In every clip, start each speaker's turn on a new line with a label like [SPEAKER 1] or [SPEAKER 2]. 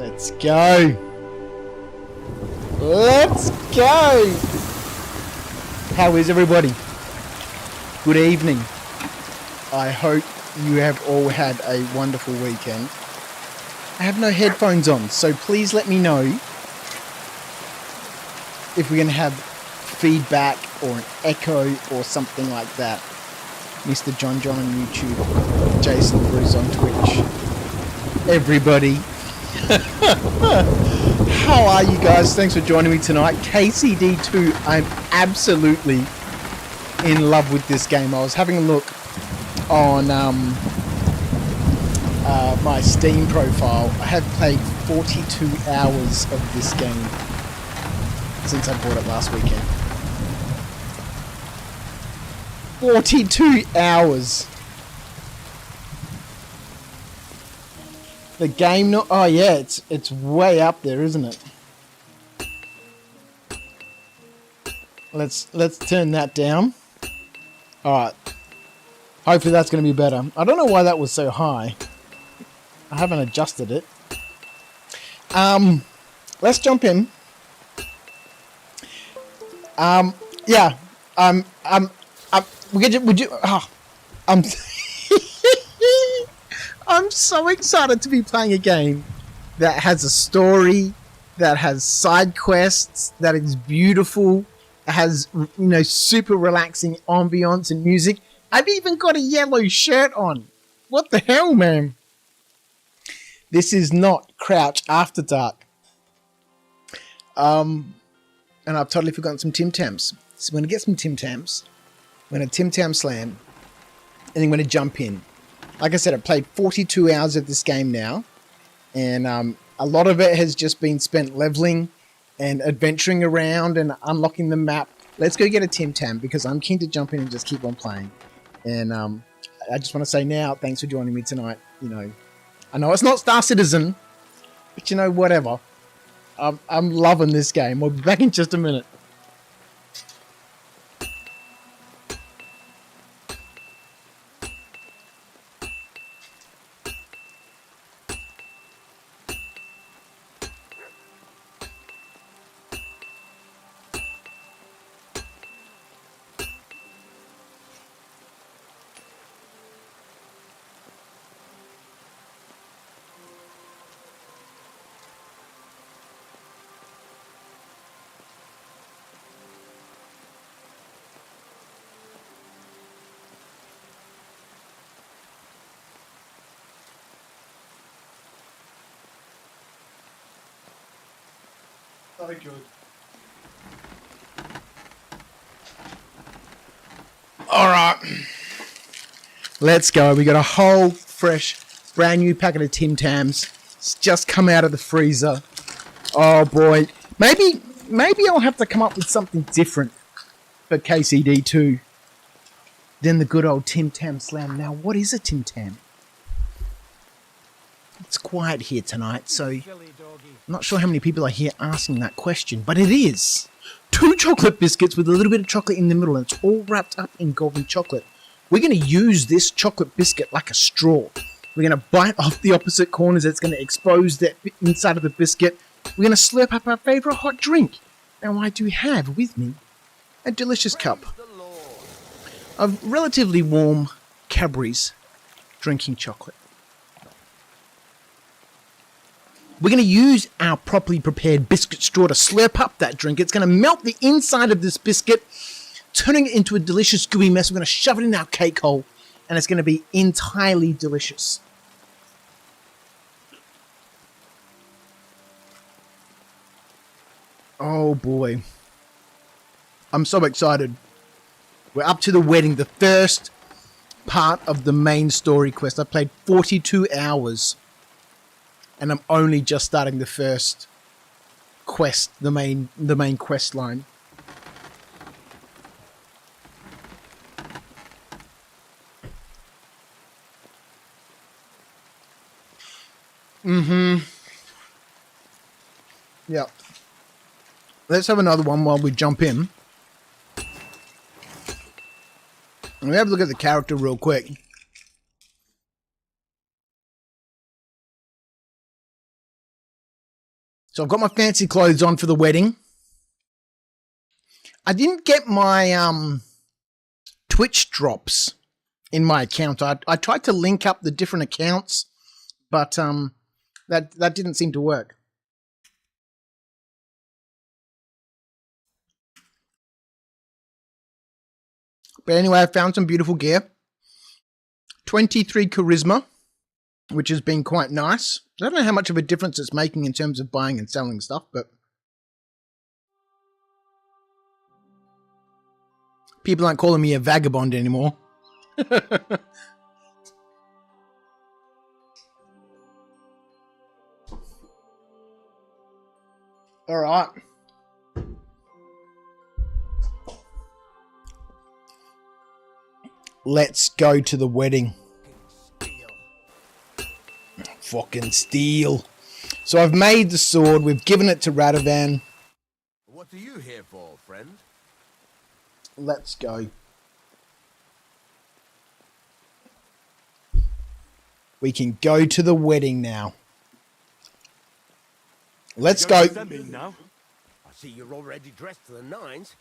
[SPEAKER 1] Let's go. Let's go. How is everybody? Good evening. I hope you have all had a wonderful weekend. I have no headphones on, so please let me know if we're going to have feedback or an echo or something like that. Mr. John on YouTube, Jason Bruce on Twitch. Everybody. How are you guys? Thanks for joining me tonight. KCD2, I'm absolutely in love with this game. I was having a look on my Steam profile. I have played 42 hours of this game since I bought it last weekend. 42 hours. The game, oh yeah, it's way up there, isn't it? Let's turn that down. All right. Hopefully that's going to be better. I don't know why that was so high. I haven't adjusted it. Let's jump in. Yeah. I'm so excited to be playing a game that has a story, that has side quests, that is beautiful, has, you know, super relaxing ambience and music. I've even got a yellow shirt on. What the hell, man? This is not Crouch After Dark. And I've totally forgotten some Tim Tams. So I'm going to get some Tim Tams. I'm going to Tim Tam Slam. And I'm going to jump in. Like I said, I've played 42 hours of this game now. And a lot of it has just been spent leveling and adventuring around and unlocking the map. Let's go get a Tim Tam because I'm keen to jump in and just keep on playing. And I just want to say now, thanks for joining me tonight. You know, I know it's not Star Citizen, but you know, whatever. I'm loving this game. We'll be back in just a minute. Very good. All right, let's go. We got a whole fresh, brand new packet of Tim Tams. It's just come out of the freezer. Oh boy, maybe I'll have to come up with something different for KCD2 than the good old Tim Tam Slam. Now, what is a Tim Tam? It's quiet here tonight, so I'm not sure how many people are here asking that question, but it is 2 chocolate biscuits with a little bit of chocolate in the middle, and it's all wrapped up in golden chocolate. We're going to use this chocolate biscuit like a straw. We're going to bite off the opposite corners. It's going to expose the inside of the biscuit. We're going to slurp up our favourite hot drink. Now, I do have with me a delicious cup of relatively warm Cadbury's drinking chocolate. We're going to use our properly prepared biscuit straw to slurp up that drink. It's going to melt the inside of this biscuit, turning it into a delicious gooey mess. We're going to shove it in our cake hole, and it's going to be entirely delicious. Oh boy. I'm so excited. We're up to the wedding, the first part of the main story quest. I played 42 hours. And I'm only just starting the first quest, the main quest line. Yep. Let's have another one while we jump in. And we have a look at the character real quick. So I've got my fancy clothes on for the wedding. I didn't get my Twitch drops in my account. I tried to link up the different accounts, but that didn't seem to work. But anyway, I found some beautiful gear. 23 charisma, which has been quite nice. I don't know how much of a difference it's making in terms of buying and selling stuff, but people aren't calling me a vagabond anymore. All right. Let's go to the wedding. Fucking steel. So I've made the sword. We've given it to Radovan.
[SPEAKER 2] What are you here for, friend?
[SPEAKER 1] Let's go. We can go to the wedding now. Let's go.
[SPEAKER 2] Now? I see you're already dressed to the nines.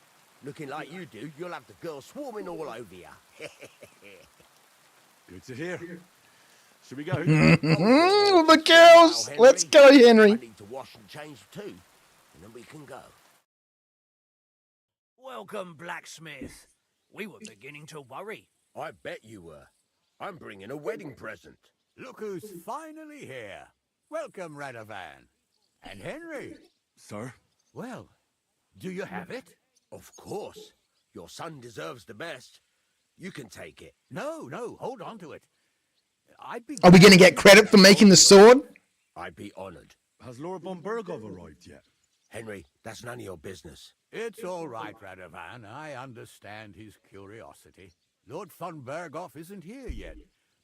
[SPEAKER 2] Looking like you do, you'll have the girls swarming all over you.
[SPEAKER 3] Good to hear. Should we go?
[SPEAKER 1] The girls!
[SPEAKER 2] Well,
[SPEAKER 1] Let's go, Henry.
[SPEAKER 2] I need to wash and change too, and then we can go.
[SPEAKER 4] Welcome, blacksmith. We were beginning to worry.
[SPEAKER 2] I bet you were. I'm bringing a wedding present.
[SPEAKER 5] Look who's finally here. Welcome, Radovan. And Henry.
[SPEAKER 3] Sir?
[SPEAKER 5] Well, do you have it?
[SPEAKER 2] Of course. Your son deserves the best. You can take it.
[SPEAKER 5] No, hold on to it. I'd be...
[SPEAKER 1] Are we going to get credit for making the sword?
[SPEAKER 2] I'd be honored.
[SPEAKER 3] Has Lord von Bergov arrived yet?
[SPEAKER 2] Henry, that's none of your business.
[SPEAKER 5] It's all right, Radovan. I understand his curiosity. Lord von Bergov isn't here yet,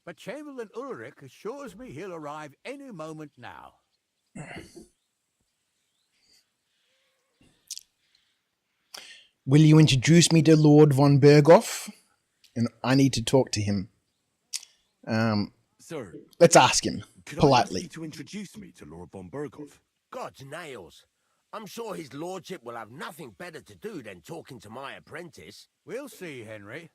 [SPEAKER 5] but Chamberlain Ulrich assures me he'll arrive any moment now.
[SPEAKER 1] Will you introduce me to Lord von Berghoff? And I need to talk to him.
[SPEAKER 3] Sir,
[SPEAKER 1] Let's ask him
[SPEAKER 3] could I
[SPEAKER 1] politely.
[SPEAKER 3] ask you to introduce me to Lord von Bergov?
[SPEAKER 2] God's nails. I'm sure his lordship will have nothing better to do than talking to my apprentice.
[SPEAKER 5] We'll see, Henry.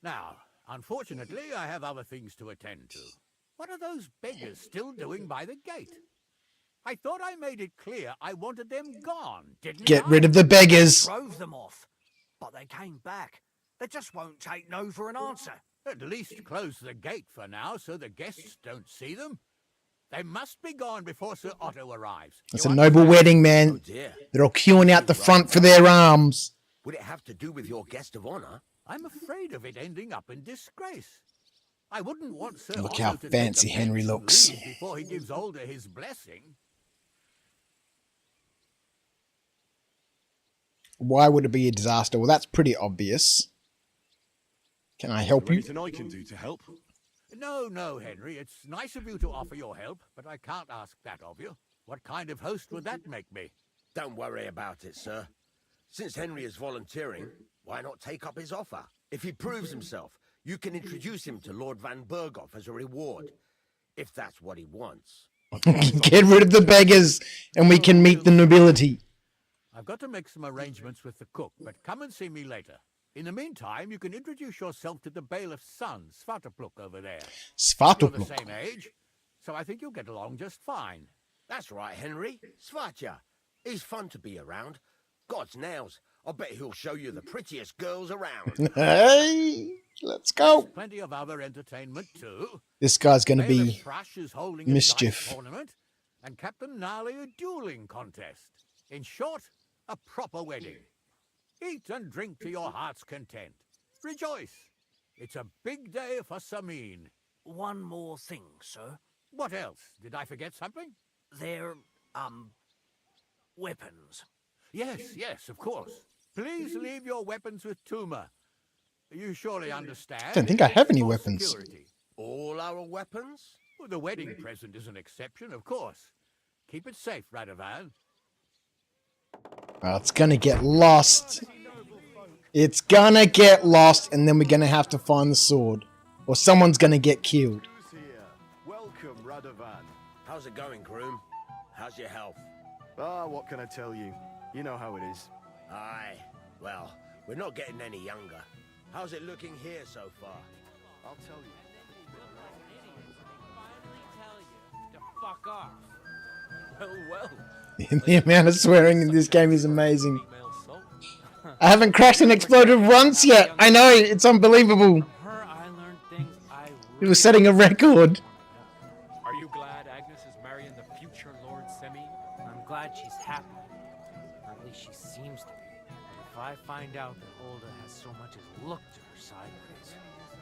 [SPEAKER 5] Now, unfortunately, I have other things to attend to. What are those beggars still doing by the gate? I thought I made it clear I wanted them gone, didn't
[SPEAKER 1] Get
[SPEAKER 5] I?
[SPEAKER 1] rid of the beggars.
[SPEAKER 4] Drove them off, but they came back. They just won't take no for an answer.
[SPEAKER 5] At least close the gate for now so the guests don't see them. They must be gone before Sir Otto arrives.
[SPEAKER 1] It's
[SPEAKER 5] You
[SPEAKER 1] a noble
[SPEAKER 5] understand?
[SPEAKER 1] wedding,
[SPEAKER 2] Oh
[SPEAKER 1] man.
[SPEAKER 2] dear.
[SPEAKER 1] They're all queuing out the front for their arms.
[SPEAKER 2] Would it have to do with your guest of honor?
[SPEAKER 5] I'm afraid of it ending up in disgrace. I wouldn't want Sir
[SPEAKER 1] Look
[SPEAKER 5] Otto
[SPEAKER 1] how
[SPEAKER 5] to take
[SPEAKER 1] fancy
[SPEAKER 5] offense
[SPEAKER 1] Henry
[SPEAKER 5] and
[SPEAKER 1] looks.
[SPEAKER 5] leave before he gives Older his blessing.
[SPEAKER 1] Why would it be a disaster? Well, that's pretty obvious. Can I help
[SPEAKER 3] Is there
[SPEAKER 1] you?
[SPEAKER 3] anything I can do to help?
[SPEAKER 5] No, Henry. It's nice of you to offer your help, but I can't ask that of you. What kind of host would that make me?
[SPEAKER 2] Don't worry about it, sir. Since Henry is volunteering, why not take up his offer? If he proves himself, you can introduce him to Lord Van Berghoff as a reward, if that's what he wants.
[SPEAKER 1] Get rid of the beggars and we can meet the nobility.
[SPEAKER 5] I've got to make some arrangements with the cook, but come and see me later. In the meantime, you can introduce yourself to the bailiff's son, Svatopluk, over there. You're the
[SPEAKER 1] Svatopluk.
[SPEAKER 5] same age, so I think you'll get along just fine.
[SPEAKER 2] That's right, Henry. Svatja. He's fun to be around. God's nails. I bet he'll show you the prettiest girls around.
[SPEAKER 1] Hey, let's go.
[SPEAKER 5] Plenty of other entertainment, too.
[SPEAKER 1] This guy's going to
[SPEAKER 5] Bailiff
[SPEAKER 1] be
[SPEAKER 5] Thrush is holding a
[SPEAKER 1] mischief.
[SPEAKER 5] dice tournament, and Captain Gnarly a dueling contest. In short, a proper wedding. Eat and drink to your heart's content. Rejoice. It's a big day for Samin.
[SPEAKER 4] One more thing, sir.
[SPEAKER 5] What else? Did I forget something?
[SPEAKER 4] They're, weapons.
[SPEAKER 5] Yes, of course. Please leave your weapons with Tuma. You surely understand.
[SPEAKER 1] I don't think I have any
[SPEAKER 5] For
[SPEAKER 1] weapons.
[SPEAKER 5] security.
[SPEAKER 2] All our weapons?
[SPEAKER 5] Well, the wedding present is an exception, of course. Keep it safe, Radovan.
[SPEAKER 1] Well, it's going to get lost. It's going to get lost, and then we're going to have to find the sword. Or someone's going to get killed.
[SPEAKER 6] Who's here? Welcome, Radovan.
[SPEAKER 2] How's it going, groom? How's your health?
[SPEAKER 6] Ah, what can I tell you? You know how it is.
[SPEAKER 2] Aye. Well, we're not getting any younger. How's it looking here so far?
[SPEAKER 6] I'll tell you.
[SPEAKER 7] Fuck off. Well.
[SPEAKER 1] The amount of swearing in this game is amazing. I haven't crashed and exploded once yet. I know, it's unbelievable.
[SPEAKER 7] Her, I learned things I
[SPEAKER 1] It was setting a record.
[SPEAKER 7] Are you glad Agnes is marrying the future Lord Semi? I'm glad she's happy. At least she seems to be. If I find out that Hulda has so much as looked to her sideways.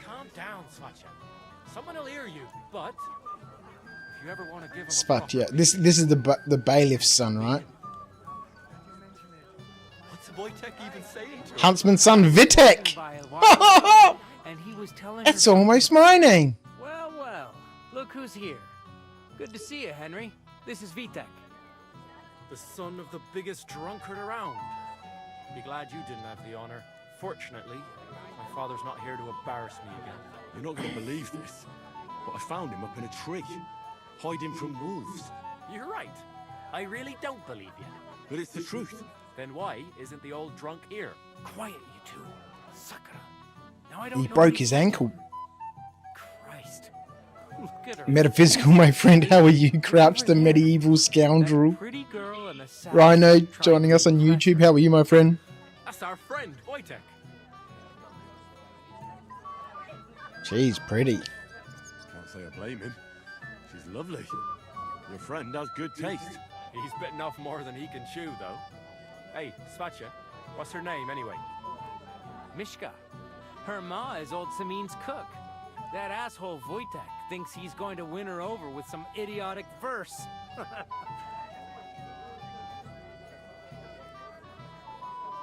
[SPEAKER 7] Calm down, Svacha. Someone will hear you, but if you ever want to give him
[SPEAKER 1] Spot, yeah. This is the bailiff's son, right?
[SPEAKER 7] What's Wojtek even saying to her?
[SPEAKER 1] Huntsman's son, Vitek.
[SPEAKER 7] And he was telling
[SPEAKER 1] That's
[SPEAKER 7] her
[SPEAKER 1] almost my name.
[SPEAKER 7] Well, look who's here. Good to see you, Henry. This is Vitek. The son of the biggest drunkard around. Be glad you didn't have the honor. Fortunately, my father's not here to embarrass me again.
[SPEAKER 3] You're not going to believe this, but I found him up in a tree, hiding from wolves.
[SPEAKER 7] You're right. I really don't believe you.
[SPEAKER 3] But it's the truth.
[SPEAKER 7] Then why isn't the old drunk here? Quiet, you two. Sakura. Now I don't
[SPEAKER 1] He
[SPEAKER 7] know
[SPEAKER 1] broke
[SPEAKER 7] these
[SPEAKER 1] his
[SPEAKER 7] things.
[SPEAKER 1] ankle.
[SPEAKER 7] Christ. Look at her.
[SPEAKER 1] Metaphysical, my friend. How are you? Crouch the medieval scoundrel.
[SPEAKER 7] That pretty girl and the savage
[SPEAKER 1] Rhino
[SPEAKER 7] trying
[SPEAKER 1] joining
[SPEAKER 7] to
[SPEAKER 1] us on
[SPEAKER 7] impress
[SPEAKER 1] YouTube.
[SPEAKER 7] her.
[SPEAKER 1] How are you, my friend?
[SPEAKER 7] That's our friend, Wojtek.
[SPEAKER 1] She's pretty.
[SPEAKER 3] Can't say I blame him. She's lovely. Your friend has good taste.
[SPEAKER 7] He's bitten off more than he can chew, though. Hey, Svacha, what's her name, anyway? Mishka. Her ma is old Samin's cook. That asshole Wojtek thinks he's going to win her over with some idiotic verse.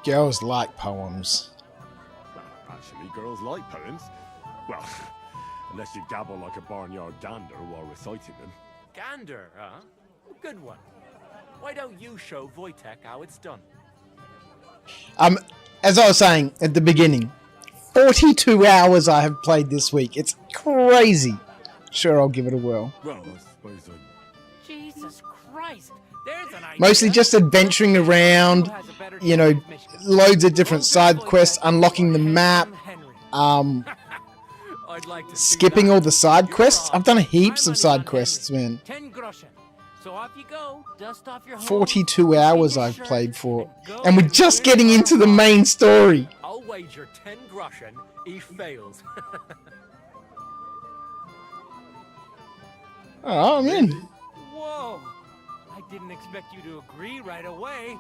[SPEAKER 1] Girls like poems.
[SPEAKER 3] Well, actually, girls like poems. Well, unless you gabble like a barnyard gander while reciting them.
[SPEAKER 7] Gander, huh? Good one. Why don't you show Wojtek how it's done?
[SPEAKER 1] As I was saying at the beginning, 42 hours I have played this week. It's crazy. Sure, I'll give it a whirl.
[SPEAKER 3] Well, I suppose I...
[SPEAKER 7] Jesus Christ! There's an idea.
[SPEAKER 1] Mostly just adventuring around,
[SPEAKER 7] Who has a better
[SPEAKER 1] you know,
[SPEAKER 7] chance, Mishka?
[SPEAKER 1] loads of different side quests, unlocking the map,
[SPEAKER 7] I'd like to see
[SPEAKER 1] skipping
[SPEAKER 7] that.
[SPEAKER 1] all the side
[SPEAKER 7] You're
[SPEAKER 1] quests.
[SPEAKER 7] off.
[SPEAKER 1] I've done heaps
[SPEAKER 7] My
[SPEAKER 1] of
[SPEAKER 7] money's
[SPEAKER 1] side
[SPEAKER 7] on
[SPEAKER 1] quests,
[SPEAKER 7] Henry.
[SPEAKER 1] man.
[SPEAKER 7] 10 groschen. So off you go. Dust off your hose,
[SPEAKER 1] 42
[SPEAKER 7] clean
[SPEAKER 1] hours
[SPEAKER 7] your
[SPEAKER 1] I've
[SPEAKER 7] shirt,
[SPEAKER 1] played for.
[SPEAKER 7] go
[SPEAKER 1] And we're just
[SPEAKER 7] win
[SPEAKER 1] getting
[SPEAKER 7] our
[SPEAKER 1] into the
[SPEAKER 7] heart.
[SPEAKER 1] main story.
[SPEAKER 7] I'll wager 10 groschen he fails.
[SPEAKER 1] Oh, I'm in.
[SPEAKER 7] Whoa! I didn't expect you to agree right away.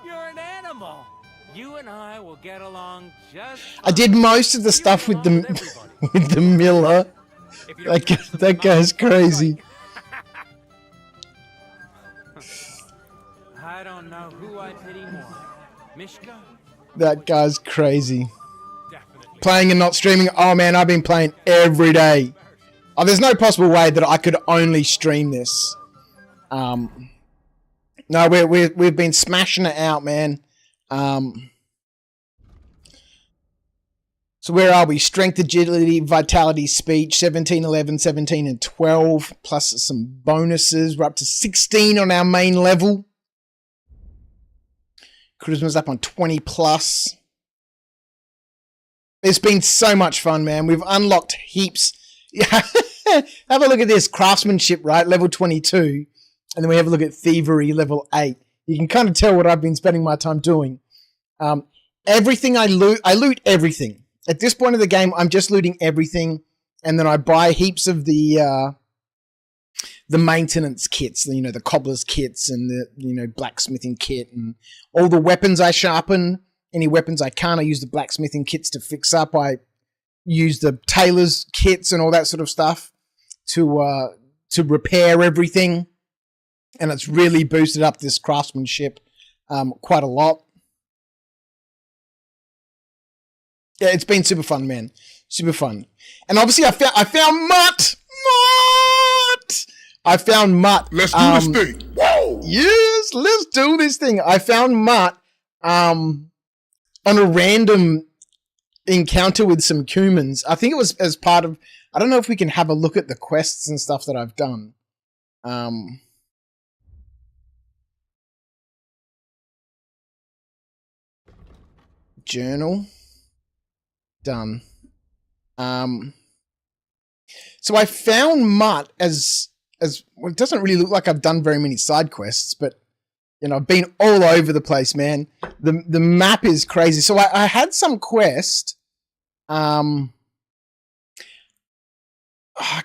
[SPEAKER 7] You're an animal. You and I will get along just
[SPEAKER 1] I did most of the stuff with the with the Miller. That guy's crazy.
[SPEAKER 7] I don't know who I pity more. Mishka?
[SPEAKER 1] That guy's crazy.
[SPEAKER 7] Definitely.
[SPEAKER 1] Playing and not streaming. Oh man, I've been playing every day. Oh, there's no possible way that I could only stream this. No, we've been smashing it out, man. So where are we? Strength, agility, vitality, speech, 17, 11, 17, and 12, plus some bonuses. We're up to 16 on our main level. Charisma's up on 20 plus. It's been so much fun, man. We've unlocked heaps. Have a look at this. Craftsmanship, right? Level 22. And then we have a look at thievery, level 8. You can kind of tell what I've been spending my time doing. Everything I loot everything. At this point of the game, I'm just looting everything. And then I buy heaps of the maintenance kits, you know, the cobbler's kits and the, you know, blacksmithing kit and all the weapons I sharpen. Any weapons I can't, I use the blacksmithing kits to fix up. I use the tailor's kits and all that sort of stuff to repair everything. And it's really boosted up this craftsmanship quite a lot. Yeah, it's been super fun, man. Super fun. And obviously I found Mutt! Mutt! I found Mutt.
[SPEAKER 8] Let's do this thing. Whoa!
[SPEAKER 1] Yes, let's do this thing. I found Mutt on a random encounter with some Cumans. I think it was as part of... I don't know if we can have a look at the quests and stuff that I've done. Journal. Done. So I found Mutt as well, it doesn't really look like I've done very many side quests, but you know, I've been all over the place, man. The map is crazy. So I had some quest. I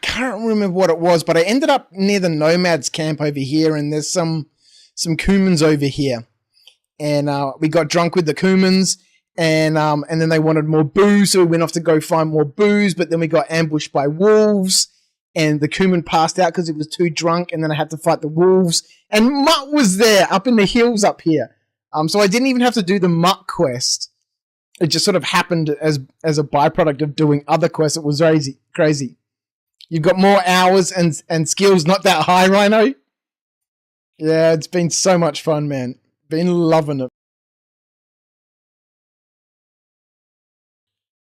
[SPEAKER 1] can't remember what it was, but I ended up near the nomads camp over here, and there's some Kumans over here, and we got drunk with the Kumans, and then they wanted more booze, so we went off to go find more booze, but then we got ambushed by wolves, and the Kuman passed out because he was too drunk, and then I had to fight the wolves, and Mutt was there up in the hills up here. So I didn't even have to do the Mutt quest. It just sort of happened as a byproduct of doing other quests. It was crazy. You've got more hours and skills, not that high, Rhino. Yeah, it's been so much fun, man. Been loving it.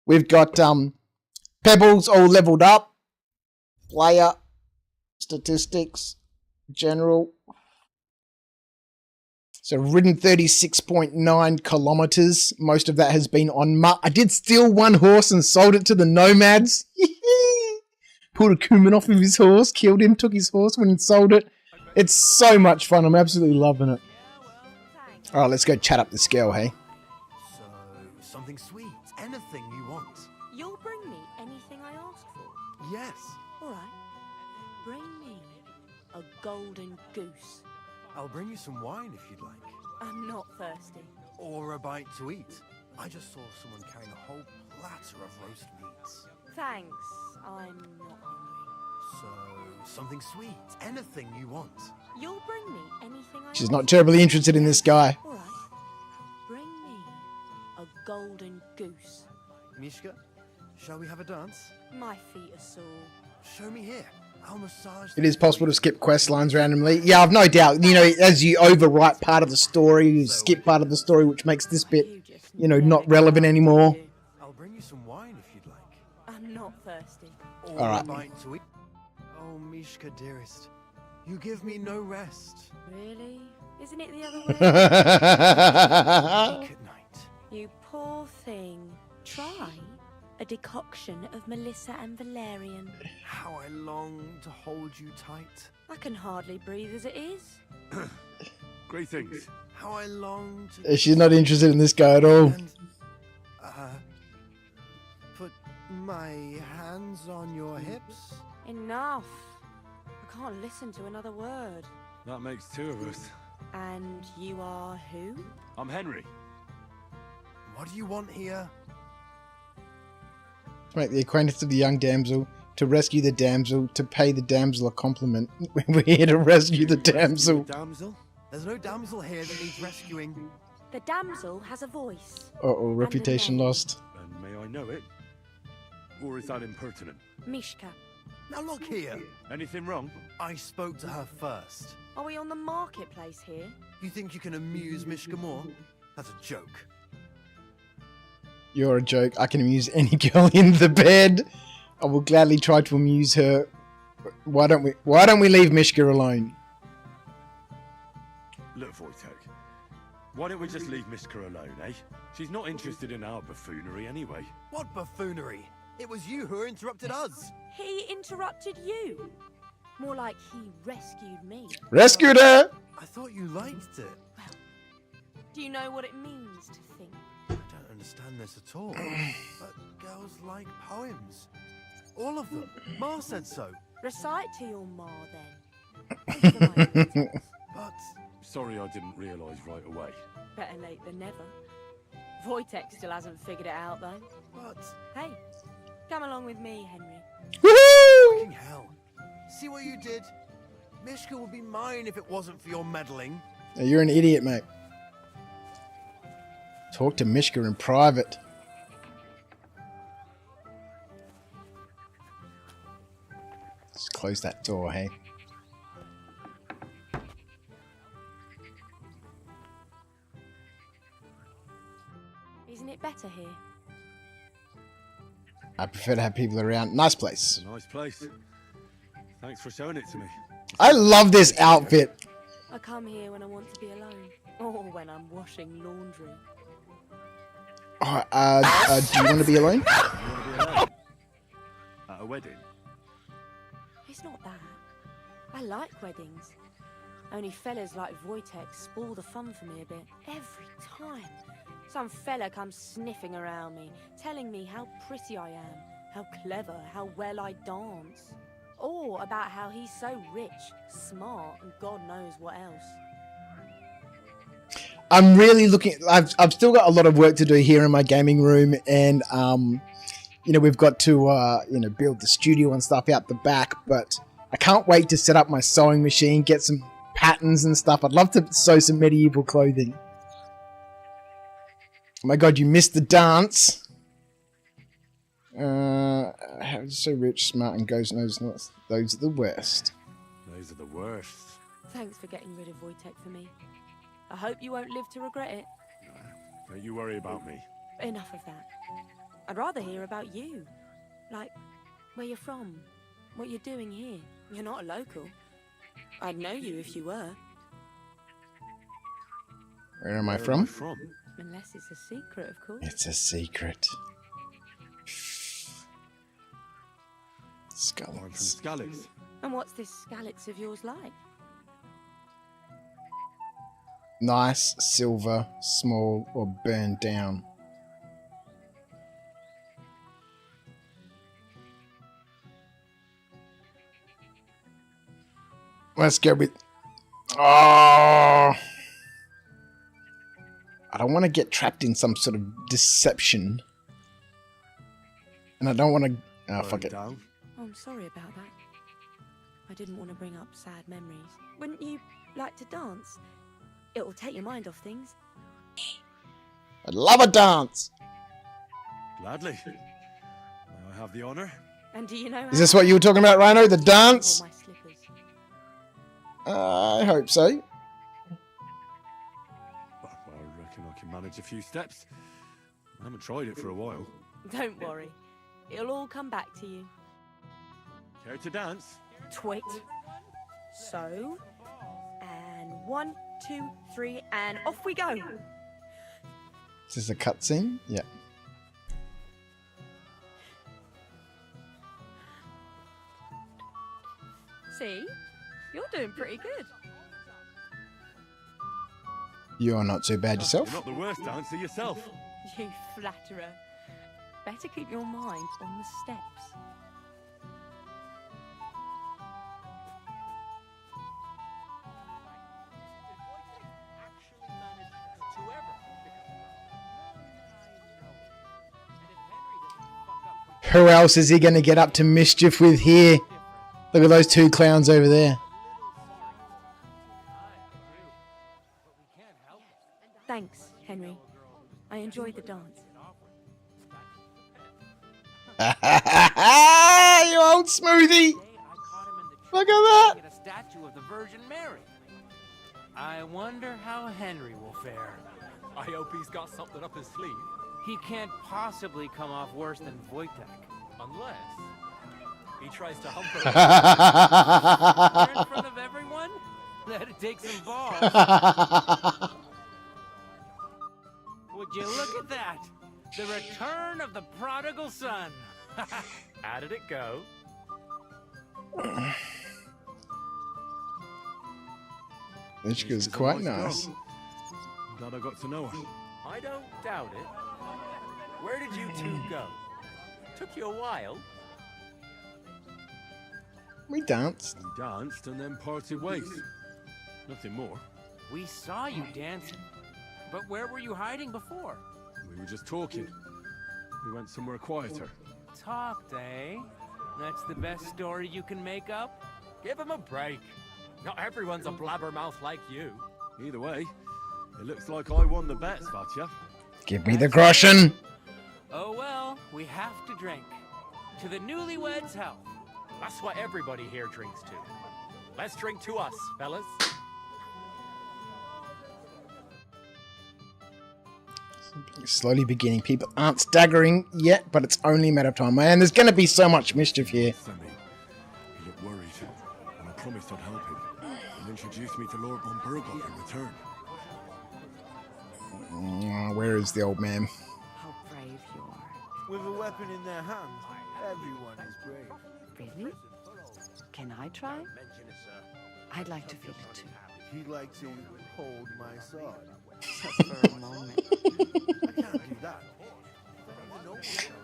[SPEAKER 1] We've got Pebbles all leveled up. Player, statistics, general. So ridden 36.9 kilometers. Most of that has been on Mutt. I did steal one horse and sold it to the nomads. Pulled a Kuman off of his horse, killed him, took his horse, went and sold it. It's so much fun. I'm absolutely loving it. All right, let's go chat up this girl, hey?
[SPEAKER 6] So, something sweet. Anything you want.
[SPEAKER 9] You'll bring me anything I ask for?
[SPEAKER 6] Yes.
[SPEAKER 9] All right. Bring me a golden goose.
[SPEAKER 6] I'll bring you some wine if you'd like.
[SPEAKER 9] I'm not thirsty.
[SPEAKER 6] Or a bite to eat. I just saw someone carrying a whole platter of roast meats.
[SPEAKER 9] Thanks. I'm not hungry.
[SPEAKER 6] So, something sweet. Anything you want.
[SPEAKER 9] You'll bring me anything I
[SPEAKER 1] She's
[SPEAKER 9] ask
[SPEAKER 1] not terribly interested in this guy.
[SPEAKER 9] for? All right. Bring me a golden goose.
[SPEAKER 6] Mishka, shall we have a dance?
[SPEAKER 9] My feet are sore.
[SPEAKER 6] Show me here. I'll massage.
[SPEAKER 1] It is possible to skip quest lines randomly. Yeah, I've no doubt. You know, as you overwrite part of the story, you skip part of the story, which makes this bit, you know, not relevant anymore.
[SPEAKER 6] I'll bring you some wine if you'd like.
[SPEAKER 9] I'm not thirsty.
[SPEAKER 6] Or
[SPEAKER 1] All right.
[SPEAKER 6] a bite to eat. Oh, Mishka, dearest. You give me no rest.
[SPEAKER 9] Really? Isn't it the other way?
[SPEAKER 6] Good night.
[SPEAKER 9] You poor thing. Try a decoction of Melissa and Valerian.
[SPEAKER 6] How I long to hold you tight.
[SPEAKER 9] I can hardly breathe as it is.
[SPEAKER 3] Greetings.
[SPEAKER 6] How I long to...
[SPEAKER 1] She's not interested in this guy at all.
[SPEAKER 6] And, put my hands on your hips.
[SPEAKER 9] Enough. I can't listen to another word.
[SPEAKER 3] That makes two of us.
[SPEAKER 9] And you are who?
[SPEAKER 3] I'm Henry.
[SPEAKER 6] What do you want here?
[SPEAKER 1] To make the acquaintance of the young damsel, to rescue the damsel, to pay the damsel a compliment. We're here to rescue the damsel.
[SPEAKER 6] Damsel? There's no damsel here that needs rescuing.
[SPEAKER 9] The damsel has a voice.
[SPEAKER 1] Uh-oh, reputation lost.
[SPEAKER 3] And may I know it? Or is that impertinent?
[SPEAKER 9] Mishka.
[SPEAKER 6] Now look here.
[SPEAKER 3] Anything wrong?
[SPEAKER 6] I spoke to her first.
[SPEAKER 9] Are we on the marketplace here?
[SPEAKER 6] You think you can amuse Mishka more? That's a joke.
[SPEAKER 1] You're a joke. I can amuse any girl in the bed. I will gladly try to amuse her. Why don't we leave Mishka alone?
[SPEAKER 3] Look, Wojtek. Why don't we just leave Mishka alone, eh? She's not interested in our buffoonery anyway.
[SPEAKER 6] What buffoonery? It was you who interrupted us.
[SPEAKER 9] He interrupted you. More like he rescued me.
[SPEAKER 1] Rescued her!
[SPEAKER 6] I thought you liked it.
[SPEAKER 9] Well, do you know what it means to think?
[SPEAKER 6] I don't understand this at all. But girls like poems. All of them. Ma said so.
[SPEAKER 9] Recite to your ma then. Those are my words.
[SPEAKER 6] But
[SPEAKER 3] Sorry I didn't realise right away.
[SPEAKER 9] Better late than never. Wojtek still hasn't figured it out though.
[SPEAKER 6] but
[SPEAKER 9] Hey, come along with me, Henry.
[SPEAKER 1] Woohoo!
[SPEAKER 6] fucking hell. See what you did? Mishka would be mine if it wasn't for your meddling.
[SPEAKER 1] You're an idiot, mate. Talk to Mishka in private. Let's close that door, hey?
[SPEAKER 9] Isn't it better here?
[SPEAKER 1] I prefer to have people around. Nice place.
[SPEAKER 3] It's a nice place. Thanks for showing it to me.
[SPEAKER 1] I love this outfit.
[SPEAKER 9] I come here when I want to be alone. Or when I'm washing laundry.
[SPEAKER 1] Do you want to be alone?
[SPEAKER 3] You want to be alone? At a wedding?
[SPEAKER 9] It's not that. I like weddings. Only fellas like Wojtek spoil the fun for me a bit. Every time. Some fella comes sniffing around me, telling me how pretty I am, how clever, how well I dance. Or about how he's so rich, smart, and God knows what else.
[SPEAKER 1] I'm really looking. I've still got a lot of work to do here in my gaming room, and you know, we've got to you know, build the studio and stuff out the back. But I can't wait to set up my sewing machine, get some patterns and stuff. I'd love to sew some medieval clothing. Oh my God, you missed the dance. How so rich, smart, and goes knows not. Those are the worst.
[SPEAKER 3] Those are the worst.
[SPEAKER 9] Thanks for getting rid of Wojtek for me. I hope you won't live to regret it.
[SPEAKER 3] Don't you worry about me.
[SPEAKER 9] Enough of that. I'd rather hear about you. Like, where you're from, what you're doing here. You're not a local. I'd know you if you were.
[SPEAKER 1] Where am I from?
[SPEAKER 9] Unless it's a secret, of course.
[SPEAKER 1] It's a secret.
[SPEAKER 3] I'm from
[SPEAKER 1] Skulls.
[SPEAKER 3] Skalitz.
[SPEAKER 9] And what's this Skalitz of yours like?
[SPEAKER 1] Nice, silver, small, or burned down. Let's go with... Oh! I don't want to get trapped in some sort of deception. And I don't want to... Oh, fuck it.
[SPEAKER 3] Down.
[SPEAKER 9] Oh, I'm sorry about that. I didn't want to bring up sad memories. Wouldn't you like to dance? It'll take your mind off things.
[SPEAKER 1] I'd love a dance!
[SPEAKER 3] Gladly. I have the honor.
[SPEAKER 9] And do you know
[SPEAKER 1] Is this what you were talking about, Rhino? The dance?
[SPEAKER 9] My slippers.
[SPEAKER 1] I hope so.
[SPEAKER 3] Well, I reckon I can manage a few steps. I haven't tried it for a while.
[SPEAKER 9] Don't worry. It'll all come back to you.
[SPEAKER 3] Care to dance?
[SPEAKER 9] Twit. So. And 1, 2, 3, and off we go.
[SPEAKER 1] Is this a cutscene? Yeah.
[SPEAKER 9] See? You're doing pretty good.
[SPEAKER 1] You're not too bad yourself.
[SPEAKER 3] You're not the worst dancer yourself.
[SPEAKER 9] You flatterer. Better keep your mind on the steps.
[SPEAKER 1] Who else is he going to get up to mischief with here? Look at those two clowns over there.
[SPEAKER 9] Thanks, Henry. I enjoyed the dance.
[SPEAKER 1] You old smoothie! Look at that!
[SPEAKER 7] A statue of the Virgin Mary. I wonder how Henry will fare.
[SPEAKER 6] I hope he's got something up his sleeve.
[SPEAKER 7] He can't possibly come off worse than Wojtek.
[SPEAKER 6] Unless he tries to hump
[SPEAKER 7] In front of everyone? That'd take some balls. Would you look at that? The return of the prodigal son.
[SPEAKER 6] How did it go?
[SPEAKER 1] This is quite nice.
[SPEAKER 3] I'm glad I got to know her.
[SPEAKER 6] I don't doubt it. Where did you two go? Took you a while.
[SPEAKER 1] We danced.
[SPEAKER 3] We danced and then parted ways. Nothing more.
[SPEAKER 7] We saw you dancing. But where were you hiding before?
[SPEAKER 3] We were just talking. We went somewhere quieter.
[SPEAKER 7] Talked, eh? That's the best story you can make up?
[SPEAKER 6] Give him a break. Not everyone's a blabbermouth like you.
[SPEAKER 3] Either way, it looks like I won the bet, Svatya.
[SPEAKER 1] Give me the groschen!
[SPEAKER 7] Oh well, we have to drink. To the newlyweds' health.
[SPEAKER 6] That's what everybody here drinks to. Let's drink to us, fellas.
[SPEAKER 1] Slowly beginning. People aren't staggering yet, but it's only a matter of time. Man, there's going to be so much mischief here.
[SPEAKER 3] Semi, he looked worried, and I promised I'd help him. And introduced me to Lord von Burghoff in return.
[SPEAKER 1] Where is the old man?
[SPEAKER 9] I'll
[SPEAKER 6] With a weapon in their hand, everyone is brave.
[SPEAKER 10] Really? Can I try?
[SPEAKER 2] Mention it, sir.
[SPEAKER 10] I'd like to feel it too.
[SPEAKER 6] He'd like to hold my sword.
[SPEAKER 10] Just for a moment.
[SPEAKER 6] I can't do that.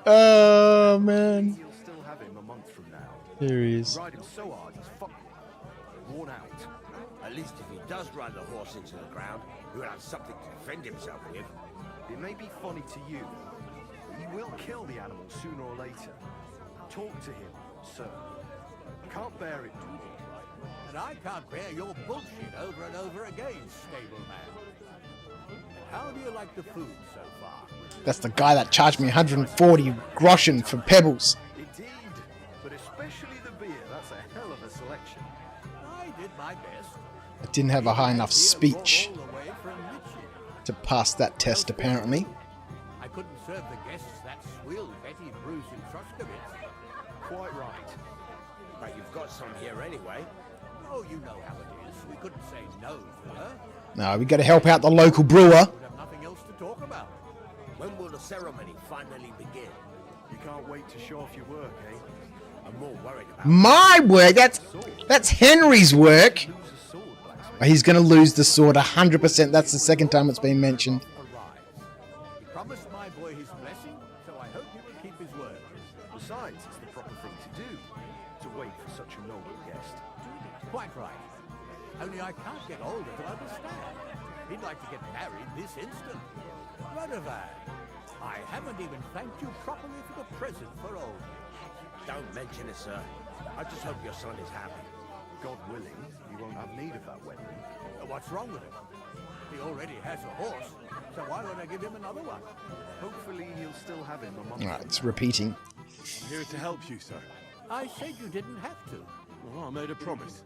[SPEAKER 1] Oh man.
[SPEAKER 3] You'll still have him a month from now.
[SPEAKER 1] There he is.
[SPEAKER 3] Ride him so hard he's fucking worn out.
[SPEAKER 2] At least if he does run the horse into the ground, he'll have something to defend himself with.
[SPEAKER 3] It may be funny to you, but you will kill the animal sooner or later. Talk to him, sir. Can't bear it.
[SPEAKER 5] And I can't bear your bullshit over and over again, stableman. And how do you like the food so far?
[SPEAKER 1] That's the guy that charged me 140 groschen for pebbles.
[SPEAKER 3] Indeed, but especially the beer. That's a hell of a selection.
[SPEAKER 5] I did my best.
[SPEAKER 1] I didn't have a high enough
[SPEAKER 5] Here,
[SPEAKER 1] speech
[SPEAKER 5] all the way from Mitchell.
[SPEAKER 1] to pass that test, apparently.
[SPEAKER 5] I couldn't serve the guests that swill Betty Bruce and Truskowitz.
[SPEAKER 3] Quite right.
[SPEAKER 2] But you've got some here anyway.
[SPEAKER 5] Oh, you know how it is. We couldn't say no to her.
[SPEAKER 1] No, we got to help out the local brewer.
[SPEAKER 5] We'd have nothing else to talk about.
[SPEAKER 2] When will the ceremony finally begin?
[SPEAKER 3] You can't wait to show off your work, eh?
[SPEAKER 2] I'm more worried about
[SPEAKER 1] My work. That's Henry's work.
[SPEAKER 3] Lose a sword, blacksmith.
[SPEAKER 1] Oh, he's going to lose the sword 100%. That's the second time it's been mentioned.
[SPEAKER 5] Arrives. He promised my boy his blessing, so I hope he will keep his word.
[SPEAKER 3] Besides, it's the proper thing to do. To wait for such a noble guest.
[SPEAKER 5] Quite right. Only I can't get older to understand. He'd like to get married this instant. Radovan, I haven't even thanked you properly for the present for old.
[SPEAKER 2] Don't mention it, sir. I just hope your son is happy.
[SPEAKER 3] God willing, you won't have need of that weapon.
[SPEAKER 5] What's wrong with him? He already has a horse, so why would I give him another one?
[SPEAKER 3] Hopefully he'll still have him a month.
[SPEAKER 1] Alright, it's repeating.
[SPEAKER 3] I'm here to help you, sir.
[SPEAKER 5] I said you didn't have to.
[SPEAKER 3] Well, I made a promise.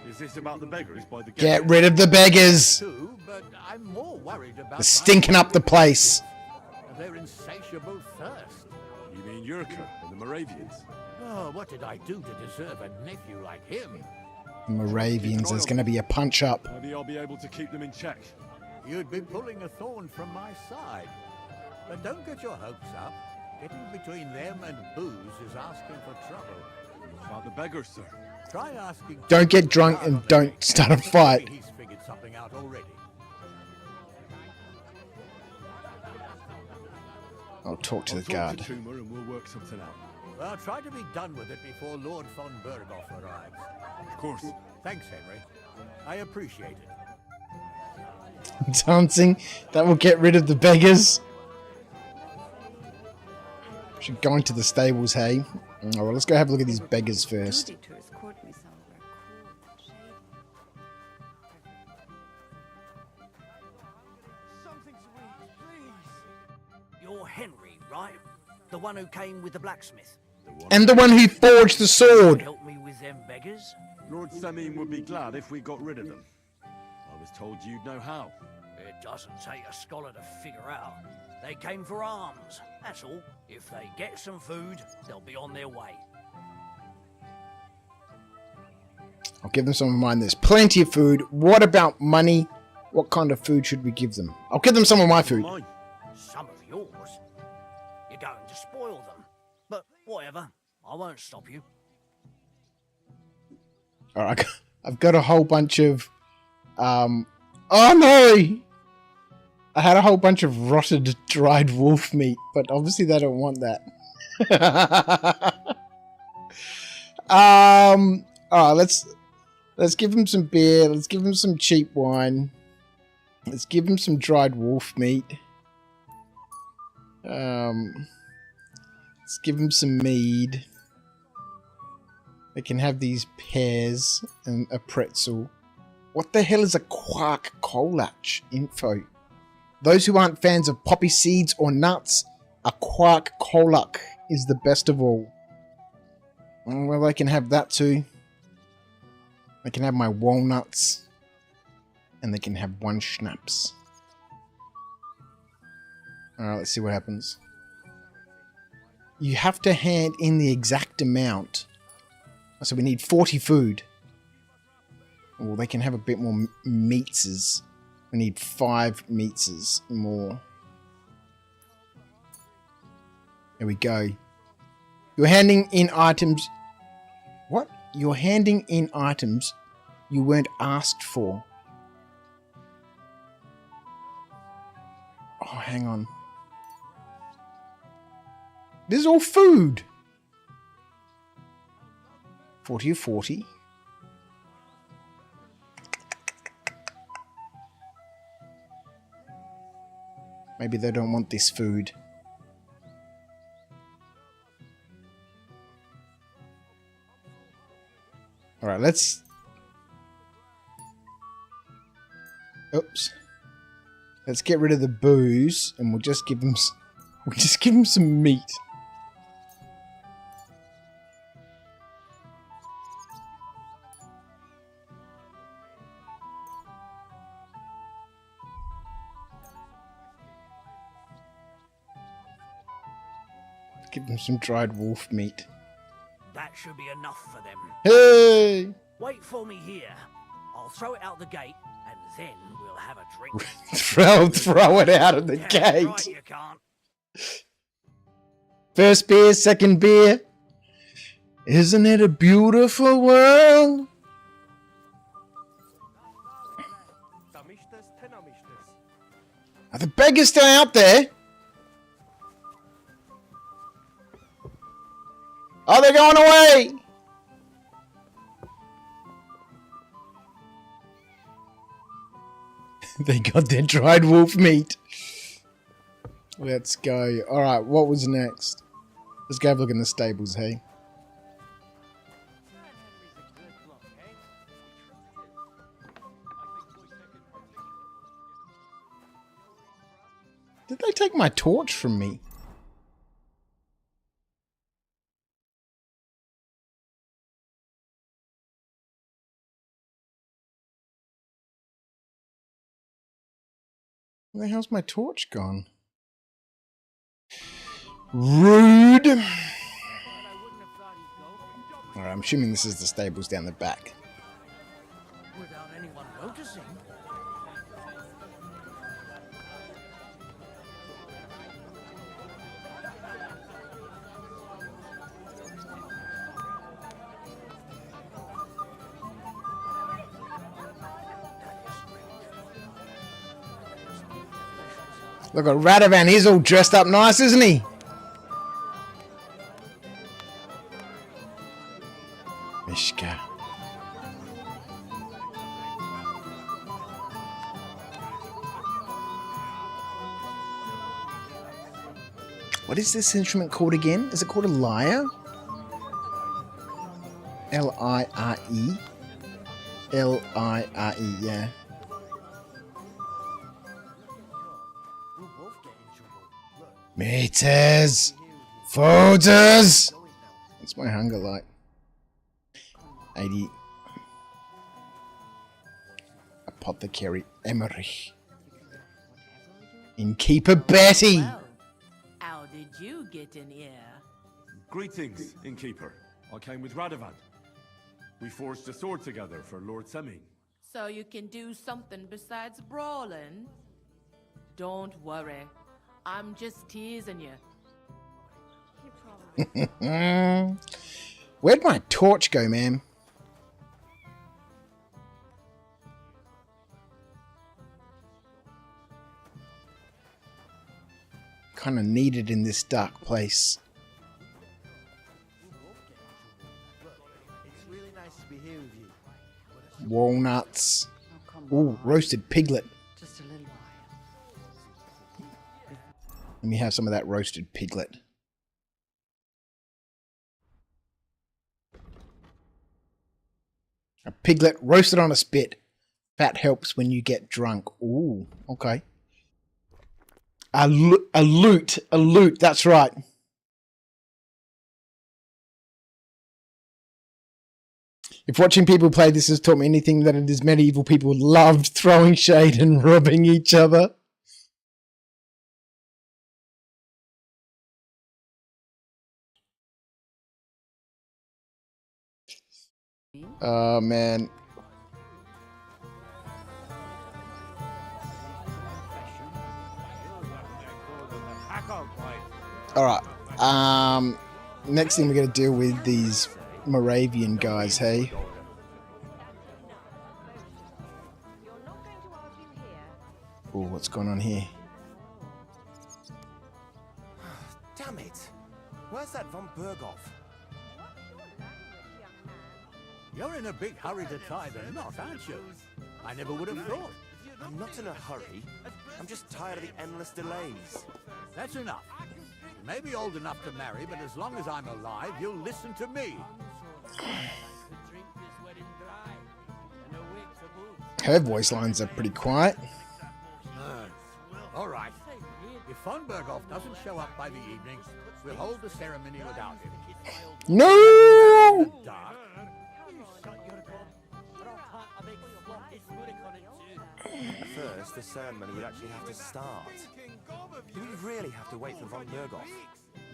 [SPEAKER 3] Is this about the beggars by the gate?
[SPEAKER 1] Get rid of the beggars.
[SPEAKER 5] Too, but I'm more worried about
[SPEAKER 1] They're stinking up the place.
[SPEAKER 5] their insatiable thirst.
[SPEAKER 3] You mean Yurka and the Moravians?
[SPEAKER 5] Oh, what did I do to deserve a nephew like him?
[SPEAKER 1] Moravians, there's going to be a punch up.
[SPEAKER 3] Maybe I'll be able to keep them in check.
[SPEAKER 5] You'd be pulling a thorn from my side. But don't get your hopes up. Getting between them and booze is asking for trouble.
[SPEAKER 3] About the beggars, sir.
[SPEAKER 5] Try asking.
[SPEAKER 1] Don't get drunk and don't start a fight.
[SPEAKER 5] Maybe he's figured something out already.
[SPEAKER 1] I'll talk to the
[SPEAKER 3] I'll
[SPEAKER 1] guard.
[SPEAKER 3] talk to Toomer and we'll work something out.
[SPEAKER 5] Well, try to be done with it before Lord von Berghoff arrives.
[SPEAKER 3] Of course.
[SPEAKER 5] Thanks, Henry. I appreciate it.
[SPEAKER 1] Dancing, that will get rid of the beggars. Should go into the stables, hey? Oh, well, let's go have a look at these beggars first.
[SPEAKER 4] Something to eat, please. You're Henry, right? The one who came with the blacksmith.
[SPEAKER 1] And the one who forged the sword.
[SPEAKER 4] Help me with them beggars?
[SPEAKER 3] Lord Semine would be glad if we got rid of them. I was told you'd know how.
[SPEAKER 4] It doesn't take a scholar to figure out. They came for alms, that's all. If they get some food, they'll be on their way.
[SPEAKER 1] I'll give them some of mine. There's plenty of food. What about money? What kind of food should we give them? I'll give them some of my food.
[SPEAKER 3] Mine.
[SPEAKER 4] Some of yours? You're going to spoil them. But whatever, I won't stop you.
[SPEAKER 1] Alright, I've got a whole bunch of... Oh no! I had a whole bunch of rotted, dried wolf meat, but obviously they don't want that. Alright, let's give him some beer. Let's give him some cheap wine. Let's give him some dried wolf meat. Let's give him some mead. They can have these pears and a pretzel. What the hell is a quark kolach? Info. Those who aren't fans of poppy seeds or nuts, a quark kolach is the best of all. Well, they can have that too. They can have my walnuts. And they can have one schnapps. Alright, let's see what happens. You have to hand in the exact amount. So we need 40 food. Well, they can have a bit more meatses. We need 5 meatses more. There we go. You're handing in items. What? You're handing in items you weren't asked for. Oh, hang on. This is all food. 40 of 40. Maybe they don't want this food. Alright, let's... Oops. Let's get rid of the booze and we'll just give them some meat. Give them some dried wolf meat.
[SPEAKER 4] That should be enough for them.
[SPEAKER 1] Hey!
[SPEAKER 4] Wait for me here. I'll throw it out the gate, and then we'll have a drink.
[SPEAKER 1] throw it out of the gate.
[SPEAKER 4] Right, you can't.
[SPEAKER 1] First beer, second beer. Isn't it a beautiful world? Are the beggars still out there? Are they going away? They got their dried wolf meat. Let's go. Alright, what was next? Let's go have a look in the stables, hey? Did they take my torch from me? Where the hell's my torch gone? Rude! Alright, I'm assuming this is the stables down the back.
[SPEAKER 4] Without anyone noticing.
[SPEAKER 1] Look at Radovan, he's all dressed up nice, isn't he? Mishka. What is this instrument called again? Is it called a lyre? L-I-R-E? L-I-R-E, yeah. Meters! Folders! What's my hunger like? 80. Apothecary Emmerich. Innkeeper Betty!
[SPEAKER 11] Well, how did you get in here?
[SPEAKER 12] Greetings, Innkeeper. I came with Radovan. We forged a sword together for Lord Seming.
[SPEAKER 11] So you can do something besides brawling? Don't worry. I'm just teasing you.
[SPEAKER 1] Where'd my torch go, man? Kind of need it in this dark place.
[SPEAKER 6] It's really nice to be here with you.
[SPEAKER 1] Walnuts. Ooh, roasted piglet.
[SPEAKER 10] Just a little while.
[SPEAKER 1] Let me have some of that roasted piglet. A piglet roasted on a spit. Fat helps when you get drunk. Ooh, okay. A loot, that's right. If watching people play this has taught me anything, that it is medieval people loved throwing shade and robbing each other. Oh, man. Alright. Next thing we're going to deal with these Moravian guys, hey? Oh, what's going on here?
[SPEAKER 6] Damn it! Where's that von Berghoff?
[SPEAKER 5] You're in a big hurry to tie the knot, aren't you? I never would have thought.
[SPEAKER 6] I'm not in a hurry. I'm just tired of the endless delays.
[SPEAKER 5] That's enough. You may be old enough to marry, but as long as I'm alive, you'll listen to me.
[SPEAKER 1] Her voice lines are pretty quiet.
[SPEAKER 5] All right. If von Berghoff doesn't show up by the evening, we'll hold the ceremony without him.
[SPEAKER 1] No!
[SPEAKER 6] First, the ceremony would actually have to start. Do we really have to wait for von Berghoff?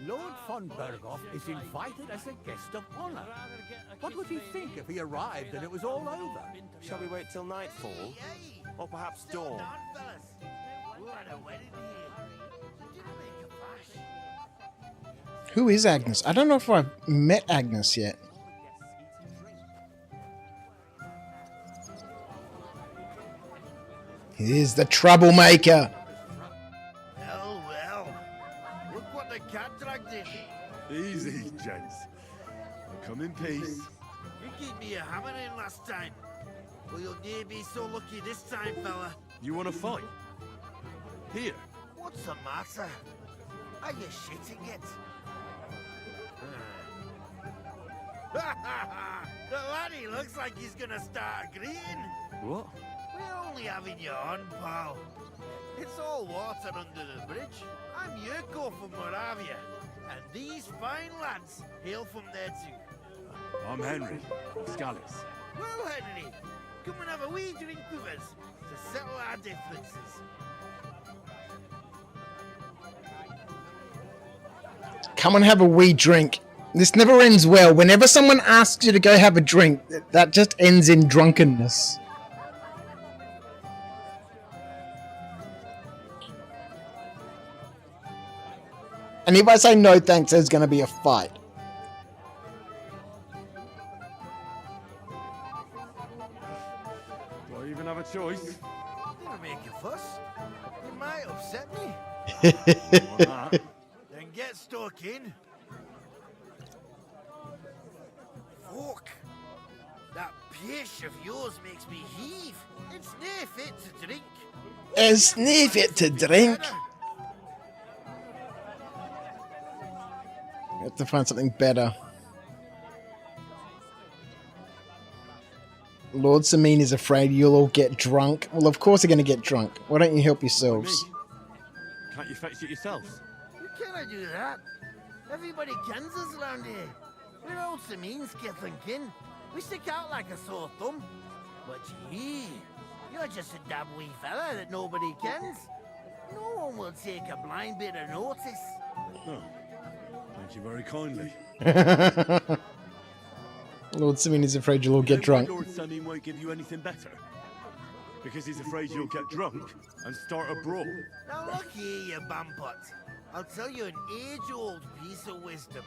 [SPEAKER 5] Lord von Berghoff is invited as a guest of honor. What would he think if he arrived and it was all over?
[SPEAKER 6] Shall we wait till nightfall? Or perhaps dawn?
[SPEAKER 1] Who is Agnes? I don't know if I've met Agnes yet. Here's the troublemaker.
[SPEAKER 13] Well. Look what the cat dragged in.
[SPEAKER 12] Easy, gents. I'll come in peace.
[SPEAKER 13] You gave me a hammer in last time. Well, you'll near be so lucky this time, fella.
[SPEAKER 12] You want to fight? Here.
[SPEAKER 13] What's the matter? Are you shitting it? The laddie looks like he's gonna start agreeing.
[SPEAKER 12] What?
[SPEAKER 13] We're only having you on, pal. It's all water under the bridge. I'm Yurko from Moravia, and these fine lads hail from there too.
[SPEAKER 12] I'm Henry, Scallis.
[SPEAKER 13] Well, Henry, come and have a wee drink with us to settle our differences.
[SPEAKER 1] Come and have a wee drink. This never ends well. Whenever someone asks you to go have a drink, that just ends in drunkenness. And if I say no thanks, there's going to be a fight.
[SPEAKER 12] Do I even have a choice?
[SPEAKER 13] Don't make a fuss. You might upset me. Then get stuck in. Fuck. That pish of yours makes me heave. It's near fit to drink.
[SPEAKER 1] It's near fit to drink. We have to find something better. Lord Samin is afraid you'll all get drunk. Well, of course they're going to get drunk. Why don't you help yourselves?
[SPEAKER 12] Can't you fetch it yourselves?
[SPEAKER 13] You cannot do that. Everybody kens us around here. We're old Samin's kith and kin. We stick out like a sore thumb. But you're just a dab wee fella that nobody kens. No one will take a blind bit of notice.
[SPEAKER 12] Oh, thank you very kindly.
[SPEAKER 1] Lord Samin is afraid you'll all get drunk.
[SPEAKER 12] Lord Samin won't give you anything better. Because he's afraid you'll get drunk and start a brawl.
[SPEAKER 13] Now look here, you bampot. I'll tell you an age-old piece of wisdom.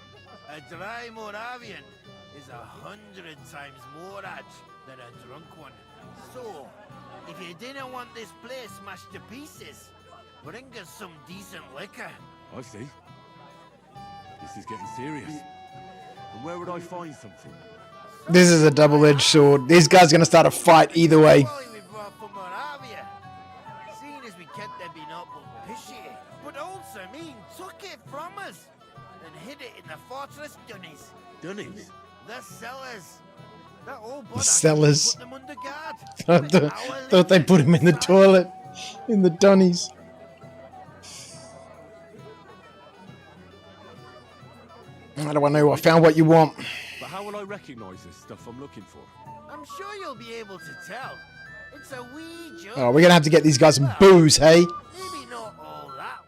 [SPEAKER 13] A dry Moravian is 100 times more edge than a drunk one. So, if you didn't want this place smashed to pieces, bring us some decent liquor.
[SPEAKER 12] I see. This is getting serious. And where would I find something?
[SPEAKER 1] This is a double-edged sword. These guys are going to start a fight either way.
[SPEAKER 13] We brought from Moravia. Seeing as we kept them being up pishy, but old Samin took it from us and hid it in the fortress dunnies.
[SPEAKER 12] Dunnies?
[SPEAKER 13] The cellars. That old
[SPEAKER 1] The cellars.
[SPEAKER 13] put them under guard.
[SPEAKER 1] Thought they put him in the toilet. In the dunnies. How do I know? I found what you want.
[SPEAKER 12] But how will I recognize this stuff I'm looking for?
[SPEAKER 13] I'm sure you'll be able to tell. It's a wee joke.
[SPEAKER 1] Oh, we're going to have to get these guys some booze, hey?
[SPEAKER 13] Maybe not all that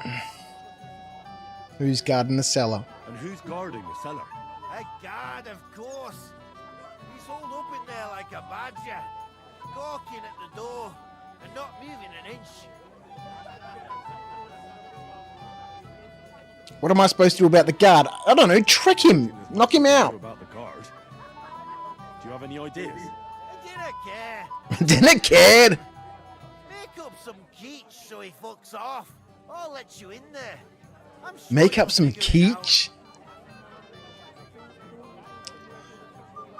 [SPEAKER 13] wee.
[SPEAKER 1] Who's guarding the cellar?
[SPEAKER 12] And who's guarding the cellar?
[SPEAKER 13] A guard, of course. He's holed up in there like a badger, gawking at the door and not moving an inch.
[SPEAKER 1] What am I supposed to do about the guard? I don't know. Trick him. Knock him out.
[SPEAKER 12] About the guard. Do you have any ideas?
[SPEAKER 13] I didn't care.
[SPEAKER 1] Didn't care.
[SPEAKER 13] Make up some quiche so he fucks off. I'll let you in there. I'm sure
[SPEAKER 1] Make
[SPEAKER 13] you'll
[SPEAKER 1] up some
[SPEAKER 13] figure it out.
[SPEAKER 1] quiche.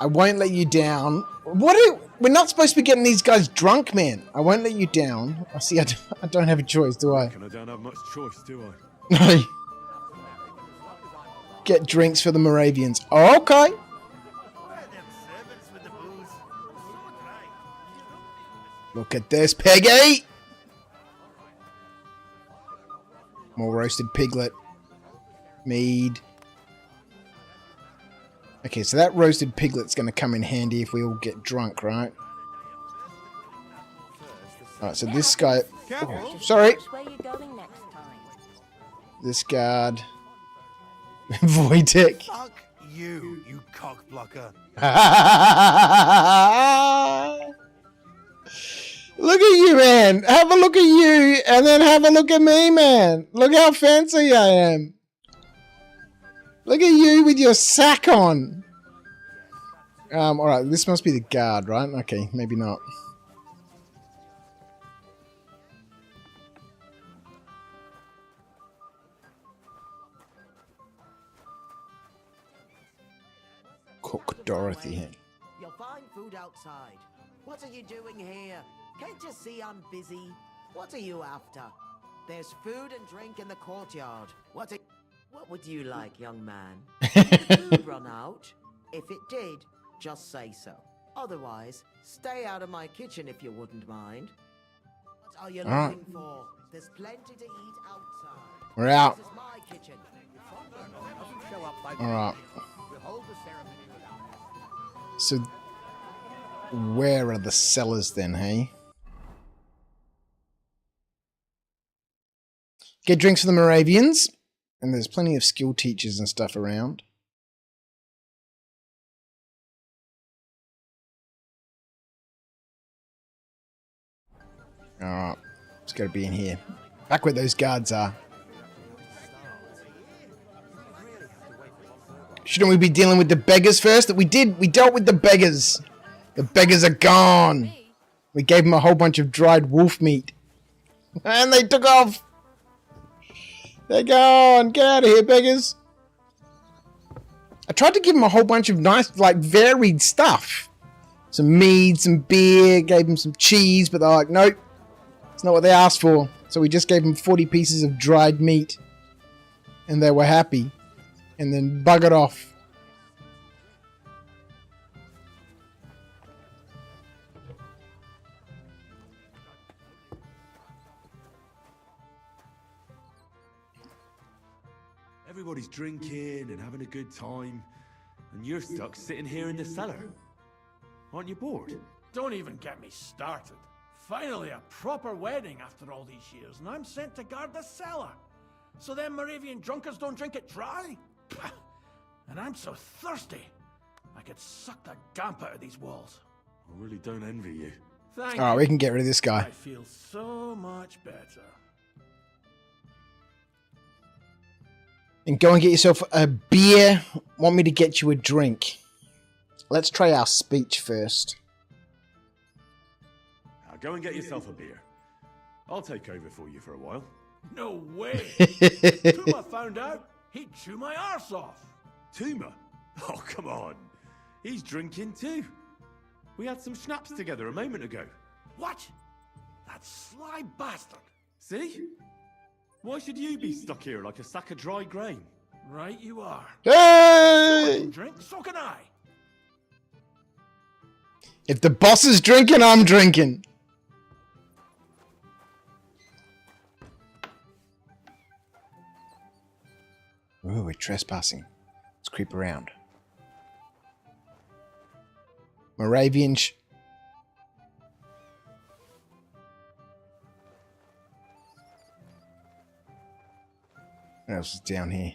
[SPEAKER 1] I won't let you down. We're not supposed to be getting these guys drunk, man. I won't let you down. I see. I don't have a choice, do I?
[SPEAKER 12] I don't have much choice, do I?
[SPEAKER 1] No. Get drinks for the Moravians. Okay.
[SPEAKER 13] Where are them servants with the booze? So dry.
[SPEAKER 1] Look at this, Peggy. More roasted piglet. Mead. Okay, so that roasted piglet's going to come in handy if we all get drunk, right? Alright, so this guy... Oh, sorry.
[SPEAKER 9] Where you going next time?
[SPEAKER 1] This guard... Wojtek.
[SPEAKER 3] Fuck you, you cock blocker.
[SPEAKER 1] Look at you, man. Have a look at you, and then have a look at me, man. Look how fancy I am. Look at you with your sack on. Alright, this must be the guard, right? Okay, maybe not. Cook Dorothy.
[SPEAKER 14] You'll find food outside. What are you doing here? Can't you see I'm busy? What are you after? There's food and drink in the courtyard. What would you like, young man? Did food run out? If it did, just say so. Otherwise, stay out of my kitchen if you wouldn't mind. What are you looking for? There's plenty to eat outside.
[SPEAKER 1] We're out.
[SPEAKER 14] This is my kitchen.
[SPEAKER 1] Alright. So, where are the cellars then, hey? Get drinks for the Moravians. And there's plenty of skill teachers and stuff around. Alright. It's got to be in here. Back where those guards are. Shouldn't we be dealing with the beggars first? That we did. We dealt with the beggars. The beggars are gone. We gave them a whole bunch of dried wolf meat. And they took off. They're gone. Get out of here, beggars. I tried to give them a whole bunch of nice, like, varied stuff. Some mead, some beer, gave them some cheese, but they're like, nope. It's not what they asked for. So we just gave them 40 pieces of dried meat. And they were happy. And then buggered off.
[SPEAKER 12] Everybody's drinking and having a good time, and you're stuck sitting here in the cellar. Aren't you bored?
[SPEAKER 4] Don't even get me started. Finally, a proper wedding after all these years, and I'm sent to guard the cellar. So them Moravian drunkards don't drink it dry? And I'm so thirsty, I could suck the gamp out of these walls.
[SPEAKER 12] I really don't envy you.
[SPEAKER 4] Thank
[SPEAKER 1] Alright,
[SPEAKER 4] you.
[SPEAKER 1] we can get rid of this guy.
[SPEAKER 4] I feel so much better.
[SPEAKER 1] And go and get yourself a beer. Want me to get you a drink? Let's try our speech first.
[SPEAKER 12] Now go and get yourself a beer. I'll take over for you for a while.
[SPEAKER 4] No way! Tuma found out, he'd chew my arse off.
[SPEAKER 12] Tuma? Oh, come on. He's drinking too. We had some schnapps together a moment ago.
[SPEAKER 4] What? That sly bastard.
[SPEAKER 12] See? Why should you be stuck here like a sack of dry grain?
[SPEAKER 4] Right you are.
[SPEAKER 1] Hey!
[SPEAKER 4] Drink, so can I.
[SPEAKER 1] If the boss is drinking, I'm drinking. Ooh, we're trespassing. Let's creep around. Moravian what else is down here?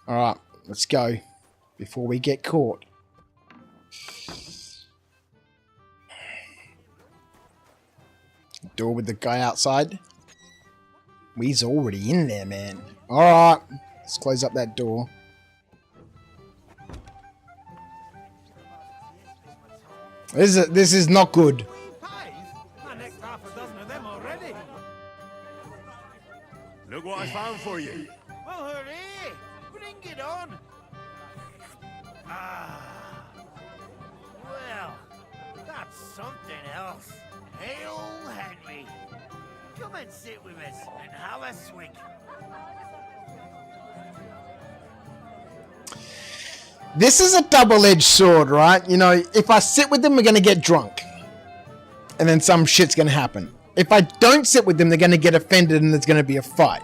[SPEAKER 1] Alright, let's go. Before we get caught. Door with the guy outside. He's already in there, man. Alright. Let's close up that door. This is not good.
[SPEAKER 4] I nicked half a dozen of them already.
[SPEAKER 12] Look what I found for you.
[SPEAKER 13] Well, hooray! Bring it on! Ah. Well, that's something else. Hail Henry! Come and sit with us and have a swig.
[SPEAKER 1] This is a double-edged sword, right? You know, if I sit with them, we're going to get drunk. And then some shit's going to happen. If I don't sit with them, they're going to get offended and there's going to be a fight.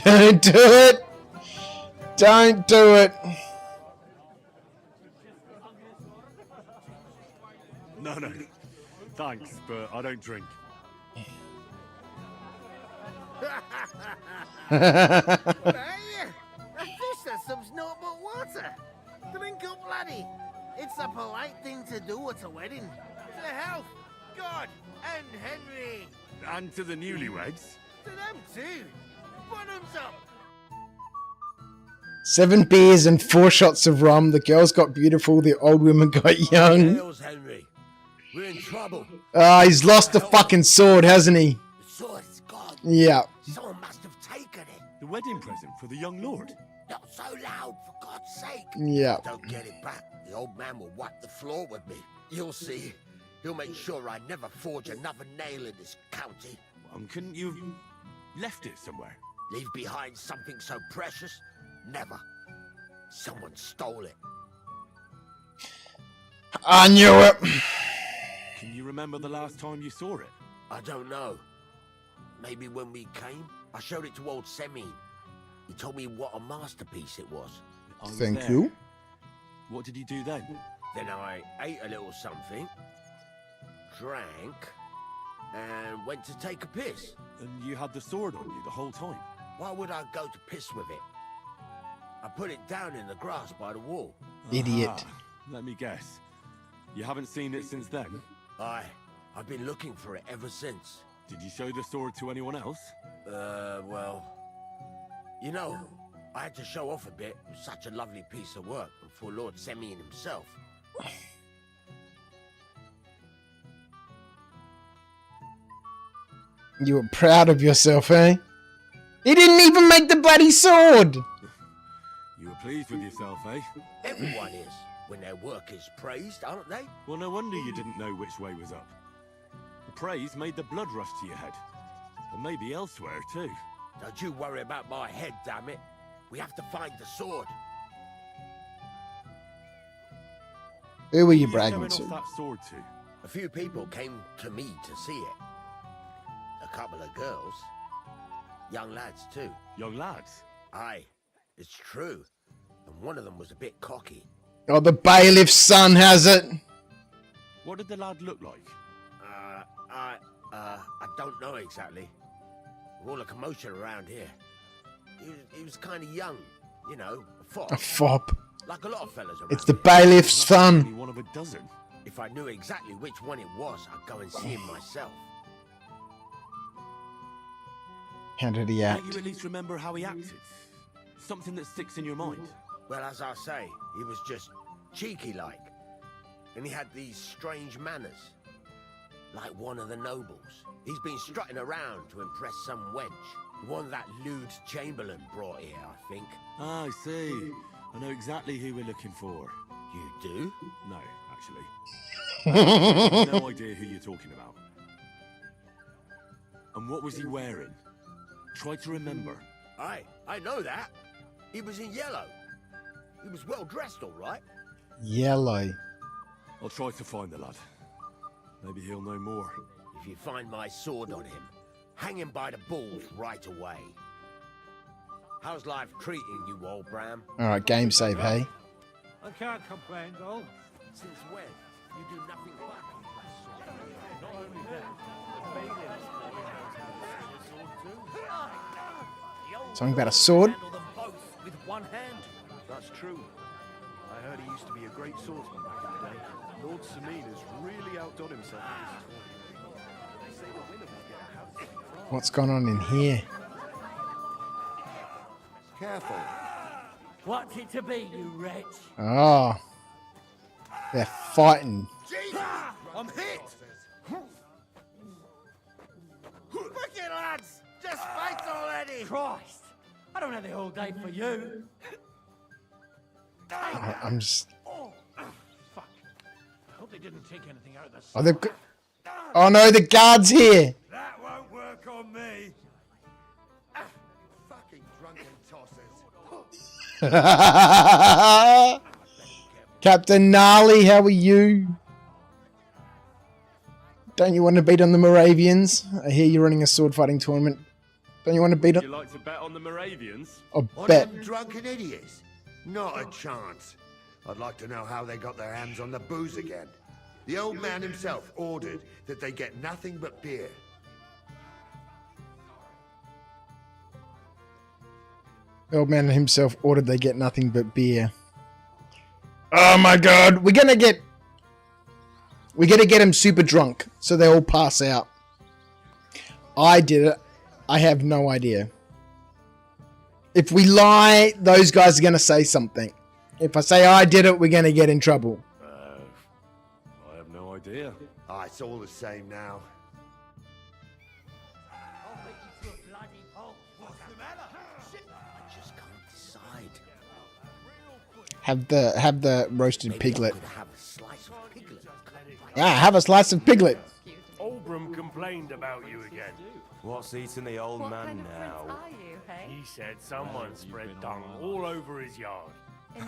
[SPEAKER 1] Don't do it! Don't do it!
[SPEAKER 12] No. Thanks, but I don't drink.
[SPEAKER 13] Hey, a fish that subs naught but water. Drink up, laddie. It's a polite thing to do at a wedding. To health, God, and Henry.
[SPEAKER 12] And to the newlyweds.
[SPEAKER 13] To them too. Bottoms up.
[SPEAKER 1] 7 beers and 4 shots of rum. The girls got beautiful. The old women got young.
[SPEAKER 2] Henry. We're in trouble.
[SPEAKER 1] He's lost the fucking sword, hasn't he?
[SPEAKER 2] The sword is gone.
[SPEAKER 1] Yeah.
[SPEAKER 2] Someone must have taken it.
[SPEAKER 12] The wedding present for the young lord.
[SPEAKER 2] Not so loud, for God's sake.
[SPEAKER 1] Yeah.
[SPEAKER 2] Don't get it back. The old man will wipe the floor with me. You'll see. He'll make sure I never forge another nail in this county.
[SPEAKER 12] Couldn't you have left it somewhere?
[SPEAKER 2] Leave behind something so precious? Never. Someone stole it.
[SPEAKER 1] I knew it.
[SPEAKER 12] Can you remember the last time you saw it?
[SPEAKER 2] I don't know. Maybe when we came, I showed it to old Semine. He told me what a masterpiece it was.
[SPEAKER 1] Thank you.
[SPEAKER 12] What did you do then?
[SPEAKER 2] Then I ate a little something, drank, and went to take a piss.
[SPEAKER 12] And you had the sword on you the whole time?
[SPEAKER 2] Why would I go to piss with it? I put it down in the grass by the wall.
[SPEAKER 1] Idiot.
[SPEAKER 12] Let me guess. You haven't seen it since then?
[SPEAKER 2] I've been looking for it ever since.
[SPEAKER 12] Did you show the sword to anyone else?
[SPEAKER 2] Well... You know, I had to show off a bit. It was such a lovely piece of work for Lord Semine himself.
[SPEAKER 1] You were proud of yourself, eh? He didn't even make the bloody sword!
[SPEAKER 12] You were pleased with yourself, eh?
[SPEAKER 2] Everyone is, when their work is praised, aren't they?
[SPEAKER 12] Well, no wonder you didn't know which way was up. The praise made the blood rush to your head. And maybe elsewhere, too.
[SPEAKER 2] Don't you worry about my head, damn it. We have to find the sword.
[SPEAKER 1] Who were you
[SPEAKER 12] Who
[SPEAKER 1] bragging
[SPEAKER 12] showing
[SPEAKER 1] to?
[SPEAKER 12] off that sword to?
[SPEAKER 2] A few people came to me to see it. A couple of girls. Young lads, too.
[SPEAKER 12] Young lads?
[SPEAKER 2] Aye, it's true. And one of them was a bit cocky.
[SPEAKER 1] Oh, the bailiff's son has it.
[SPEAKER 12] What did the lad look like?
[SPEAKER 2] I don't know exactly. All the commotion around here. He was kind of young, you know, a fop.
[SPEAKER 1] A fop.
[SPEAKER 2] Like a lot of fellas around
[SPEAKER 1] It's the
[SPEAKER 2] here.
[SPEAKER 1] bailiff's son.
[SPEAKER 12] Only one of a dozen.
[SPEAKER 2] If I knew exactly which one it was, I'd go and see him myself.
[SPEAKER 1] How did he
[SPEAKER 12] Can't
[SPEAKER 1] act?
[SPEAKER 12] you at least remember how he acted? Something that sticks in your mind.
[SPEAKER 2] Well, as I say, he was just cheeky-like. And he had these strange manners. Like one of the nobles. He's been strutting around to impress some wench. One that lewd Chamberlain brought here, I think.
[SPEAKER 12] Ah, I see. I know exactly who we're looking for.
[SPEAKER 2] You do?
[SPEAKER 12] No, actually. I have no idea who you're talking about. And what was he wearing? Try to remember.
[SPEAKER 2] Aye, I know that. He was in yellow. He was well dressed, all right.
[SPEAKER 1] Yellow.
[SPEAKER 12] I'll try to find the lad. Maybe he'll know more.
[SPEAKER 2] If you find my sword on him, hang him by the balls right away. How's life treating you, old Bram?
[SPEAKER 1] Alright, game save, hey?
[SPEAKER 4] I can't complain, though.
[SPEAKER 2] Since when? You do nothing but
[SPEAKER 4] Not only that, the bailiffs
[SPEAKER 1] Something about a sword?
[SPEAKER 7] Handle them both with one hand.
[SPEAKER 2] That's
[SPEAKER 3] That's true. I heard he used to be a great swordsman back in the day. Lord Sameen has really outdone himself with his sword. They say the winner will get a house in France.
[SPEAKER 1] What's going on in here?
[SPEAKER 2] Careful.
[SPEAKER 7] What's it to be, you wretch?
[SPEAKER 1] Oh. They're fighting.
[SPEAKER 13] Jesus! I'm hit! Wicked lads! Just fight already!
[SPEAKER 7] Christ! I don't have the whole day for you.
[SPEAKER 1] I'm just...
[SPEAKER 4] Oh, fuck. I hope they didn't take anything out of this.
[SPEAKER 1] Oh, oh no, the guard's here.
[SPEAKER 13] That won't work on me. Fucking drunken tossers.
[SPEAKER 1] Captain Gnarly, how are you? Don't you want to beat on the Moravians? I hear you're running a sword fighting tournament. Don't you want to beat on...
[SPEAKER 12] Would you like to bet on the Moravians?
[SPEAKER 1] I
[SPEAKER 2] On
[SPEAKER 1] bet.
[SPEAKER 2] them drunken idiots? Not a chance. I'd like to know how they got their hands on the booze again. The old man himself ordered that they get nothing but beer.
[SPEAKER 1] The old man himself ordered they get nothing but beer. Oh my god, we're gonna get him super drunk so they all pass out. I did it. I have no idea. If we lie, those guys are gonna say something. If I say I did it, we're gonna get in trouble.
[SPEAKER 12] I have no idea.
[SPEAKER 2] Ah, it's all the same now.
[SPEAKER 7] I'll beat you to a bloody pulp.
[SPEAKER 2] What's the matter? Shit, I just can't decide.
[SPEAKER 1] Have the roasted
[SPEAKER 2] Maybe
[SPEAKER 1] piglet.
[SPEAKER 2] I could have a slice of piglet.
[SPEAKER 1] Ah, have a slice of piglet.
[SPEAKER 15] Oldbrum complained about you again.
[SPEAKER 16] What's eating the old man now?
[SPEAKER 15] He said someone spread dung all over his yard.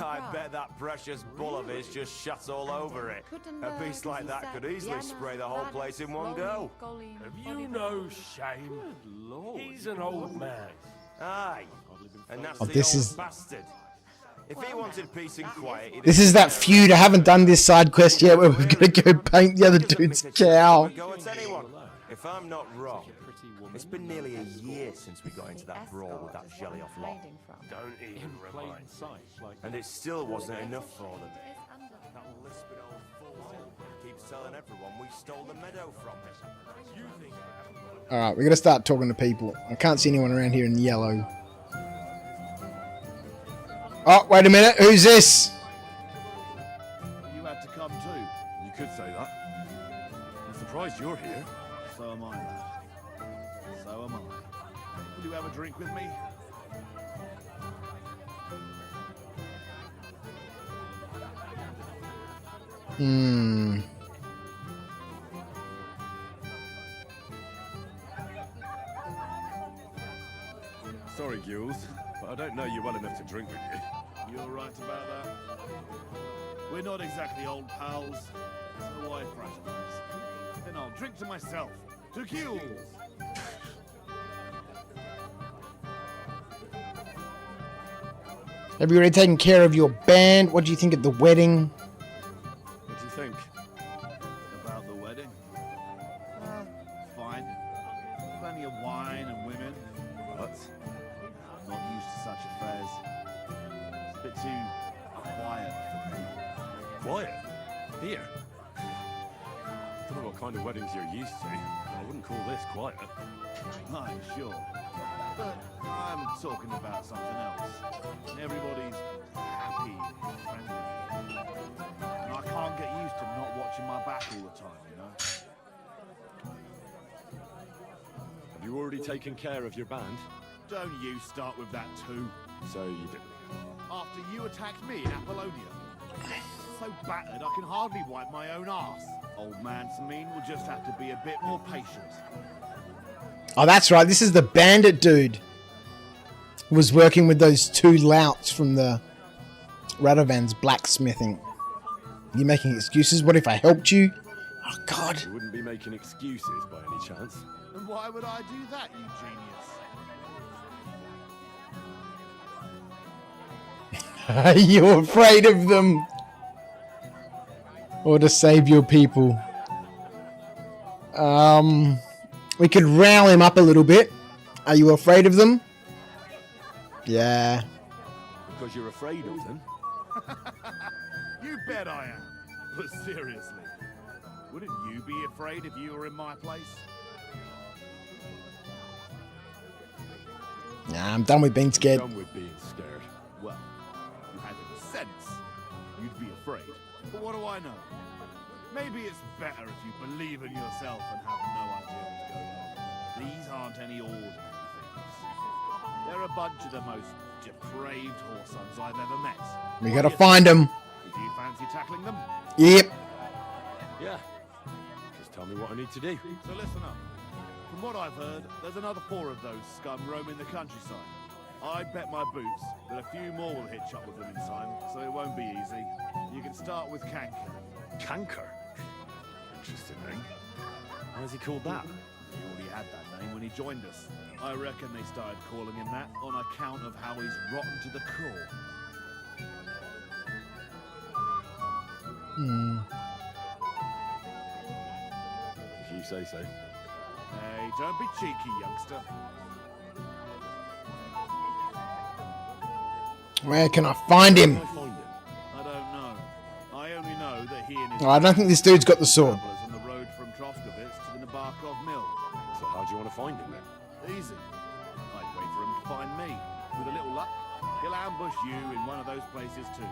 [SPEAKER 16] I bet that precious bull of his just shuts all over it. A beast like that could easily spray the whole place in one go.
[SPEAKER 15] Have you no shame? He's an old man.
[SPEAKER 16] Aye, and that's
[SPEAKER 1] Oh,
[SPEAKER 16] the
[SPEAKER 1] this
[SPEAKER 16] old
[SPEAKER 1] is-
[SPEAKER 16] bastard. If he wanted peace and quiet, he'd
[SPEAKER 1] This is that feud. I haven't done this side quest yet where we're gonna go paint the other dude's cow.
[SPEAKER 16] go at anyone. If I'm not wrong, it's been nearly a year since we got into that brawl with that jelly off lot.
[SPEAKER 15] Don't even remind me.
[SPEAKER 16] And it still wasn't enough for them. That lisping old fool keeps telling everyone we stole the meadow from him.
[SPEAKER 1] Alright, we're gonna start talking to people. I can't see anyone around here in yellow. Oh, wait a minute. Who's this?
[SPEAKER 17] You had to come too.
[SPEAKER 12] You could say that. I'm surprised you're here.
[SPEAKER 17] So am I, lad. So am I. Will you have a drink with me?
[SPEAKER 1] Hmm.
[SPEAKER 12] Sorry, Gules, but I don't know you well enough to drink with you.
[SPEAKER 17] You're right about that. We're not exactly old pals, so why fraternize? Then I'll drink to myself. To Gules!
[SPEAKER 1] Have you already taken care of your band? What do you think of the wedding?
[SPEAKER 12] What do you think?
[SPEAKER 17] About the wedding? Fine. Plenty of wine and women. But I'm not used to such affairs. It's a bit too quiet for me.
[SPEAKER 12] Quiet? Here? I don't know what kind of weddings you're used to. I wouldn't call this quiet.
[SPEAKER 17] I'm sure. But I'm talking about something else. Everybody's happy and friendly. And I can't get used to not watching my back all the time, you know?
[SPEAKER 12] Have you already taken care of your band?
[SPEAKER 17] Don't you start with that too.
[SPEAKER 12] So you didn't.
[SPEAKER 17] After you attacked me in Apollonia. So battered I can hardly wipe my own arse. Old man Sameen will just have to be a bit more patient.
[SPEAKER 1] Oh, that's right. This is the bandit dude. Who was working with those two louts from the Radovan's blacksmithing. You making excuses? What if I helped you? Oh, God.
[SPEAKER 12] You wouldn't be making excuses by any chance.
[SPEAKER 17] And why would I do that, you genius?
[SPEAKER 1] Are you afraid of them? Or to save your people? We could rile him up a little bit. Are you afraid of them? Yeah.
[SPEAKER 12] because you're afraid of them.
[SPEAKER 17] You bet I am. But seriously, wouldn't you be afraid if you were in my place?
[SPEAKER 1] Nah, I'm done with being scared.
[SPEAKER 12] Done with being scared.
[SPEAKER 17] Well, you had any sense, you'd be afraid. But what do I know? Maybe it's better if you believe in yourself and have no idea what's going on. These aren't any ordinary things. They're a bunch of the most depraved whoresons I've ever met.
[SPEAKER 1] We gotta find them.
[SPEAKER 17] Do you fancy tackling them?
[SPEAKER 1] Yep.
[SPEAKER 12] Yeah. Just tell me what I need to do.
[SPEAKER 17] So listen up. From what I've heard, there's another 4 of those scum roaming the countryside. I'd bet my boots that a few more will hitch up with them in time, so it won't be easy. You can start with Canker.
[SPEAKER 12] Canker? Interesting name. Why has he called that?
[SPEAKER 17] He already had that name when he joined us. I reckon they started calling him that on account of how he's rotten to the core.
[SPEAKER 12] If you say so.
[SPEAKER 17] Hey, don't be cheeky, youngster.
[SPEAKER 1] Where can I find him?
[SPEAKER 17] I don't know. I only know that he and his
[SPEAKER 1] Oh, I don't think this dude's got the sword.
[SPEAKER 17] travelers on the road from Troskovitz to the Nabarkov mill.
[SPEAKER 12] So how do you want to find him then?
[SPEAKER 17] Easy. I'd wait for him to find me. With a little luck, he'll ambush you in one of those places too.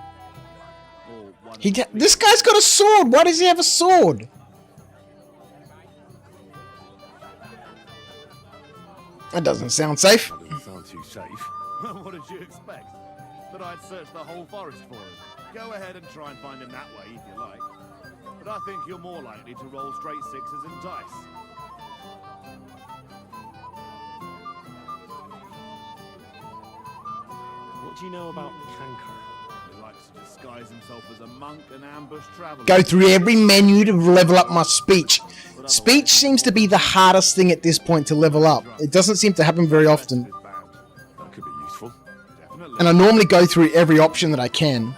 [SPEAKER 17] Or one of
[SPEAKER 1] This guy's got a sword. Why does he have a sword? That doesn't sound safe.
[SPEAKER 12] That doesn't sound too safe.
[SPEAKER 17] What did you expect? That I'd search the whole forest for him? Go ahead and try and find him that way if you like. But I think you're more likely to roll straight 6s and dice.
[SPEAKER 12] What do you know about Canker?
[SPEAKER 17] He likes to disguise himself as a monk and ambush traveler.
[SPEAKER 1] Go through every menu to level up my speech. Speech seems to be the hardest thing at this point to level up. It doesn't seem to happen very often.
[SPEAKER 12] That could be useful.
[SPEAKER 17] Definitely.
[SPEAKER 1] And I normally go through every option that I can.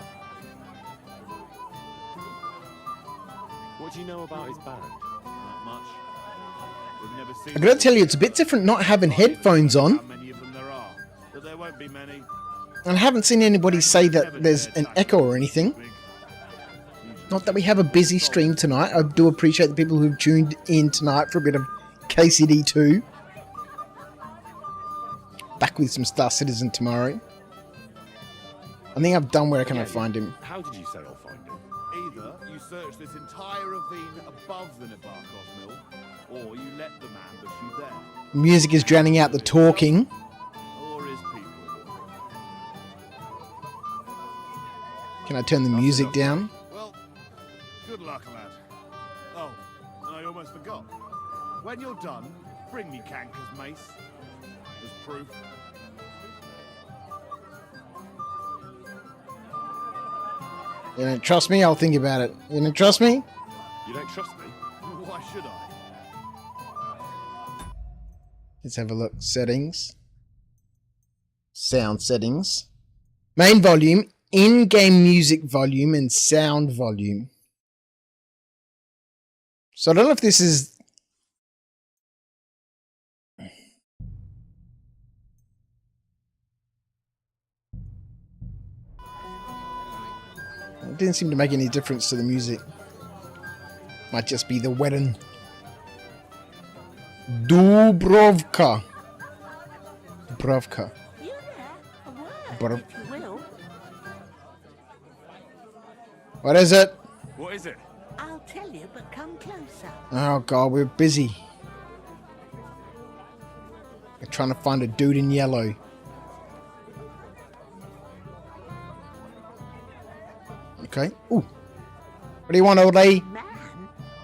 [SPEAKER 12] What do you know about his band?
[SPEAKER 17] Not much. We've never seen
[SPEAKER 1] I gotta tell you, it's a bit different not having headphones on.
[SPEAKER 17] how many of them there are. But there won't be many.
[SPEAKER 1] And I haven't seen anybody say that there's an echo or anything. Not that we have a busy stream tonight. I do appreciate the people who've tuned in tonight for a bit of KCD2. Back with some Star Citizen tomorrow. I think I've done where can I find him.
[SPEAKER 12] How did you say I'll find him?
[SPEAKER 17] Either you search this entire ravine above the Nabarkov mill, or you let them ambush you there.
[SPEAKER 1] Music is drowning out the talking.
[SPEAKER 17] Or his people.
[SPEAKER 1] Can I turn the music down?
[SPEAKER 17] Well, good luck, lad. Oh, and I almost forgot. When you're done, bring me Canker's mace. As proof.
[SPEAKER 1] You don't trust me? I'll think about it. You don't trust me?
[SPEAKER 12] You don't trust me?
[SPEAKER 17] Why should I?
[SPEAKER 1] Let's have a look. Settings. Sound settings. Main volume, in-game music volume, and sound volume. So I don't know if this is... It didn't seem to make any difference to the music. Might just be the wedding. Dubrovka. Dubrovka. Dubrovka. What is it?
[SPEAKER 12] What is it?
[SPEAKER 18] I'll tell you, but come closer.
[SPEAKER 1] Oh god, we're busy. We're trying to find a dude in yellow. Okay. Ooh. What do you want, old lady?
[SPEAKER 18] Man,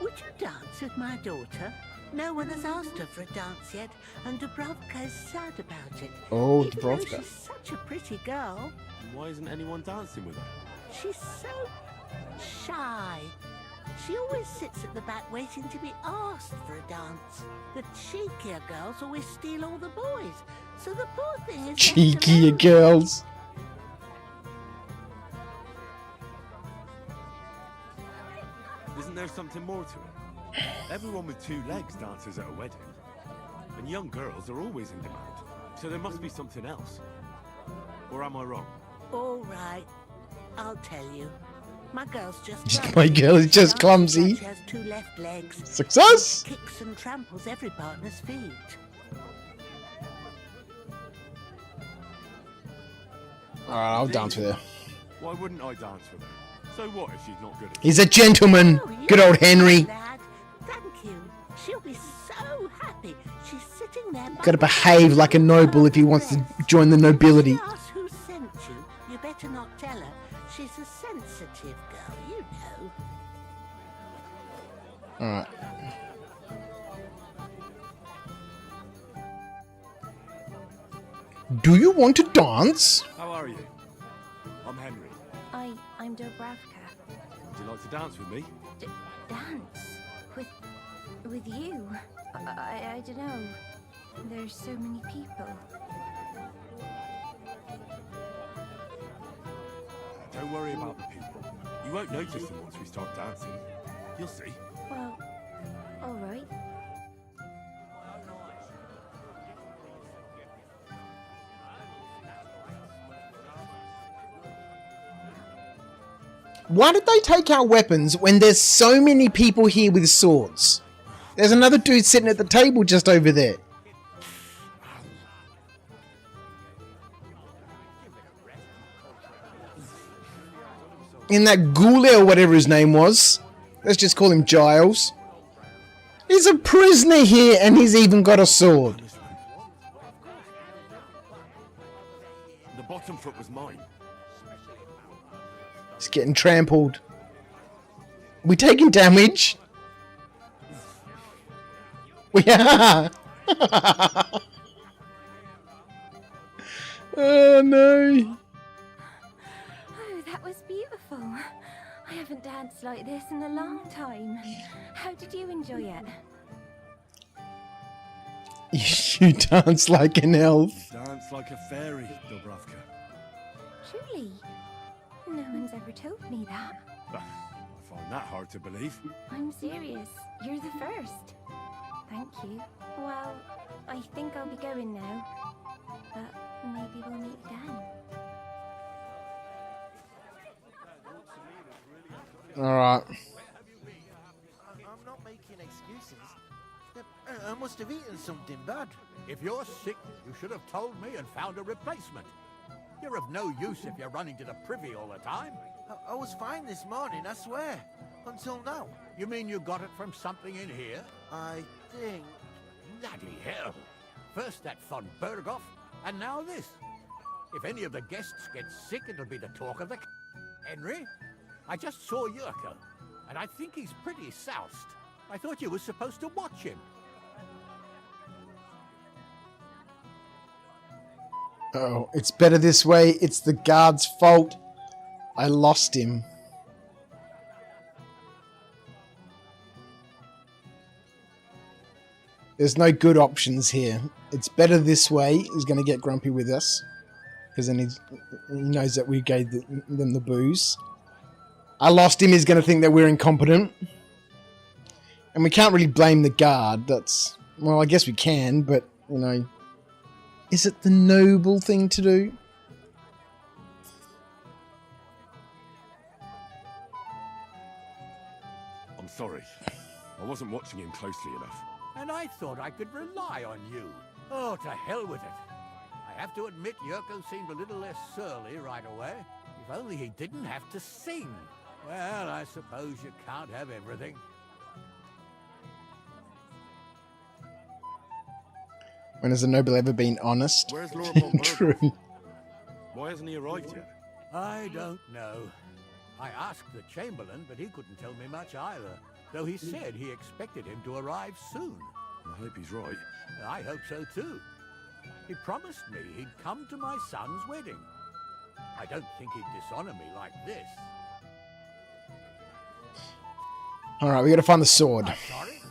[SPEAKER 18] would you dance with my daughter? No one has asked her for a dance yet, and Dubrovka is sad about it.
[SPEAKER 1] Oh,
[SPEAKER 18] Even though
[SPEAKER 1] Dubrovka.
[SPEAKER 18] she's such a pretty girl.
[SPEAKER 12] Why isn't anyone dancing with her?
[SPEAKER 18] She's so shy. She always sits at the back waiting to be asked for a dance. The cheekier girls always steal all the boys, so the poor thing is left
[SPEAKER 1] Cheeky
[SPEAKER 18] alone.
[SPEAKER 1] girls.
[SPEAKER 12] Isn't there something more to it? Everyone with 2 legs dances at a wedding. And young girls are always in demand. So there must be something else. Or am I wrong?
[SPEAKER 18] All right, I'll tell you. My girl's just
[SPEAKER 1] My girl is just clumsy.
[SPEAKER 18] She has 2 left legs.
[SPEAKER 1] Success!
[SPEAKER 18] She kicks and tramples every partner's feet.
[SPEAKER 1] Alright, I'll dance with her.
[SPEAKER 12] Why wouldn't I dance with her? So what if she's not good at it?
[SPEAKER 1] He's a gentleman. Good old Henry.
[SPEAKER 18] Lad, thank you. She'll be so happy. She's sitting there.
[SPEAKER 1] Gotta behave like a noble if he wants to join the nobility.
[SPEAKER 18] If she asks who sent you, you better not tell her. She's a sensitive girl, you know.
[SPEAKER 1] Alright. Do you want to dance?
[SPEAKER 12] How are you? I'm Henry.
[SPEAKER 9] I'm Dobravka.
[SPEAKER 12] Would you like to dance with me?
[SPEAKER 9] Dance? With you? I don't know. There's so many people.
[SPEAKER 12] Don't worry about the people. You won't notice them once we start dancing. You'll see.
[SPEAKER 9] Well, alright.
[SPEAKER 1] Why did they take our weapons when there's so many people here with swords? There's another dude sitting at the table just over there. In that Goulet or whatever his name was. Let's just call him Giles. He's a prisoner here and he's even got a sword.
[SPEAKER 12] The bottom foot was mine.
[SPEAKER 1] He's getting trampled. We taking damage? We are. Oh no.
[SPEAKER 9] Oh, that was beautiful. I haven't danced like this in a long time. How did you enjoy it?
[SPEAKER 1] You dance like an elf.
[SPEAKER 12] Dance like a fairy, Dobravka.
[SPEAKER 9] Truly? No one's ever told me that.
[SPEAKER 12] I find that hard to believe.
[SPEAKER 9] I'm serious. You're the first. Thank you. Well, I think I'll be going now. But maybe we'll meet again.
[SPEAKER 1] Alright.
[SPEAKER 13] I'm not making excuses. I must have eaten something bad.
[SPEAKER 5] If you're sick, you should have told me and found a replacement. You're of no use if you're running to the privy all the time.
[SPEAKER 13] I was fine this morning, I swear. Until now.
[SPEAKER 5] You mean you got it from something in here?
[SPEAKER 13] I think...
[SPEAKER 5] Bloody hell. First that von Berghoff, and now this. If any of the guests get sick, it'll be the talk of the... Henry, I just saw Yurko, and I think he's pretty soused. I thought you were supposed to watch him.
[SPEAKER 1] Oh, it's better this way. It's the guard's fault. I lost him. There's no good options here. It's better this way. He's going to get grumpy with us. Because then he knows that we gave them the booze. I lost him. He's going to think that we're incompetent. And we can't really blame the guard. That's... Well, I guess we can, but, you know... Is it the noble thing to do?
[SPEAKER 12] I'm sorry. I wasn't watching him closely enough.
[SPEAKER 5] And I thought I could rely on you. Oh, to hell with it. I have to admit, Yurko seemed a little less surly right away. If only he didn't have to sing. Well, I suppose you can't have everything.
[SPEAKER 1] When has a noble ever been honest?
[SPEAKER 12] Where's Lord von
[SPEAKER 1] True.
[SPEAKER 12] Berghoff? Why hasn't he arrived yet?
[SPEAKER 5] I don't know. I asked the Chamberlain, but he couldn't tell me much either. Though he said he expected him to arrive soon.
[SPEAKER 12] I hope he's right.
[SPEAKER 5] I hope so too. He promised me he'd come to my son's wedding. I don't think he'd dishonor me like this.
[SPEAKER 1] Alright, we gotta find the sword.
[SPEAKER 5] I'm sorry?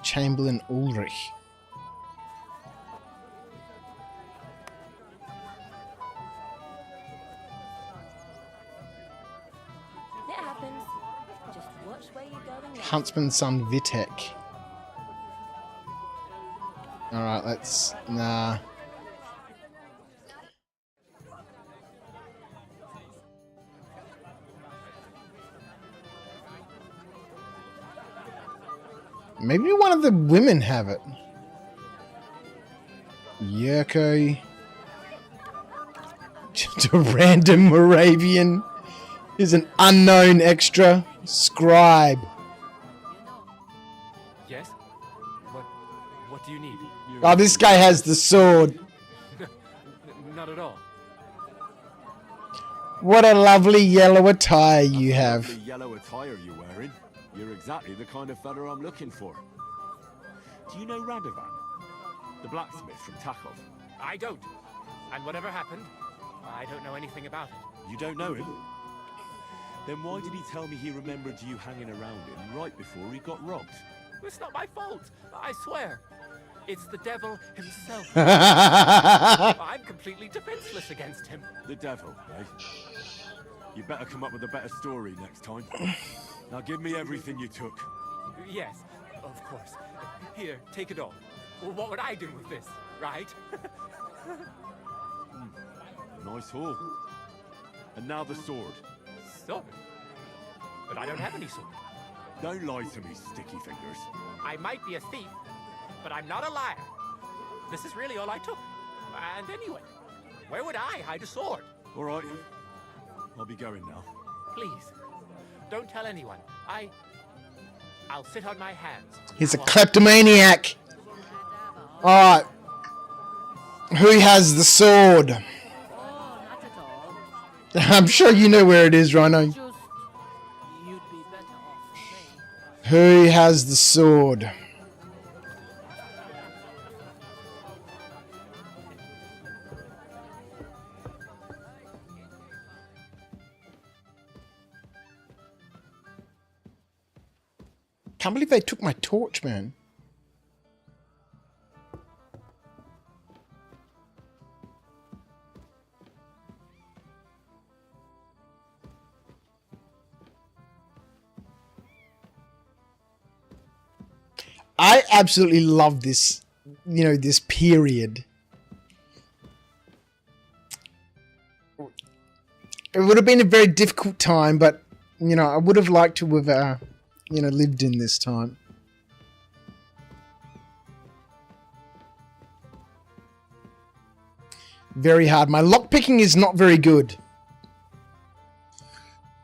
[SPEAKER 1] Chamberlain Ulrich.
[SPEAKER 9] It happens. Just watch where you're going next.
[SPEAKER 1] Huntsman's son Vitek. Alright, let's... Nah. Maybe one of the women have it. Yurko. Just a random Moravian. Is an unknown extra. Scribe.
[SPEAKER 7] Yes? What do you need?
[SPEAKER 1] Oh, this guy has the sword.
[SPEAKER 7] Not at all.
[SPEAKER 1] What a lovely yellow attire you have.
[SPEAKER 12] Lovely yellow attire you're wearing. You're exactly the kind of fella I'm looking for. Do you know Radovan? The blacksmith from Takov?
[SPEAKER 7] I don't. And whatever happened, I don't know anything about it.
[SPEAKER 12] You don't know him? Then why did he tell me he remembered you hanging around him right before he got robbed?
[SPEAKER 7] It's not my fault, I swear. It's the devil himself. I'm completely defenseless against him.
[SPEAKER 12] The devil, eh? You better come up with a better story next time. Now give me everything you took.
[SPEAKER 7] Yes, of course. Here, take it all. Well, what would I do with this, right?
[SPEAKER 12] Nice haul. And now the sword.
[SPEAKER 7] Sword? But I don't have any sword.
[SPEAKER 12] Don't lie to me, sticky fingers.
[SPEAKER 7] I might be a thief, but I'm not a liar. This is really all I took. And anyway, where would I hide a sword?
[SPEAKER 12] All right. I'll be going now.
[SPEAKER 7] Please, don't tell anyone. I'll sit on my hands.
[SPEAKER 1] He's a kleptomaniac. Alright. Who has the sword? I'm sure you know where it is, Rhino. Who has the sword? Can't believe they took my torch, man. I absolutely love this, you know, this period. It would have been a very difficult time, but, you know, I would have liked to have, you know, lived in this time. Very hard. My lockpicking is not very good.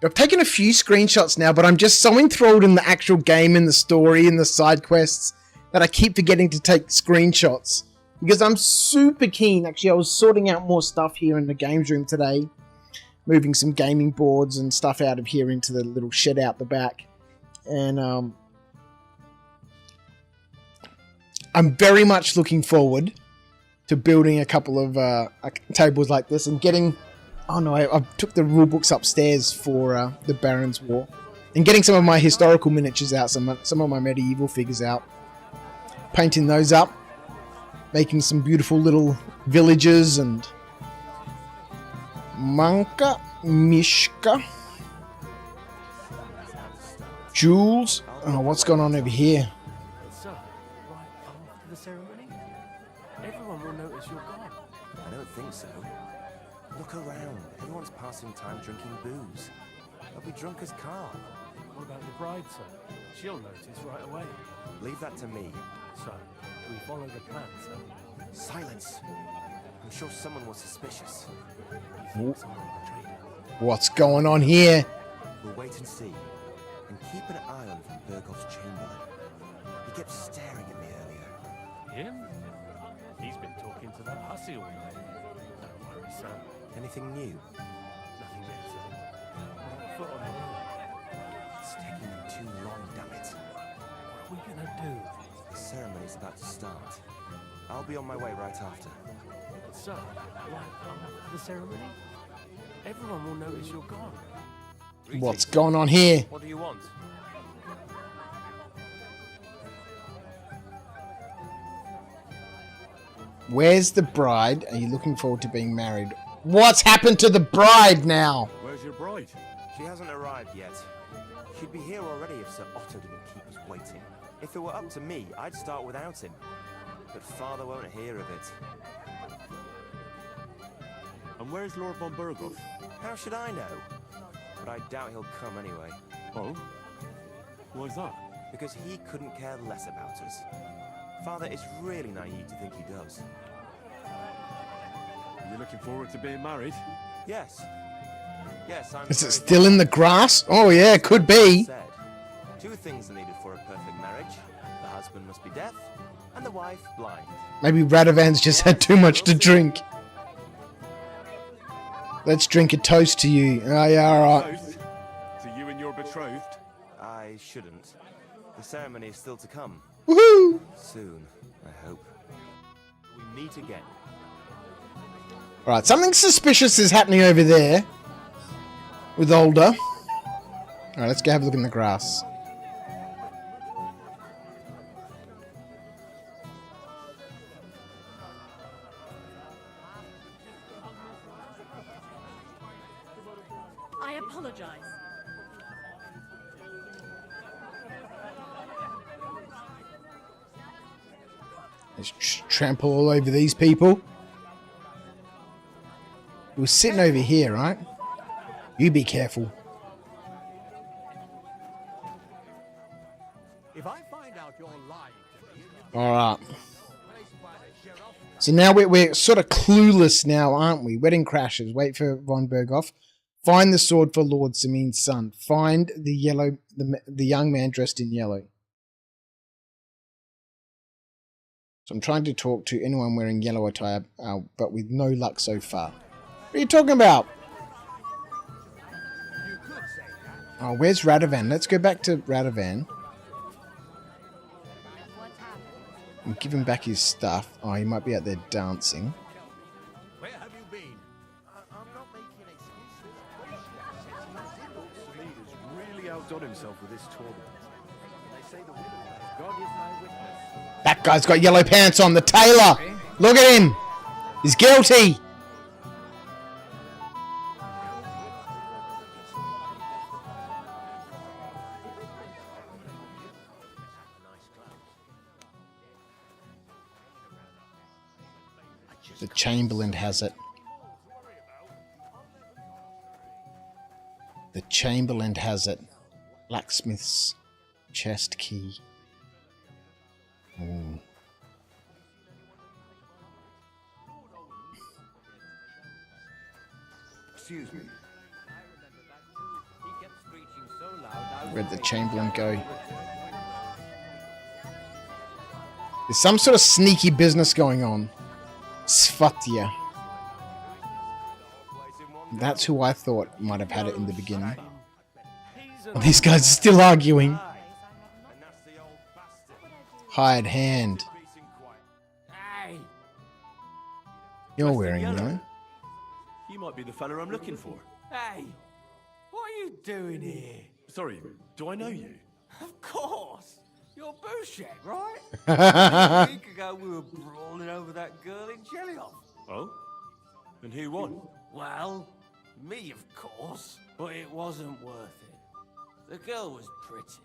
[SPEAKER 1] I've taken a few screenshots now, but I'm just so enthralled in the actual game and the story and the side quests that I keep forgetting to take screenshots. Because I'm super keen. Actually, I was sorting out more stuff here in the games room today. Moving some gaming boards and stuff out of here into the little shed out the back. And I'm very much looking forward to building a couple of tables like this and getting... Oh no, I took the rulebooks upstairs for the Baron's War. And getting some of my historical miniatures out, some of my medieval figures out. Painting those up. Making some beautiful little villages and... Manka, Mishka. Jules. Oh, what's going on over here?
[SPEAKER 15] So, right after the ceremony, everyone will notice you're gone.
[SPEAKER 16] I don't think so. Look around. Everyone's passing time drinking booze. They'll be drunk as carp.
[SPEAKER 15] What about the bride, sir? She'll notice right away.
[SPEAKER 16] Leave that to me.
[SPEAKER 15] So, do we follow the plan, sir?
[SPEAKER 16] Silence. I'm sure someone was suspicious.
[SPEAKER 1] What's going on here?
[SPEAKER 16] We'll wait and see. And keep an eye on from Bergov's chamberlain. He kept staring at me earlier.
[SPEAKER 15] Him? He's been talking to that hussy all night. Don't worry, sir.
[SPEAKER 16] Anything new?
[SPEAKER 15] Nothing yet, sir. Not a foot on the road.
[SPEAKER 16] It's taking them too long, damn it.
[SPEAKER 15] What are we gonna do?
[SPEAKER 16] The ceremony's about to start. I'll be on my way right after.
[SPEAKER 15] Sir, right after the ceremony, everyone will notice you're gone.
[SPEAKER 1] What's going on here?
[SPEAKER 15] What do you want?
[SPEAKER 1] Where's the bride? Are you looking forward to being married? What's happened to the bride now?
[SPEAKER 12] Where's your bride?
[SPEAKER 16] She hasn't arrived yet. She'd be here already if Sir Otto didn't keep us waiting. If it were up to me, I'd start without him. But Father won't hear of it.
[SPEAKER 12] And where's Lord von Berghoff?
[SPEAKER 16] How should I know? But I doubt he'll come anyway.
[SPEAKER 12] Oh? Why's that?
[SPEAKER 16] because he couldn't care less about us. Father is really naive to think he does.
[SPEAKER 12] Are you looking forward to being married?
[SPEAKER 16] Yes. Yes, I'm
[SPEAKER 1] Is it
[SPEAKER 16] very
[SPEAKER 1] still in the grass? Oh yeah, could be.
[SPEAKER 16] said. Two things are needed for a perfect marriage. The husband must be deaf, and the wife blind.
[SPEAKER 1] Maybe Radovan's just had too much to drink. Let's drink a toast to you. Oh yeah, alright.
[SPEAKER 12] Toast to you and your betrothed?
[SPEAKER 16] I shouldn't. The ceremony is still to come.
[SPEAKER 1] Woohoo!
[SPEAKER 16] Soon, I hope. We meet again.
[SPEAKER 1] Alright, something suspicious is happening over there. With Older. Alright, let's go have a look in the grass.
[SPEAKER 19] I apologize.
[SPEAKER 1] Let's trample all over these people. We're sitting over here, right? You be careful.
[SPEAKER 5] If I find out you're lying to me,
[SPEAKER 1] Alright. So now we're sort of clueless now, aren't we? Wedding crashes. Wait for von Berghoff. Find the sword for Lord Samin's son. Find the young man dressed in yellow. So I'm trying to talk to anyone wearing yellow attire, but with no luck so far. What are you talking about? Oh, where's Radovan? Let's go back to Radovan. And give him back his stuff. Oh, he might be out there dancing.
[SPEAKER 5] where have you been?
[SPEAKER 3] I'm not making excuses. Samin has really outdone himself with this tournament. They say the winner, God is my witness.
[SPEAKER 1] That guy's got yellow pants on. The tailor. Look at him. He's guilty. The Chamberlain has it. The Chamberlain has it. Blacksmith's chest key. Ooh.
[SPEAKER 17] Excuse me.
[SPEAKER 1] Where'd the Chamberlain go? There's some sort of sneaky business going on. Svatya. That's who I thought might have had it in the beginning. And these guys are still arguing. Hired hand. You're wearing yellow.
[SPEAKER 12] You might be the fella I'm looking for.
[SPEAKER 7] Hey, what are you doing here?
[SPEAKER 12] Sorry, do I know you?
[SPEAKER 7] Of course. You're Bouchek, right? A week ago we were brawling over that girl in Jelly-Off.
[SPEAKER 12] Oh? And who won?
[SPEAKER 7] Well, me, of course. But it wasn't worth it. The girl was pretty,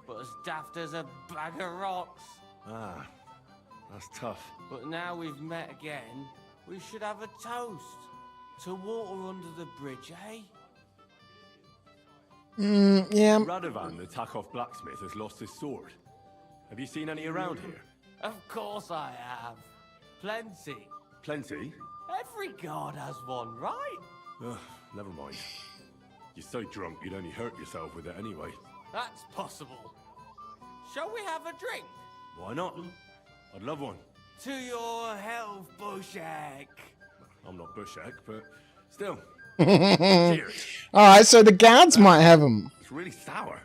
[SPEAKER 7] but as daft as a bag of rocks.
[SPEAKER 12] Ah, that's tough.
[SPEAKER 7] But now we've met again, we should have a toast. To water under the bridge, eh?
[SPEAKER 1] Yeah.
[SPEAKER 12] Radovan, the Takov blacksmith, has lost his sword. Have you seen any around here?
[SPEAKER 7] Of course I have. Plenty.
[SPEAKER 12] Plenty?
[SPEAKER 7] Every guard has one, right?
[SPEAKER 12] Ugh, never mind. You're so drunk you'd only hurt yourself with it anyway.
[SPEAKER 7] That's possible. Shall we have a drink?
[SPEAKER 12] Why not? I'd love one.
[SPEAKER 7] To your health, Bouchek.
[SPEAKER 12] I'm not Bouchek, but still.
[SPEAKER 1] Cheers. Alright, so the guards might have them.
[SPEAKER 12] It's really sour.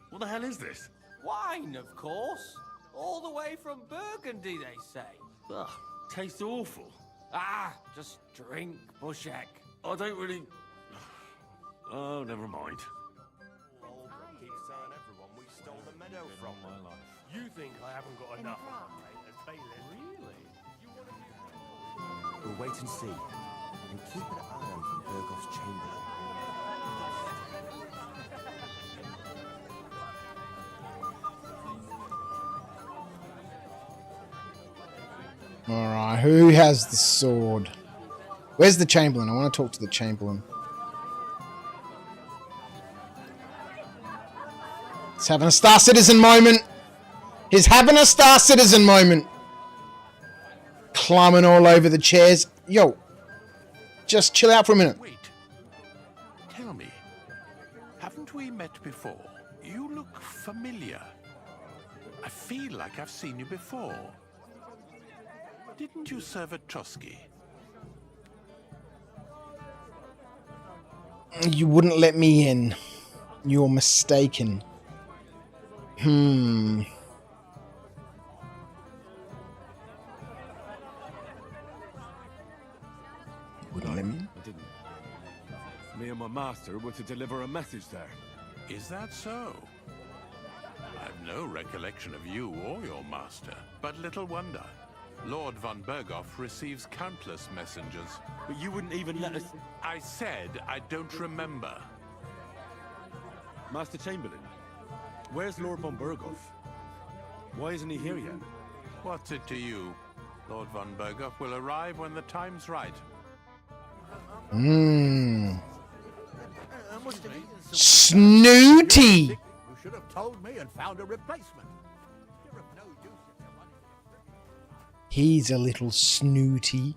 [SPEAKER 12] What the hell is this?
[SPEAKER 7] Wine, of course. All the way from Burgundy, they say.
[SPEAKER 12] Ugh, tastes awful.
[SPEAKER 7] Ah, just drink, Bouchek.
[SPEAKER 12] I don't really... Oh, never mind.
[SPEAKER 2] Oldham keeps telling everyone we stole the meadow from them.
[SPEAKER 3] You think I haven't got enough of them, mate, as bailiff? Really?
[SPEAKER 16] We'll wait and see. And keep an eye on von Bergoff's chamber.
[SPEAKER 1] Alright, who has the sword? Where's the Chamberlain? I want to talk to the Chamberlain. He's having a Star Citizen moment. He's having a Star Citizen moment. Climbing all over the chairs. Yo, just chill out for a minute.
[SPEAKER 20] Wait. Tell me, haven't we met before? You look familiar. I feel like I've seen you before. Didn't you serve at Trotsky?
[SPEAKER 1] You wouldn't let me in. You're mistaken. Wouldn't let me in?
[SPEAKER 12] I didn't. Me and my master were to deliver a message there.
[SPEAKER 20] Is that so? I've no recollection of you or your master, but little wonder. Lord von Berghoff receives countless messengers.
[SPEAKER 12] But you wouldn't even let us...
[SPEAKER 20] I said I don't remember.
[SPEAKER 12] Master Chamberlain, where's Lord von Berghoff? Why isn't he here yet?
[SPEAKER 20] What's it to you? Lord von Berghoff will arrive when the time's right.
[SPEAKER 1] Snooty!
[SPEAKER 5] You should have told me and found a replacement. You're of no use if you're running.
[SPEAKER 1] He's a little snooty.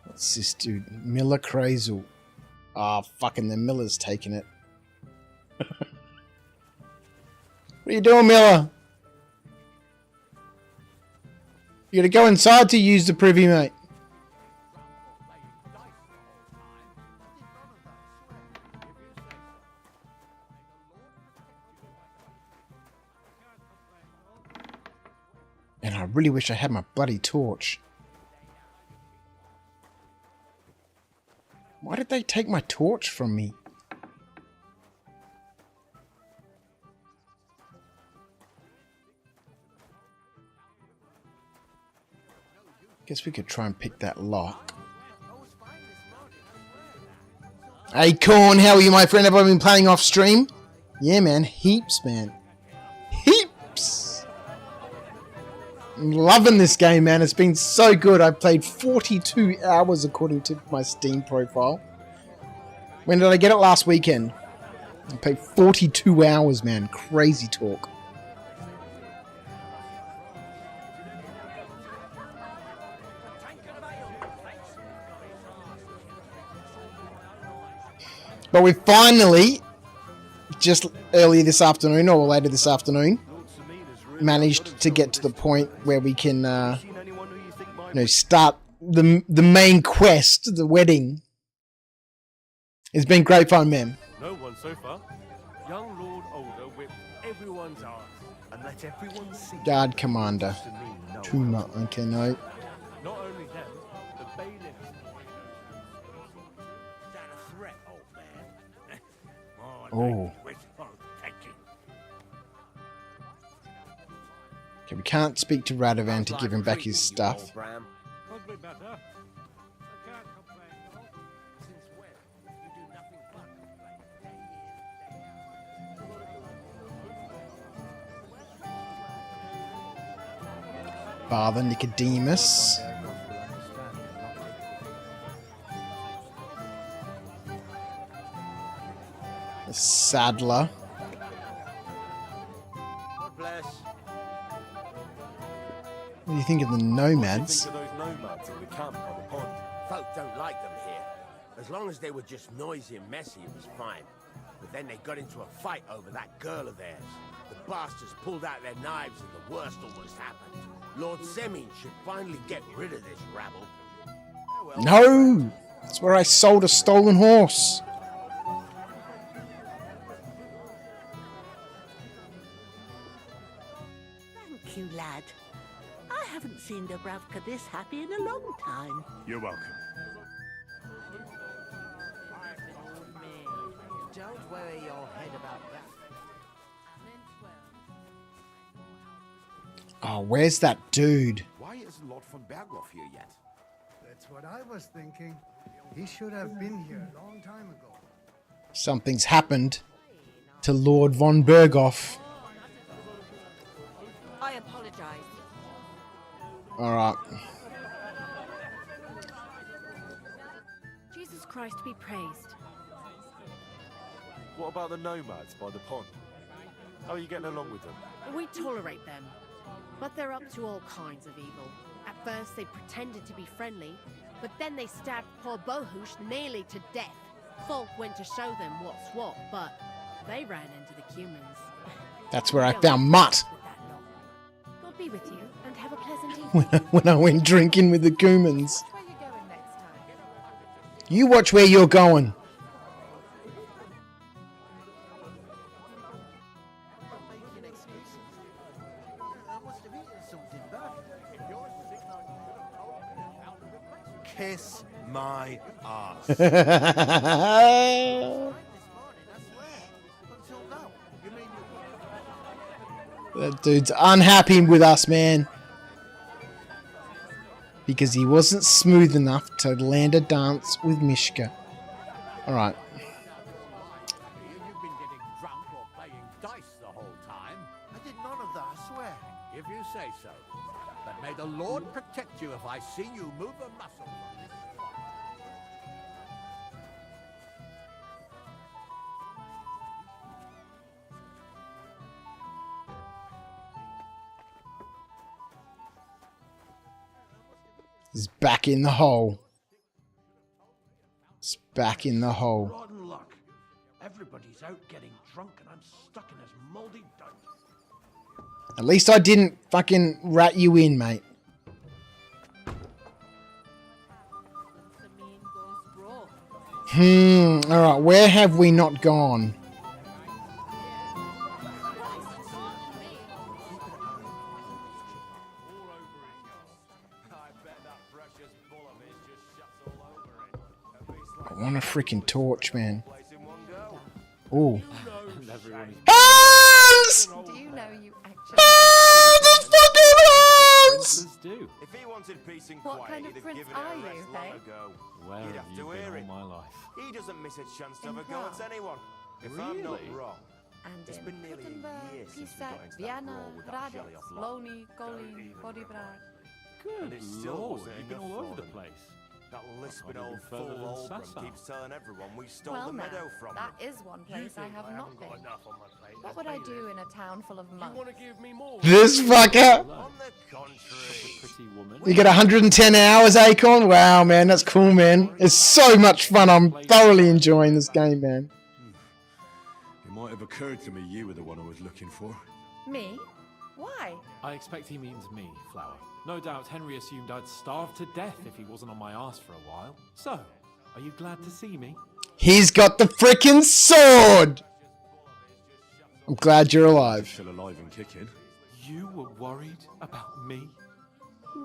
[SPEAKER 1] What's this dude? Miller Crazel. Ah, fucking the Miller's taking it. What are you doing, Miller? You gotta go inside to use the privy, mate. And I really wish I had my bloody torch. Why did they take my torch from me? Guess we could try and pick that lock. Hey Corn, how are you, my friend? Have I been playing off stream? Yeah, man. Heaps, man. Heaps! I'm loving this game, man. It's been so good. I've played 42 hours according to my Steam profile. When did I get it? Last weekend. I played 42 hours, man. Crazy talk. But we finally, just earlier this afternoon, or later this afternoon, managed to get to the point where we can, start the main quest, the wedding. It's been great fun, man.
[SPEAKER 3] No one so far. Young Lord Older whipped everyone's ass and let everyone see.
[SPEAKER 1] Guard Commander. Too much. Okay, no.
[SPEAKER 3] Not only them, the bailiffs.
[SPEAKER 2] Is that a threat, old man?
[SPEAKER 1] Oh. Okay, we can't speak to Radovan to give him back his stuff. Father Nicodemus. The Saddler.
[SPEAKER 2] God bless.
[SPEAKER 1] What do you think of the nomads?
[SPEAKER 2] What do you think of those nomads in the camp by the pond? Folk don't like them here. As long as they were just noisy and messy, it was fine. But then they got into a fight over that girl of theirs. The bastards pulled out their knives and the worst almost happened. Lord Semin should finally get rid of this rabble.
[SPEAKER 1] No! That's where I sold a stolen horse.
[SPEAKER 18] Thank you, lad. I haven't seen Dubravka this happy in a long time.
[SPEAKER 12] You're welcome.
[SPEAKER 14] Don't worry your head about that.
[SPEAKER 1] Oh, where's that dude?
[SPEAKER 2] Why isn't Lord von Berghoff here yet?
[SPEAKER 21] That's what I was thinking. He should have been here a long time ago.
[SPEAKER 1] Something's happened to Lord von Berghoff.
[SPEAKER 9] I apologize.
[SPEAKER 1] Alright.
[SPEAKER 9] Jesus Christ be praised.
[SPEAKER 3] What about the nomads by the pond?
[SPEAKER 16] How are you getting along with them?
[SPEAKER 19] We tolerate them, but they're up to all kinds of evil. At first, they pretended to be friendly, but then they stabbed poor Bohush nearly to death. Folk went to show them what's what, but they ran into the humans.
[SPEAKER 1] That's where I found Mutt.
[SPEAKER 9] God be with you, and have a pleasant evening.
[SPEAKER 1] when I went drinking with the Goomans. You watch where you're going.
[SPEAKER 6] Kiss my ass.
[SPEAKER 1] That dude's unhappy with us, man. Because he wasn't smooth enough to land a dance with Mishka. Alright.
[SPEAKER 5] You've been getting drunk or playing dice the whole time.
[SPEAKER 6] I did none of that, I swear.
[SPEAKER 5] If you say so. But may the Lord protect you if I see you move a muscle from this spot.
[SPEAKER 1] He's back in the hole. He's back in the hole.
[SPEAKER 4] Rotten luck. Everybody's out getting drunk and I'm stuck in this moldy dirt.
[SPEAKER 1] At least I didn't fucking rat you in, mate. Alright, where have we not gone? I want a freaking torch, man. Ooh. Hans!
[SPEAKER 10] Do you know you actually...
[SPEAKER 1] Hans! Fucking Hans!
[SPEAKER 16] If he wanted peace and
[SPEAKER 10] What
[SPEAKER 16] quiet,
[SPEAKER 10] kind of
[SPEAKER 16] he'd have
[SPEAKER 10] prince
[SPEAKER 16] given
[SPEAKER 10] are
[SPEAKER 16] it a
[SPEAKER 10] you,
[SPEAKER 16] rest long
[SPEAKER 10] hey?
[SPEAKER 16] ago.
[SPEAKER 8] Where
[SPEAKER 16] You'd
[SPEAKER 8] have
[SPEAKER 16] have
[SPEAKER 8] you
[SPEAKER 16] to
[SPEAKER 8] been
[SPEAKER 16] hear
[SPEAKER 8] all
[SPEAKER 16] it.
[SPEAKER 8] my life?
[SPEAKER 16] He doesn't miss a chance to have a
[SPEAKER 10] In
[SPEAKER 16] go at
[SPEAKER 10] Prague.
[SPEAKER 16] anyone. If I'm not
[SPEAKER 8] Really?
[SPEAKER 16] wrong.
[SPEAKER 10] And
[SPEAKER 16] It's
[SPEAKER 10] in
[SPEAKER 16] been nearly a
[SPEAKER 10] Gutenberg,
[SPEAKER 16] year since we
[SPEAKER 10] Pisa,
[SPEAKER 16] got into that
[SPEAKER 10] Vienna,
[SPEAKER 16] brawl with that
[SPEAKER 10] Radec,
[SPEAKER 16] jelly off lot.
[SPEAKER 10] Loni, Goli, Bodibrad.
[SPEAKER 16] And it still
[SPEAKER 8] Lord,
[SPEAKER 16] wasn't
[SPEAKER 8] you've been
[SPEAKER 16] enough
[SPEAKER 8] all over
[SPEAKER 16] for
[SPEAKER 8] the
[SPEAKER 16] them.
[SPEAKER 8] place.
[SPEAKER 16] That lisping
[SPEAKER 8] I've
[SPEAKER 16] old
[SPEAKER 8] been further
[SPEAKER 16] fool
[SPEAKER 8] than
[SPEAKER 16] Oldham
[SPEAKER 8] Sasa.
[SPEAKER 16] keeps telling everyone we stole
[SPEAKER 10] Well
[SPEAKER 16] the
[SPEAKER 10] now,
[SPEAKER 16] meadow from
[SPEAKER 10] that
[SPEAKER 16] them.
[SPEAKER 10] is one place I have not been. What would I do in a town full of monks?
[SPEAKER 1] This fucker!
[SPEAKER 16] On the contrary.
[SPEAKER 8] Pretty woman.
[SPEAKER 1] You get 110 hours, Acorn? Wow, man, that's cool, man. It's so much fun. I'm thoroughly enjoying this game, man.
[SPEAKER 12] It might have occurred to me you were the one I was looking for.
[SPEAKER 10] Me? Why?
[SPEAKER 15] I expect he means me, Flower. No doubt Henry assumed I'd starve to death if he wasn't on my ass for a while. So, are you glad to see me?
[SPEAKER 1] He's got the frickin' sword! I'm glad you're alive.
[SPEAKER 12] Still alive and kicking.
[SPEAKER 15] You were worried about me?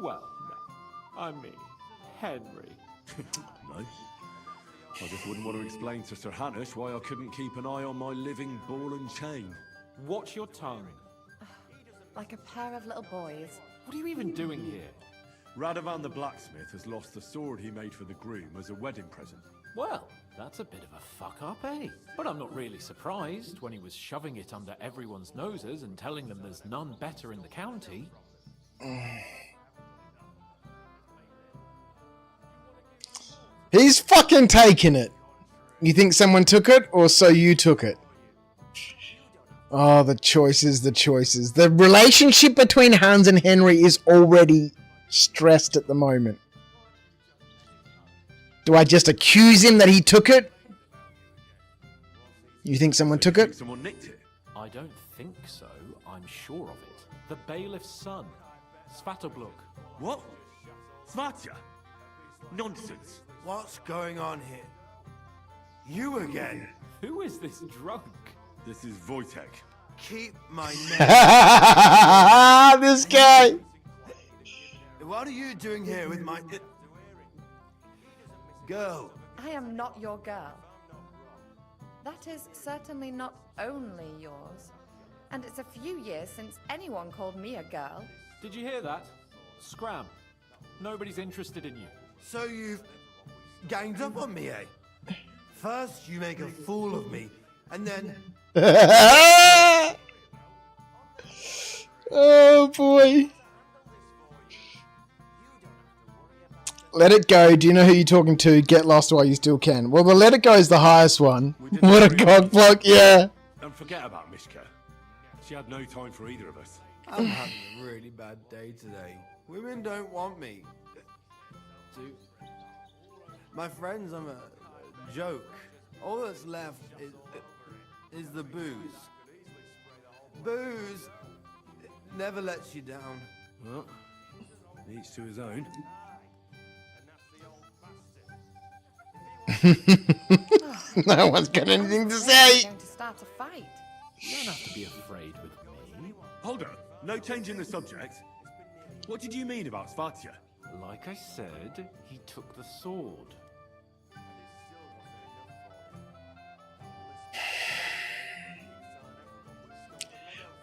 [SPEAKER 15] Well, no. I mean, Henry.
[SPEAKER 12] No. I just wouldn't want to explain to Sir Hanish why I couldn't keep an eye on my living ball and chain.
[SPEAKER 15] Watch your tongue.
[SPEAKER 10] Like a pair of little boys.
[SPEAKER 15] What are you even doing here?
[SPEAKER 12] Radovan the blacksmith has lost the sword he made for the groom as a wedding present.
[SPEAKER 15] Well, that's a bit of a fuck up, eh? But I'm not really surprised when he was shoving it under everyone's noses and telling them there's none better in the county.
[SPEAKER 1] He's fucking taking it. You think someone took it, or so you took it? Oh, the choices, the choices. The relationship between Hans and Henry is already stressed at the moment. Do I just accuse him that he took it? You think someone took it?
[SPEAKER 12] Someone nicked it.
[SPEAKER 15] I don't think so. I'm sure of it. The bailiff's son, Svatobluk.
[SPEAKER 12] What? Svatya? Nonsense.
[SPEAKER 6] What's going on here? You again?
[SPEAKER 15] Who is this drunk?
[SPEAKER 12] This is Wojtek.
[SPEAKER 6] Keep my name.
[SPEAKER 1] This guy.
[SPEAKER 6] What are you doing here with my girl?
[SPEAKER 10] I am not your girl. That is certainly not only yours. And it's a few years since anyone called me a girl.
[SPEAKER 15] Did you hear that? Scram. Nobody's interested in you.
[SPEAKER 6] So you've ganged up on me, eh? First you make a fool of me, and then...
[SPEAKER 1] Oh boy. Let it go. Do you know who you're talking to? Get lost while you still can. Well, the let it go is the highest one. What a cockblock, yeah.
[SPEAKER 12] Don't forget about Mishka. She had no time for either of us.
[SPEAKER 6] I'm having a really bad day today. Women don't want me. My friends, I'm a joke. All that's left is the booze. Booze never lets you down.
[SPEAKER 12] Well, each to his own.
[SPEAKER 1] No one's got anything to say.
[SPEAKER 10] Going to start a fight.
[SPEAKER 15] You don't have to be afraid with me.
[SPEAKER 12] Hold on. No change in the subject. What did you mean about Svatya?
[SPEAKER 15] Like I said, he took the sword.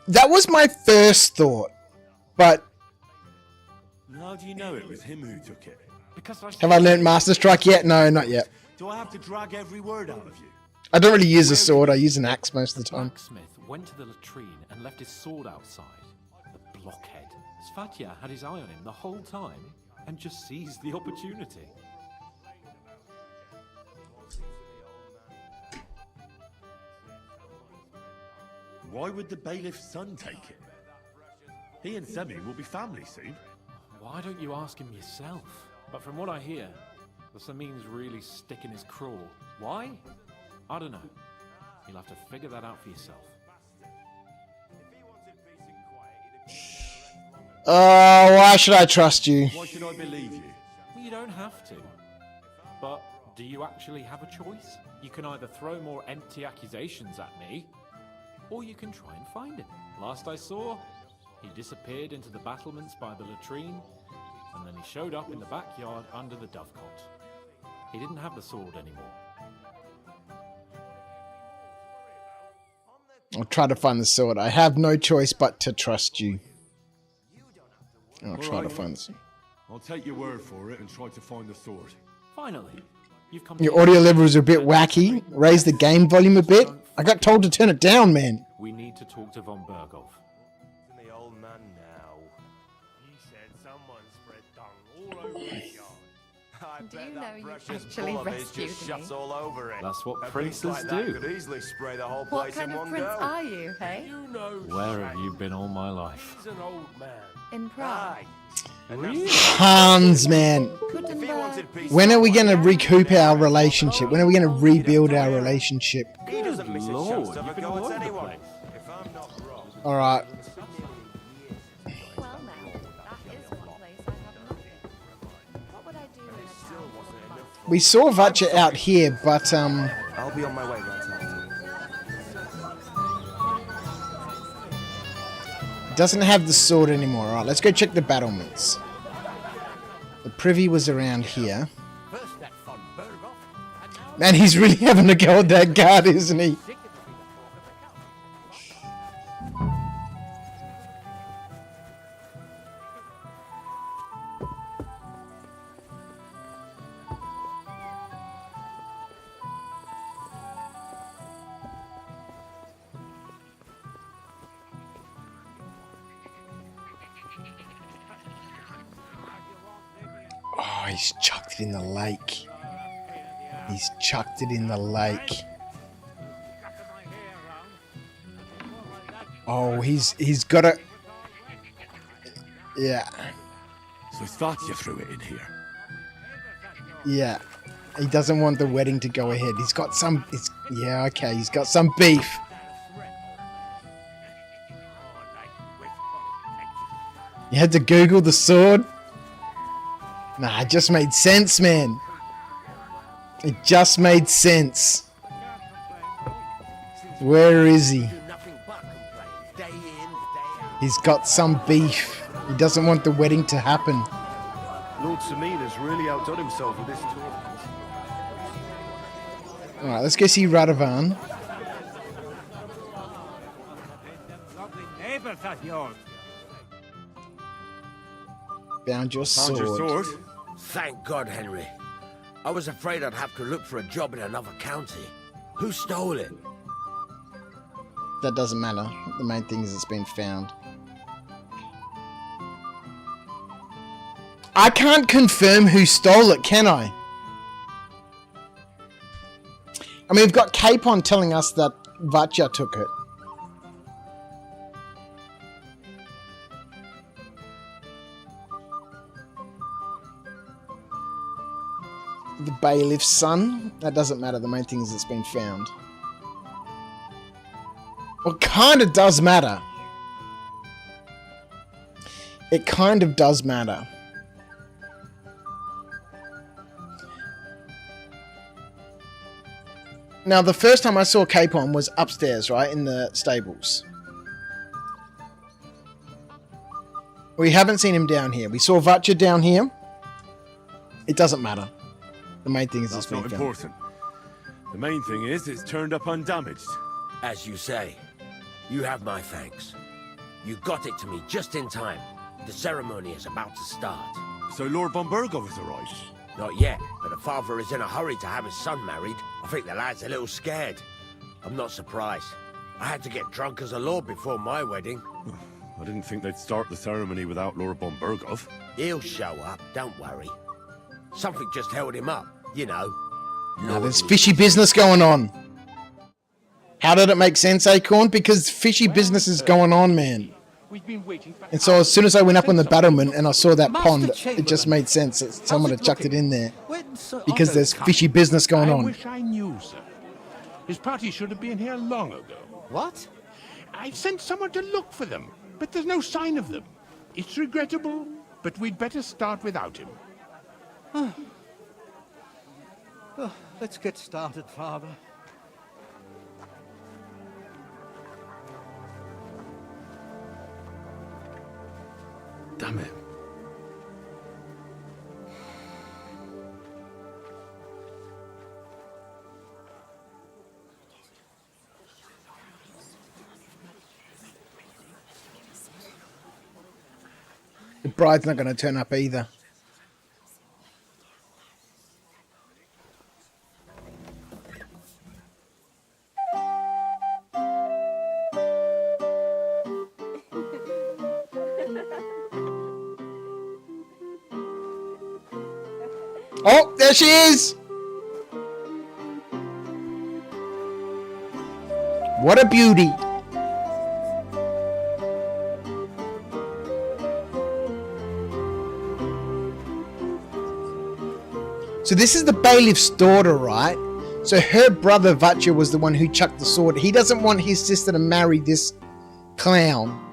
[SPEAKER 1] That was my first thought, but
[SPEAKER 12] How do you know it was him who took it?
[SPEAKER 15] Because
[SPEAKER 1] have I learnt Master Strike yet? No, not yet.
[SPEAKER 12] Do I have to drag every word out of you?
[SPEAKER 1] I don't really use a sword. I use an axe most of the time.
[SPEAKER 15] Blacksmith went to the latrine and left his sword outside. The blockhead. Svatya had his eye on him the whole time and just seized the opportunity.
[SPEAKER 12] Why would the bailiff's son take it? He and Semi will be family soon.
[SPEAKER 15] Why don't you ask him yourself? But from what I hear, the Samin's really sticking his craw. Why? I don't know. You'll have to figure that out for yourself.
[SPEAKER 1] Oh, why should I trust you?
[SPEAKER 12] Why should I believe you?
[SPEAKER 15] Well, you don't have to. But do you actually have a choice? You can either throw more empty accusations at me, or you can try and find him. Last I saw, he disappeared into the battlements by the latrine, and then he showed up in the backyard under the dovecot. He didn't have the sword anymore.
[SPEAKER 1] I'll try to find the sword. I have no choice but to trust you. I'll try to find the sword.
[SPEAKER 12] I'll take your word for it and try to find the sword.
[SPEAKER 15] Finally, you've come.
[SPEAKER 1] Your audio level is a bit wacky. Raise the game volume a bit. I got told to turn it down, man.
[SPEAKER 15] We need to talk to von Berghoff.
[SPEAKER 2] The old man now.
[SPEAKER 3] He said someone spread dung all over his yard.
[SPEAKER 2] I
[SPEAKER 10] Do
[SPEAKER 2] bet
[SPEAKER 10] you
[SPEAKER 2] that
[SPEAKER 10] know you
[SPEAKER 2] precious
[SPEAKER 10] actually
[SPEAKER 2] bull of his
[SPEAKER 10] rescued
[SPEAKER 2] just
[SPEAKER 10] me?
[SPEAKER 2] shuts all over it.
[SPEAKER 15] That's what
[SPEAKER 2] A beast
[SPEAKER 15] princes
[SPEAKER 2] like that
[SPEAKER 15] do.
[SPEAKER 2] could easily spray the whole
[SPEAKER 10] What
[SPEAKER 2] place
[SPEAKER 10] kind
[SPEAKER 2] in
[SPEAKER 10] of
[SPEAKER 2] one
[SPEAKER 10] prince
[SPEAKER 2] go.
[SPEAKER 10] are you, hey?
[SPEAKER 3] You know,
[SPEAKER 15] Where have you been all my life?
[SPEAKER 3] he's an old man.
[SPEAKER 10] In Prague.
[SPEAKER 2] Aye.
[SPEAKER 1] Hans, man.
[SPEAKER 2] If he wanted peace,
[SPEAKER 1] When are we going to recoup our relationship? When are we going to rebuild our relationship?
[SPEAKER 2] he doesn't miss a chance
[SPEAKER 15] Lord,
[SPEAKER 2] to have
[SPEAKER 15] you've
[SPEAKER 2] a
[SPEAKER 15] been all
[SPEAKER 2] go
[SPEAKER 15] over
[SPEAKER 2] at
[SPEAKER 15] the
[SPEAKER 2] anyone.
[SPEAKER 15] place.
[SPEAKER 2] If I'm not wrong.
[SPEAKER 1] All right.
[SPEAKER 10] Well, now, that is one place I have not been. What would I do in a town?
[SPEAKER 1] We saw Vatcha out here, but
[SPEAKER 16] I'll be on my way right after.
[SPEAKER 1] doesn't have the sword anymore. All right, let's go check the battlements. The privy was around here.
[SPEAKER 5] First that von Berghoff, and now
[SPEAKER 1] Man, he's really having a go at that guard, isn't he?
[SPEAKER 5] sick of to be the talk of the couch.
[SPEAKER 1] Oh, he's chucked it in the lake. He's chucked it in the lake. Oh, he's got a... Yeah,
[SPEAKER 12] So Svatya threw it in here.
[SPEAKER 1] yeah. He doesn't want the wedding to go ahead. He's got some... yeah, okay. He's got some beef. You had to Google the sword? Nah, it just made sense, man. It just made sense. Where is he? He's got some beef. He doesn't want the wedding to happen.
[SPEAKER 3] Lord Semina's really outdone himself with this tournament.
[SPEAKER 1] Alright, let's go see Radovan.
[SPEAKER 5] Lovely neighbours of yours.
[SPEAKER 1] Found your
[SPEAKER 12] Found your
[SPEAKER 1] sword.
[SPEAKER 12] sword?
[SPEAKER 2] Thank God, Henry. I was afraid I'd have to look for a job in another county. Who stole it?
[SPEAKER 1] That doesn't matter. The main thing is it's been found. I can't confirm who stole it, can I? I mean, we've got Capon telling us that Vatcha took it. bailiff's son. That doesn't matter. The main thing is it's been found. Well, it kind of does matter. It kind of does matter. Now, the first time I saw Capon was upstairs, right, in the stables. We haven't seen him down here. We saw Vatcha down here. It doesn't matter. The main thing is it's been
[SPEAKER 12] not
[SPEAKER 1] found.
[SPEAKER 12] important. The main thing is it's turned up undamaged.
[SPEAKER 2] As you say, you have my thanks. You got it to me just in time. The ceremony is about to start.
[SPEAKER 12] So Lord von Burgov has arrived?
[SPEAKER 2] Not yet, but the father is in a hurry to have his son married. I think the lad's a little scared. I'm not surprised. I had to get drunk as a lord before my wedding.
[SPEAKER 12] I didn't think they'd start the ceremony without Lord von Burgov.
[SPEAKER 2] He'll show up, don't worry. Something just held him up, you know.
[SPEAKER 1] Now, there's fishy business going on. How did it make sense, Acorn? Because fishy business is going on, man. And so as soon as I went up on the battlement and I saw that pond, it just made sense that someone had chucked it in there. Because there's fishy business going
[SPEAKER 8] I
[SPEAKER 1] on.
[SPEAKER 8] wish I knew, sir. His party should have been here long ago. What? I sent someone to look for them, but there's no sign of them. It's regrettable, but we'd better start without him.
[SPEAKER 5] Oh, let's get started, Father.
[SPEAKER 12] Damn it.
[SPEAKER 1] The bride's not going to turn up either. Oh, there she is! What a beauty! So this is the bailiff's daughter, right? So her brother Vatcha was the one who chucked the sword. He doesn't want his sister to marry this clown.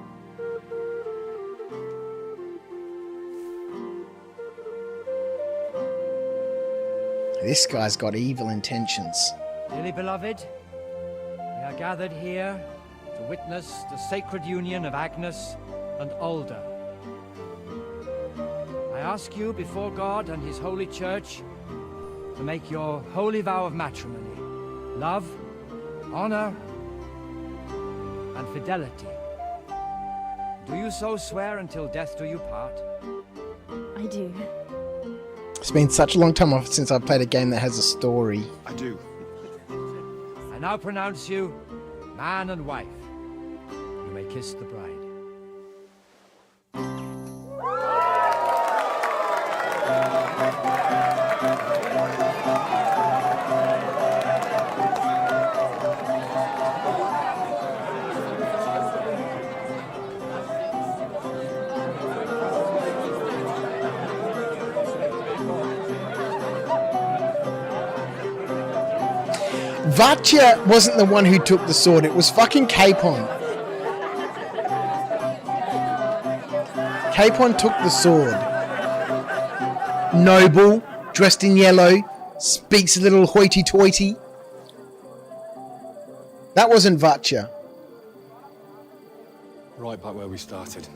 [SPEAKER 1] This guy's got evil intentions.
[SPEAKER 22] Dearly beloved, we are gathered here to witness the sacred union of Agnes and Alda. I ask you before God and His holy church to make your holy vow of matrimony, love, honor, and fidelity. Do you so swear until death do you part?
[SPEAKER 23] I do.
[SPEAKER 1] It's been such a long time since I've played a game that has a story.
[SPEAKER 12] I do.
[SPEAKER 22] I now pronounce you man and wife. You may kiss the bride.
[SPEAKER 1] Vatcha wasn't the one who took the sword, it was fucking Capon. Capon took the sword. Noble, dressed in yellow, speaks a little hoity-toity. That wasn't Vatcha.
[SPEAKER 12] Right back where we started.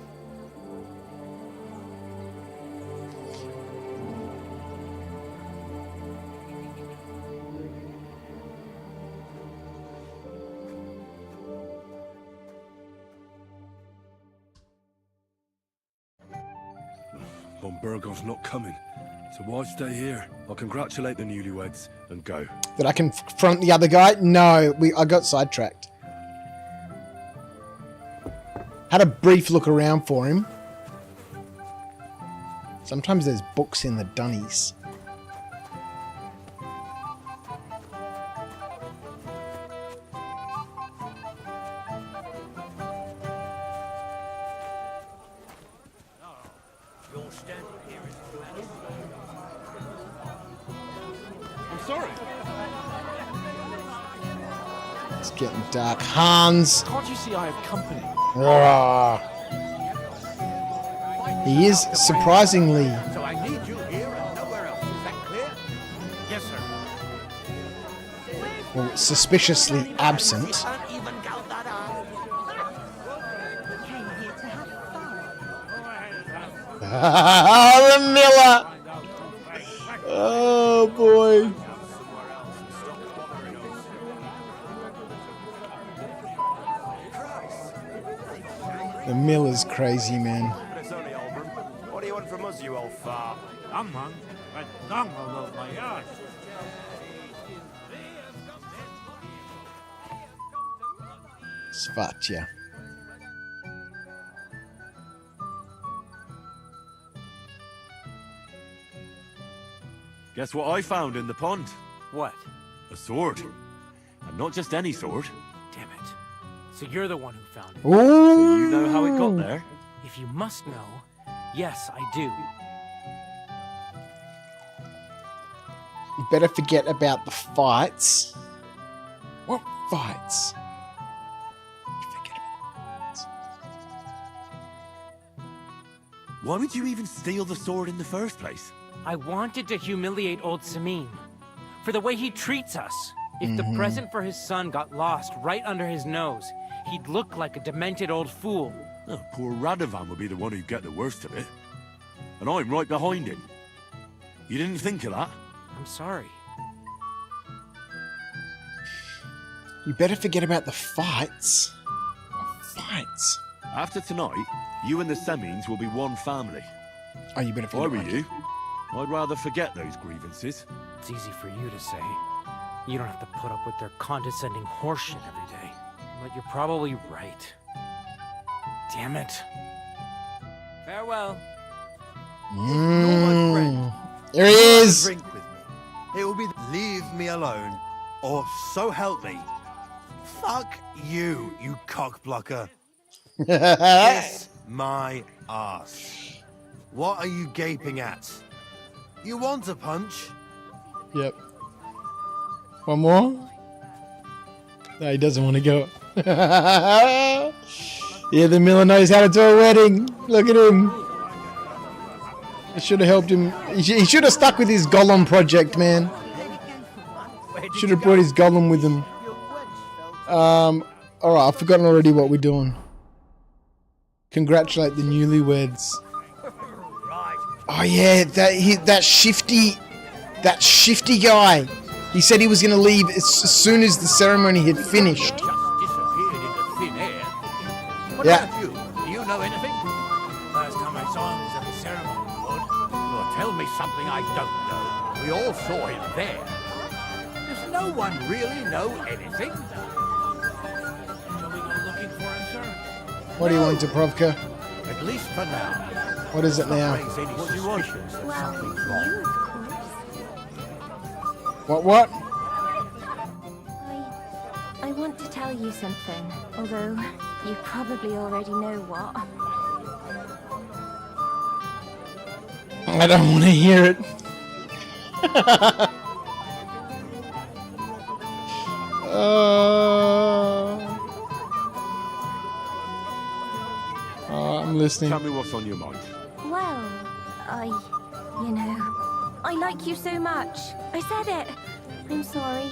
[SPEAKER 12] Von Burgov's not coming, so why stay here? I'll congratulate the newlyweds and go.
[SPEAKER 1] That I can confront the other guy? No, I got sidetracked. Had a brief look around for him. Sometimes there's books in the dunnies.
[SPEAKER 8] sorry.
[SPEAKER 1] It's getting dark. Hans.
[SPEAKER 15] Can't you see I have company?
[SPEAKER 1] He is surprisingly
[SPEAKER 5] So I need you here and nowhere else. Is that clear?
[SPEAKER 7] Yes, sir.
[SPEAKER 1] well, suspiciously absent. The Miller. Oh boy. The Miller's crazy, man.
[SPEAKER 16] But it's only Albert. What do you want from us, you old fart?
[SPEAKER 11] Come on, I don't know my ass.
[SPEAKER 1] Svatia.
[SPEAKER 12] Guess what I found in the pond?
[SPEAKER 7] What?
[SPEAKER 12] A sword. And not just any sword.
[SPEAKER 7] Damn it. So you're the one who found it.
[SPEAKER 12] So you know how it got there?
[SPEAKER 7] If you must know, yes, I do.
[SPEAKER 1] You better forget about the fights. What fights?
[SPEAKER 12] Why would you even steal the sword in the first place?
[SPEAKER 7] I wanted to humiliate old Samin. For the way he treats us. If the present for his son got lost right under his nose, he'd look like a demented old fool.
[SPEAKER 12] Oh, poor Radovan would be the one who'd get the worst of it. And I'm right behind him. You didn't think of that?
[SPEAKER 7] I'm sorry.
[SPEAKER 1] You better forget about the fights. What fights?
[SPEAKER 12] After tonight, you and the Semines will be one family.
[SPEAKER 1] Oh, you better
[SPEAKER 12] If I
[SPEAKER 1] forget
[SPEAKER 12] were
[SPEAKER 1] about
[SPEAKER 12] you, I'd rather forget those grievances.
[SPEAKER 7] It's easy for you to say. You don't have to put up with their condescending horseshit every day. But you're probably right. Damn it. Farewell.
[SPEAKER 1] There he is.
[SPEAKER 6] Drink with me. It will be leave me alone, or so help me. Fuck you, you cockblocker. Kiss my ass. What are you gaping at? You want a punch?
[SPEAKER 1] Yep. One more? No, he doesn't want to go. Yeah, the Miller knows how to do a wedding. Look at him. I should have helped him. He should have stuck with his Gollum project, man. Should have brought his Gollum with him. Alright, I've forgotten already what we're doing. Congratulate the newlyweds. Oh yeah, that shifty guy. He said he was going to leave as soon as the ceremony had finished.
[SPEAKER 5] Disappeared into thin air. What
[SPEAKER 1] Yeah.
[SPEAKER 5] about you? Do you know anything?
[SPEAKER 11] Last time I saw him was at the ceremony, Lord.
[SPEAKER 5] Well, tell me something I don't know. We all saw him there. Does no one really know anything?
[SPEAKER 11] Shall we go looking for him, sir?
[SPEAKER 1] What do you want, Dubrovka?
[SPEAKER 5] At least for now.
[SPEAKER 1] What is it now?
[SPEAKER 5] Raise any suspicions that something's wrong.
[SPEAKER 1] What?
[SPEAKER 9] I want to tell you something, although you probably already know what.
[SPEAKER 1] I don't want to hear it. I'm listening.
[SPEAKER 12] Tell me what's on your mind.
[SPEAKER 9] Well, I like you so much. I said it. I'm sorry.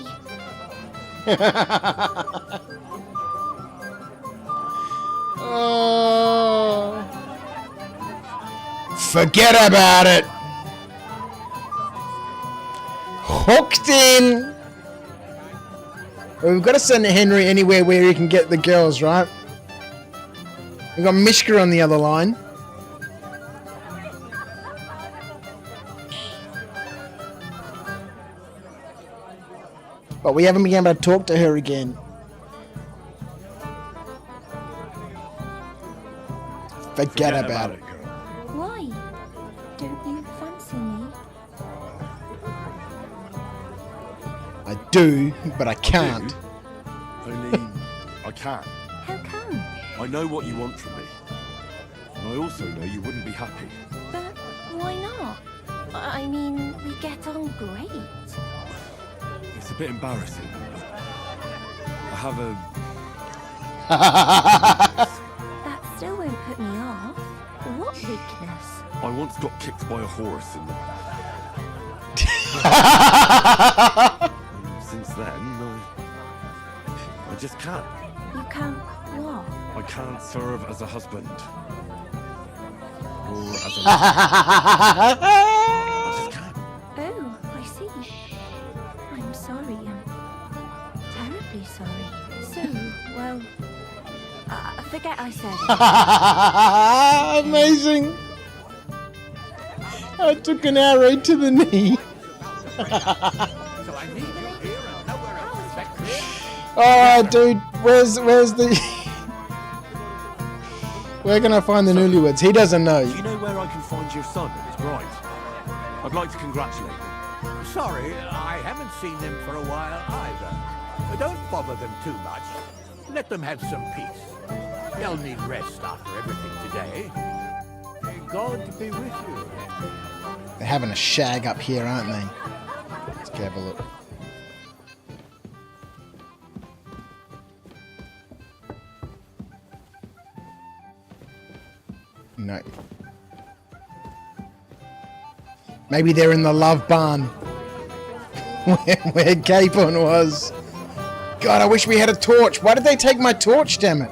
[SPEAKER 1] Forget about it. Hooked in. Well, we've got to send Henry anywhere where he can get the girls, right? We've got Mishka on the other line. But we haven't been able to talk to her again. Forget about it.
[SPEAKER 9] Why? Don't you fancy me?
[SPEAKER 1] I do, but I can't.
[SPEAKER 12] Only I can't.
[SPEAKER 9] How come?
[SPEAKER 12] I know what you want from me. And I also know you wouldn't be happy.
[SPEAKER 9] But why not? I mean, we get on great.
[SPEAKER 12] bit embarrassing. I have a...
[SPEAKER 9] That still won't put me off. What weakness?
[SPEAKER 12] I once got kicked by a horse and since then, I just can't.
[SPEAKER 9] You can't what?
[SPEAKER 12] I can't serve as a husband. Or as a... I just can't.
[SPEAKER 9] Oh, I see. I'm sorry. I'm terribly sorry. So, well, forget I said it.
[SPEAKER 1] Amazing. I took an arrow to the knee. Oh, dude, where's the... Where can I find the newlyweds? He doesn't know.
[SPEAKER 12] Do you know where I can find your son and his bride? I'd like to congratulate them.
[SPEAKER 5] Sorry, I haven't seen them for a while either. Don't bother them too much. Let them have some peace. They'll need rest after everything today. May God be with you.
[SPEAKER 1] They're having a shag up here, aren't they? Let's go have a look. No. Maybe they're in the love barn. where Capon was. God, I wish we had a torch. Why did they take my torch, damn it?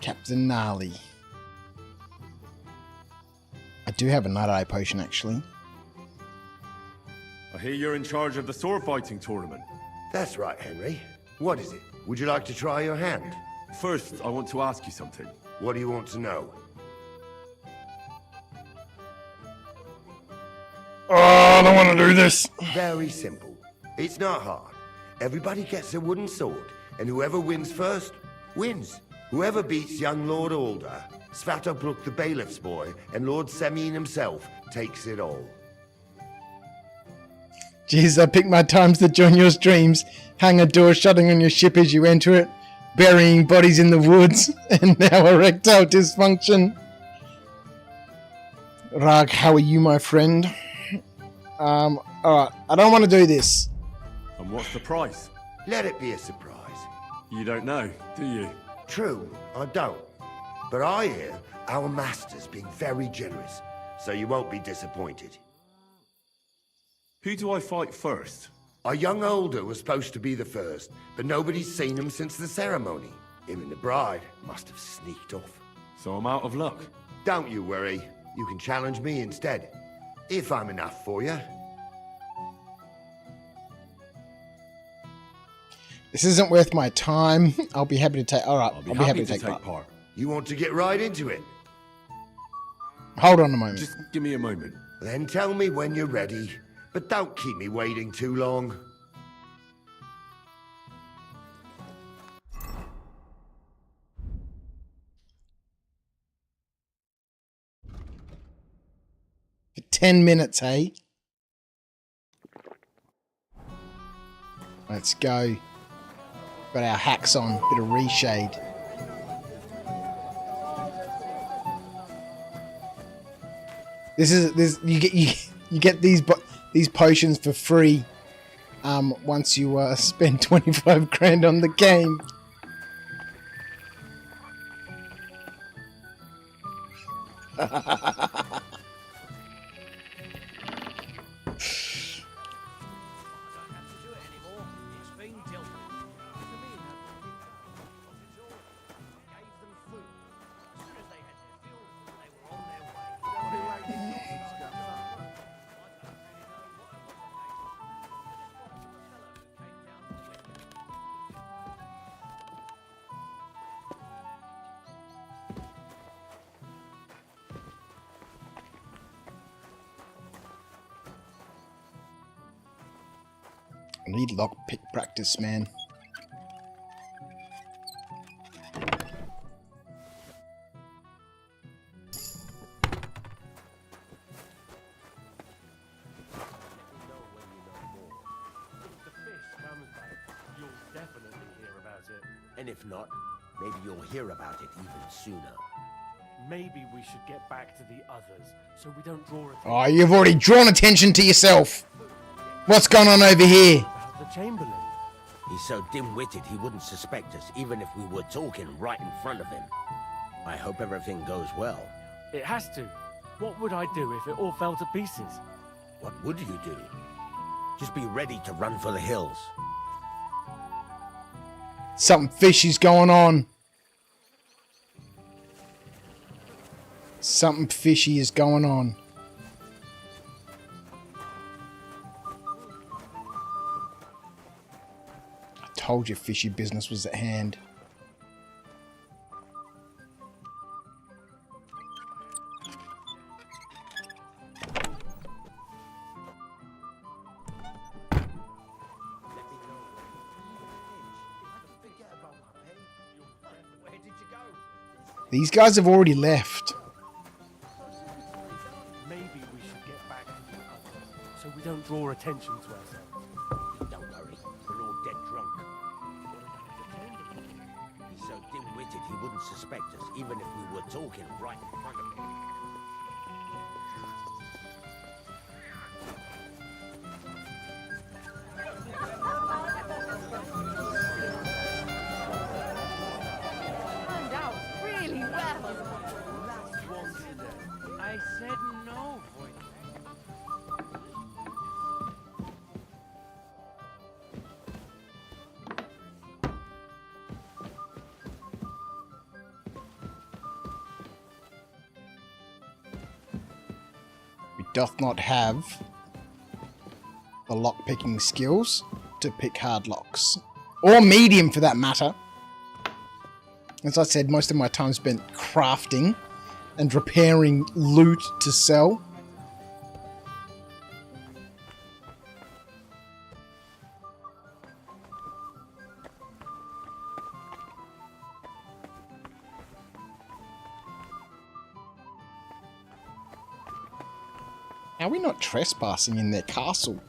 [SPEAKER 1] Captain Gnarly. I do have a Night Eye potion, actually.
[SPEAKER 12] I hear you're in charge of the sword fighting tournament.
[SPEAKER 2] That's right, Henry. What is it? Would you like to try your hand?
[SPEAKER 12] First, I want to ask you something.
[SPEAKER 2] What do you want to know?
[SPEAKER 1] Oh, I don't want to do this.
[SPEAKER 2] Very simple. It's not hard. Everybody gets a wooden sword, and whoever wins first, wins. Whoever beats young Lord Alder, Svatopluk the bailiff's boy, and Lord Semyon himself takes it all.
[SPEAKER 1] Jesus, I pick my times to join your streams. Hang a door shutting on your ship as you enter it. Burying bodies in the woods. And now erectile dysfunction. Rag, how are you, my friend? Alright, I don't want to do this.
[SPEAKER 12] And what's the price?
[SPEAKER 2] Let it be a surprise.
[SPEAKER 12] You don't know, do you?
[SPEAKER 2] True, I don't. But I hear our master's being very generous, so you won't be disappointed.
[SPEAKER 12] Who do I fight first?
[SPEAKER 2] Our young Older was supposed to be the first, but nobody's seen him since the ceremony. Him and the bride must have sneaked off.
[SPEAKER 12] So I'm out of luck.
[SPEAKER 2] Don't you worry. You can challenge me instead. If I'm enough for you.
[SPEAKER 1] This isn't worth my time. I'll be happy to take... Alright, I'll be happy to take part.
[SPEAKER 2] You want to get right into it?
[SPEAKER 1] Hold on a moment.
[SPEAKER 12] Just give me a moment.
[SPEAKER 2] Then tell me when you're ready. But don't keep me waiting too long.
[SPEAKER 1] For 10 minutes, hey? Let's go. Got our hacks on. Bit of reshade. You get these potions for free once you spend 25 grand on the game. I need lockpick practice, man.
[SPEAKER 2] And if not, maybe you'll hear about it even sooner.
[SPEAKER 7] Maybe we should get back to the others, so we don't draw attention.
[SPEAKER 1] Oh, you've already drawn attention to yourself. What's going on over here?
[SPEAKER 7] About the Chamberlain.
[SPEAKER 2] He's so dim-witted he wouldn't suspect us even if we were talking right in front of him. I hope everything goes well.
[SPEAKER 7] It has to. What would I do if it all fell to pieces?
[SPEAKER 2] What would you do? Just be ready to run for the hills.
[SPEAKER 1] Something fishy's going on. Something fishy is going on. I told you fishy business was at hand. These guys have already left.
[SPEAKER 7] Maybe we should get back to the others, so we don't draw attention to ourselves.
[SPEAKER 2] Don't worry, we're all dead drunk. He's so dim-witted he wouldn't suspect us even if we were talking right in front of him.
[SPEAKER 10] Turned out really well.
[SPEAKER 11] I said no, boy.
[SPEAKER 1] We doth not have the lock-picking skills to pick hard locks. Or medium, for that matter. As I said, most of my time spent crafting and repairing loot to sell. How are we not trespassing in their castle?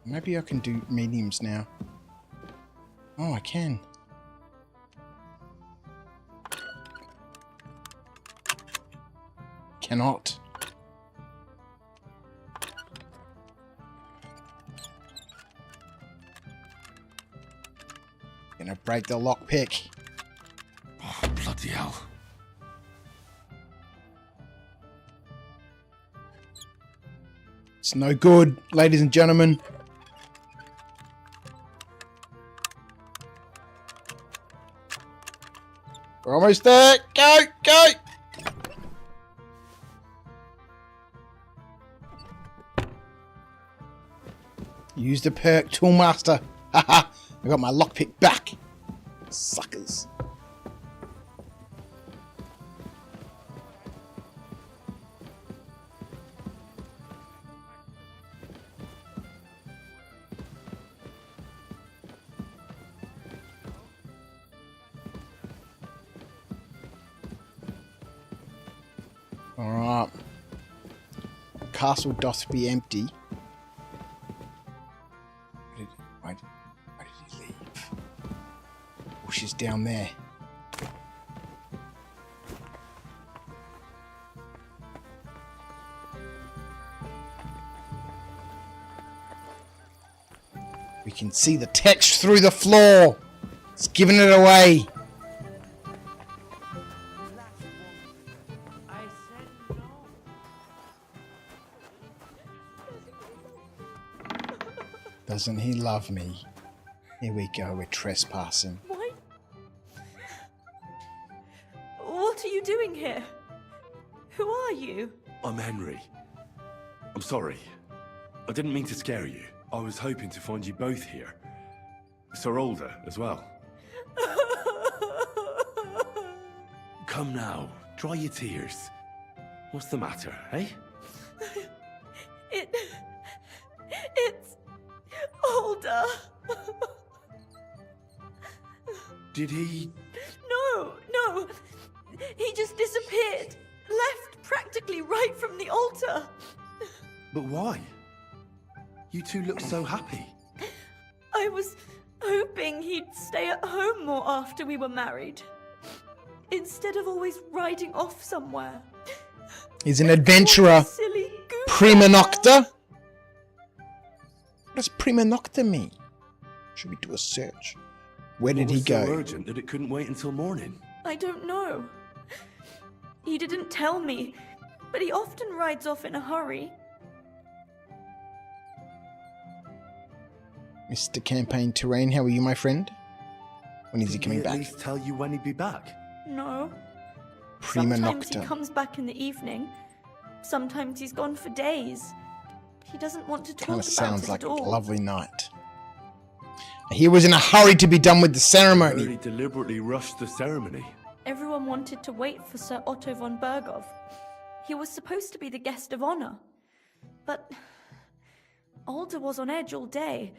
[SPEAKER 1] Maybe I can do mediums now. Oh, I can. Cannot. Gonna break the lockpick.
[SPEAKER 12] Oh, bloody hell.
[SPEAKER 1] It's no good, ladies and gentlemen. We're almost there. Go, go. Use the perk, Toolmaster. Haha, I got my lockpick back. Suckers. Alright. Castle doth be empty. Why did he leave? Oh, she's down there. We can see the text through the floor. It's giving it away. Doesn't he love me? Here we go, we're trespassing.
[SPEAKER 13] Why? What are you doing here? Who are you?
[SPEAKER 12] I'm Henry. I'm sorry. I didn't mean to scare you. I was hoping to find you both here. Sir Alder as well. Come now, dry your tears. What's the matter, eh?
[SPEAKER 13] It's Alder.
[SPEAKER 6] Did he...
[SPEAKER 13] No. He just disappeared. Left practically right from the altar.
[SPEAKER 6] But why? You two look so happy.
[SPEAKER 13] I was hoping he'd stay at home more after we were married. Instead of always riding off somewhere.
[SPEAKER 1] He's an adventurer.
[SPEAKER 13] Silly goose.
[SPEAKER 1] Prima nocta? What does prima nocta mean? Should we do a search? Where did he go?
[SPEAKER 6] So urgent that it couldn't wait until morning.
[SPEAKER 13] I don't know. He didn't tell me, but he often rides off in a hurry.
[SPEAKER 1] Mr. Campaign Terrain, how are you, my friend? When is he coming back?
[SPEAKER 6] At least tell you when he'd be back.
[SPEAKER 13] No.
[SPEAKER 1] Prima
[SPEAKER 13] Sometimes
[SPEAKER 1] nocta.
[SPEAKER 13] he comes back in the evening. Sometimes he's gone for days. He doesn't want to talk
[SPEAKER 1] Kind of
[SPEAKER 13] about
[SPEAKER 1] sounds
[SPEAKER 13] it
[SPEAKER 1] like
[SPEAKER 13] at
[SPEAKER 1] a
[SPEAKER 13] all.
[SPEAKER 1] lovely night. He was in a hurry to be done with the ceremony.
[SPEAKER 6] He deliberately rushed the ceremony.
[SPEAKER 13] Everyone wanted to wait for Sir Otto von Berghoff. He was supposed to be the guest of honor. But Alder was on edge all day.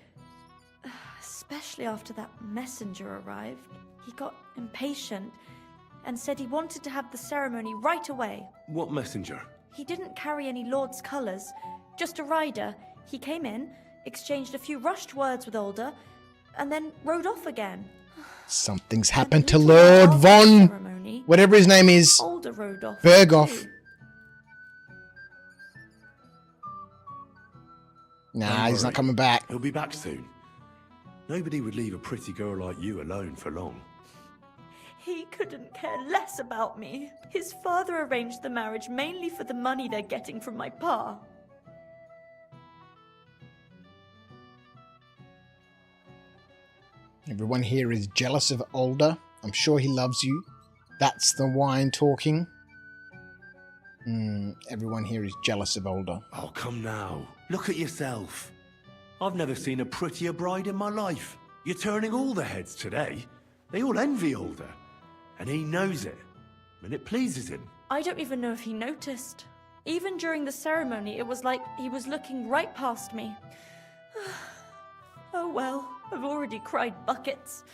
[SPEAKER 13] Especially after that messenger arrived. He got impatient and said he wanted to have the ceremony right away.
[SPEAKER 6] What messenger?
[SPEAKER 13] He didn't carry any Lord's colours, just a rider. He came in, exchanged a few rushed words with Alder, and then rode off again.
[SPEAKER 1] Something's happened to Lord von... whatever his name is.
[SPEAKER 13] Alder rode off.
[SPEAKER 1] Berghoff. Nah, he's not coming back.
[SPEAKER 6] He'll be back soon. Nobody would leave a pretty girl like you alone for long.
[SPEAKER 13] He couldn't care less about me. His father arranged the marriage mainly for the money they're getting from my pa.
[SPEAKER 1] Everyone here is jealous of Alder. I'm sure he loves you. That's the wine talking. Everyone here is jealous of Alder.
[SPEAKER 6] Oh, come now. Look at yourself. I've never seen a prettier bride in my life. You're turning all the heads today. They all envy Alder. And he knows it. And it pleases him.
[SPEAKER 13] I don't even know if he noticed. Even during the ceremony, it was like he was looking right past me. Oh well, I've already cried buckets.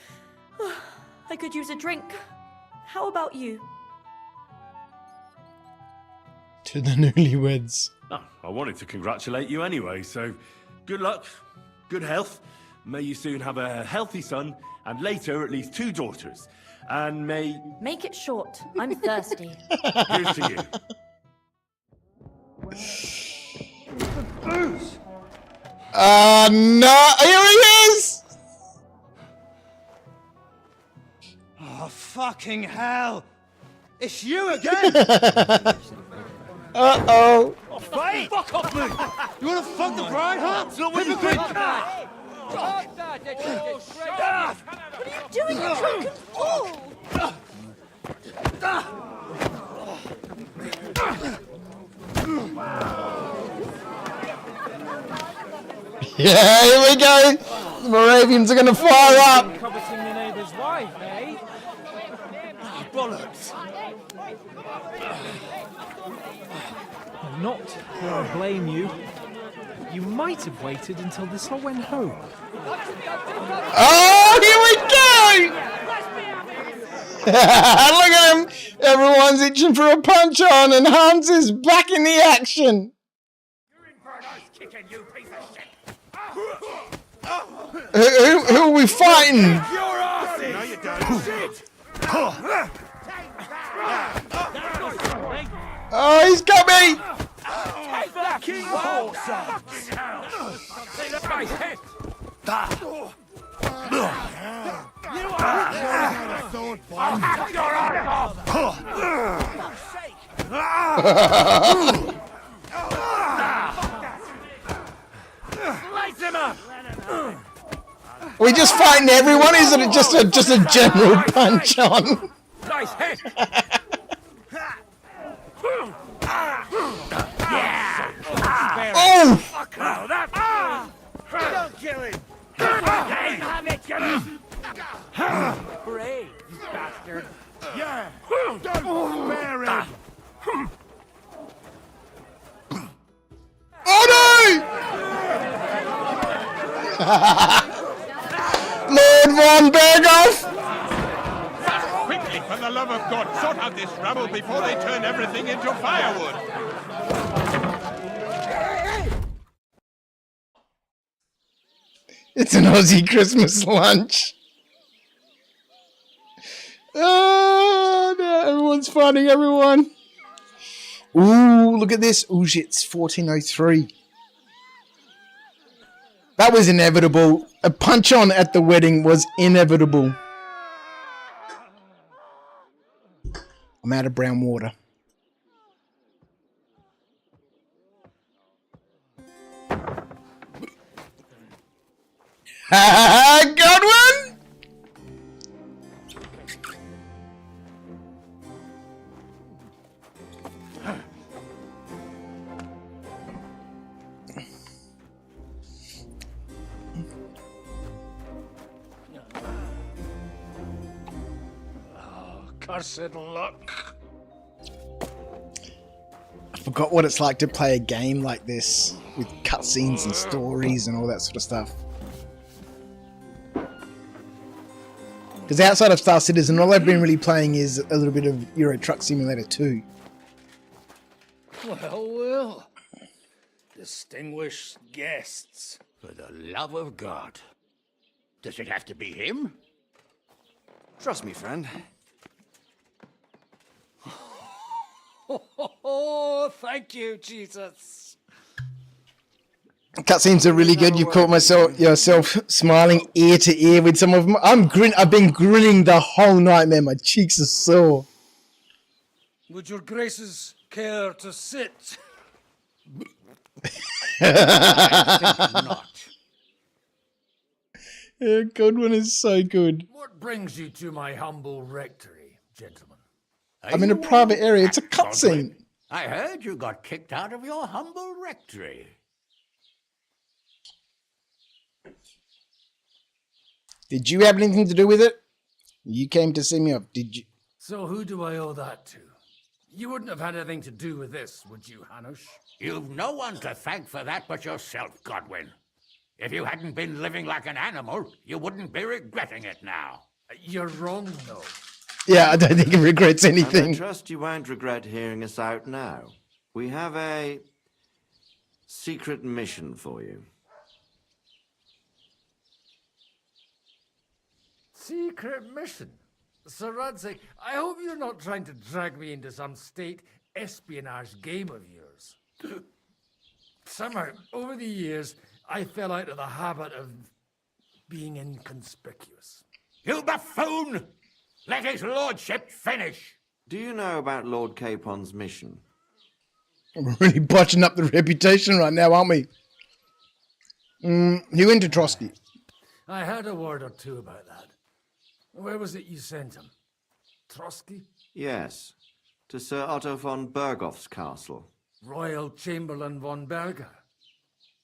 [SPEAKER 13] I could use a drink. How about you?
[SPEAKER 1] To the newlyweds.
[SPEAKER 6] Oh, I wanted to congratulate you anyway, so good luck, good health. May you soon have a healthy son, and later at least 2 daughters. And may...
[SPEAKER 13] Make it short. I'm thirsty.
[SPEAKER 6] Here's to you.
[SPEAKER 1] Booze! No! Here he is!
[SPEAKER 17] Oh, fucking hell! It's you again!
[SPEAKER 1] Uh-oh.
[SPEAKER 17] Oh, fuck off me! You wanna fuck the bride, huh? It's not what you think!
[SPEAKER 13] What are you doing, you drunken fool?
[SPEAKER 1] Yeah, here we go. The Moravians are going to fire up.
[SPEAKER 22] Coveting the neighbour's wife, eh?
[SPEAKER 17] Bollocks!
[SPEAKER 22] Not that I blame you. You might have waited until this all went home.
[SPEAKER 1] Oh, here we go! Look at him! Everyone's itching for a punch on, and Hans is back in the action. Who are we fighting?
[SPEAKER 17] No, you don't. Shit!
[SPEAKER 1] Oh, he's got me!
[SPEAKER 17] Take that, King Horse! You are sword, I'll hack your eyes off! Slice him up!
[SPEAKER 1] Are we just fighting everyone? Is it just a general punch on?
[SPEAKER 17] Nice hit!
[SPEAKER 1] Oh!
[SPEAKER 17] Fuck no, that... Don't kill him! Have it, get him! Brave, you bastard! Yeah! Don't spare him!
[SPEAKER 1] Oh no! Lord von Berghoff!
[SPEAKER 8] For the love of God, sort out this rabble before they turn everything into firewood.
[SPEAKER 1] It's an Aussie Christmas lunch. Oh, no, everyone's fighting everyone. Ooh, look at this. Ooh, shit, it's 1403. That was inevitable. A punch on at the wedding was inevitable. I'm out of brown water. Godwin!
[SPEAKER 4] Cursed luck.
[SPEAKER 1] I forgot what it's like to play a game like this with cutscenes and stories and all that sort of stuff. Because outside of Star Citizen, all I've been really playing is a little bit of Euro Truck Simulator 2.
[SPEAKER 11] Well. Distinguished guests.
[SPEAKER 5] For the love of God. Does it have to be him?
[SPEAKER 16] Trust me, friend.
[SPEAKER 11] Oh, thank you, Jesus.
[SPEAKER 1] Cutscenes are really good. You've caught yourself smiling ear to ear with some of them. I've been grinning the whole night, man. My cheeks are sore.
[SPEAKER 11] Would your graces care to sit?
[SPEAKER 5] I think not.
[SPEAKER 1] Yeah, Godwin is so good.
[SPEAKER 11] What brings you to my humble rectory, gentlemen?
[SPEAKER 1] I'm in a private area. It's a cutscene.
[SPEAKER 5] I heard you got kicked out of your humble rectory.
[SPEAKER 1] Did you have anything to do with it? You came to see me off, did you?
[SPEAKER 11] So who do I owe that to? You wouldn't have had anything to do with this, would you, Hanush?
[SPEAKER 5] You've no one to thank for that but yourself, Godwin. If you hadn't been living like an animal, you wouldn't be regretting it now.
[SPEAKER 11] You're wrong, though.
[SPEAKER 1] Yeah, I don't think he regrets anything.
[SPEAKER 14] And I trust you won't regret hearing us out now. We have a secret mission for you.
[SPEAKER 11] Secret mission? Sir Radzig, I hope you're not trying to drag me into some state espionage game of yours. Somehow, over the years, I fell out of the habit of being inconspicuous.
[SPEAKER 5] You buffoon! Let his lordship finish!
[SPEAKER 14] Do you know about Lord Capon's mission?
[SPEAKER 1] We're really botching up the reputation right now, aren't we? He went to Trotsky.
[SPEAKER 11] I heard a word or two about that. Where was it you sent him? Trotsky?
[SPEAKER 14] Yes, to Sir Otto von Bergoff's castle.
[SPEAKER 11] Royal Chamberlain von Berger.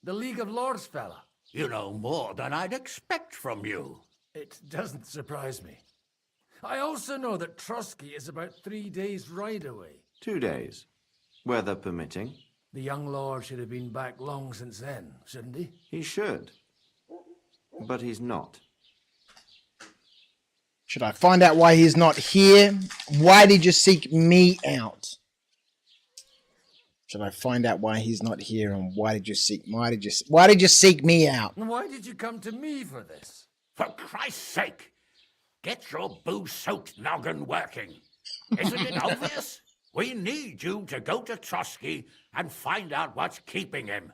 [SPEAKER 11] The League of Lords fella.
[SPEAKER 5] You know more than I'd expect from you.
[SPEAKER 11] It doesn't surprise me. I also know that Trotsky is about 3 days' ride away.
[SPEAKER 14] 2 days, weather permitting.
[SPEAKER 11] The young lord should have been back long since then, shouldn't he?
[SPEAKER 14] He should, but he's not.
[SPEAKER 1] Should I find out why he's not here? Why did you seek me out? Should I find out why he's not here and why did you seek me out?
[SPEAKER 11] And why did you come to me for this?
[SPEAKER 5] For Christ's sake, get your booze-soaked noggin working. Isn't it obvious? We need you to go to Trotsky and find out what's keeping him.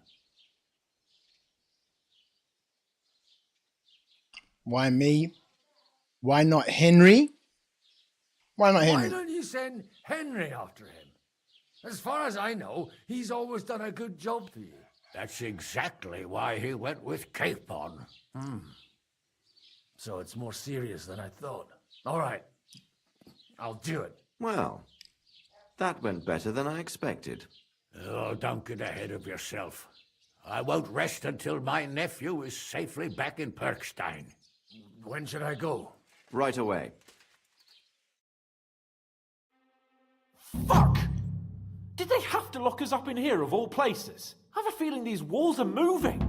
[SPEAKER 1] Why me? Why not Henry? Why not Henry?
[SPEAKER 11] Why don't you send Henry after him? As far as I know, he's always done a good job for you.
[SPEAKER 5] That's exactly why he went with Capon.
[SPEAKER 11] So it's more serious than I thought. All right, I'll do it.
[SPEAKER 14] Well, that went better than I expected.
[SPEAKER 5] Oh, don't get ahead of yourself. I won't rest until my nephew is safely back in Perkstein.
[SPEAKER 11] When should I go?
[SPEAKER 14] Right away.
[SPEAKER 15] Fuck! Did they have to lock us up in here of all places? I have a feeling these walls are moving.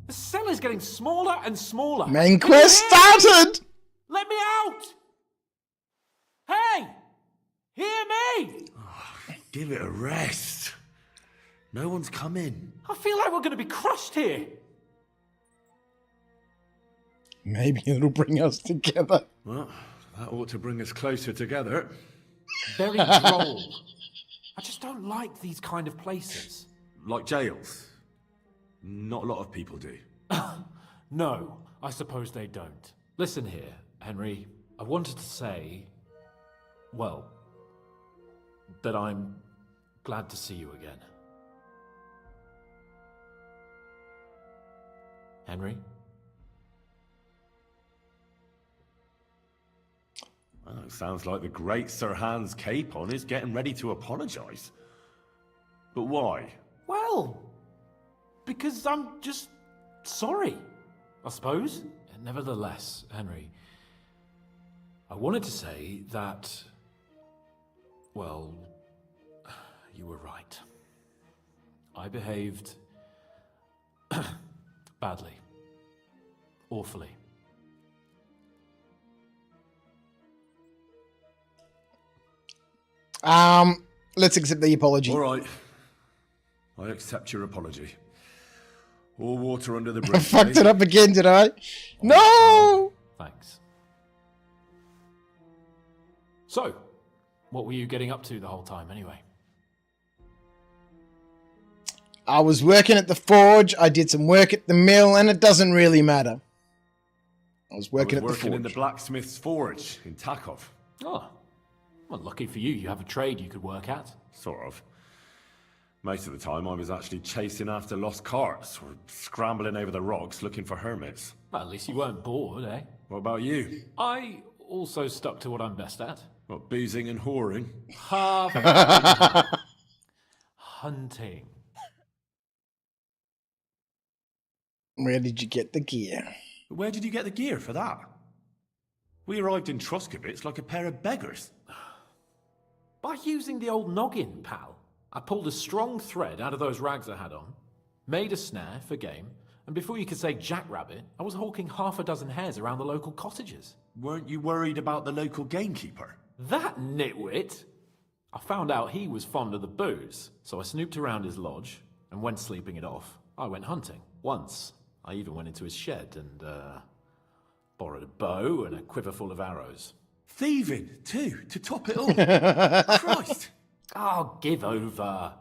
[SPEAKER 15] The cell is getting smaller and smaller.
[SPEAKER 1] Main quest started!
[SPEAKER 15] Let me out! Hey!
[SPEAKER 6] Give it a rest. No one's coming.
[SPEAKER 15] I feel like we're going to be crushed here.
[SPEAKER 1] Maybe it'll bring us together.
[SPEAKER 12] Well, that ought to bring us closer together.
[SPEAKER 15] Very droll. I just don't like these kind of places.
[SPEAKER 12] Like jails. Not a lot of people do.
[SPEAKER 15] No, I suppose they don't. Listen here, Henry. I wanted to say, well, that I'm glad to see you again. Henry?
[SPEAKER 12] Well, it sounds like the great Sir Hans Capon is getting ready to apologise. But why?
[SPEAKER 15] Well, because I'm just sorry, I suppose. Nevertheless, Henry, I wanted to say that, well, you were right. I behaved badly. Awfully.
[SPEAKER 1] Let's accept the apology.
[SPEAKER 12] All right. I accept your apology. All water under the bridge.
[SPEAKER 1] I fucked it up again, did I? No!
[SPEAKER 15] Thanks. So, what were you getting up to the whole time anyway?
[SPEAKER 1] I was working at the forge, I did some work at the mill, and it doesn't really matter. I was working at the forge.
[SPEAKER 12] In the blacksmith's forge in Takov.
[SPEAKER 15] Oh, well, lucky for you, you have a trade you could work at.
[SPEAKER 12] Sort of. Most of the time I was actually chasing after lost carts or scrambling over the rocks looking for hermits.
[SPEAKER 15] Well, at least you weren't bored, eh?
[SPEAKER 12] What about you?
[SPEAKER 15] I also stuck to what I'm best at.
[SPEAKER 12] What, boozing and whoring?
[SPEAKER 15] Hunting.
[SPEAKER 1] Where did you get the gear?
[SPEAKER 12] Where did you get the gear for that? We arrived in Troskowitz like a pair of beggars.
[SPEAKER 15] By using the old noggin, pal. I pulled a strong thread out of those rags I had on, made a snare for game, and before you could say jackrabbit, I was hawking half a dozen hares around the local cottages.
[SPEAKER 12] Weren't you worried about the local gamekeeper?
[SPEAKER 15] That nitwit! I found out he was fond of the booze, so I snooped around his lodge, and when sleeping it off, I went hunting. Once, I even went into his shed and, borrowed a bow and a quiver full of arrows.
[SPEAKER 12] Thieving, too, to top it all. Christ!
[SPEAKER 15] Oh, give over.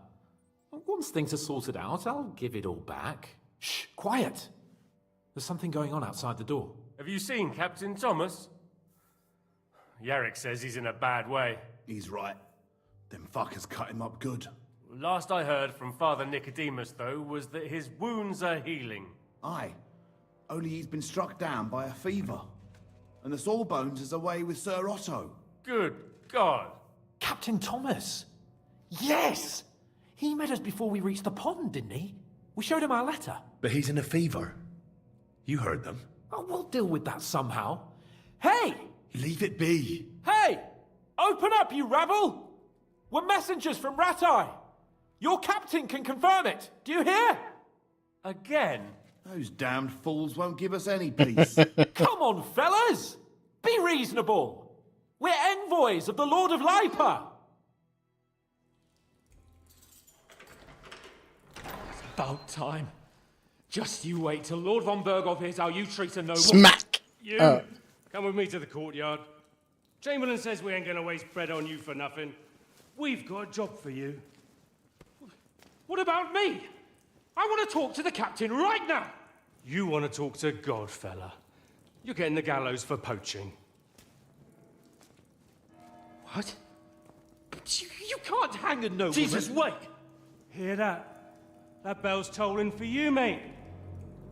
[SPEAKER 15] Once things are sorted out, I'll give it all back. Shh, quiet. There's something going on outside the door.
[SPEAKER 18] Have you seen Captain Thomas? Yarrick says he's in a bad way.
[SPEAKER 20] He's right. Them fuckers cut him up good.
[SPEAKER 18] Last I heard from Father Nicodemus, though, was that his wounds are healing.
[SPEAKER 20] Aye. Only he's been struck down by a fever. And the Sawbones is away with Sir Otto.
[SPEAKER 18] Good God.
[SPEAKER 15] Captain Thomas! Yes! He met us before we reached the pond, didn't he? We showed him our letter.
[SPEAKER 12] But he's in a fever. You heard them.
[SPEAKER 15] Oh, we'll deal with that somehow. Hey!
[SPEAKER 20] Leave it be.
[SPEAKER 15] Hey! Open up, you rabble! We're messengers from Ratai. Your captain can confirm it. Do you hear?
[SPEAKER 18] Again?
[SPEAKER 20] Those damned fools won't give us any peace.
[SPEAKER 15] Come on, fellas! Be reasonable. We're envoys of the Lord of Lipa.
[SPEAKER 7] It's about time. Just you wait till Lord von Berghoff hears how you treat a noble.
[SPEAKER 1] Smack!
[SPEAKER 18] You, come with me to the courtyard. Chamberlain says we ain't gonna waste bread on you for nothing. We've got a job for you.
[SPEAKER 7] What about me? I want to talk to the captain right now.
[SPEAKER 18] You want to talk to God, fella. You're getting the gallows for poaching.
[SPEAKER 7] What? But you can't hang a nobleman.
[SPEAKER 18] Jesus, wait! Hear that? That bell's tolling for you, mate.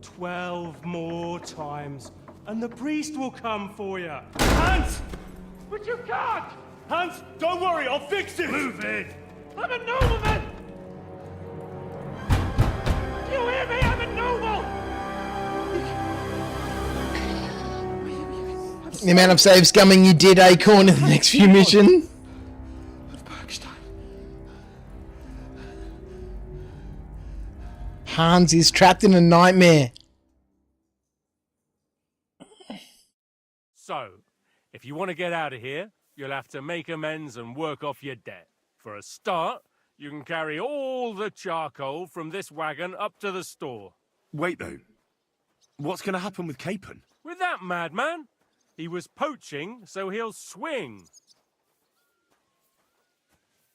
[SPEAKER 18] 12 more times, and the priest will come for you. Hans!
[SPEAKER 7] But you can't!
[SPEAKER 18] Hans, don't worry, I'll fix it! Move it!
[SPEAKER 7] I'm a nobleman! Do you hear me? I'm a noble!
[SPEAKER 1] The amount of save scumming you did, Acorn, in the next few missions. Hans is trapped in a nightmare.
[SPEAKER 18] So, if you want to get out of here, you'll have to make amends and work off your debt. For a start,
[SPEAKER 3] You can carry all the charcoal from this wagon up to the store.
[SPEAKER 6] Wait, though. What's going to happen with Capon?
[SPEAKER 3] With that madman? He was poaching, so he'll swing.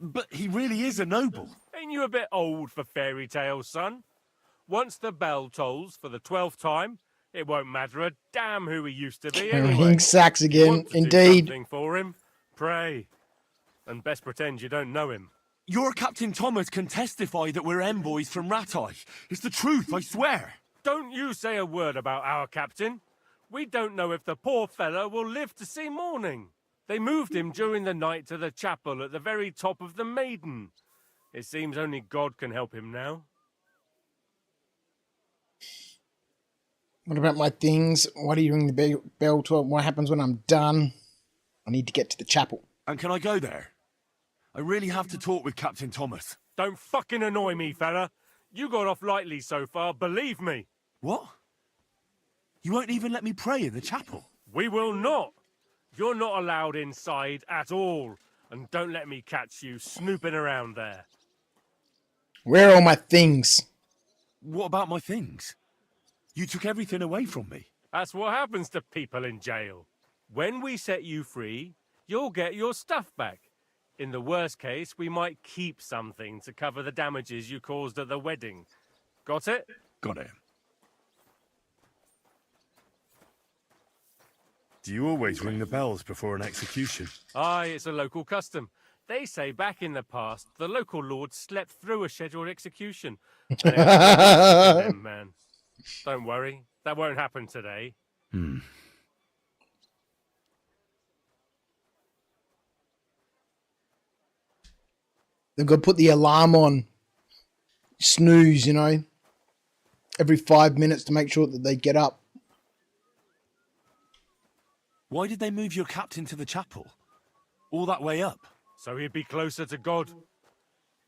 [SPEAKER 6] But he really is a noble.
[SPEAKER 3] Ain't you a bit old for fairy tales, son? Once the bell tolls for the 12th time, it won't matter a damn who he used to be anyway.
[SPEAKER 1] Carrying sacks
[SPEAKER 3] You
[SPEAKER 1] again,
[SPEAKER 3] want to
[SPEAKER 1] indeed.
[SPEAKER 3] do something for him? Pray. And best pretend you don't know him.
[SPEAKER 6] Your Captain Thomas can testify that we're envoys from Ratai. It's the truth, I swear.
[SPEAKER 3] Don't you say a word about our captain. We don't know if the poor fellow will live to see morning. They moved him during the night to the chapel at the very top of the Maiden. It seems only God can help him now.
[SPEAKER 1] What about my things? Why do you ring the bell to? What happens when I'm done? I need to get to the chapel.
[SPEAKER 6] And can I go there? I really have to talk with Captain Thomas.
[SPEAKER 3] Don't fucking annoy me, fella. You got off lightly so far, believe me.
[SPEAKER 6] What? You won't even let me pray in the chapel?
[SPEAKER 3] We will not. You're not allowed inside at all. And don't let me catch you snooping around there.
[SPEAKER 1] Where are all my things?
[SPEAKER 6] What about my things? You took everything away from me.
[SPEAKER 3] That's what happens to people in jail. When we set you free, you'll get your stuff back. In the worst case, we might keep something to cover the damages you caused at the wedding. Got it?
[SPEAKER 6] Got it. Do you always ring the bells before an execution?
[SPEAKER 3] Aye, it's a local custom. They say back in the past, the local lord slept through a scheduled execution. Them, man. Don't worry, that won't happen today.
[SPEAKER 1] They've got to put the alarm on. Snooze, you know. Every 5 minutes to make sure that they get up.
[SPEAKER 6] Why did they move your captain to the chapel? All that way up?
[SPEAKER 3] So he'd be closer to God.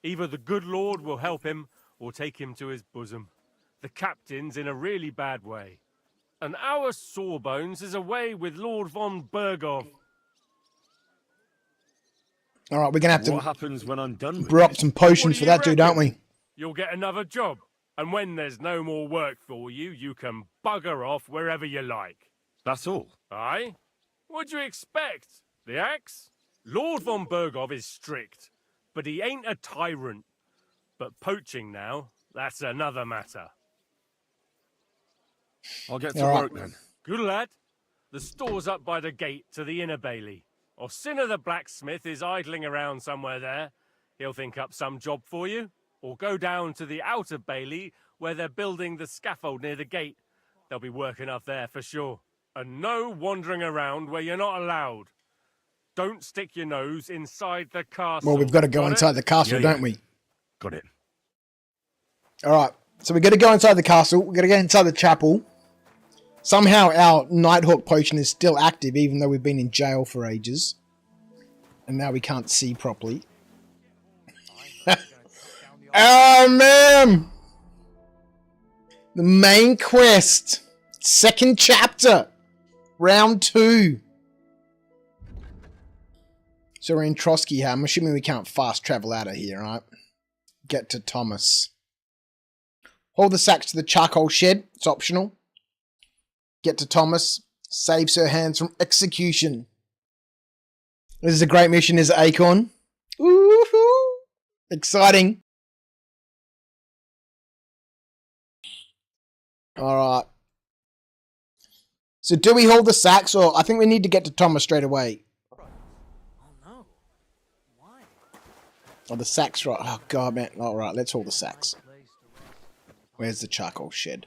[SPEAKER 3] Either the good Lord will help him, or take him to his bosom. The captain's in a really bad way. And our Sawbones is away with Lord von Bergov.
[SPEAKER 1] All right, we're going to have to
[SPEAKER 6] What happens when I'm done with
[SPEAKER 1] brew up some potions for that dude, don't we?
[SPEAKER 3] You'll get another job. And when there's no more work for you, you can bugger off wherever you like.
[SPEAKER 6] That's all?
[SPEAKER 3] Aye? What'd you expect? The axe? Lord von Bergov is strict, but he ain't a tyrant. But poaching now, that's another matter.
[SPEAKER 6] I'll get to work then.
[SPEAKER 3] Good lad. The store's up by the gate to the inner bailey. Orsina the blacksmith is idling around somewhere there. He'll think up some job for you. Or go down to the outer bailey where they're building the scaffold near the gate. They'll be working up there for sure. And no wandering around where you're not allowed. Don't stick your nose inside the castle.
[SPEAKER 1] Well, we've got to go inside the castle, don't we?
[SPEAKER 6] Got it.
[SPEAKER 1] All right. So we're going to go inside the castle. We're going to get inside the chapel. Somehow our Nighthawk potion is still active, even though we've been in jail for ages. And now we can't see properly. Oh, man! The main quest. Second chapter. Round 2. So we're in Trotsky. I'm assuming we can't fast travel out of here, right? Get to Thomas. Hold the sacks to the charcoal shed. It's optional. Get to Thomas. Saves her hands from execution. This is a great mission, is it, Acorn? Woohoo! Exciting. Alright. So do we hold the sacks, or I think we need to get to Thomas straight away.
[SPEAKER 7] Oh no. Why?
[SPEAKER 1] Oh, the sacks, right. Oh, God, man. Alright, let's hold the sacks. Where's the charcoal shed?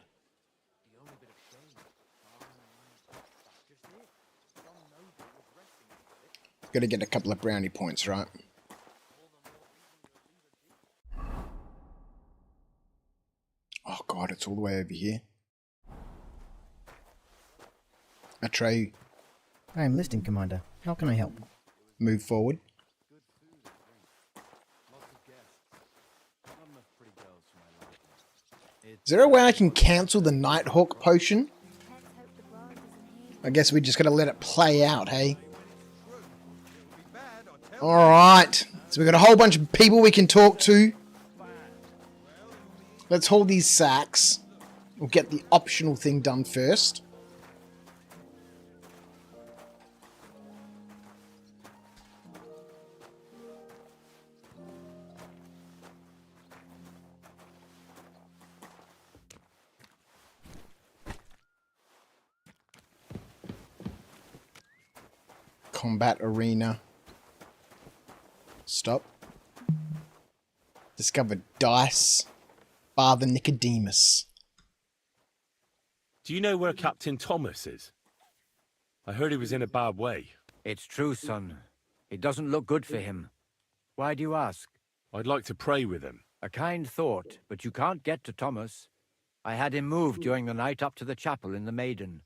[SPEAKER 1] Gotta get a couple of brownie points, right? Oh, God, it's all the way over here. Atreyu.
[SPEAKER 19] I am listening, Commander. How can I help?
[SPEAKER 1] Move forward. Is there a way I can cancel the Nighthawk potion? I guess we just gotta let it play out, hey? Alright. So we've got a whole bunch of people we can talk to. Let's hold these sacks. We'll get the optional thing done first. Combat arena. Stop. Discover dice. Father Nicodemus.
[SPEAKER 12] Do you know where Captain Thomas is? I heard he was in a bad way.
[SPEAKER 22] It's true, son. It doesn't look good for him. Why do you ask?
[SPEAKER 12] I'd like to pray with him.
[SPEAKER 22] A kind thought, but you can't get to Thomas. I had him moved during the night up to the chapel in the Maiden.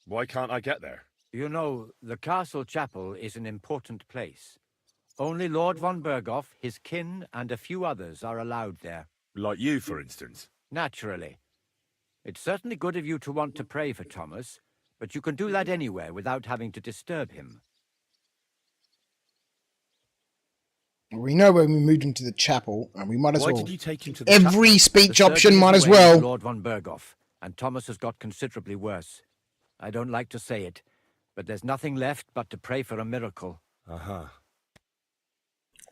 [SPEAKER 12] Why can't I get there?
[SPEAKER 22] You know, the castle chapel is an important place. Only Lord von Berghoff, his kin, and a few others are allowed there.
[SPEAKER 12] Like you, for instance?
[SPEAKER 22] Naturally. It's certainly good of you to want to pray for Thomas, but you can do that anywhere without having to disturb him.
[SPEAKER 1] We know when we moved him to the chapel, and we might as well.
[SPEAKER 22] Why did you take him to the
[SPEAKER 1] Every
[SPEAKER 22] chapel?
[SPEAKER 1] speech
[SPEAKER 22] The
[SPEAKER 1] option
[SPEAKER 22] surgeon
[SPEAKER 1] might
[SPEAKER 22] is
[SPEAKER 1] as
[SPEAKER 22] away
[SPEAKER 1] well.
[SPEAKER 22] with Lord von Berghoff, and Thomas has got considerably worse. I don't like to say it, but there's nothing left but to pray for a miracle.
[SPEAKER 12] Uh-huh.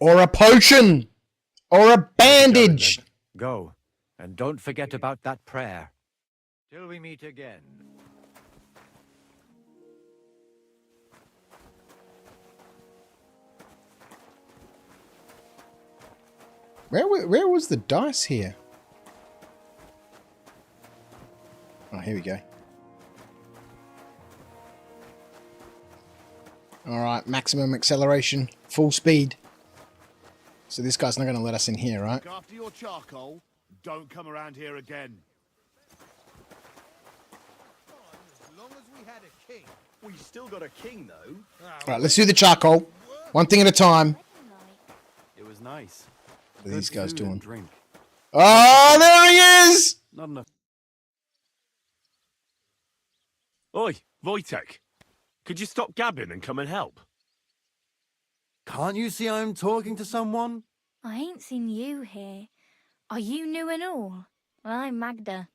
[SPEAKER 1] Or a potion! Or a bandage!
[SPEAKER 22] Go, and don't forget about that prayer. Till we meet again.
[SPEAKER 1] Where was the dice here? Oh, here we go. Alright, maximum acceleration, full speed. So this guy's not going to let us in here, right?
[SPEAKER 20] Look after your charcoal. Don't come around here again.
[SPEAKER 6] As long as we had a king. We still got a king, though.
[SPEAKER 1] Alright, let's do the charcoal. One thing at a time.
[SPEAKER 6] It was nice.
[SPEAKER 1] What are these guys
[SPEAKER 6] food and
[SPEAKER 1] doing?
[SPEAKER 6] drink.
[SPEAKER 1] Oh, there he is!
[SPEAKER 6] Not enough.
[SPEAKER 12] Oi, Wojtek. Could you stop gabbing and come and help?
[SPEAKER 6] Can't you see I'm talking to someone?
[SPEAKER 9] I ain't seen you here. Are you new and all? Well, I'm Magda.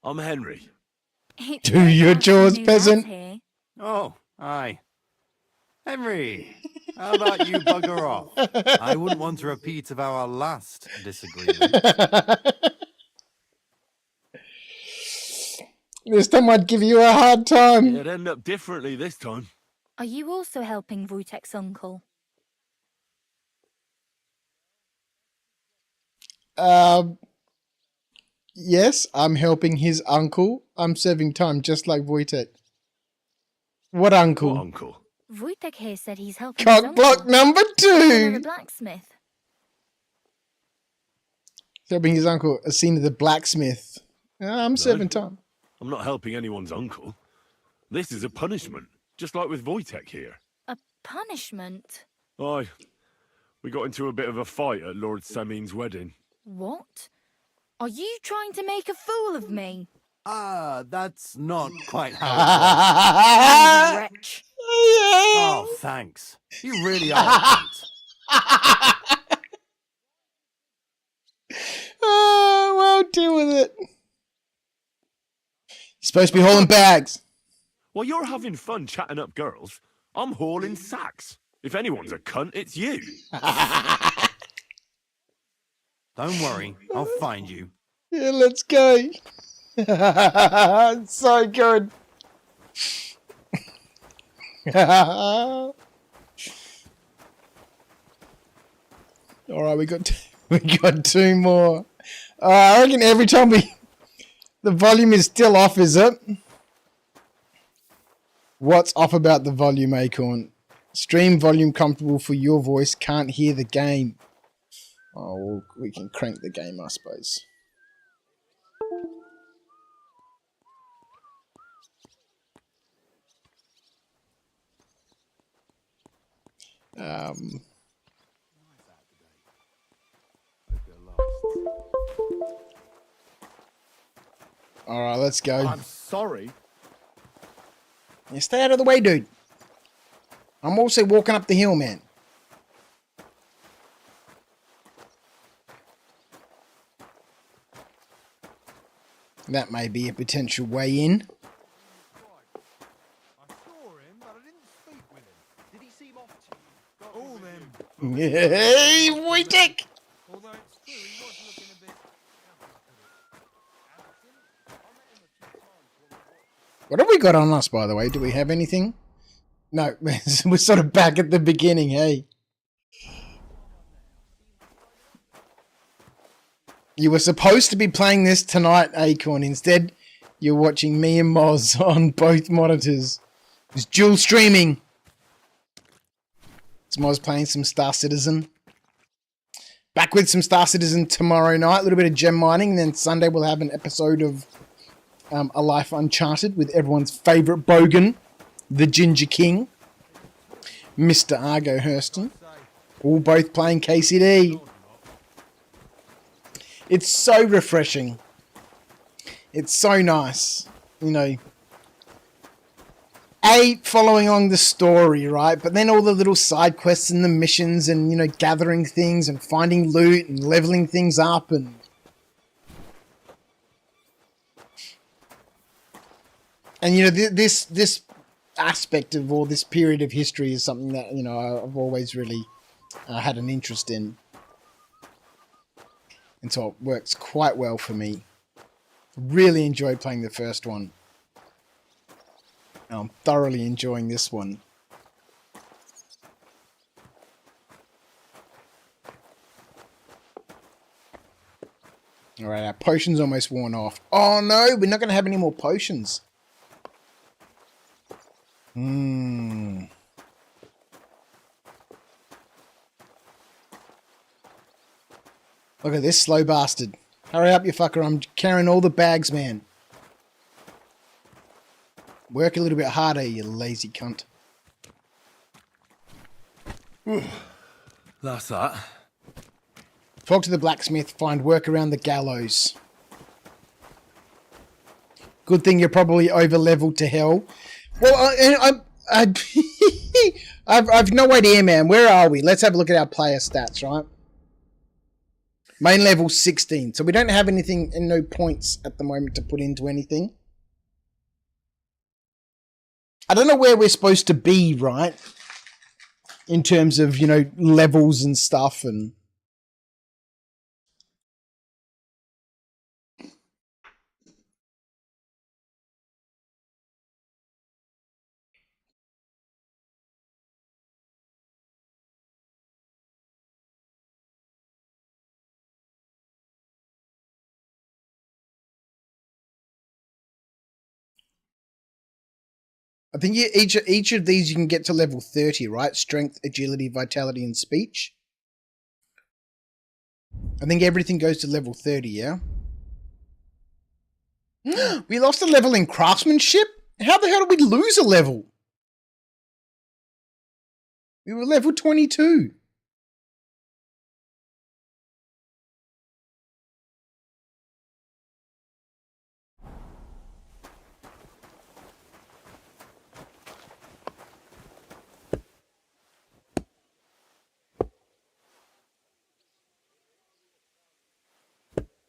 [SPEAKER 12] I'm Henry.
[SPEAKER 9] It's
[SPEAKER 1] Do
[SPEAKER 9] great
[SPEAKER 1] your
[SPEAKER 9] to have some
[SPEAKER 1] chores,
[SPEAKER 9] new
[SPEAKER 1] peasant.
[SPEAKER 9] lads here.
[SPEAKER 6] Oh, aye. Henry, how about you bugger off? I wouldn't want to repeat of our last disagreement.
[SPEAKER 1] This time I'd give you a hard time.
[SPEAKER 12] It'd end up differently this time.
[SPEAKER 9] Are you also helping Wojtek's uncle?
[SPEAKER 1] Yes, I'm helping his uncle. I'm serving time just like Wojtek. What uncle?
[SPEAKER 12] What uncle?
[SPEAKER 9] Wojtek here said he's helping his
[SPEAKER 1] Cock
[SPEAKER 9] uncle.
[SPEAKER 1] block number
[SPEAKER 9] Another
[SPEAKER 1] 2.
[SPEAKER 9] blacksmith.
[SPEAKER 1] Helping his uncle, a scene of the blacksmith. I'm serving time.
[SPEAKER 12] I'm not helping anyone's uncle. This is a punishment, just like with Wojtek here.
[SPEAKER 9] A punishment?
[SPEAKER 12] Aye. We got into a bit of a fight at Lord Semin's wedding.
[SPEAKER 9] What? Are you trying to make a fool of me?
[SPEAKER 6] That's not quite how it works.
[SPEAKER 9] Wretch.
[SPEAKER 6] Oh, thanks. You really are a cunt.
[SPEAKER 1] Oh, well, deal with it. You're supposed to be hauling bags.
[SPEAKER 12] While you're having fun chatting up girls, I'm hauling sacks. If anyone's a cunt, it's you.
[SPEAKER 6] Don't worry, I'll find you.
[SPEAKER 1] Yeah, let's go. So good. All right, we got 2 more. I reckon every time the volume is still off, is it? What's off about the volume, Acorn? Stream volume comfortable for your voice. Can't hear the game. Oh, well, we can crank the game, I suppose. All right, let's go.
[SPEAKER 2] I'm sorry.
[SPEAKER 1] You stay out of the way, dude. I'm also walking up the hill, man. That may be a potential way in. Hey, Wojtek! What have we got on us, by the way? Do we have anything? No, we're sort of back at the beginning, hey? You were supposed to be playing this tonight, Acorn. Instead, you're watching me and Moz on both monitors. It's dual streaming. It's Moz playing some Star Citizen. Back with some Star Citizen tomorrow night. A little bit of gem mining. And then Sunday we'll have an episode of A Life Uncharted with everyone's favourite bogan, the Ginger King, Mr. Argo Hurston. All both playing KCD. It's so refreshing. It's so nice. You know, following along the story, right? But then all the little side quests and the missions and, you know, gathering things and finding loot and leveling things up and... And, you know, this aspect of, or this period of history is something that, you know, I've always really had an interest in. And so it works quite well for me. Really enjoyed playing the first one. And I'm thoroughly enjoying this one. Alright, our potion's almost worn off. Oh no, we're not going to have any more potions. Look at this slow bastard. Hurry up, you fucker. I'm carrying all the bags, man. Work a little bit harder, you lazy cunt.
[SPEAKER 6] That's that.
[SPEAKER 1] Talk to the blacksmith, find work around the gallows. Good thing you're probably over-leveled to hell. Well, I've no idea, man. Where are we? Let's have a look at our player stats, right? Main level 16. So we don't have anything and no points at the moment to put into anything. I don't know where we're supposed to be, right? In terms of, you know, levels and stuff and... I think each of these you can get to level 30, right? Strength, agility, vitality, and speech. I think everything goes to level 30, yeah? We lost a level in craftsmanship? How the hell did we lose a level? We were level 22.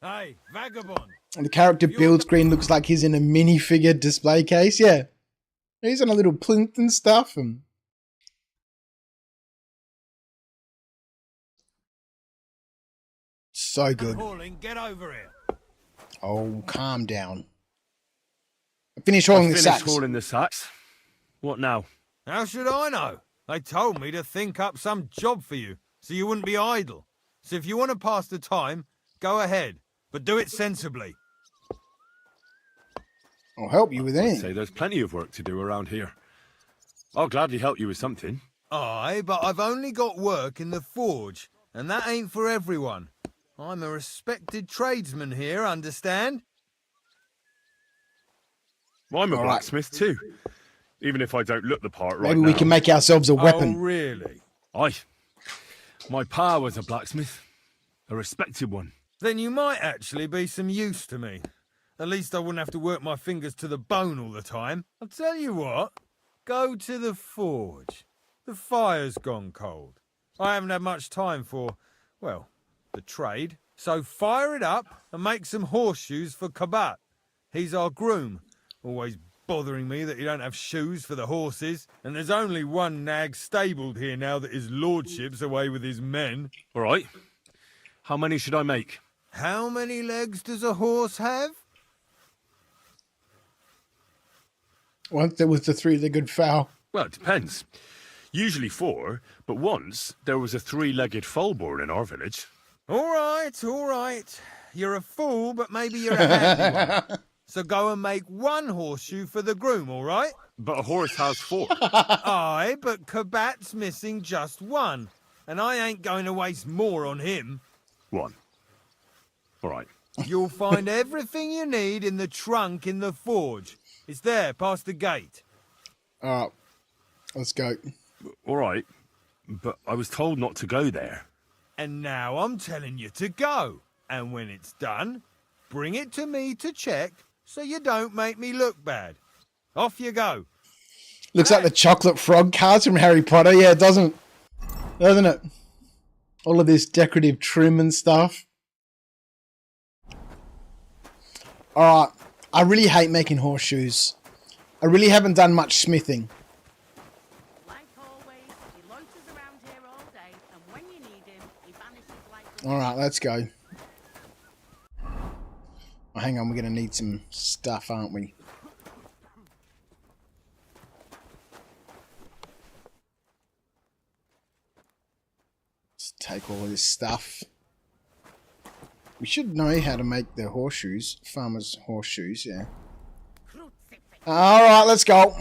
[SPEAKER 4] Hey, vagabond.
[SPEAKER 1] And the character build screen looks like he's in a minifigure display case. Yeah. He's on a little plinth and stuff. And so good.
[SPEAKER 4] Get over here.
[SPEAKER 1] Oh, calm down. I finished hauling the sacks.
[SPEAKER 21] hauling the sacks. What now?
[SPEAKER 23] How should I know? They told me to think up some job for you, so you wouldn't be idle. So if you want to pass the time, go ahead. But do it sensibly.
[SPEAKER 1] I'll help you with anything.
[SPEAKER 21] I'd say there's plenty of work to do around here. I'll gladly help you with something.
[SPEAKER 23] Aye, but I've only got work in the forge, and that ain't for everyone. I'm a respected tradesman here, understand?
[SPEAKER 21] Well, I'm a blacksmith too, even if I don't look the part right now.
[SPEAKER 1] Maybe we can make ourselves a weapon.
[SPEAKER 23] Oh, really?
[SPEAKER 21] Aye. My pa was a blacksmith, a respected one.
[SPEAKER 23] Then you might actually be some use to me. At least I wouldn't have to work my fingers to the bone all the time. I'll tell you what, go to the forge. The fire's gone cold. I haven't had much time for, well, the trade. So fire it up and make some horseshoes for Kabat. He's our groom, always bothering me that you don't have shoes for the horses, and there's only one nag stabled here now that his lordship's away with his men.
[SPEAKER 21] All right. How many should I make?
[SPEAKER 23] How many legs does a horse have?
[SPEAKER 1] Once there was the three-legged fowl.
[SPEAKER 21] Well, it depends. Usually 4, but once there was a 3-legged foal born in our village.
[SPEAKER 23] All right. You're a fool, but maybe you're a handy one. So go and make one horseshoe for the groom, all right?
[SPEAKER 21] But a horse has 4.
[SPEAKER 23] Aye, but Kabat's missing just one. And I ain't going to waste more on him.
[SPEAKER 21] 1. All right.
[SPEAKER 23] You'll find everything you need in the trunk in the forge. It's there, past the gate.
[SPEAKER 1] All right. Let's go.
[SPEAKER 21] All right. But I was told not to go there.
[SPEAKER 23] And now I'm telling you to go. And when it's done, bring it to me to check so you don't make me look bad. Off you go.
[SPEAKER 1] Looks like the chocolate frog cards from Harry Potter. Yeah, it doesn't it? All of this decorative trim and stuff. All right. I really hate making horseshoes. I really haven't done much smithing. All right, let's go. Oh, hang on, we're going to need some stuff, aren't we? Let's take all of this stuff. We should know how to make the horseshoes. Farmer's horseshoes, yeah. All right, let's go.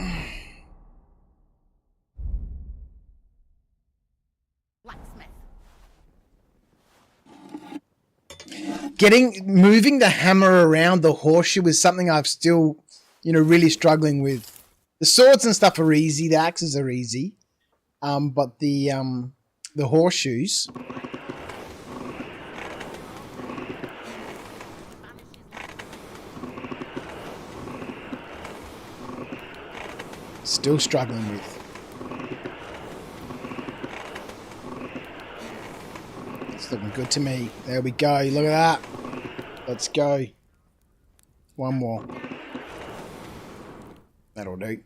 [SPEAKER 1] Moving the hammer around the horseshoe is something I've still, really struggling with. The swords and stuff are easy. The axes are easy. But the horseshoes. Still struggling with. It's looking good to me. There we go. Look at that. Let's go. One more. That'll do.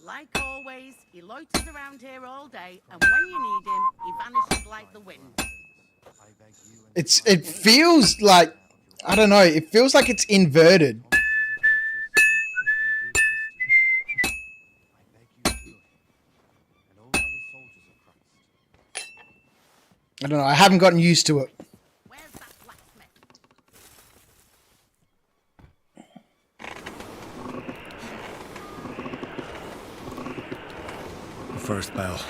[SPEAKER 2] Like always, he loiters around here all day, and when you need him, he vanishes like the wind.
[SPEAKER 1] It feels like, I don't know, it feels like it's inverted. I don't know, I haven't gotten used to it.
[SPEAKER 21] The first bell.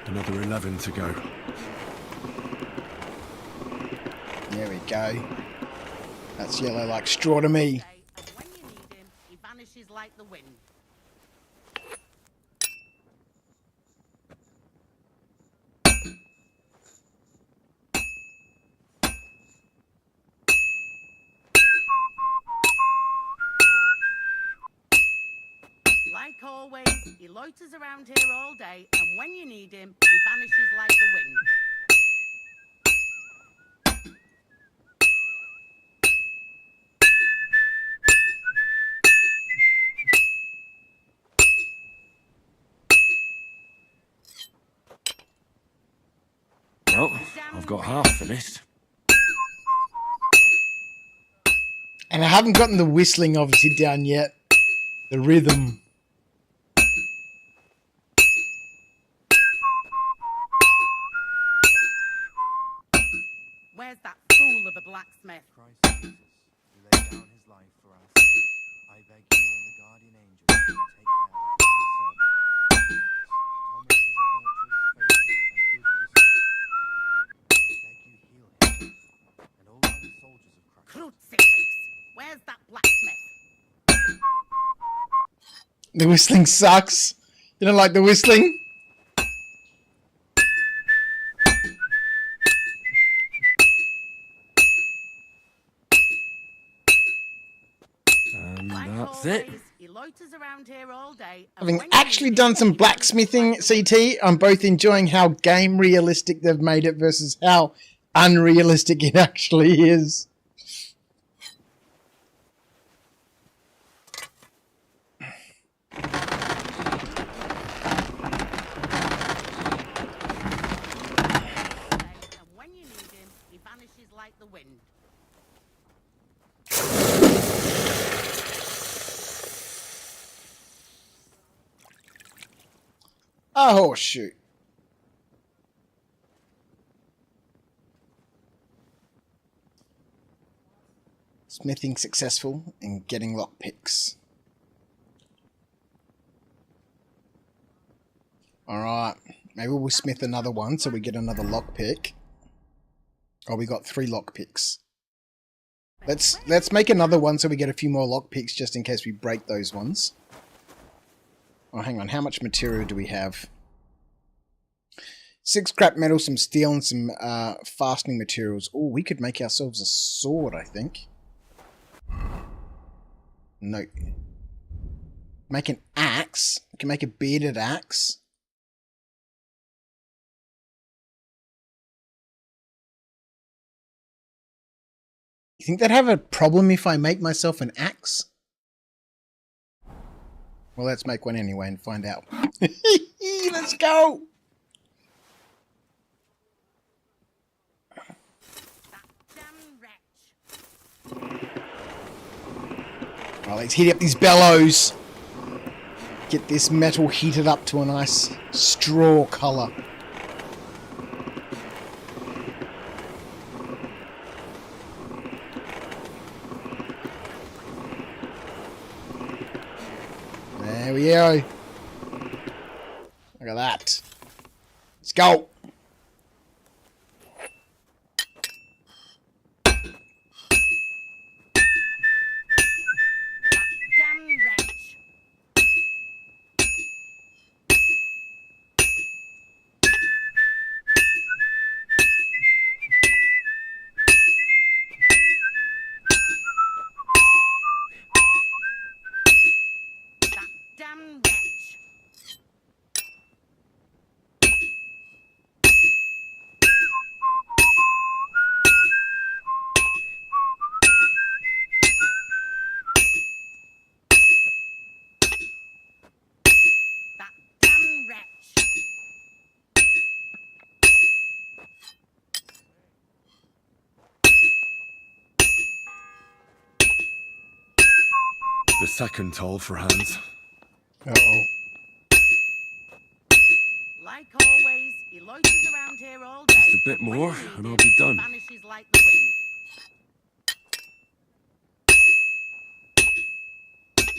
[SPEAKER 21] Another 11 to go.
[SPEAKER 1] There we go. That's yellow like straw to me.
[SPEAKER 2] And when you need him, he vanishes like the wind. Like always, he loiters around here all day, and when you need him, he vanishes like the wind.
[SPEAKER 21] Well, I've got half finished.
[SPEAKER 1] And I haven't gotten the whistling obviously down yet. The rhythm.
[SPEAKER 2] Where's that fool of a blacksmith?
[SPEAKER 16] Christ Jesus, who laid down his life for our sins, I beg you and the guardian angel to take care of your good servant. Thomas is a virtuous, faithful, and good Christian. I beg you heal him, and all other soldiers of Christ.
[SPEAKER 2] Crucifix! Where's that blacksmith?
[SPEAKER 1] The whistling sucks. You don't like the whistling?
[SPEAKER 12] That's it.
[SPEAKER 2] He loiters around here all day. And
[SPEAKER 1] Having
[SPEAKER 2] when you
[SPEAKER 1] actually
[SPEAKER 2] need
[SPEAKER 1] done
[SPEAKER 2] him,
[SPEAKER 1] some
[SPEAKER 2] he vanishes
[SPEAKER 1] blacksmithing,
[SPEAKER 2] like the
[SPEAKER 1] CT, I'm both enjoying how game realistic they've made it versus how unrealistic it actually is.
[SPEAKER 2] and when you need him, he vanishes like the wind.
[SPEAKER 1] A horseshoe. Smithing successful and getting lockpicks. Alright, maybe we'll smith another one so we get another lockpick. Oh, we got 3 lockpicks. Let's make another one so we get a few more lockpicks just in case we break those ones. Oh, hang on, how much material do we have? 6 scrap metal, some steel, and some fastening materials. Oh, we could make ourselves a sword, I think. No. Make an axe. We can make a bearded axe. You think they'd have a problem if I make myself an axe? Well, let's make one anyway and find out. Let's go! Well, let's heat up these bellows. Get this metal heated up to a nice straw colour. There we go. Look at that. Let's go.
[SPEAKER 12] The second toll for Hans.
[SPEAKER 1] Uh-oh.
[SPEAKER 2] Like always, he loiters around here all day.
[SPEAKER 12] Just a bit
[SPEAKER 2] and when
[SPEAKER 12] more,
[SPEAKER 2] you need
[SPEAKER 12] and I'll
[SPEAKER 2] him,
[SPEAKER 12] be
[SPEAKER 2] he
[SPEAKER 12] done.
[SPEAKER 2] vanishes like the wind.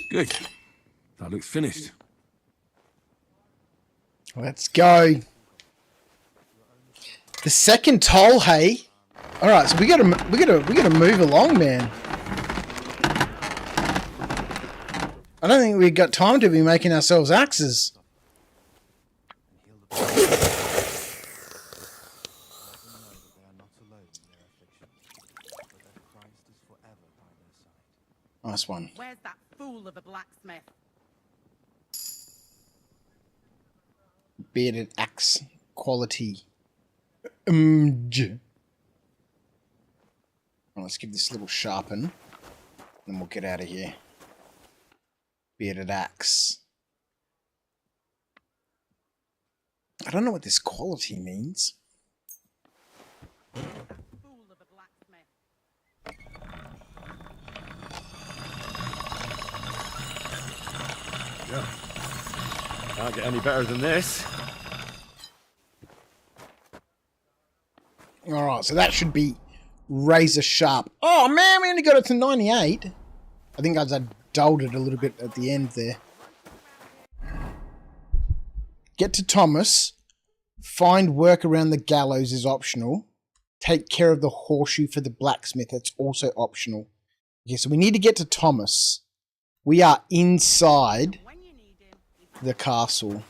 [SPEAKER 12] Good. That looks finished.
[SPEAKER 1] Let's go. The second toll, hey. All right, so we gotta move along, man. I don't think we've got time to be making ourselves axes. Nice one.
[SPEAKER 2] Where's that fool of a blacksmith?
[SPEAKER 1] Bearded axe quality. Well, let's give this a little sharpen, then we'll get out of here. Bearded axe. I don't know what this quality means.
[SPEAKER 12] Yeah. Can't get any better than this.
[SPEAKER 1] Alright, so that should be razor sharp. Oh man, we only got it to 98. I think I dulled it a little bit at the end there. Get to Thomas. Find work around the gallows is optional. Take care of the horseshoe for the blacksmith. That's also optional. Okay, so we need to get to Thomas. We are inside.
[SPEAKER 2] When you need
[SPEAKER 1] the castle.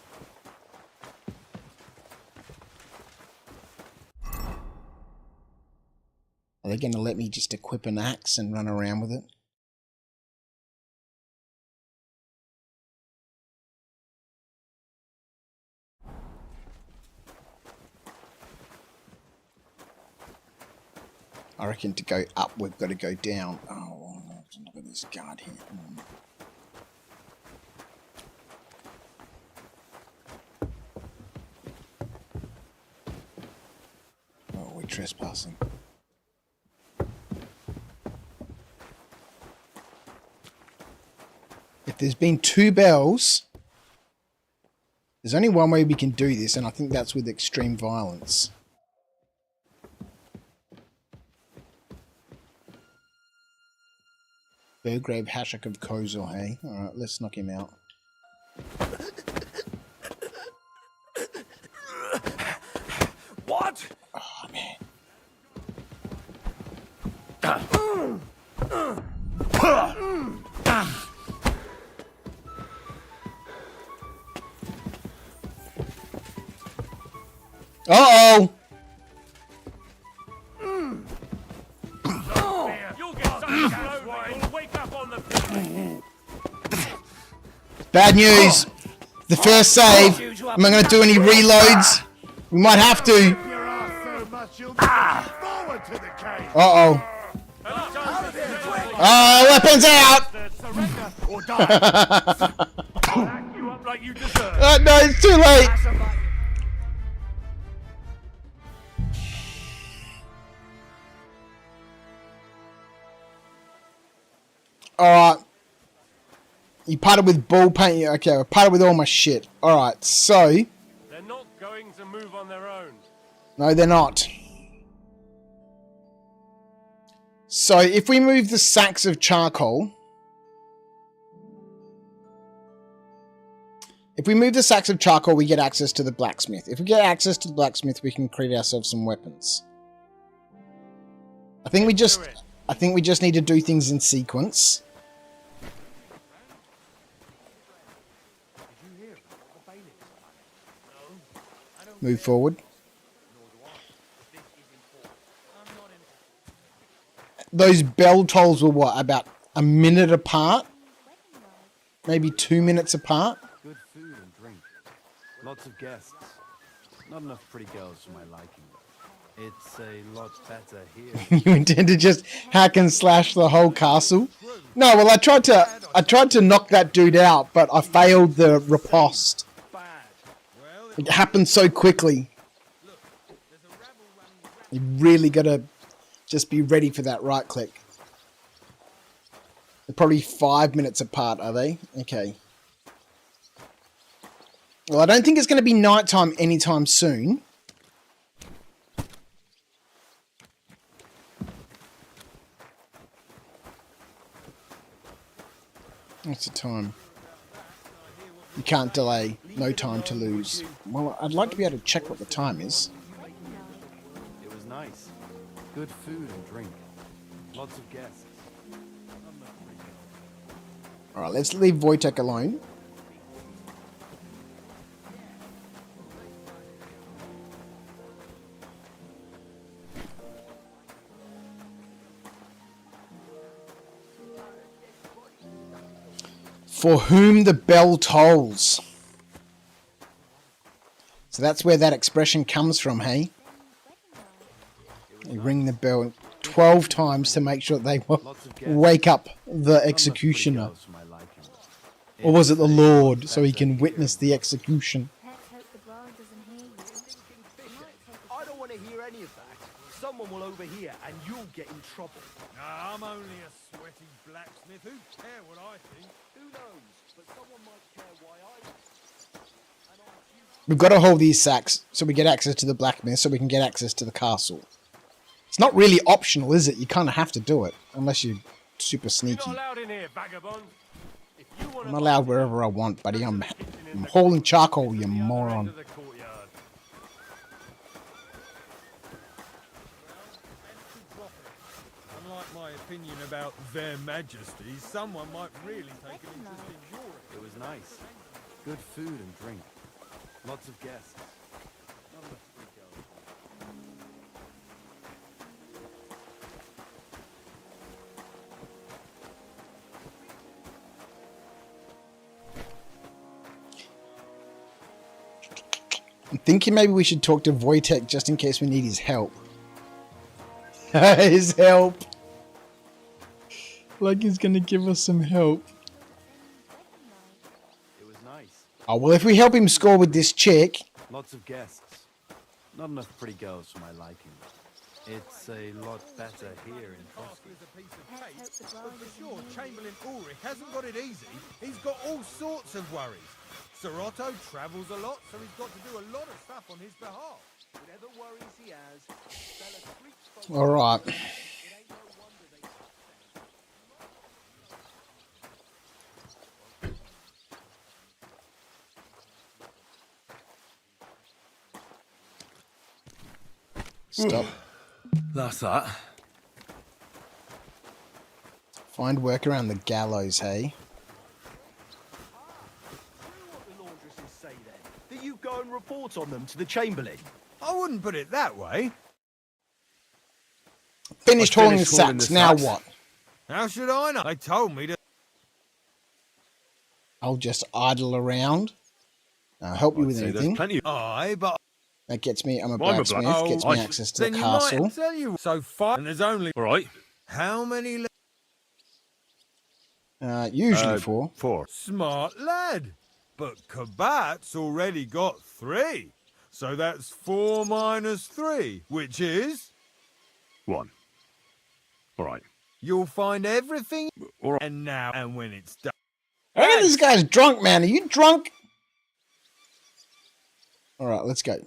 [SPEAKER 1] Are they going to let me just equip an axe and run around with it? I reckon to go up, we've got to go down. Oh, look at this guard here. Oh, we're trespassing. If there's been 2 bells, there's only one way we can do this, and I think that's with extreme violence. Burgrave Hashak of Kozor, hey? Alright, let's knock him out.
[SPEAKER 4] What?
[SPEAKER 1] Oh, man. Uh-oh!
[SPEAKER 3] You'll get some clothing. You'll wake up on the field.
[SPEAKER 1] Bad news! The first save. Am I going to do any reloads? We might have to. Uh-oh. Oh, weapons out! No, it's too late. Alright. You parted with ball paint. Okay, I parted with all my shit. Alright, so...
[SPEAKER 3] They're not going to move on their own.
[SPEAKER 1] No, they're not. So, if we move the sacks of charcoal... If we move the sacks of charcoal, we get access to the blacksmith. If we get access to the blacksmith, we can create ourselves some weapons. I think we just need to do things in sequence. Move forward. Those bell tolls were what, about a minute apart? Maybe 2 minutes apart?
[SPEAKER 10] Good food and drink. Lots of guests. Not enough pretty girls for my liking. It's a lot better here.
[SPEAKER 1] You intend to just hack and slash the whole castle? No, well I tried to knock that dude out, but I failed the riposte. It happened so quickly. You really gotta just be ready for that right click. They're probably 5 minutes apart, are they? Okay. Well, I don't think it's going to be nighttime anytime soon. What's the time? You can't delay. No time to lose. Well, I'd like to be able to check what the time is.
[SPEAKER 10] It was nice. Good food and drink. Lots of guests.
[SPEAKER 1] Alright, let's leave Wojtek alone. For whom the bell tolls. So that's where that expression comes from, hey? They ring the bell 12 times to make sure they wake up the executioner. Or was it the Lord, so he can witness the execution?
[SPEAKER 13] I don't want to hear any of that. Someone will overhear and you'll get in trouble.
[SPEAKER 23] Nah, I'm only a sweaty blacksmith. Who care what I think?
[SPEAKER 13] Who knows? But someone might care why I...
[SPEAKER 1] We've got to hold these sacks so we get access to the blacksmith, so we can get access to the castle. It's not really optional, is it? You kind of have to do it, unless you're super sneaky.
[SPEAKER 3] You're not allowed in here, vagabond.
[SPEAKER 1] I'm allowed wherever I want, buddy. I'm hauling charcoal, you moron.
[SPEAKER 23] Unlike my opinion about their majesties, someone might really take an interest in Europe.
[SPEAKER 10] It was nice. Good food and drink. Lots of guests. Not enough free girls.
[SPEAKER 1] I'm thinking maybe we should talk to Wojtek just in case we need his help. His help. Like he's gonna give us some help.
[SPEAKER 10] It was nice.
[SPEAKER 1] Oh, well, if we help him score with this chick...
[SPEAKER 10] Lots of guests. Not enough pretty girls for my liking. It's a lot better here in Trotsky.
[SPEAKER 23] But for sure, Chamberlain Ulrich hasn't got it easy. He's got all sorts of worries. Sir Otto travels a lot, so he's got to do a lot of stuff on his behalf.
[SPEAKER 13] Whatever worries he has, fella sleeps
[SPEAKER 1] All right. Stop.
[SPEAKER 21] That's that.
[SPEAKER 1] Find work around the gallows, hey?
[SPEAKER 13] the laundresses say then? That you go and report on them to the Chamberlain?
[SPEAKER 23] I wouldn't put it that way.
[SPEAKER 1] Finished hauling the sacks, now what?
[SPEAKER 23] How should I know? They told me to...
[SPEAKER 1] I'll just idle around. I'll help you with anything.
[SPEAKER 23] Plenty. Aye, but...
[SPEAKER 1] That gets me, I'm a
[SPEAKER 23] Well, I'm a
[SPEAKER 1] blacksmith,
[SPEAKER 23] black-
[SPEAKER 1] gets
[SPEAKER 23] Oh,
[SPEAKER 1] me
[SPEAKER 23] I-
[SPEAKER 1] access to
[SPEAKER 23] then
[SPEAKER 1] the
[SPEAKER 23] you
[SPEAKER 1] castle.
[SPEAKER 23] might tell you. So far, and there's only...
[SPEAKER 21] All right.
[SPEAKER 23] How many...
[SPEAKER 1] Usually four.
[SPEAKER 23] Smart lad. But Kabat's already got 3. So that's 4 minus 3, which is...
[SPEAKER 21] 1. All right.
[SPEAKER 23] You'll find everything...
[SPEAKER 21] All right.
[SPEAKER 23] And now, and when it's done...
[SPEAKER 1] I think this guy's drunk, man. Are you drunk? All right, let's go.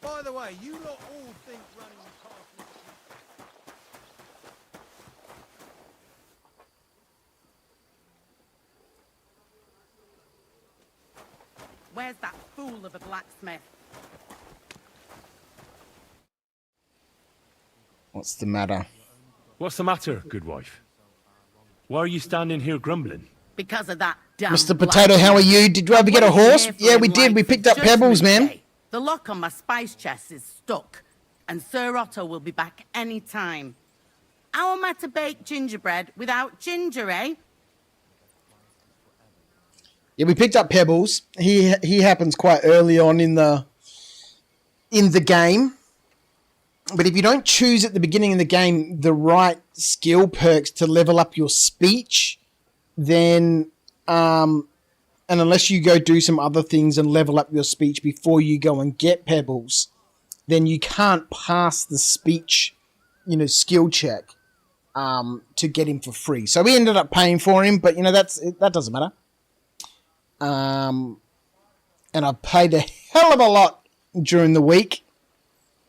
[SPEAKER 23] By the way, you lot all think running the castle...
[SPEAKER 2] Where's that fool of a blacksmith?
[SPEAKER 1] What's the matter?
[SPEAKER 21] What's the matter, good wife? Why are you standing here grumbling?
[SPEAKER 2] Because of that damn
[SPEAKER 1] Mr. Potato, how are you? Did you ever get a horse? Yeah, we did. We picked up pebbles, man.
[SPEAKER 2] The lock on my spice chest is stuck, and Sir Otto will be back any time. How am I to bake gingerbread without ginger, eh?
[SPEAKER 1] Yeah, we picked up pebbles. He happens quite early on in the game. But if you don't choose at the beginning of the game the right skill perks to level up your speech, then and unless you go do some other things and level up your speech before you go and get pebbles, then you can't pass the speech, skill check to get him for free. So we ended up paying for him, but that doesn't matter. And I paid a hell of a lot during the week.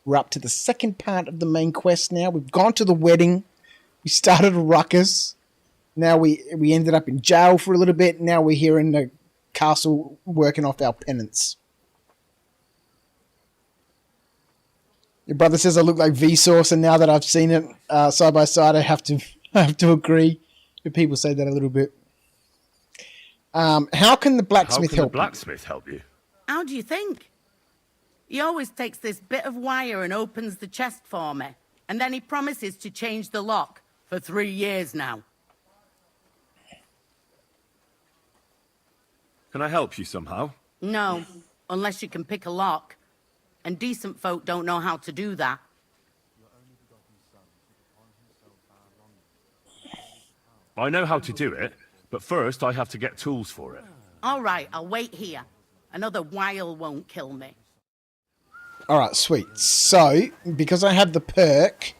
[SPEAKER 1] We're up to the second part of the main quest now. We've gone to the wedding. We started a ruckus. Now we ended up in jail for a little bit. Now we're here in the castle working off our penance. Your brother says I look like Vsauce, and now that I've seen it side by side, I have to agree. But people say that a little bit. How can the blacksmith help?
[SPEAKER 21] You?
[SPEAKER 2] How do you think? He always takes this bit of wire and opens the chest for me, and then he promises to change the lock for 3 years now.
[SPEAKER 21] Can I help you somehow?
[SPEAKER 2] No, unless you can pick a lock. And decent folk don't know how to do that.
[SPEAKER 21] I know how to do it, but first I have to get tools for it.
[SPEAKER 2] All right, I'll wait here. Another while won't kill me.
[SPEAKER 1] All right, sweet. So, because I have the perk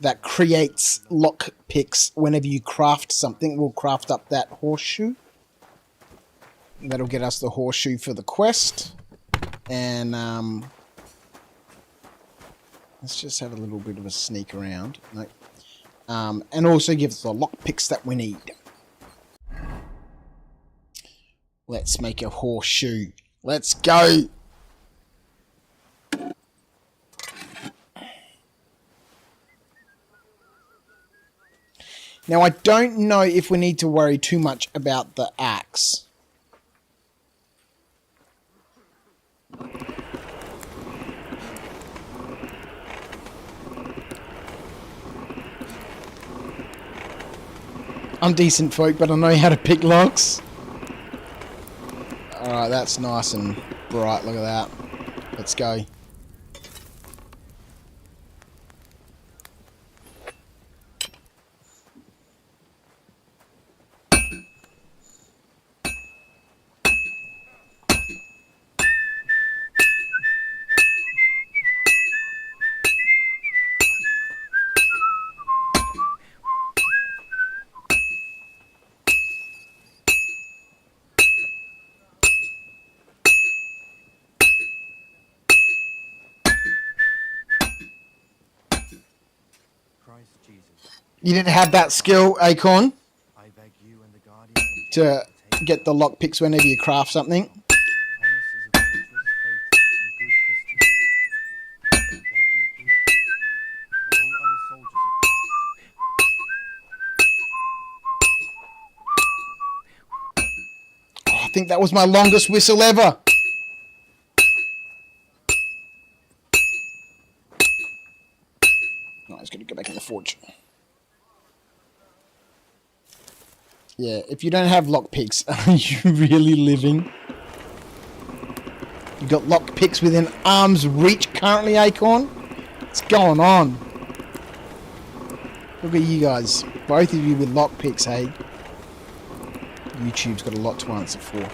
[SPEAKER 1] that creates lock picks whenever you craft something, we'll craft up that horseshoe. That'll get us the horseshoe for the quest. And let's just have a little bit of a sneak around. No. And also give us the lock picks that we need. Let's make a horseshoe. Let's go. Now, I don't know if we need to worry too much about the axe. I'm decent, folk, but I know how to pick locks. Alright, that's nice and bright. Look at that. Let's go. You didn't have that skill, Acorn, to get the lockpicks whenever you craft something. Oh, I think that was my longest whistle ever. No, I was going to go back in the forge. Yeah, if you don't have lockpicks, are you really living? You got lockpicks within arm's reach currently, Acorn? What's going on? Look at you guys. Both of you with lockpicks, hey? YouTube's got a lot to answer for.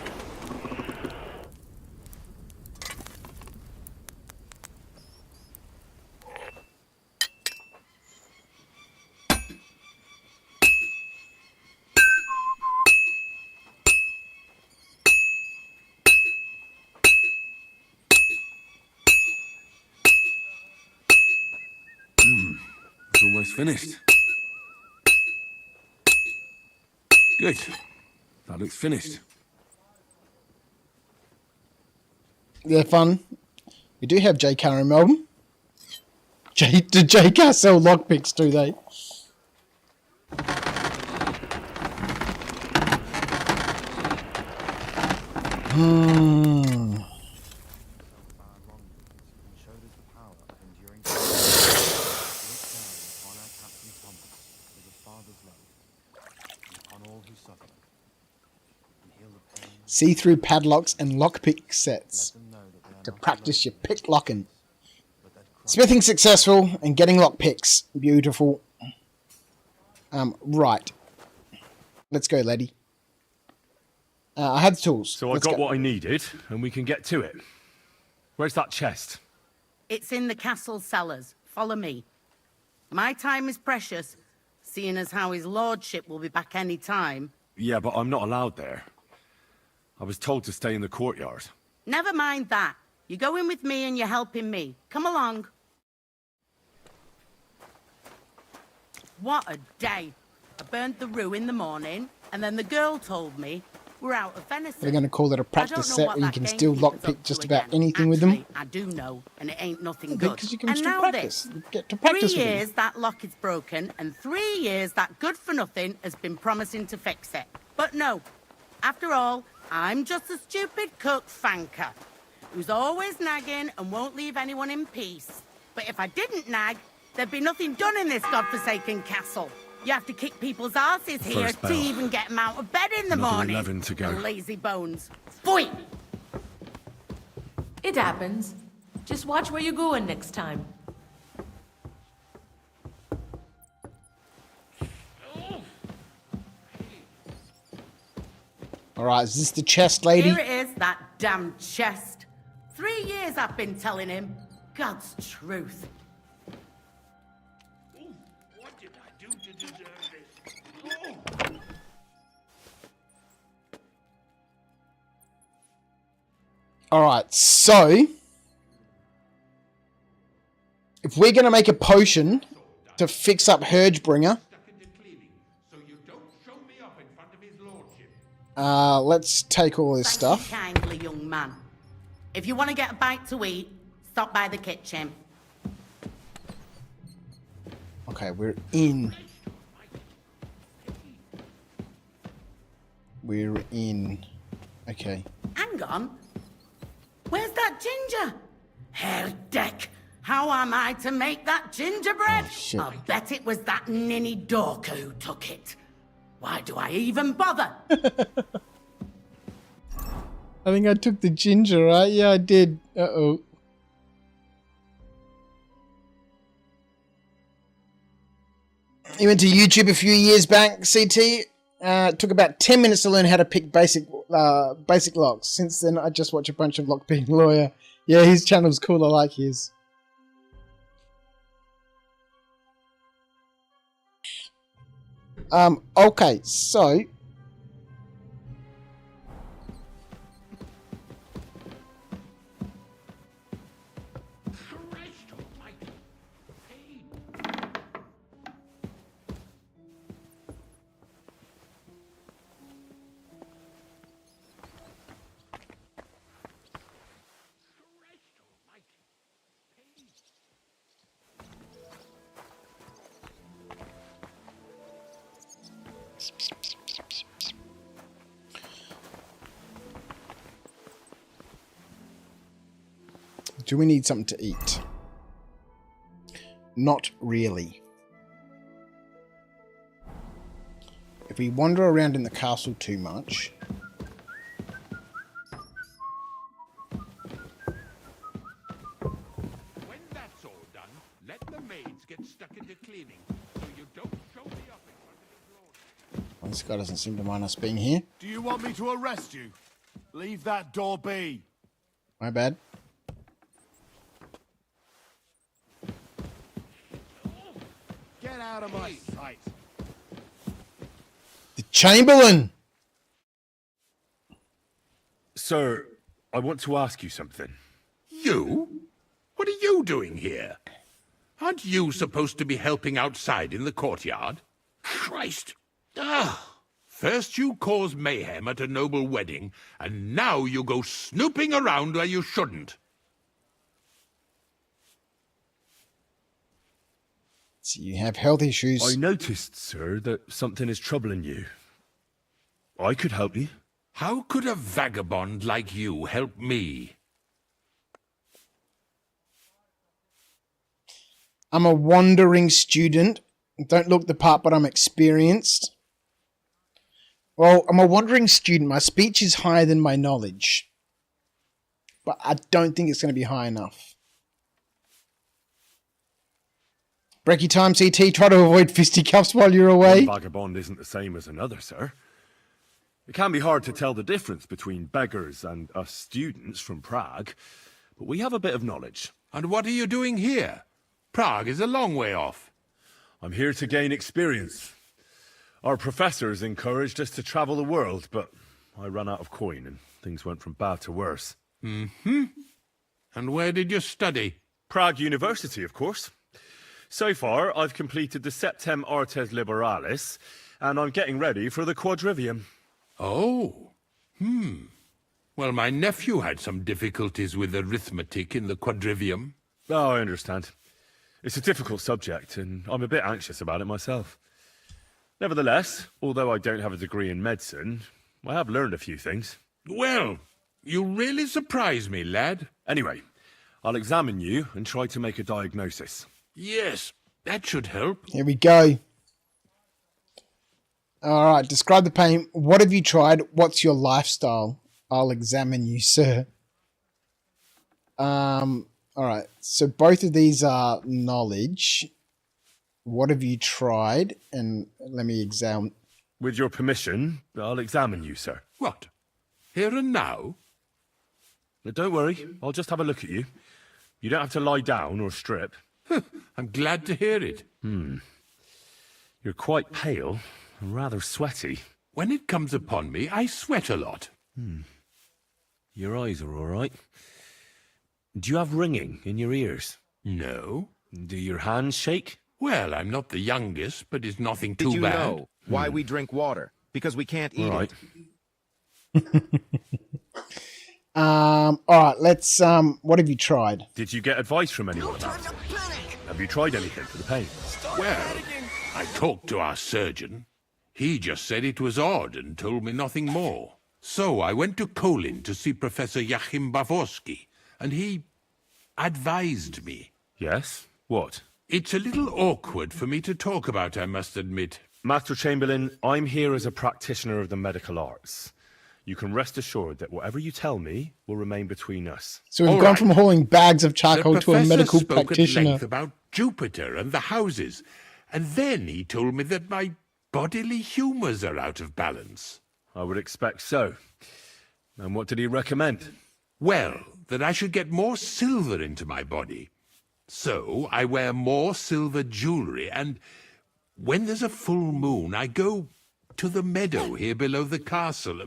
[SPEAKER 12] It's almost finished. Good. That looks finished.
[SPEAKER 1] They're fun. We do have JK in Melbourne. Do JK sell lockpicks, do they? See-through padlocks and lockpick sets to practice your pick locking. Smithing successful and getting lockpicks. Beautiful. Right. Let's go, lady. I had the tools.
[SPEAKER 21] So I got what I needed, and we can get to it. Where's that chest?
[SPEAKER 2] It's in the castle cellars. Follow me. My time is precious, seeing as how his lordship will be back any time.
[SPEAKER 21] Yeah, but I'm not allowed there. I was told to stay in the courtyard.
[SPEAKER 2] Never mind that. You go in with me and you're helping me. Come along. What a day. I burned the rue in the morning, and then the girl told me we're out of venison.
[SPEAKER 1] They're going to call it a practice set where you can still lockpick just about anything with them.
[SPEAKER 2] I do know, and it ain't nothing good.
[SPEAKER 1] Because you can
[SPEAKER 2] and
[SPEAKER 1] still
[SPEAKER 2] now
[SPEAKER 1] practice.
[SPEAKER 2] this.
[SPEAKER 1] You get to practice
[SPEAKER 2] 3
[SPEAKER 1] with
[SPEAKER 2] years
[SPEAKER 1] them.
[SPEAKER 2] that lock is broken, and 3 years that good-for-nothing has been promising to fix it. But no. After all, I'm just a stupid cook fanker who's always nagging and won't leave anyone in peace. But if I didn't nag, there'd be nothing done in this godforsaken castle. You have to kick people's asses here
[SPEAKER 21] First
[SPEAKER 2] to
[SPEAKER 21] bell.
[SPEAKER 2] even get them out of bed in the
[SPEAKER 21] Another
[SPEAKER 2] morning.
[SPEAKER 21] 11 to go.
[SPEAKER 2] The lazy bones. Phoy!
[SPEAKER 5] It happens. Just watch where you're going next time.
[SPEAKER 1] Alright, is this the chest, lady?
[SPEAKER 2] Here it is, that damn chest. 3 years I've been telling him. God's truth.
[SPEAKER 4] What did I do to deserve this?
[SPEAKER 1] Alright, so if we're going to make a potion to fix up Hergebringer, let's take all this stuff.
[SPEAKER 2] Kindly, young man. If you want to get a bite to eat, stop by the kitchen.
[SPEAKER 1] Okay, we're in. we're in. Okay.
[SPEAKER 2] Hang on. Where's that ginger? Herdeck, how am I to make that gingerbread?
[SPEAKER 1] Oh, shit.
[SPEAKER 2] I bet it was that ninny Dorker who took it. Why do I even bother?
[SPEAKER 1] I think I took the ginger, right? Yeah, I did. Uh-oh. He went to YouTube a few years back, CT. It took about 10 minutes to learn how to pick basic locks. Since then, I just watch a bunch of lockpicking lawyer. Yeah, his channel's cool. I like his. Okay, so... Do we need something to eat? Not really. If we wander around in the castle too much...
[SPEAKER 8] When that's all done, let the maids get stuck into cleaning, so you don't show me up in front of his lord.
[SPEAKER 1] Well, this guy doesn't seem to mind us being here.
[SPEAKER 20] Do you want me to arrest you? Leave that door be.
[SPEAKER 1] My bad.
[SPEAKER 20] Get out of my sight.
[SPEAKER 1] The Chamberlain!
[SPEAKER 21] Sir, I want to ask you something.
[SPEAKER 8] You? What are you doing here? Aren't you supposed to be helping outside in the courtyard? Christ! First you cause mayhem at a noble wedding, and now you go snooping around where you shouldn't.
[SPEAKER 1] So you have health issues.
[SPEAKER 21] I noticed, sir, that something is troubling you. I could help you.
[SPEAKER 8] How could a vagabond like you help me?
[SPEAKER 1] I'm a wandering student. Don't look the part, but I'm experienced. Well, I'm a wandering student. My speech is higher than my knowledge. But I don't think it's going to be high enough. Breaky time, CT. Try to avoid fisticuffs while you're away.
[SPEAKER 21] One vagabond isn't the same as another, sir. It can be hard to tell the difference between beggars and us students from Prague, but we have a bit of knowledge.
[SPEAKER 8] And what are you doing here? Prague is a long way off.
[SPEAKER 21] I'm here to gain experience. Our professors encouraged us to travel the world, but I ran out of coin and things went from bad to worse.
[SPEAKER 8] Mm-hmm. And where did you study?
[SPEAKER 21] Prague University, of course. So far, I've completed the Septem Artes Liberalis, and I'm getting ready for the Quadrivium.
[SPEAKER 8] Oh. Well, my nephew had some difficulties with arithmetic in the Quadrivium.
[SPEAKER 21] Oh, I understand. It's a difficult subject, and I'm a bit anxious about it myself. Nevertheless, although I don't have a degree in medicine, I have learned a few things.
[SPEAKER 8] Well, you really surprise me, lad.
[SPEAKER 21] Anyway, I'll examine you and try to make a diagnosis.
[SPEAKER 8] Yes, that should help.
[SPEAKER 1] Here we go. All right, describe the pain. What have you tried? What's your lifestyle? I'll examine you, sir. All right, so both of these are knowledge. What have you tried? And let me examine.
[SPEAKER 21] With your permission, I'll examine you, sir.
[SPEAKER 8] What? Here and now?
[SPEAKER 21] Don't worry, I'll just have a look at you. You don't have to lie down or strip.
[SPEAKER 8] I'm glad to hear it.
[SPEAKER 21] You're quite pale and rather sweaty.
[SPEAKER 8] When it comes upon me, I sweat a lot.
[SPEAKER 21] Your eyes are all right. Do you have ringing in your ears?
[SPEAKER 8] No.
[SPEAKER 21] Do your hands shake?
[SPEAKER 8] Well, I'm not the youngest, but it's nothing too
[SPEAKER 11] Did you
[SPEAKER 8] bad.
[SPEAKER 11] know why we drink water? Because we can't eat
[SPEAKER 21] Right.
[SPEAKER 1] All right, let's, what have you tried?
[SPEAKER 21] Did you get advice from anyone about it? Have you tried anything for the pain?
[SPEAKER 8] Well, I talked to our surgeon. He just said it was odd and told me nothing more. So I went to Kolin to see Professor Joachim Bavorsky, and he advised me.
[SPEAKER 21] Yes? What?
[SPEAKER 8] It's a little awkward for me to talk about, I must admit.
[SPEAKER 21] Master Chamberlain, I'm here as a practitioner of the medical arts. You can rest assured that whatever you tell me will remain between us.
[SPEAKER 1] So we've gone from hauling bags of charcoal to a medical
[SPEAKER 8] spoke at
[SPEAKER 1] practitioner.
[SPEAKER 8] length about Jupiter and the houses, and then he told me that my bodily humours are out of balance.
[SPEAKER 21] I would expect so. And what did he recommend?
[SPEAKER 8] Well, that I should get more silver into my body. So I wear more silver jewellery, and when there's a full moon, I go to the meadow here below the castle,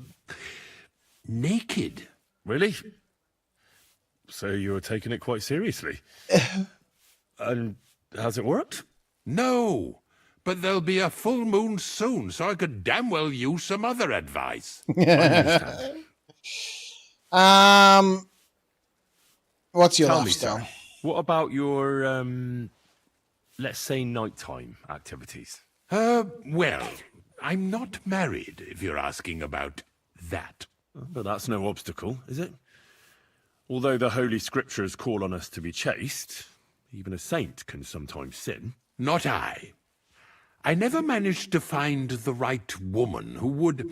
[SPEAKER 8] naked.
[SPEAKER 21] Really? So you're taking it quite seriously? And has it worked?
[SPEAKER 8] No, but there'll be a full moon soon, so I could damn well use some other advice.
[SPEAKER 1] What's your
[SPEAKER 21] Tell me,
[SPEAKER 1] lifestyle?
[SPEAKER 21] sir, what about your, let's say, nighttime activities?
[SPEAKER 8] Well, I'm not married, if you're asking about that.
[SPEAKER 21] But that's no obstacle, is it? Although the Holy Scriptures call on us to be chaste, even a saint can sometimes sin.
[SPEAKER 8] Not I. I never managed to find the right woman who would,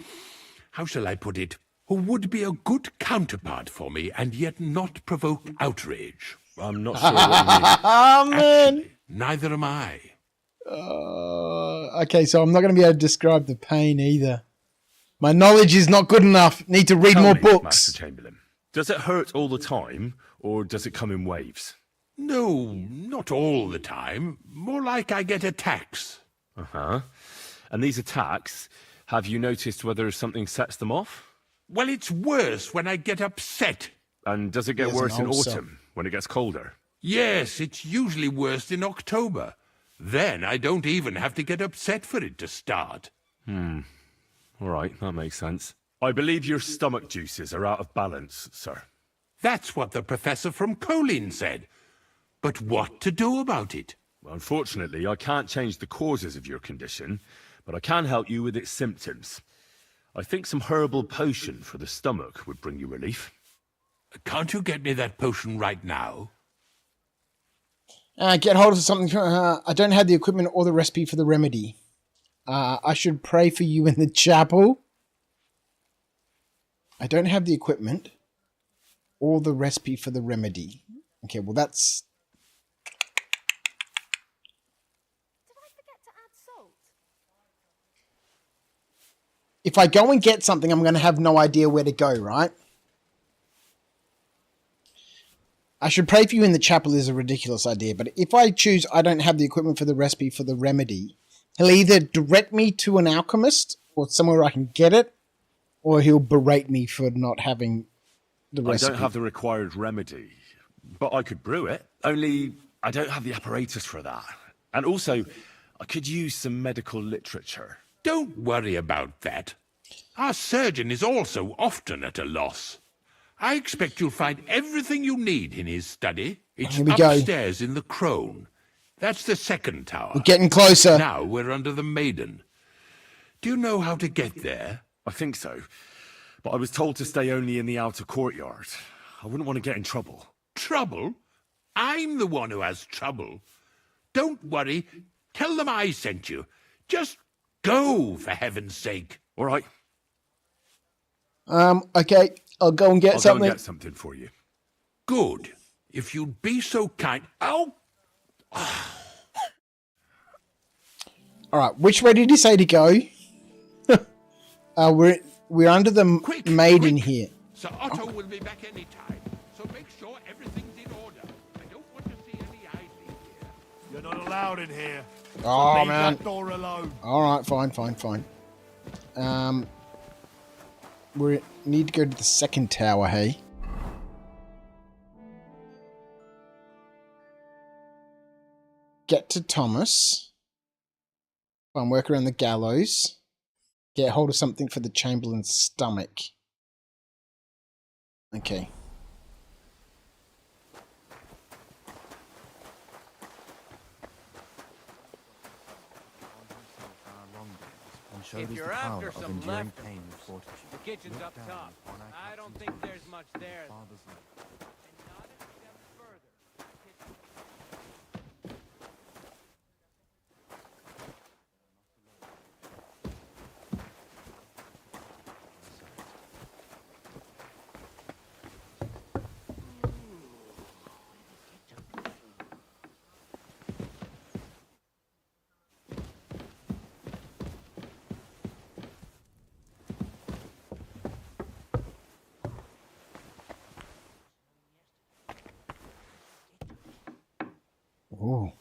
[SPEAKER 8] how shall I put it, who would be a good counterpart for me and yet not provoke outrage.
[SPEAKER 21] I'm not sure what you mean.
[SPEAKER 8] Actually, neither am I.
[SPEAKER 1] Okay, so I'm not going to be able to describe the pain either. My knowledge is not good enough. Need to read
[SPEAKER 21] Tell
[SPEAKER 1] more
[SPEAKER 21] me,
[SPEAKER 1] books.
[SPEAKER 21] Master Chamberlain, does it hurt all the time, or does it come in waves?
[SPEAKER 8] No, not all the time. More like I get attacks.
[SPEAKER 21] Uh-huh. And these attacks, have you noticed whether something sets them off?
[SPEAKER 8] Well, it's worse when I get upset.
[SPEAKER 21] And does it get
[SPEAKER 1] He has
[SPEAKER 21] worse
[SPEAKER 1] an
[SPEAKER 21] in
[SPEAKER 1] ulcer.
[SPEAKER 21] autumn, when it gets colder?
[SPEAKER 8] Yes, it's usually worst in October. Then I don't even have to get upset for it to start.
[SPEAKER 21] All right, that makes sense. I believe your stomach juices are out of balance, sir.
[SPEAKER 8] That's what the professor from Kolin said. But what to do about it?
[SPEAKER 21] Well, unfortunately, I can't change the causes of your condition, but I can help you with its symptoms. I think some herbal potion for the stomach would bring you relief.
[SPEAKER 8] Can't you get me that potion right now?
[SPEAKER 1] Get hold of something. I don't have the equipment or the recipe for the remedy. I should pray for you in the chapel. I don't have the equipment or the recipe for the remedy. Okay, well that's... If I go and get something, I'm going to have no idea where to go, right? I should pray for you in the chapel is a ridiculous idea, but if I choose I don't have the equipment for the recipe for the remedy, he'll either direct me to an alchemist or somewhere I can get it, or he'll berate me for not having the recipe.
[SPEAKER 21] I don't have the required remedy, but I could brew it. Only I don't have the apparatus for that. And also, I could use some medical literature.
[SPEAKER 8] Don't worry about that. Our surgeon is also often at a loss. I expect you'll find everything you need in his study. It's
[SPEAKER 1] Here we go.
[SPEAKER 8] upstairs in the Crone. That's the second tower.
[SPEAKER 1] We're getting closer.
[SPEAKER 8] Now we're under the Maiden. Do you know how to get there?
[SPEAKER 21] I think so. But I was told to stay only in the outer courtyard. I wouldn't want to get in trouble.
[SPEAKER 8] Trouble? I'm the one who has trouble. Don't worry. Tell them I sent you. Just go, for heaven's sake.
[SPEAKER 21] All right.
[SPEAKER 1] Okay, I'll go and get
[SPEAKER 21] I'll
[SPEAKER 1] something.
[SPEAKER 21] go and get something for you.
[SPEAKER 8] Good. If you'd be so kind. Oh!
[SPEAKER 1] All right, which way did he say to go? We're under the Maiden here.
[SPEAKER 8] Sir Otto will be back any time, so make sure everything's in order. I don't want to see any idling here.
[SPEAKER 6] You're not allowed in here.
[SPEAKER 1] Oh,
[SPEAKER 6] Leave
[SPEAKER 1] man.
[SPEAKER 6] that door alone.
[SPEAKER 1] All right, fine. We need to go to the second tower, hey? Get to Thomas. Fine, work around the gallows. Get hold of something for the Chamberlain's stomach. Okay.
[SPEAKER 10] showed
[SPEAKER 7] If
[SPEAKER 10] us
[SPEAKER 7] you're
[SPEAKER 10] the power
[SPEAKER 7] after
[SPEAKER 10] of
[SPEAKER 7] some
[SPEAKER 10] enduring
[SPEAKER 7] leftovers,
[SPEAKER 10] pain and fortitude.
[SPEAKER 7] the kitchen's
[SPEAKER 10] Look
[SPEAKER 7] up
[SPEAKER 10] down
[SPEAKER 7] top.
[SPEAKER 10] upon our
[SPEAKER 7] I don't
[SPEAKER 10] captains
[SPEAKER 7] think
[SPEAKER 10] and
[SPEAKER 7] there's much there.
[SPEAKER 10] father's love.
[SPEAKER 1] Oh.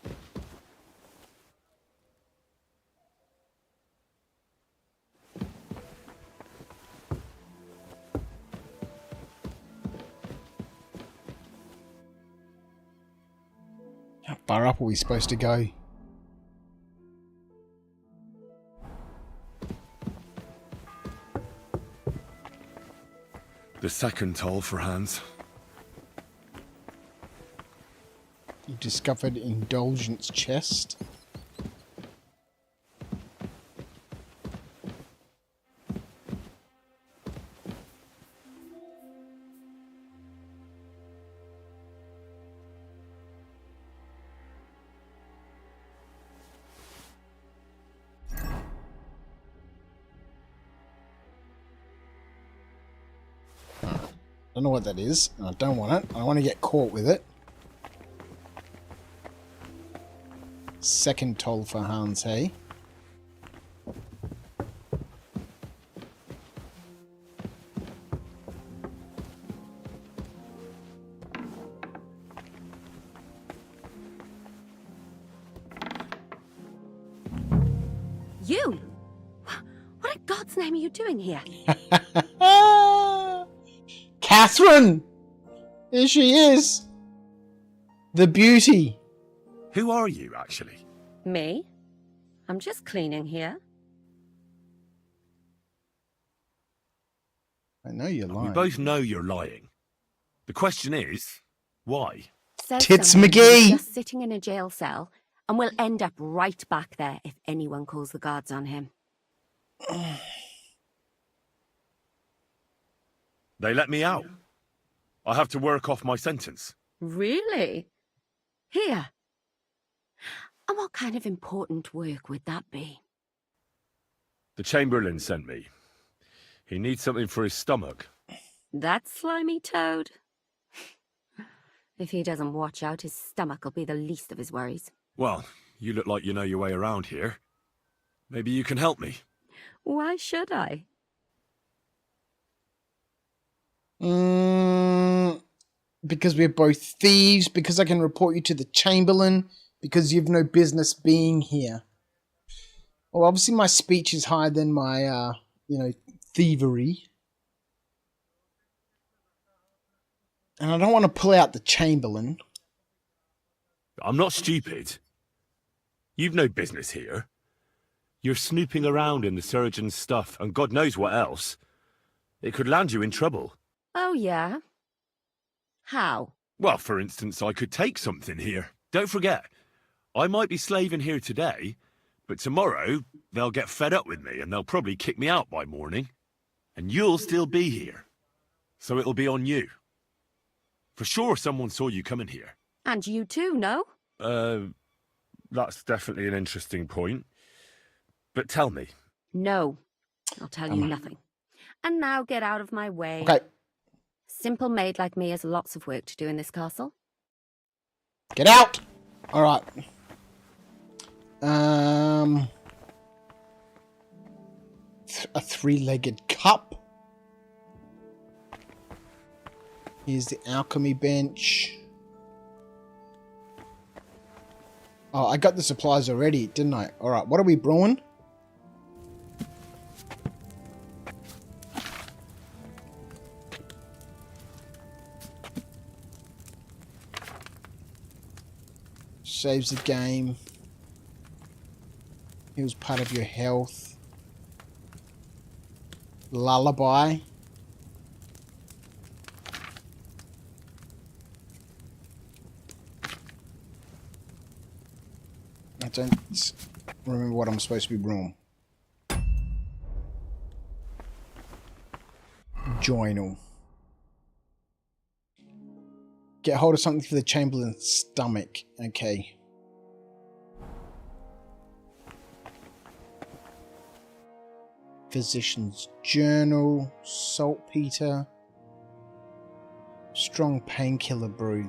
[SPEAKER 1] How far up are we supposed to go?
[SPEAKER 21] The second toll for Hans.
[SPEAKER 1] You discovered Indulgence chest. Don't know what that is. I don't want it. I want to get caught with it. Second toll for Hans, hey?
[SPEAKER 14] You? What in God's name are you doing here?
[SPEAKER 1] Catherine! Here she is! The beauty.
[SPEAKER 21] Who are you, actually?
[SPEAKER 14] Me? I'm just cleaning here.
[SPEAKER 1] I know you're lying.
[SPEAKER 21] We both know you're lying. The question is, why?
[SPEAKER 14] Says
[SPEAKER 1] Tits
[SPEAKER 14] someone who's
[SPEAKER 1] McGee.
[SPEAKER 14] just sitting in a jail cell and will end up right back there if anyone calls the guards on him.
[SPEAKER 21] They let me out. I have to work off my sentence.
[SPEAKER 14] Really? Here. And what kind of important work would that be?
[SPEAKER 21] The Chamberlain sent me. He needs something for his stomach.
[SPEAKER 14] That slimy toad? If he doesn't watch out, his stomach will be the least of his worries.
[SPEAKER 21] Well, you look like you know your way around here. Maybe you can help me.
[SPEAKER 14] Why should I?
[SPEAKER 1] Because we're both thieves, because I can report you to the Chamberlain, because you've no business being here. Well, obviously my speech is higher than my, thievery. And I don't want to pull out the Chamberlain.
[SPEAKER 21] I'm not stupid. You've no business here. You're snooping around in the surgeon's stuff, and God knows what else. It could land you in trouble.
[SPEAKER 14] Oh, yeah? How?
[SPEAKER 21] Well, for instance, I could take something here. Don't forget, I might be slaving here today, but tomorrow they'll get fed up with me and they'll probably kick me out by morning. And you'll still be here. So it'll be on you. For sure someone saw you coming here.
[SPEAKER 14] And you too, no?
[SPEAKER 21] That's definitely an interesting point. But tell me.
[SPEAKER 14] No. I'll tell you nothing. And now get out of my way.
[SPEAKER 1] Okay.
[SPEAKER 14] Simple maid like me has lots of work to do in this castle.
[SPEAKER 1] Get out! Alright. A three-legged cup. Here's the alchemy bench. Oh, I got the supplies already, didn't I? Alright, what are we brewing? Saves the game. Heals part of your health. Lullaby. I don't remember what I'm supposed to be brewing. journal. Get hold of something for the Chamberlain's stomach. Okay. Physician's journal. Saltpeter. Strong painkiller brew.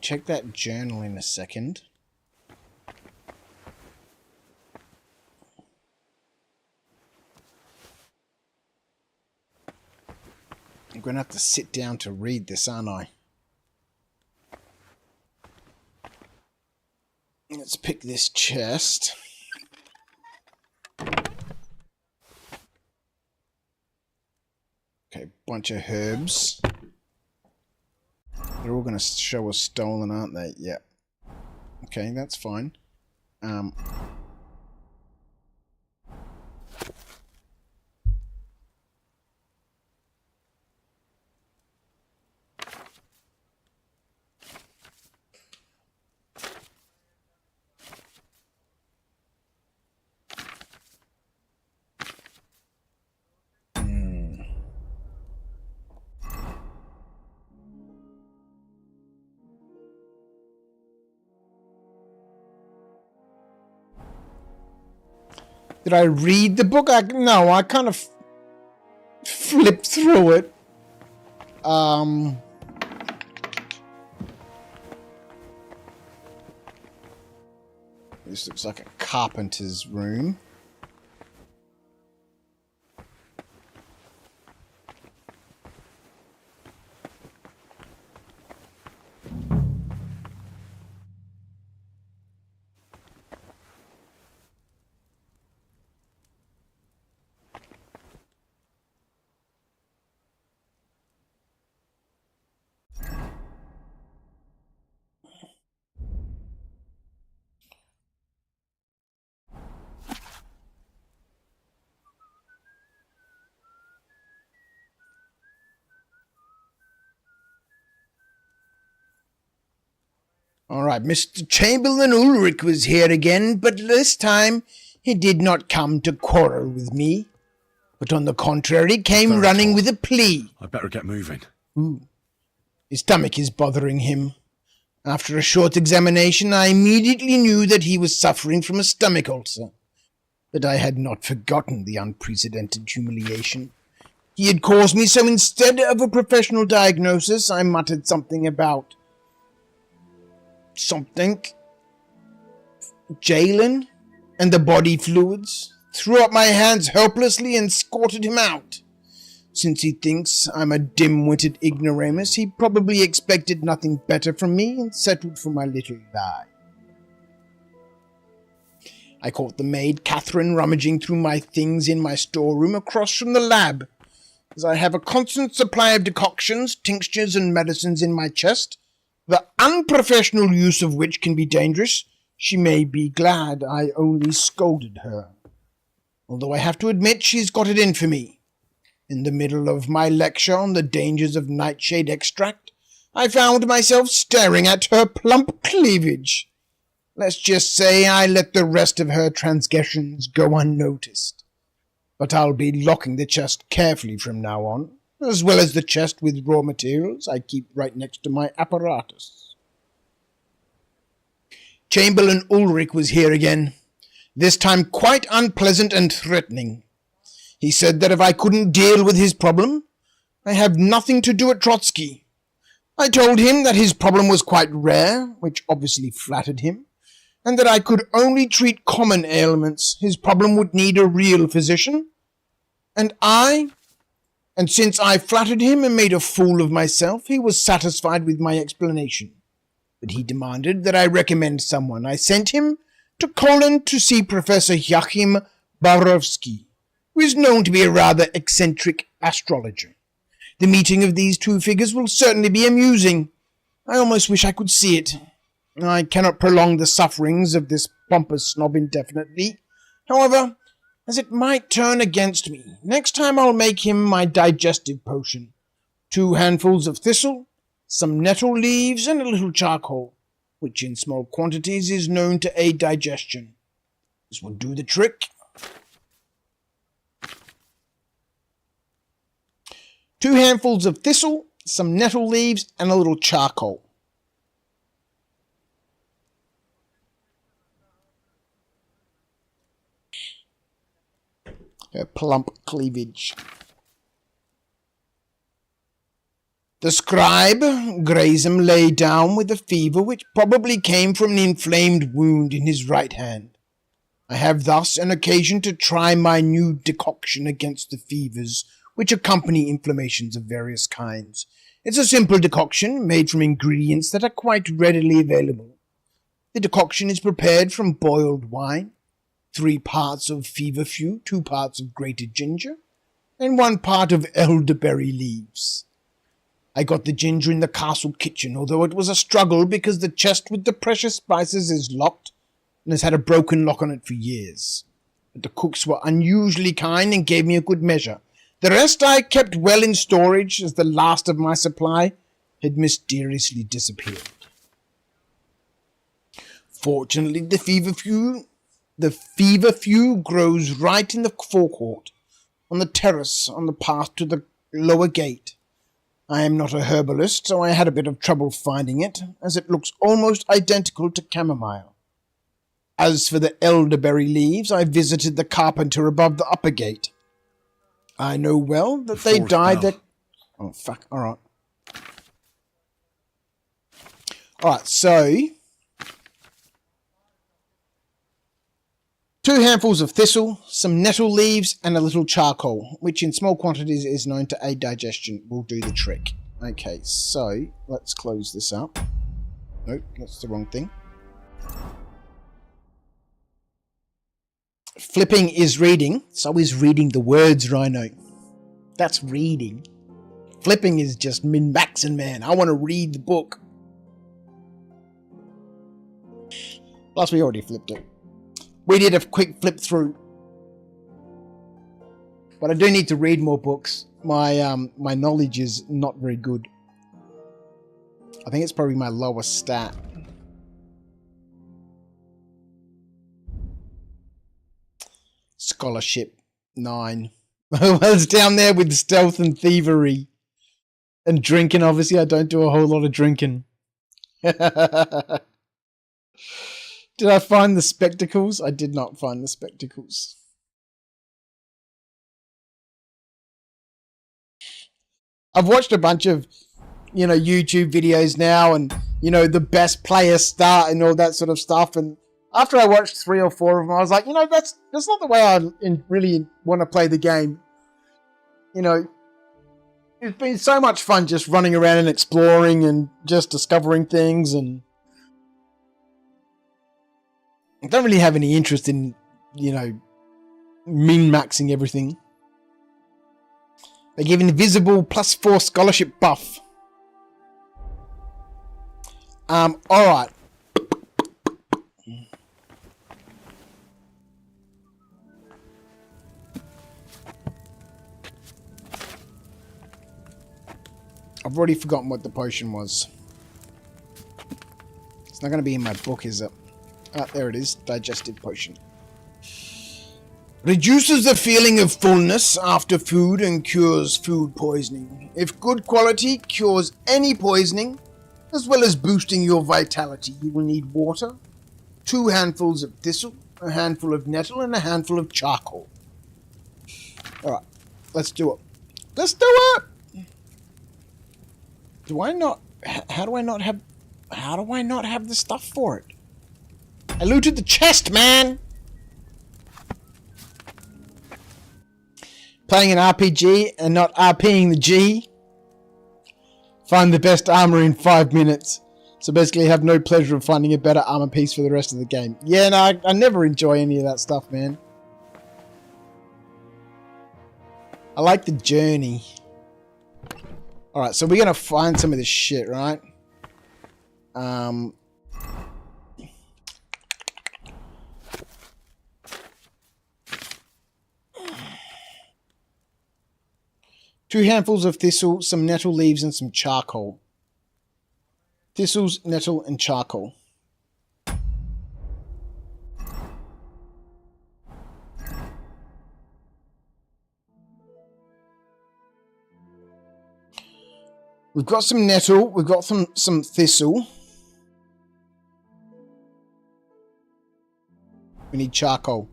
[SPEAKER 1] Check that journal in a second. I'm going to have to sit down to read this, aren't I? Let's pick this chest. Okay, bunch of herbs. They're all going to show us stolen, aren't they? Yep. Okay, that's fine. Did I read the book? No, I kind of flipped through it. This looks like a carpenter's room. All right, Mr. Chamberlain Ulrich was here again, but this time he did not come to quarrel with me, but on the contrary came running with a plea.
[SPEAKER 21] I better get moving.
[SPEAKER 1] Ooh. His stomach is bothering him. After a short examination, I immediately knew that he was suffering from a stomach ulcer, but I had not forgotten the unprecedented humiliation he had caused me, so instead of a professional diagnosis, I muttered something about Jalen and the body fluids, threw up my hands helplessly and escorted him out. Since he thinks I'm a dim-witted ignoramus, he probably expected nothing better from me and settled for my little lie. I caught the maid Catherine rummaging through my things in my storeroom across from the lab, as I have a constant supply of decoctions, tinctures, and medicines in my chest, the unprofessional use of which can be dangerous. She may be glad I only scolded her. Although I have to admit she's got it in for me. In the middle of my lecture on the dangers of nightshade extract, I found myself staring at her plump cleavage. Let's just say I let the rest of her transgressions go unnoticed. But I'll be locking the chest carefully from now on, as well as the chest with raw materials I keep right next to my apparatus. Chamberlain Ulrich was here again, this time quite unpleasant and threatening. He said that if I couldn't deal with his problem, I have nothing to do at Trotsky. I told him that his problem was quite rare, which obviously flattered him, and that I could only treat common ailments. His problem would need a real physician. And since I flattered him and made a fool of myself, he was satisfied with my explanation. But he demanded that I recommend someone. I sent him to Poland to see Professor Joachim Borowski, who is known to be a rather eccentric astrologer. The meeting of these two figures will certainly be amusing. I almost wish I could see it. I cannot prolong the sufferings of this pompous snob indefinitely. However, as it might turn against me, next time I'll make him my digestive potion. 2 handfuls of thistle, some nettle leaves, and a little charcoal, which in small quantities is known to aid digestion. This will do the trick. 2 handfuls of thistle, some nettle leaves, and a little charcoal. A plump cleavage. The scribe, Grayson, lay down with a fever which probably came from an inflamed wound in his right hand. I have thus an occasion to try my new decoction against the fevers which accompany inflammations of various kinds. It's a simple decoction made from ingredients that are quite readily available. The decoction is prepared from boiled wine, 3 parts of feverfew, 2 parts of grated ginger, and 1 part of elderberry leaves. I got the ginger in the castle kitchen, although it was a struggle because the chest with the precious spices is locked and has had a broken lock on it for years. But the cooks were unusually kind and gave me a good measure. The rest I kept well in storage, as the last of my supply had mysteriously disappeared. Fortunately, the feverfew grows right in the forecourt, on the terrace, on the path to the lower gate. I am not a herbalist, so I had a bit of trouble finding it, as it looks almost identical to chamomile. As for the elderberry leaves, I visited the carpenter above the upper gate. I know well that they died that... Oh, fuck. Alright. Alright, so... 2 handfuls of thistle, some nettle leaves, and a little charcoal, which in small quantities is known to aid digestion, will do the trick. Okay, so let's close this up. Nope, that's the wrong thing. Flipping is reading, so is reading the words, Rhino. That's reading. Flipping is just min-maxing, man. I want to read the book. Plus, we already flipped it. We did a quick flip through. But I do need to read more books. My knowledge is not very good. I think it's probably my lowest stat. Scholarship 9. Well, it's down there with stealth and thievery. And drinking, obviously. I don't do a whole lot of drinking. Did I find the spectacles? I did not find the spectacles. I've watched a bunch of, YouTube videos now and, the best player start and all that sort of stuff. And after I watched 3 or 4 of them, I was like, that's not the way I really want to play the game. It's been so much fun just running around and exploring and just discovering things, and I don't really have any interest in, min-maxing everything. They give invisible +4 scholarship buff. Alright. I've already forgotten what the potion was. It's not going to be in my book, is it? Ah, there it is. Digestive potion. Reduces the feeling of fullness after food and cures food poisoning. If good quality, cures any poisoning, as well as boosting your vitality. You will need water, 2 handfuls of thistle, a handful of nettle, and a handful of charcoal. Alright, let's do it. Let's do it! How do I not have the stuff for it? I looted the chest, man! Playing an RPG and not RPing the G. Find the best armor in 5 minutes. So basically have no pleasure of finding a better armor piece for the rest of the game. Yeah, no, I never enjoy any of that stuff, man. I like the journey. Alright, so we're gonna find some of this shit, right? 2 handfuls of thistle, some nettle leaves, and some charcoal. Thistles, nettle, and charcoal. We've got some nettle. We've got some thistle. We need charcoal.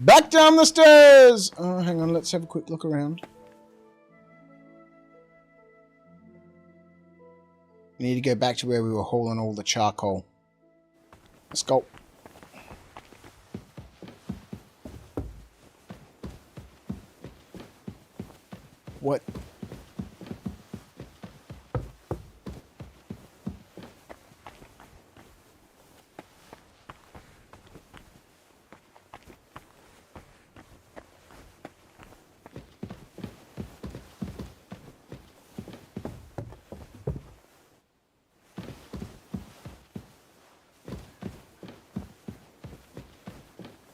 [SPEAKER 1] Back down the stairs! Oh, hang on. Let's have a quick look around. We need to go back to where we were hauling all the charcoal. Let's go. What?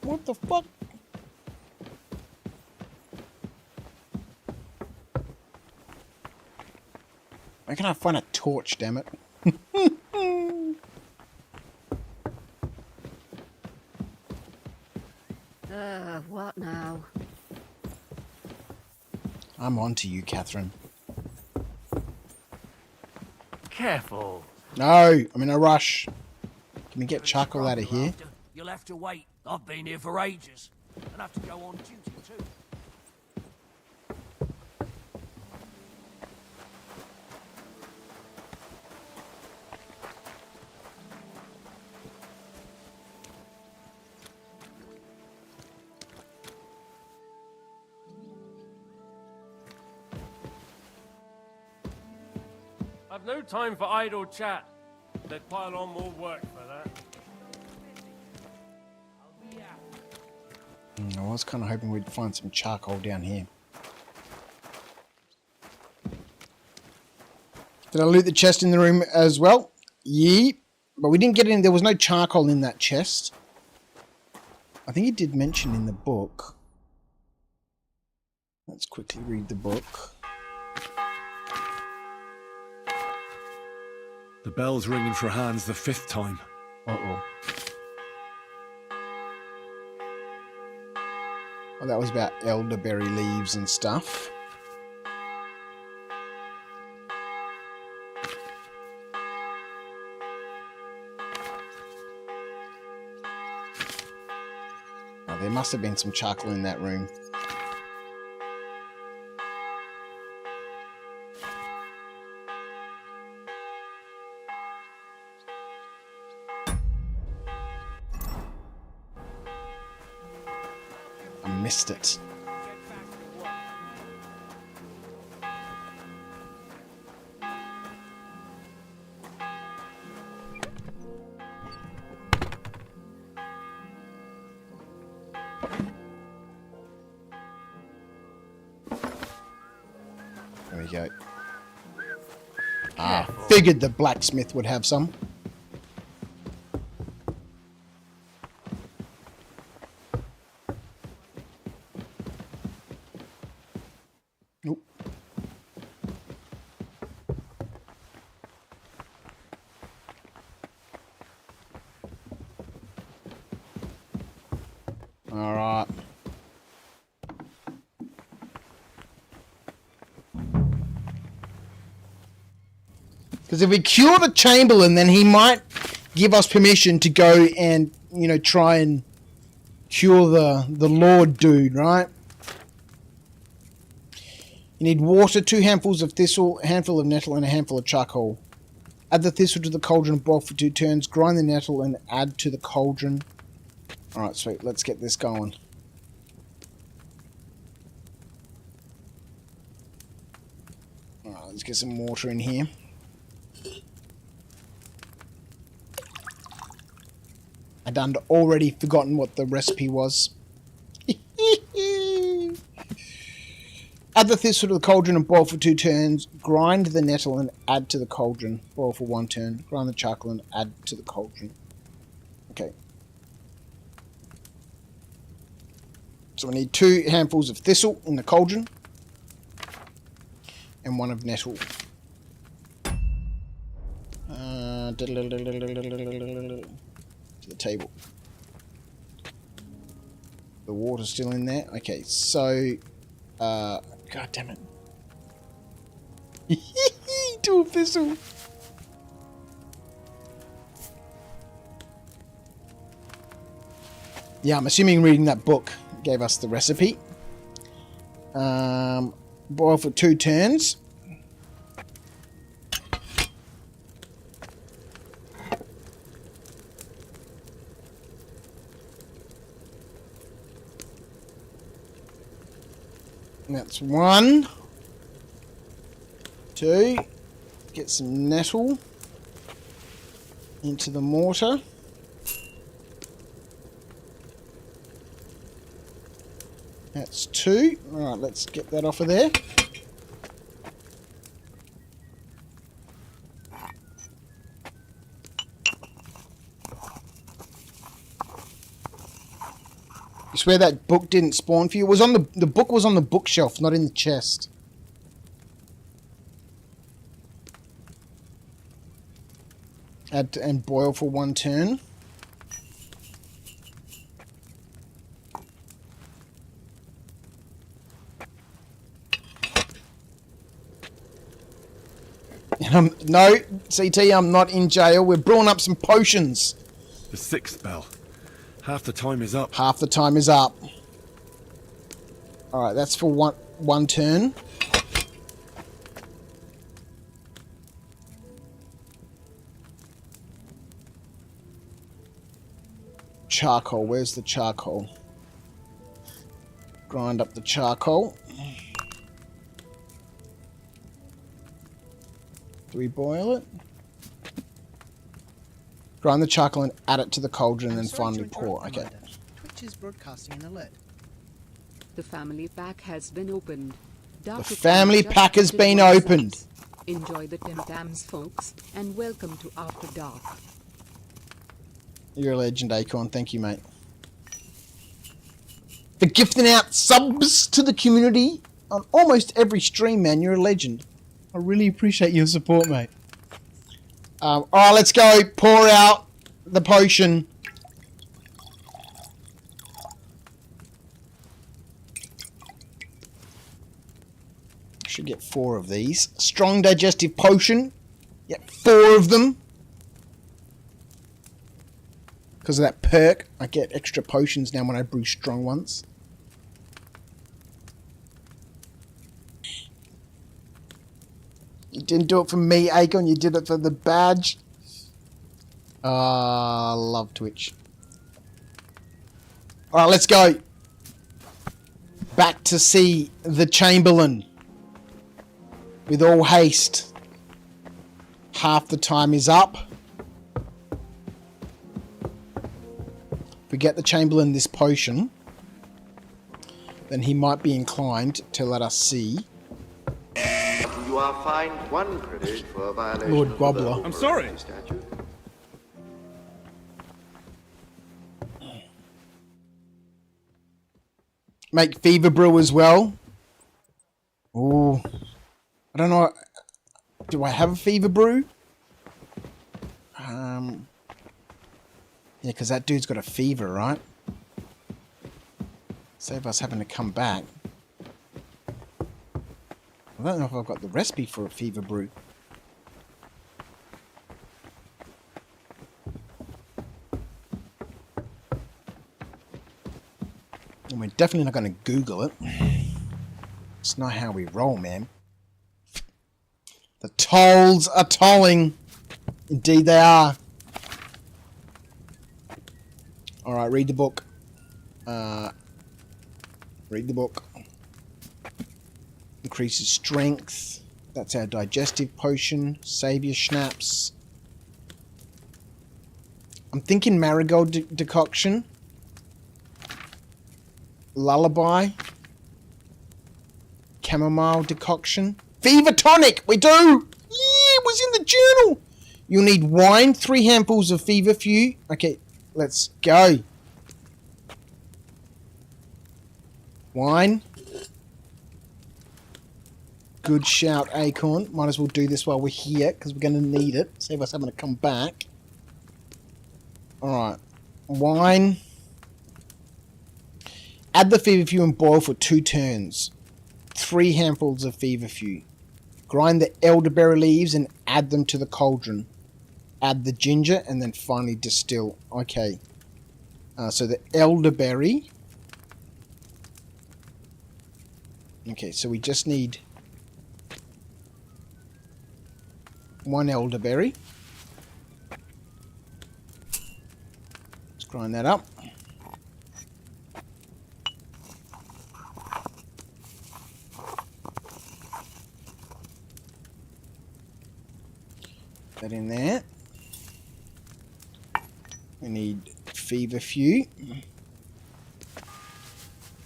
[SPEAKER 1] What the fuck? Where can I find a torch, damn it?
[SPEAKER 14] What now?
[SPEAKER 1] I'm on to you, Catherine.
[SPEAKER 7] Careful.
[SPEAKER 1] No, I'm in a rush. Can we get charcoal out of here?
[SPEAKER 13] You'll have to wait. I've been here for ages. And have to go on duty too.
[SPEAKER 3] I've no time for idle chat. They'd pile on more work for that.
[SPEAKER 1] I was kind of hoping we'd find some charcoal down here. Did I loot the chest in the room as well? Yeah, but we didn't get in. There was no charcoal in that chest. I think it did mention in the book. Let's quickly read the book.
[SPEAKER 21] The bell's ringing for Hans the 5th time.
[SPEAKER 1] Uh-oh. Well, that was about elderberry leaves and stuff. Oh, there must have been some charcoal in that room. Missed it. There we go. Figured the blacksmith would have some. Alright. Because if we cure the Chamberlain, then he might give us permission to go and, you know, try and cure the Lord dude, right? You need water, 2 handfuls of thistle, a handful of nettle, and a handful of charcoal. Add the thistle to the cauldron and boil for 2 turns. Grind the nettle and add to the cauldron. Alright, sweet. Let's get this going. Alright, let's get some water in here. I'd already forgotten what the recipe was. Add the thistle to the cauldron and boil for 2 turns. Grind the nettle and add to the cauldron. Boil for 1 turn. Grind the charcoal and add to the cauldron. Okay. So we need 2 handfuls of thistle in the cauldron. And 1 of nettle. To the table. The water's still in there. Okay, so... God damn it. To a thistle. Yeah, I'm assuming reading that book gave us the recipe. Boil for 2 turns. That's 1. 2. Get some nettle into the mortar. That's 2. Alright, let's get that off of there. You swear that book didn't spawn for you? It was on the book was on the bookshelf, not in the chest. Add and boil for 1 turn. And no, CT, I'm not in jail. We're brewing up some potions.
[SPEAKER 21] The 6th bell. Half the time is up.
[SPEAKER 1] Half the time is up. Alright, that's for one turn. Charcoal. Where's the charcoal? Grind up the charcoal. Do we boil it? Grind the charcoal and add it to the cauldron and then finally pour. Okay.
[SPEAKER 15] Twitch is broadcasting an alert.
[SPEAKER 17] The family pack has been opened.
[SPEAKER 1] The family pack has been opened.
[SPEAKER 17] Enjoy the Tim Tams, folks, and welcome to After Dark.
[SPEAKER 1] You're a legend, Acorn. Thank you, mate. For gifting out subs to the community on almost every stream, man. You're a legend. I really appreciate your support, mate. Alright, let's go. Pour out the potion. Should get 4 of these. Strong digestive potion. Get 4 of them. Because of that perk, I get extra potions now when I brew strong ones. You didn't do it for me, Acorn. You did it for the badge. I love Twitch. Alright, let's go. Back to see the Chamberlain. With all haste. Half the time is up. If we get the Chamberlain this potion, then he might be inclined to let us see.
[SPEAKER 18] You are fined 1 credit for violation
[SPEAKER 1] Lord
[SPEAKER 18] of
[SPEAKER 1] Wobbler.
[SPEAKER 18] the
[SPEAKER 1] I'm sorry.
[SPEAKER 18] statute.
[SPEAKER 1] Make Fever Brew as well. Ooh. I don't know. Do I have a Fever Brew? Yeah, because that dude's got a fever, right? Save us having to come back. I don't know if I've got the recipe for a Fever Brew. And we're definitely not going to Google it. It's not how we roll, man. The tolls are tolling. Indeed they are. Alright, read the book. Read the book. Increases strength. That's our digestive potion. Savior schnapps. I'm thinking marigold decoction. Lullaby. Chamomile decoction. Fever tonic! We do! Yeah, it was in the journal! You'll need wine, 3 handfuls of feverfew. Okay, let's go. Wine. Good shout, Acorn. Might as well do this while we're here, because we're going to need it. Save us having to come back. Alright. Wine. Add the feverfew and boil for 2 turns. 3 handfuls of feverfew. Grind the elderberry leaves and add them to the cauldron. Add the ginger and then finally distill. Okay. So the elderberry. Okay, so we just need 1 elderberry. Let's grind that up. That in there. We need feverfew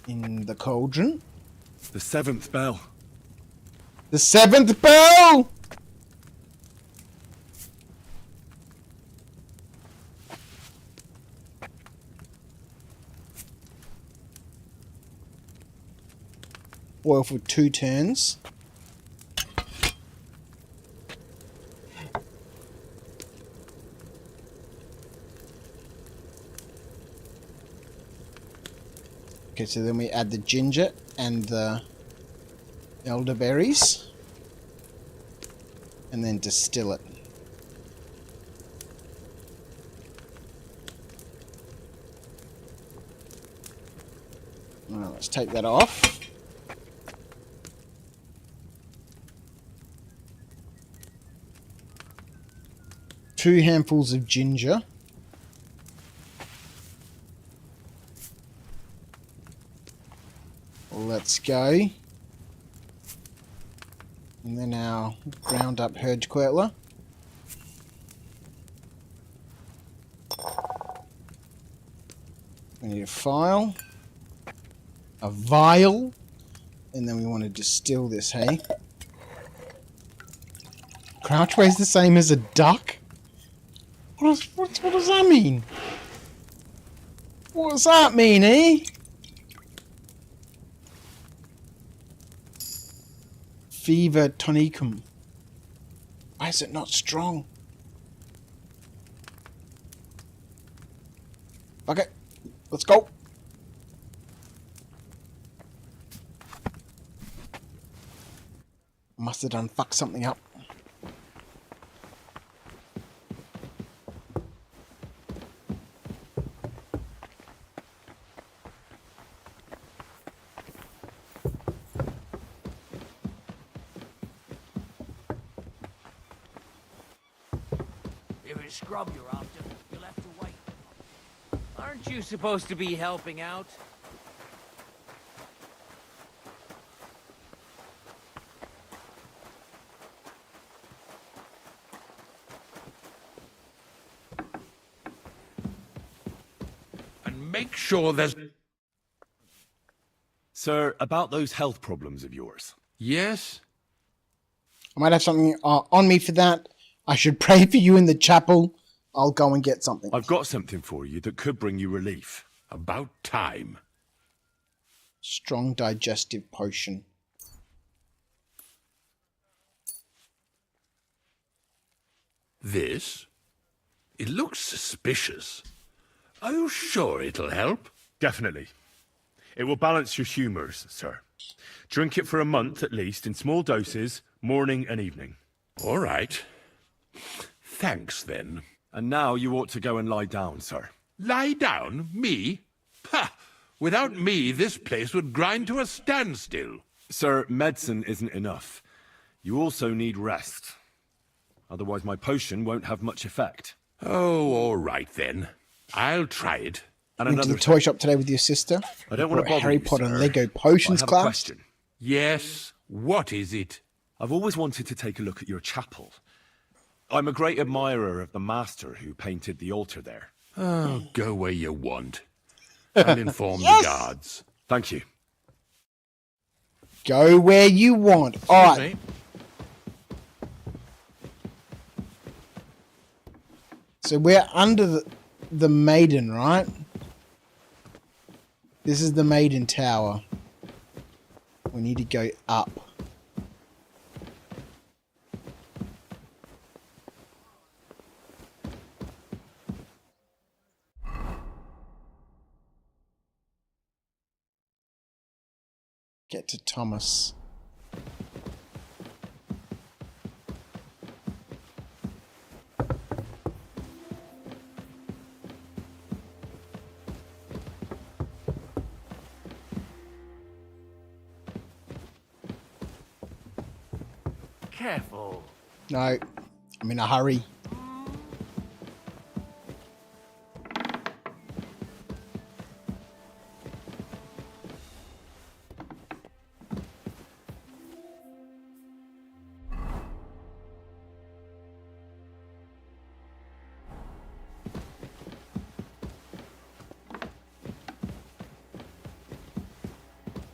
[SPEAKER 1] in the cauldron.
[SPEAKER 21] The 7th bell.
[SPEAKER 1] The 7th bell! Boil for 2 turns. Okay, so then we add the ginger and the elderberries. And then distill it. Alright, let's take that off. Two handfuls of ginger. Let's go. And then our ground up herd quirtler. We need a vial. A vial. And then we want to distill this, hey? Crouch weighs the same as a duck? What does that mean? What does that mean, eh? Fever tonicum. Why is it not strong? Okay, let's go. Must have done fucked something up.
[SPEAKER 7] If it's scrub you're after, you'll have to wait. Aren't you supposed to be helping out?
[SPEAKER 8] And make sure there's...
[SPEAKER 21] Sir, about those health problems of yours.
[SPEAKER 8] Yes?
[SPEAKER 1] I might have something on me for that. I should pray for you in the chapel. I'll go and get something.
[SPEAKER 21] I've got something for you that could bring you relief.
[SPEAKER 8] About time.
[SPEAKER 1] Strong digestive potion.
[SPEAKER 8] This? It looks suspicious. Are you sure it'll help?
[SPEAKER 21] Definitely. It will balance your humours, sir. Drink it for a month at least, in small doses, morning and evening.
[SPEAKER 8] All right. Thanks, then.
[SPEAKER 21] And now you ought to go and lie down, sir.
[SPEAKER 8] Lie down? Me? Ha! Without me, this place would grind to a standstill.
[SPEAKER 21] Sir, medicine isn't enough. You also need rest. Otherwise my potion won't have much effect.
[SPEAKER 8] Oh, all right, then. I'll try it.
[SPEAKER 21] And
[SPEAKER 1] Went to the toy shop today with your sister.
[SPEAKER 21] I don't want to bother
[SPEAKER 1] Harry
[SPEAKER 21] you,
[SPEAKER 1] Potter
[SPEAKER 21] sir.
[SPEAKER 1] Lego potions
[SPEAKER 21] I have
[SPEAKER 1] class.
[SPEAKER 21] a question.
[SPEAKER 8] Yes? What is it?
[SPEAKER 21] I've always wanted to take a look at your chapel. I'm a great admirer of the master who painted the altar there.
[SPEAKER 8] Oh, go where you want. I'll inform
[SPEAKER 1] Yes!
[SPEAKER 8] the guards.
[SPEAKER 21] Thank you.
[SPEAKER 1] Go where you want. All right. So we're under the maiden, right? This is the maiden tower. We need to go up. Get to Thomas.
[SPEAKER 3] Careful.
[SPEAKER 1] No, I'm in a hurry.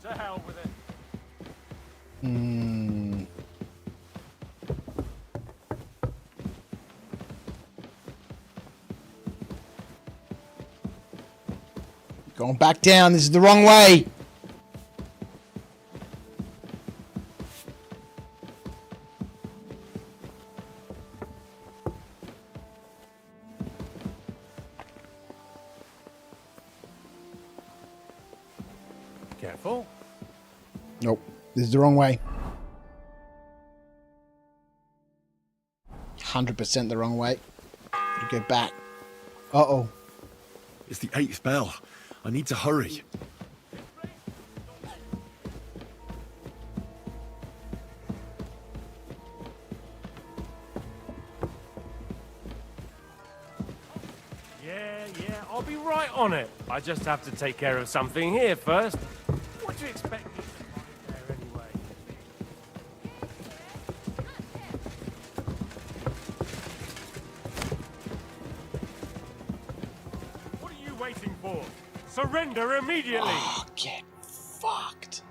[SPEAKER 3] To hell with it.
[SPEAKER 1] Going back down. This is the wrong way.
[SPEAKER 3] Careful.
[SPEAKER 1] Nope. This is the wrong way. 100% the wrong way. Gotta go back. Uh-oh.
[SPEAKER 21] It's the 8th bell. I need to hurry.
[SPEAKER 3] Yeah, I'll be right on it. I just have to take care of something here first. What do you expect me to find there anyway? What are you waiting for? Surrender immediately!
[SPEAKER 1] Oh, get fucked.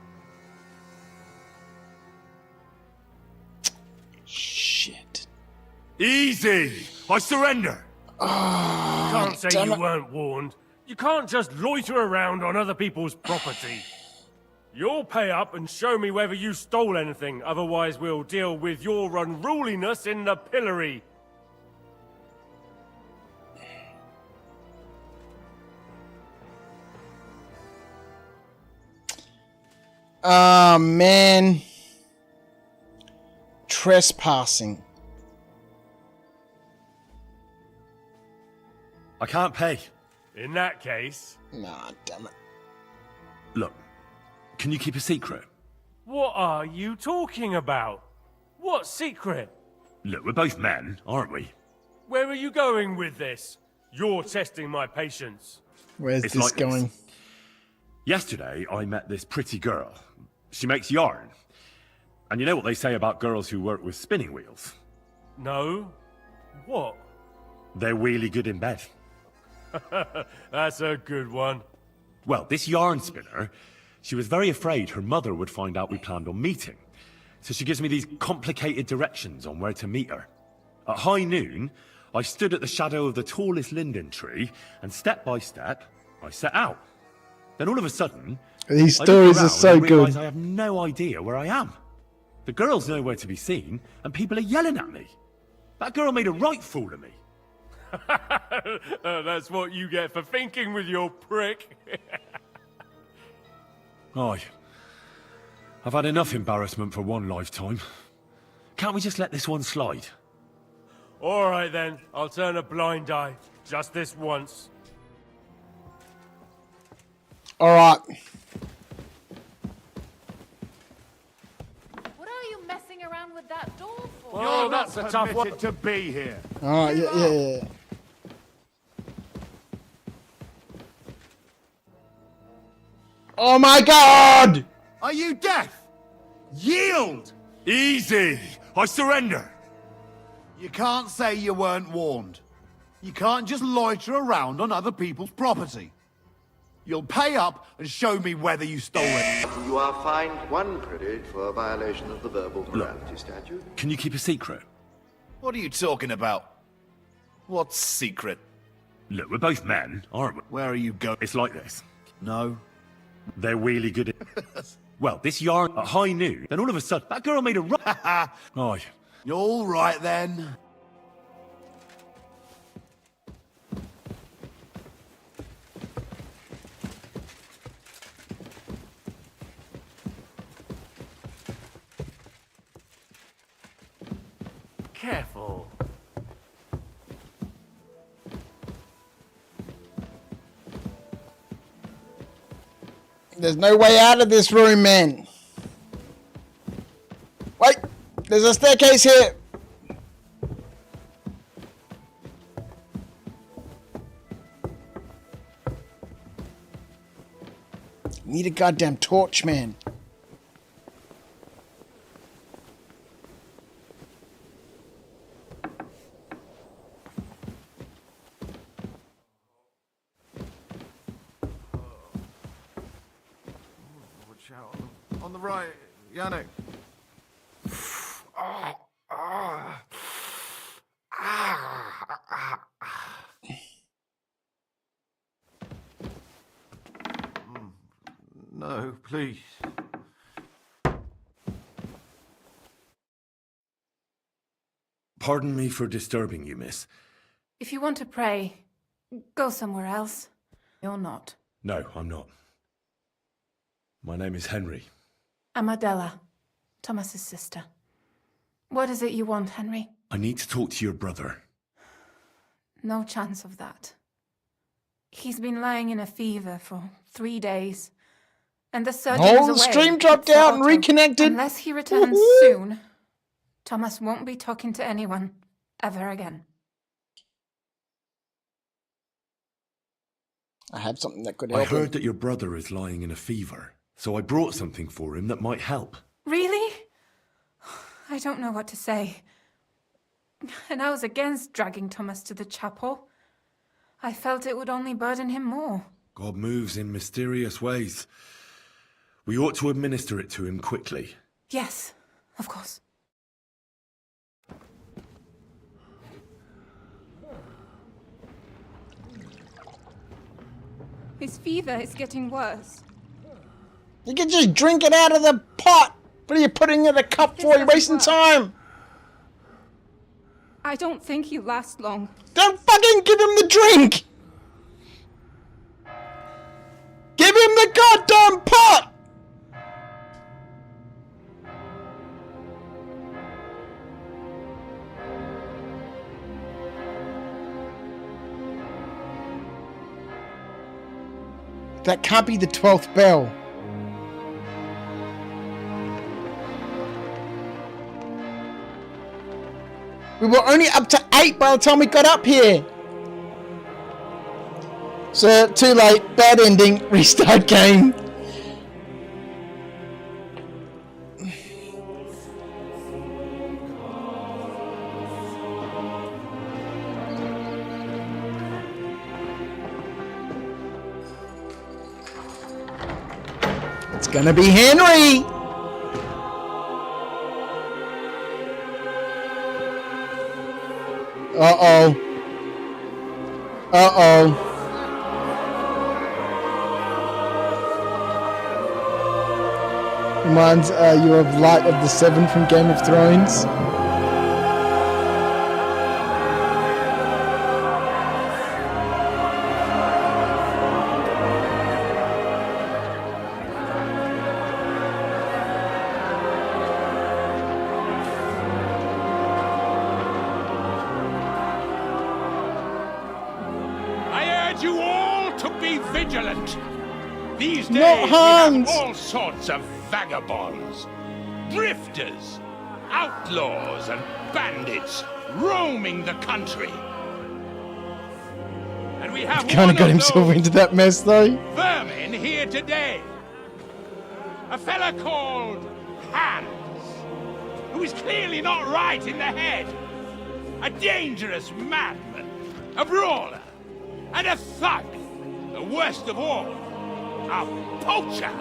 [SPEAKER 1] Shit.
[SPEAKER 21] Easy! I surrender!
[SPEAKER 3] You can't say you weren't warned. You can't just loiter around on other people's property. You'll pay up and show me whether you stole anything, otherwise we'll deal with your unruliness in the pillory.
[SPEAKER 1] Oh, man. Trespassing.
[SPEAKER 21] I can't pay.
[SPEAKER 3] In that case...
[SPEAKER 1] Nah, damn it.
[SPEAKER 21] Look, can you keep a secret?
[SPEAKER 3] What are you talking about? What secret?
[SPEAKER 21] Look, we're both men, aren't we?
[SPEAKER 3] Where are you going with this? You're testing my patience.
[SPEAKER 1] Where's
[SPEAKER 21] It's
[SPEAKER 1] this
[SPEAKER 21] like
[SPEAKER 1] going?
[SPEAKER 21] this. Yesterday, I met this pretty girl. She makes yarn. And you know what they say about girls who work with spinning wheels?
[SPEAKER 3] No? What?
[SPEAKER 21] They're really good in bed.
[SPEAKER 3] That's a good one.
[SPEAKER 21] Well, this yarn spinner, she was very afraid her mother would find out we planned on meeting. So she gives me these complicated directions on where to meet her. At high noon, I stood at the shadow of the tallest linden tree, and step by step, I set out. Then all of a sudden,
[SPEAKER 1] these
[SPEAKER 21] I look
[SPEAKER 1] stories are
[SPEAKER 21] around
[SPEAKER 1] so
[SPEAKER 21] and I realise
[SPEAKER 1] good.
[SPEAKER 21] I have no idea where I am. The girl's nowhere to be seen, and people are yelling at me. That girl made a right fool of me.
[SPEAKER 3] That's what you get for thinking with your prick.
[SPEAKER 21] Aye. I've had enough embarrassment for one lifetime. Can't we just let this one slide?
[SPEAKER 3] All right then, I'll turn a blind eye. Just this once.
[SPEAKER 1] All right.
[SPEAKER 5] What are you messing around with that door for?
[SPEAKER 3] Oh, that's a tough one.
[SPEAKER 8] to be here.
[SPEAKER 1] All right, yeah. Oh my god!
[SPEAKER 6] Are you deaf? Yield!
[SPEAKER 21] Easy! I surrender!
[SPEAKER 20] You can't say you weren't warned. You can't just loiter around on other people's property. You'll pay up and show me whether you stole it.
[SPEAKER 18] You are fined 1 credit for a violation of the verbal morality statute.
[SPEAKER 21] Can you keep a secret?
[SPEAKER 6] What are you talking about? What's secret?
[SPEAKER 21] Look, we're both men, aren't we?
[SPEAKER 6] Where are you going?
[SPEAKER 21] It's like this.
[SPEAKER 6] No.
[SPEAKER 21] They're really good at... Well, this yarn at high noon, then all of a sudden, that girl made a right... Aye.
[SPEAKER 20] All right then.
[SPEAKER 3] Careful.
[SPEAKER 1] There's no way out of this room, man. Wait, there's a staircase here. Need a goddamn torch, man.
[SPEAKER 10] Watch out on the right, Yannick. No, please.
[SPEAKER 21] Pardon me for disturbing you, miss.
[SPEAKER 5] If you want to pray, go somewhere else. You're not.
[SPEAKER 21] No, I'm not. My name is Henry.
[SPEAKER 5] I'm Adela, Thomas's sister. What is it you want, Henry?
[SPEAKER 21] I need to talk to your brother.
[SPEAKER 5] No chance of that. He's been lying in a fever for 3 days. And the surgeon is away.
[SPEAKER 1] Oh, the stream dropped out and reconnected.
[SPEAKER 5] Unless he returns soon, Thomas won't be talking to anyone ever again.
[SPEAKER 1] I have something that could
[SPEAKER 21] I
[SPEAKER 1] help him.
[SPEAKER 21] heard that your brother is lying in a fever, so I brought something for him that might help.
[SPEAKER 5] Really? I don't know what to say. And I was against dragging Thomas to the chapel. I felt it would only burden him more.
[SPEAKER 21] God moves in mysterious ways. We ought to administer it to him quickly.
[SPEAKER 5] Yes, of course. His fever is getting worse.
[SPEAKER 1] You can just drink it out of the pot. What are you putting in a cup for? You're wasting time.
[SPEAKER 5] I don't think he'll last long.
[SPEAKER 1] Don't fucking give him the drink. Give him the goddamn pot. That can't be the 12th bell. We were only up to 8 by the time we got up here. So, too late. Bad ending. Restart game. It's gonna be Henry. Uh-oh. Uh-oh. Reminds you of Light of the Seven from Game of Thrones.
[SPEAKER 8] You all to be vigilant. These days
[SPEAKER 1] No,
[SPEAKER 8] we
[SPEAKER 1] Hans.
[SPEAKER 8] have all sorts of vagabonds, drifters, outlaws and bandits roaming the country. And we have
[SPEAKER 1] Kind of got himself
[SPEAKER 8] those
[SPEAKER 1] into that mess though.
[SPEAKER 8] vermin here today. A fella called Hans, who is clearly not right in the head. A dangerous madman, a brawler, and a thug, the worst of all, a poacher.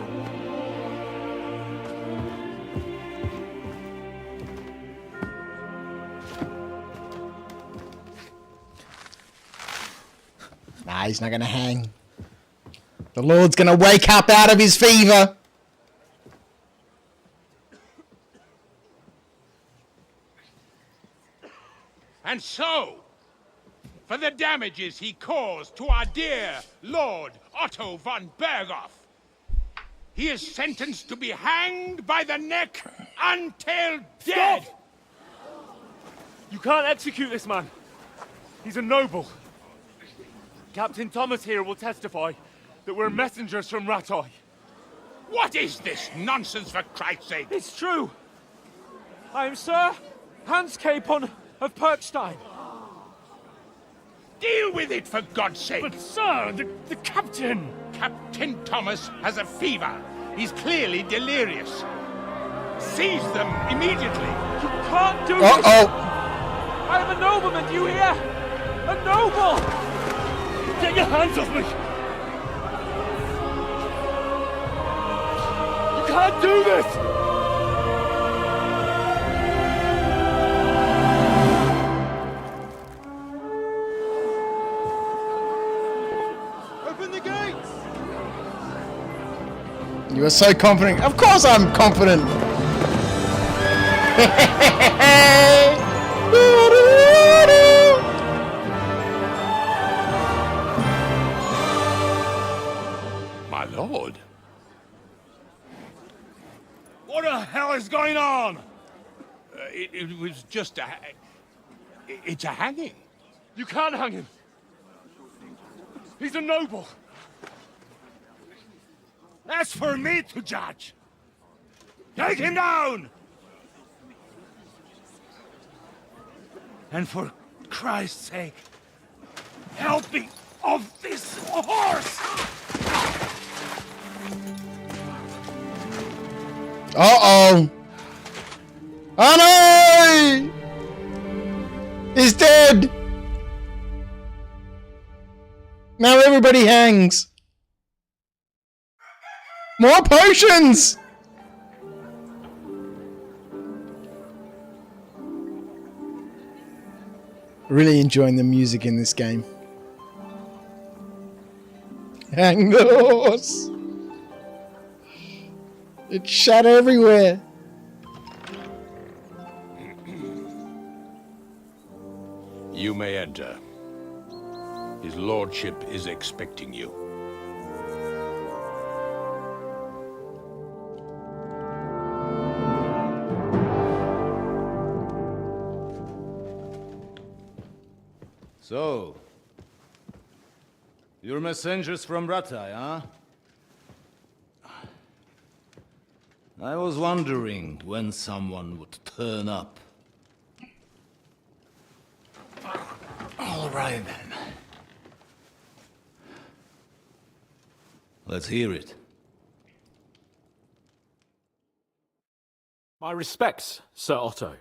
[SPEAKER 1] Nah, he's not gonna hang. The Lord's gonna wake up out of his fever.
[SPEAKER 8] And so, for the damages he caused to our dear Lord Otto von Berghoff, he is sentenced to be hanged by the neck until dead.
[SPEAKER 3] You can't execute this man. He's a noble. Captain Thomas here will testify that we're messengers from Rattay.
[SPEAKER 8] What is this nonsense, for Christ's sake?
[SPEAKER 3] It's true. I am Sir Hans Capon of Perkstein.
[SPEAKER 8] Deal with it, for God's sake!
[SPEAKER 3] But, sir, the captain...
[SPEAKER 8] Captain Thomas has a fever. He's clearly delirious. Seize them immediately.
[SPEAKER 3] You can't do this! I am a nobleman, do you hear? A noble! Get your hands off me! You can't do this!
[SPEAKER 23] Open the gates!
[SPEAKER 1] You are so confident. Of course I'm confident.
[SPEAKER 8] My lord.
[SPEAKER 23] What the hell is going on?
[SPEAKER 8] It was just a... It's a hanging.
[SPEAKER 3] You can't hang him. He's a noble.
[SPEAKER 23] That's for me to judge. Take him down! And for Christ's sake, help me off this horse!
[SPEAKER 1] Uh-oh. Oh no! He's dead! Now everybody hangs. More potions! Really enjoying the music in this game. Hang the horse! It's shot everywhere.
[SPEAKER 8] You may enter. His lordship is expecting you.
[SPEAKER 10] So, you're messengers from Rattay, huh? I was wondering when someone would turn up. All right, then. Let's hear it.
[SPEAKER 9] My respects, Sir Otto.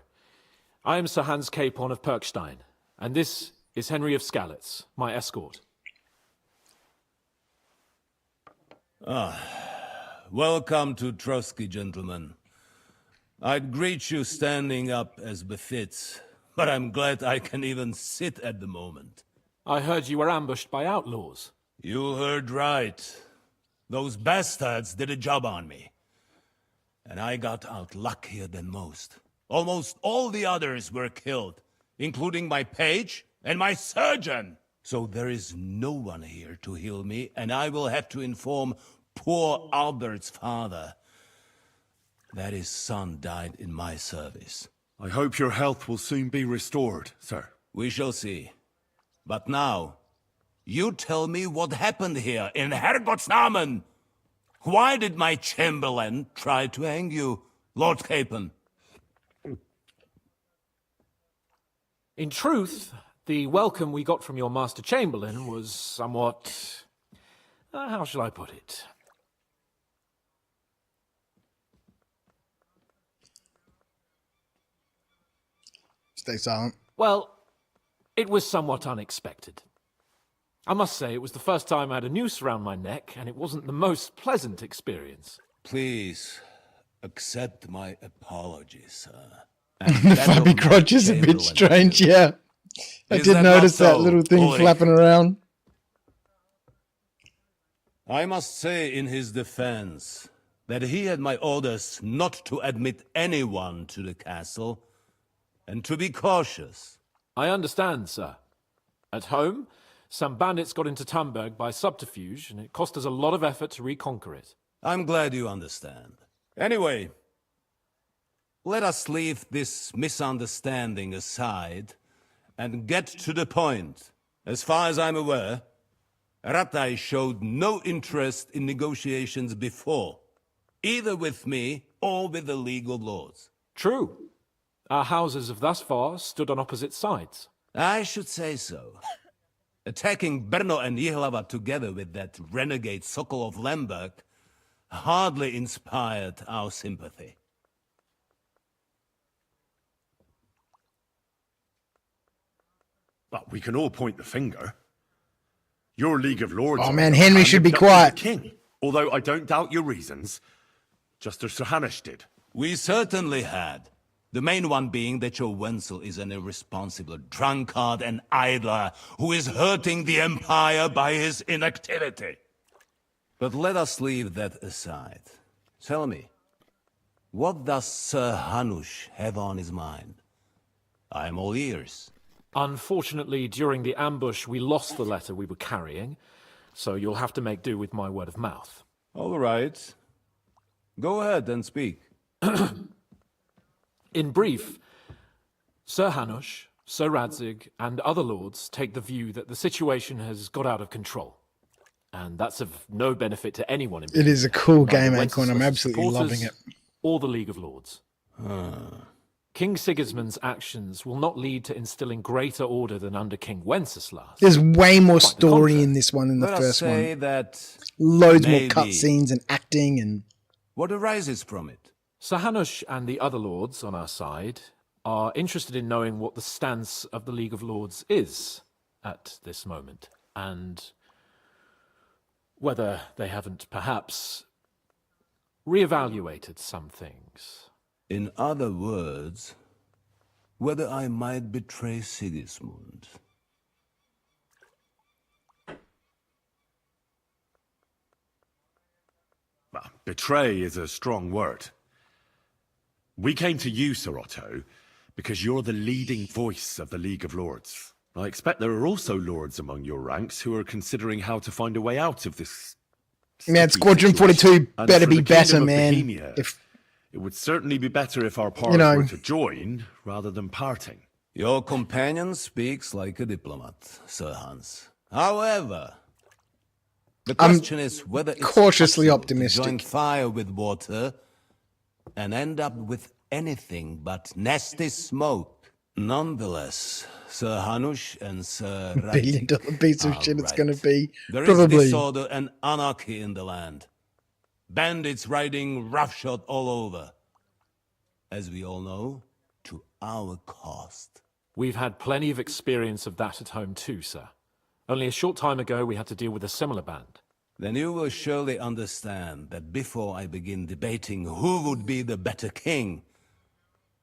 [SPEAKER 9] I am Sir Hans Capon of Perkstein, and this is Henry of Skalitz, my escort.
[SPEAKER 10] Welcome to Trotsky, gentlemen. I'd greet you standing up as befits, but I'm glad I can even sit at the moment.
[SPEAKER 9] I heard you were ambushed by outlaws.
[SPEAKER 10] You heard right. Those bastards did a job on me. And I got out luckier than most. Almost all the others were killed, including my page and my surgeon. So there is no one here to heal me, and I will have to inform poor Albert's father that his son died in my service.
[SPEAKER 21] I hope your health will soon be restored, sir.
[SPEAKER 10] We shall see. But now, you tell me what happened here in Herrgottsnamen. Why did my chamberlain try to hang you, Lord Capon?
[SPEAKER 9] In truth, the welcome we got from your Master Chamberlain was somewhat... how shall I put it?
[SPEAKER 1] Stay silent.
[SPEAKER 9] Well, it was somewhat unexpected. I must say, it was the first time I had a noose around my neck, and it wasn't the most pleasant experience.
[SPEAKER 10] Please, accept my apologies, sir.
[SPEAKER 1] The flabby crotch is a bit strange, yeah. I did notice that little thing flapping around.
[SPEAKER 10] I must say in his defense that he had my orders not to admit anyone to the castle and to be cautious.
[SPEAKER 9] I understand, sir. At home, some bandits got into Tamberg by subterfuge, and it cost us a lot of effort to reconquer it.
[SPEAKER 10] I'm glad you understand. Anyway, let us leave this misunderstanding aside and get to the point. As far as I'm aware, Ratai showed no interest in negotiations before, either with me or with the League of Lords.
[SPEAKER 9] True. Our houses have thus far stood on opposite sides.
[SPEAKER 10] I should say so. Attacking Brno and Jihlava together with that renegade Sokol of Lemberg hardly inspired our sympathy.
[SPEAKER 21] But we can all point the finger. Your League of Lords...
[SPEAKER 1] Oh man, Henry should be quiet.
[SPEAKER 21] King. Although I don't doubt your reasons, just as Sir Hanush did.
[SPEAKER 10] We certainly had. The main one being that your Wenzel is an irresponsible drunkard and idler who is hurting the Empire by his inactivity. But let us leave that aside. Tell me, what does Sir Hanush have on his mind? I am all ears.
[SPEAKER 9] Unfortunately, during the ambush, we lost the letter we were carrying, so you'll have to make do with my word of mouth.
[SPEAKER 10] All right. Go ahead and speak.
[SPEAKER 9] In brief, Sir Hanush, Sir Radzig, and other lords take the view that the situation has got out of control. And that's of no benefit to anyone in
[SPEAKER 1] It is a cool game,
[SPEAKER 9] neither
[SPEAKER 1] Acorn. I'm
[SPEAKER 9] Wenceslas'
[SPEAKER 1] absolutely loving it.
[SPEAKER 9] or the League of Lords. King Sigismund's actions will not lead to instilling greater order than under King Wenceslas.
[SPEAKER 1] There's way more story in this one than the
[SPEAKER 10] Let us
[SPEAKER 1] first
[SPEAKER 10] say
[SPEAKER 1] one.
[SPEAKER 10] that
[SPEAKER 1] Loads more
[SPEAKER 10] maybe.
[SPEAKER 1] cutscenes and acting and...
[SPEAKER 10] What arises from it?
[SPEAKER 9] Sir Hanush and the other lords on our side are interested in knowing what the stance of the League of Lords is at this moment, and whether they haven't perhaps reevaluated some things.
[SPEAKER 10] In other words, whether I might betray Sigismund.
[SPEAKER 21] Well, betray is a strong word. We came to you, Sir Otto, because you're the leading voice of the League of Lords. I expect there are also lords among your ranks who are considering how to find a way out of this.
[SPEAKER 1] Man,
[SPEAKER 21] sticky
[SPEAKER 1] Squadron
[SPEAKER 21] situation.
[SPEAKER 1] 42
[SPEAKER 21] And
[SPEAKER 1] better
[SPEAKER 21] for
[SPEAKER 1] be
[SPEAKER 21] the
[SPEAKER 1] better,
[SPEAKER 21] Kingdom of
[SPEAKER 1] man.
[SPEAKER 21] Bohemia, it would certainly be better if our powers
[SPEAKER 1] know.
[SPEAKER 21] were to join rather than parting.
[SPEAKER 10] Your companion speaks like a diplomat, Sir Hans. However, the question is whether it's
[SPEAKER 1] cautiously
[SPEAKER 10] possible
[SPEAKER 1] optimistic.
[SPEAKER 10] to join fire with water and end up with anything but nasty smoke. Nonetheless, Sir Hanush and Sir
[SPEAKER 1] $1 billion
[SPEAKER 10] Radzig
[SPEAKER 1] piece of
[SPEAKER 10] are
[SPEAKER 1] shit it's
[SPEAKER 10] right.
[SPEAKER 1] going to be.
[SPEAKER 10] There is
[SPEAKER 1] Probably.
[SPEAKER 10] disorder and anarchy in the land. Bandits riding roughshod all over. As we all know, to our cost.
[SPEAKER 9] We've had plenty of experience of that at home too, sir. Only a short time ago we had to deal with a similar band.
[SPEAKER 10] Then you will surely understand that before I begin debating who would be the better king,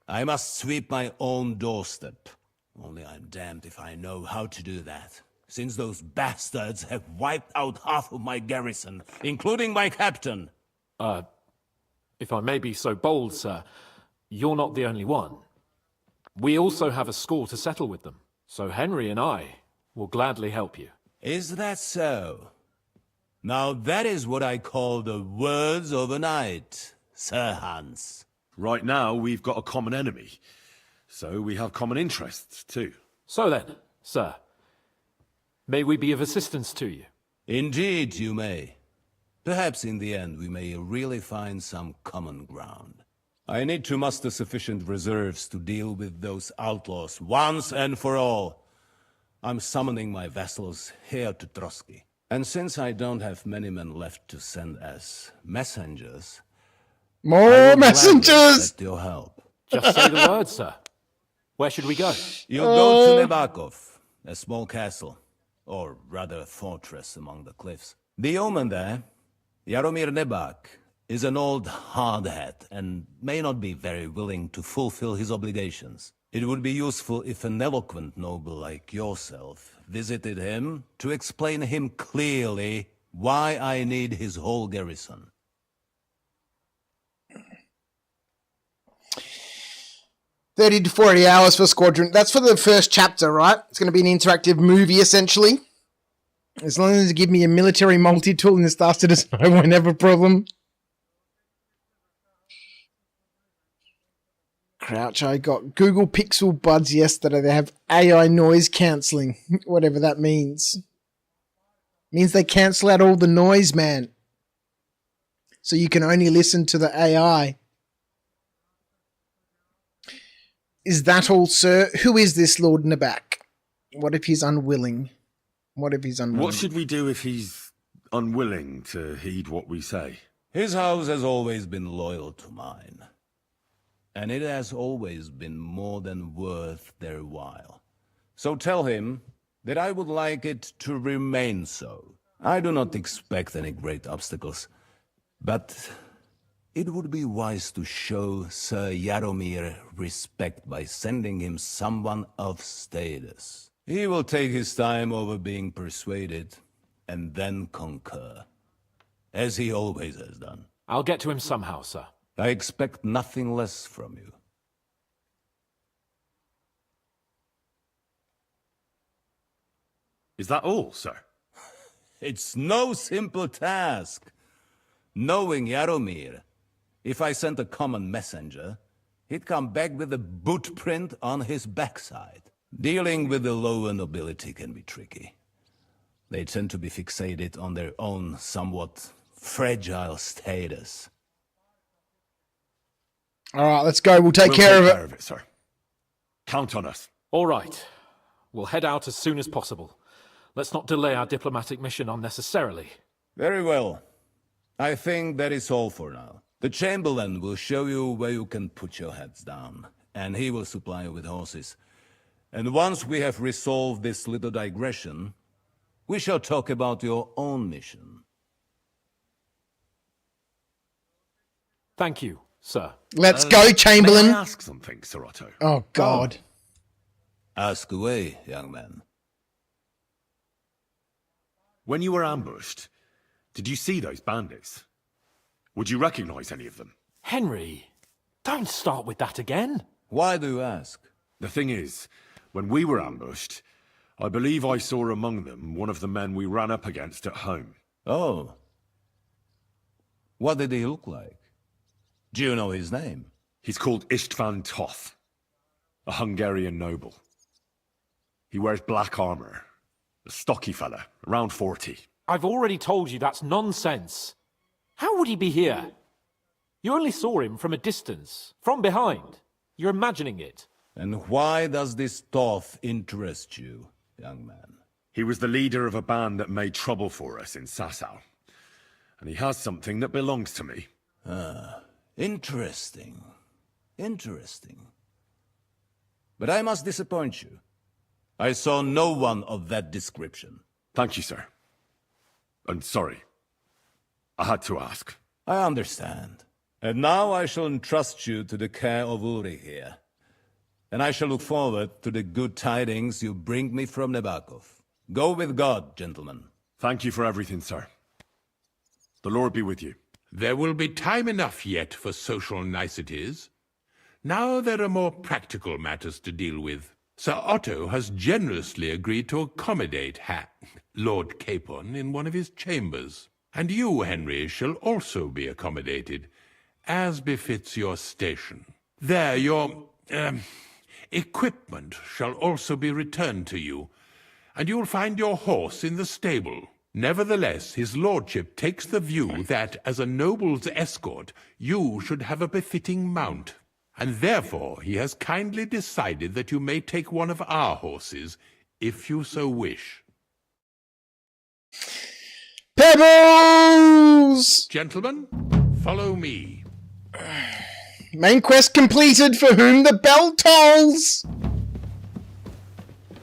[SPEAKER 10] I must sweep my own doorstep. Only I'm damned if I know how to do that, since those bastards have wiped out half of my garrison, including my captain.
[SPEAKER 9] If I may be so bold, sir, you're not the only one. We also have a score to settle with them, so Henry and I will gladly help you.
[SPEAKER 10] Is that so? Now that is what I call the words of a knight, Sir Hans.
[SPEAKER 21] Right now, we've got a common enemy, so we have common interests too.
[SPEAKER 9] So then, sir, may we be of assistance to you?
[SPEAKER 10] Indeed, you may. Perhaps in the end we may really find some common ground. I need to muster sufficient reserves to deal with those outlaws once and for all. I'm summoning my vassals here to Trotsky. And since I don't have many men left to send as messengers...
[SPEAKER 1] More messengers!
[SPEAKER 10] Accept your help.
[SPEAKER 9] Just say the word, sir. Where should we go?
[SPEAKER 10] You'll go to Nebakov, a small castle, or rather a fortress among the cliffs. The yeoman there, Jaromir Nebak, is an old hardhat and may not be very willing to fulfill his obligations. It would be useful if an eloquent noble like yourself visited him to explain him clearly why I need his whole garrison.
[SPEAKER 1] $30 to $40 for Squadron. That's for the first chapter, right? It's going to be an interactive movie, essentially. As long as you give me a military multi-tool and this bastard is I won't have a problem. Crouch, I got Google Pixel Buds yesterday. They have AI noise cancelling, whatever that means. Means they cancel out all the noise, man. So you can only listen to the AI. Is that all, sir? Who is this lord in the back? What if he's unwilling? What
[SPEAKER 21] should we do if he's unwilling to heed what we say?
[SPEAKER 10] His house has always been loyal to mine. And it has always been more than worth their while. So tell him that I would like it to remain so. I do not expect any great obstacles, but it would be wise to show Sir Jaromir respect by sending him someone of status. He will take his time over being persuaded, and then concur, as he always has done.
[SPEAKER 9] I'll get to him somehow, sir.
[SPEAKER 10] I expect nothing less from you.
[SPEAKER 21] Is that all, sir?
[SPEAKER 10] It's no simple task. Knowing Jaromir, if I sent a common messenger, he'd come back with a boot print on his backside. Dealing with the lower nobility can be tricky. They tend to be fixated on their own somewhat fragile status.
[SPEAKER 1] All right, let's go. We'll take care of it.
[SPEAKER 21] Sir. Count on us.
[SPEAKER 9] All right. We'll head out as soon as possible. Let's not delay our diplomatic mission unnecessarily.
[SPEAKER 10] Very well. I think that is all for now. The Chamberlain will show you where you can put your heads down, and he will supply you with horses. And once we have resolved this little digression, we shall talk about your own mission.
[SPEAKER 9] Thank you, sir.
[SPEAKER 1] Let's go, Chamberlain.
[SPEAKER 21] May I ask something, Sir Otto?
[SPEAKER 1] Oh, God.
[SPEAKER 10] Ask away, young man.
[SPEAKER 21] When you were ambushed, did you see those bandits? Would you recognize any of them?
[SPEAKER 9] Henry, don't start with that again.
[SPEAKER 10] Why do you ask?
[SPEAKER 21] The thing is, when we were ambushed, I believe I saw among them one of the men we ran up against at home.
[SPEAKER 10] Oh. What did he look like? Do you know his name?
[SPEAKER 21] He's called Istvan Toth, a Hungarian noble. He wears black armor. A stocky fella, around 40.
[SPEAKER 9] I've already told you that's nonsense. How would he be here? You only saw him from a distance, from behind. You're imagining it.
[SPEAKER 10] And why does this Toth interest you, young man?
[SPEAKER 21] He was the leader of a band that made trouble for us in Sasau. And he has something that belongs to me.
[SPEAKER 10] Ah, interesting. Interesting. But I must disappoint you. I saw no one of that description.
[SPEAKER 21] Thank you, sir. And sorry. I had to ask.
[SPEAKER 10] I understand. And now I shall entrust you to the care of Uri here. And I shall look forward to the good tidings you bring me from Nebakov. Go with God, gentlemen.
[SPEAKER 21] Thank you for everything, sir. The Lord be with you.
[SPEAKER 8] There will be time enough yet for social niceties. Now there are more practical matters to deal with. Sir Otto has generously agreed to accommodate Lord Capon in one of his chambers. And you, Henry, shall also be accommodated, as befits your station. There, your equipment shall also be returned to you, and you'll find your horse in the stable. Nevertheless, his lordship takes the view that, as a noble's escort, you should have a befitting mount. And therefore he has kindly decided that you may take one of our horses, if you so wish.
[SPEAKER 1] Pebbles!
[SPEAKER 8] Gentlemen, follow me.
[SPEAKER 1] Main quest completed, for whom the bell tolls.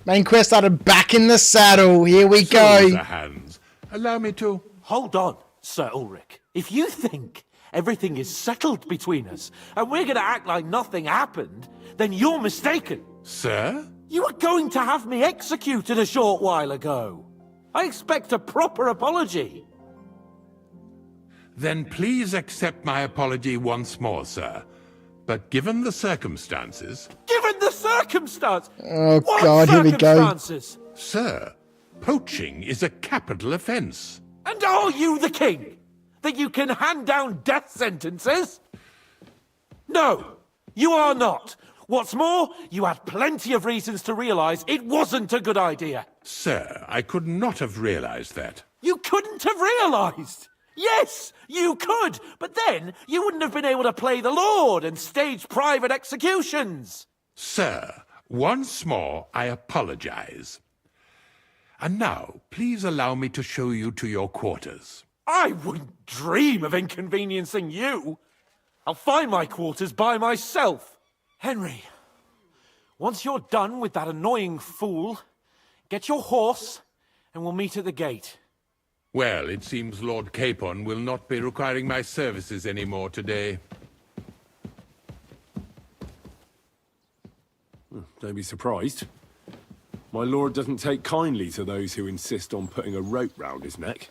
[SPEAKER 1] Main quest started back in the saddle. Here we go.
[SPEAKER 8] Sir Hans, allow me to...
[SPEAKER 9] Hold on, Sir Ulrich. If you think everything is settled between us, and we're going to act like nothing happened, then you're mistaken.
[SPEAKER 8] Sir?
[SPEAKER 9] You were going to have me executed a short while ago. I expect a proper apology.
[SPEAKER 8] Then please accept my apology once more, sir. But given the circumstances...
[SPEAKER 9] Given the circumstance?
[SPEAKER 1] Oh,
[SPEAKER 9] what
[SPEAKER 1] God, here we go.
[SPEAKER 9] Circumstances?
[SPEAKER 8] Sir, poaching is a capital offence.
[SPEAKER 9] And are you the king? That you can hand down death sentences? No, You are not. What's more, you had plenty of reasons to realise it wasn't a good idea.
[SPEAKER 8] Sir, I could not have realized that.
[SPEAKER 9] You couldn't have realised! Yes, you could, but then you wouldn't have been able to play the Lord and stage private executions.
[SPEAKER 8] Sir, once more I apologize. And now, please allow me to show you to your quarters.
[SPEAKER 9] I wouldn't dream of inconveniencing you. I'll find my quarters by myself. Henry, once you're done with that annoying fool, get your horse and we'll meet at the gate.
[SPEAKER 8] Well, it seems Lord Capon will not be requiring my services anymore today.
[SPEAKER 21] Don't be surprised. My lord doesn't take kindly to those who insist on putting a rope round his neck.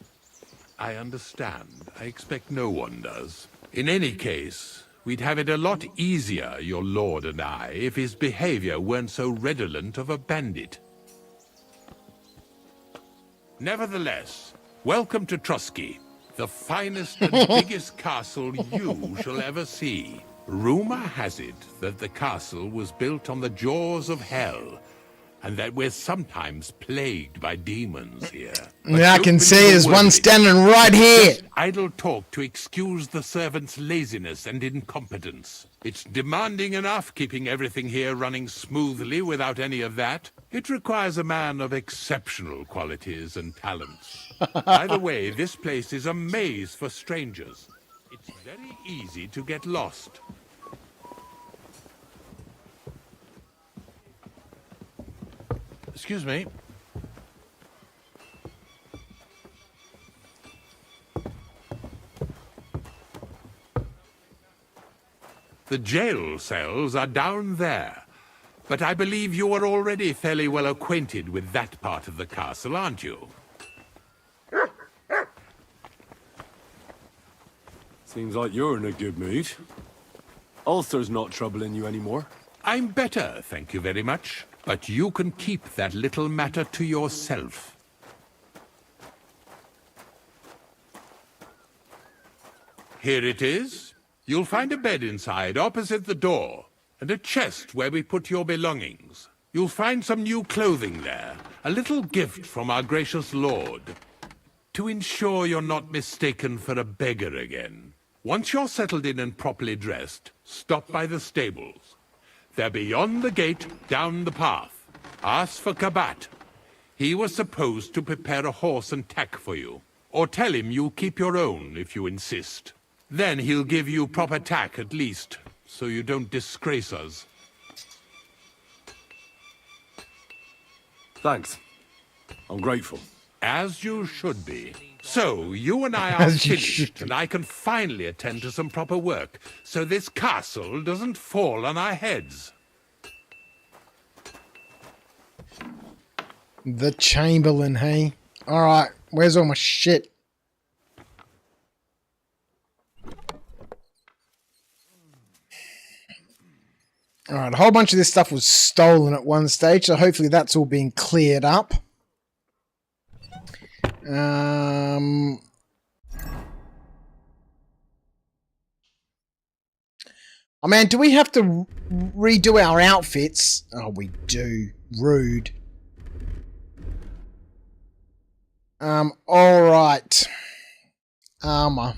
[SPEAKER 8] I understand. I expect no one does. In any case, we'd have it a lot easier, your lord and I, if his behavior weren't so redolent of a bandit. Nevertheless, welcome to Trusky, the finest and biggest castle you shall ever see. Rumor has it that the castle was built on the jaws of hell, and that we're sometimes plagued by demons here.
[SPEAKER 1] Yeah, I can see there's one standing right here.
[SPEAKER 8] Just idle talk to excuse the servants' laziness and incompetence. It's demanding enough keeping everything here running smoothly without any of that. It requires a man of exceptional qualities and talents. By the way, this place is a maze for strangers. It's very easy to get lost. Excuse me. The jail cells are down there, but I believe you are already fairly well acquainted with that part of the castle, aren't you?
[SPEAKER 21] Seems like you're in a good mood. Ulster's not troubling you anymore.
[SPEAKER 8] I'm better, thank you very much. But you can keep that little matter to yourself. Here it is. You'll find a bed inside, opposite the door, and a chest where we put your belongings. You'll find some new clothing there, a little gift from our gracious lord, to ensure you're not mistaken for a beggar again. Once you're settled in and properly dressed, stop by the stables. They're beyond the gate, down the path. Ask for Kabat. He was supposed to prepare a horse and tack for you. Or tell him you'll keep your own, if you insist. Then he'll give you proper tack, at least, so you don't disgrace us.
[SPEAKER 21] Thanks. I'm grateful.
[SPEAKER 8] As you should be. So, you and I are finished, and I can finally attend to some proper work, so this castle doesn't fall on our heads.
[SPEAKER 1] The Chamberlain, hey? Alright, where's all my shit? Alright, a whole bunch of this stuff was stolen at one stage, so hopefully that's all being cleared up. Oh man, do we have to redo our outfits? Oh, we do. Rude. Alright. Armor.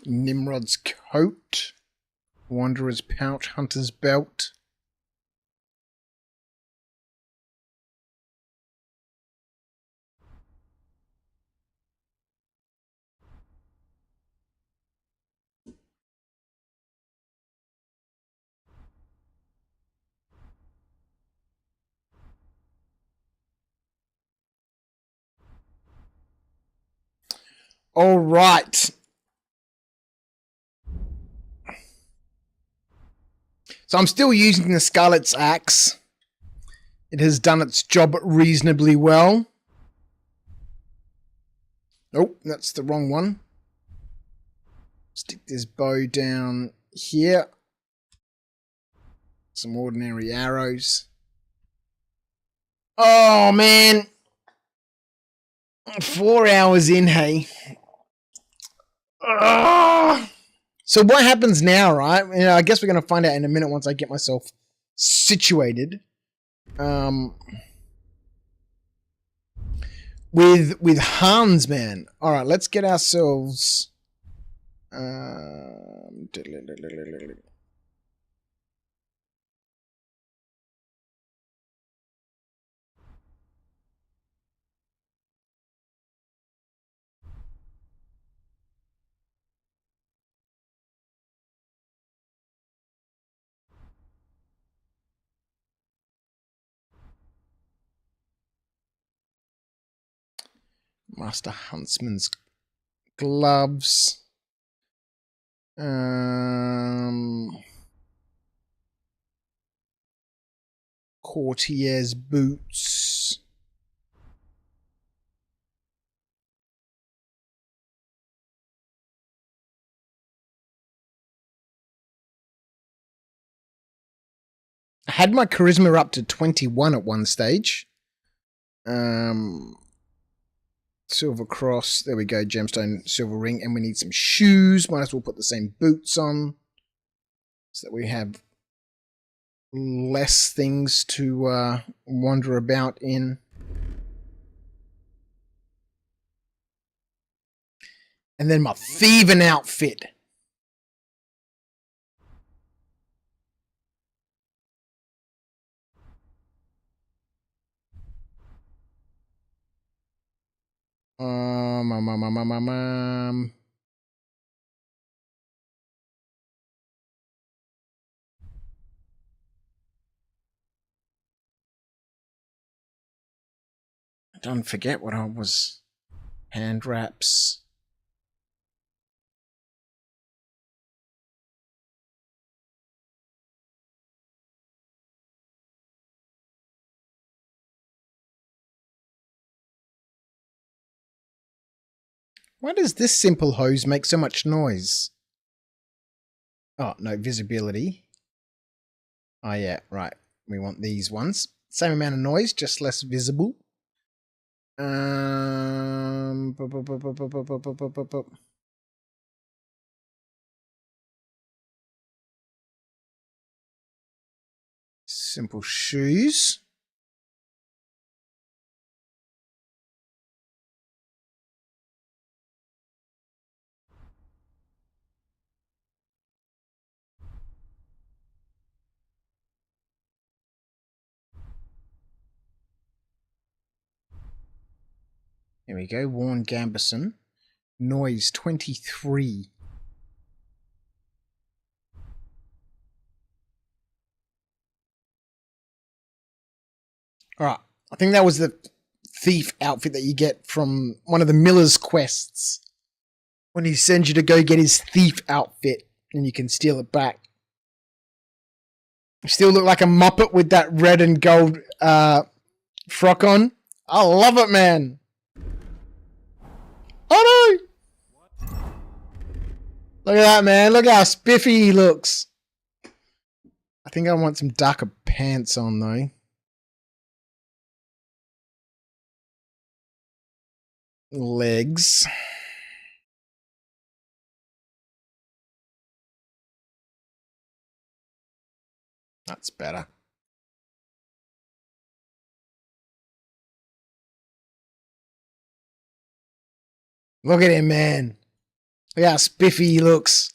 [SPEAKER 1] Nimrod's coat. Wanderer's pouch. Hunter's belt. All right. So I'm still using the Scarlet's Axe. It has done its job reasonably well. Oh, that's the wrong one. Stick this bow down here. Some ordinary arrows. Oh, man. 4 hours in, hey. Ugh. So what happens now, right? You know, I guess we're going to find out in a minute once I get myself situated. With Hans, man. All right, let's get ourselves. Master Huntsman's gloves. Courtier's boots. I had my charisma up to 21 at one stage. Silver cross. There we go. Gemstone, silver ring. And we need some shoes. Might as well put the same boots on. So that we have less things to wander about in. And then my thieving outfit. Don't forget what I was. Hand wraps. Why does this simple hose make so much noise? Oh, no, visibility. Oh, yeah, right. We want these ones. Same amount of noise, just less visible. Simple shoes. Here we go, Warren Gambison. Noise 23. Alright, I think that was the thief outfit that you get from one of the Miller's quests. When he sends you to go get his thief outfit and you can steal it back. You still look like a Muppet with that red and gold frock on. I love it, man. Oh no! Look at that, man. Look how spiffy he looks. I think I want some darker pants on, though. Legs. That's better. Look at him, man. Look how spiffy he looks.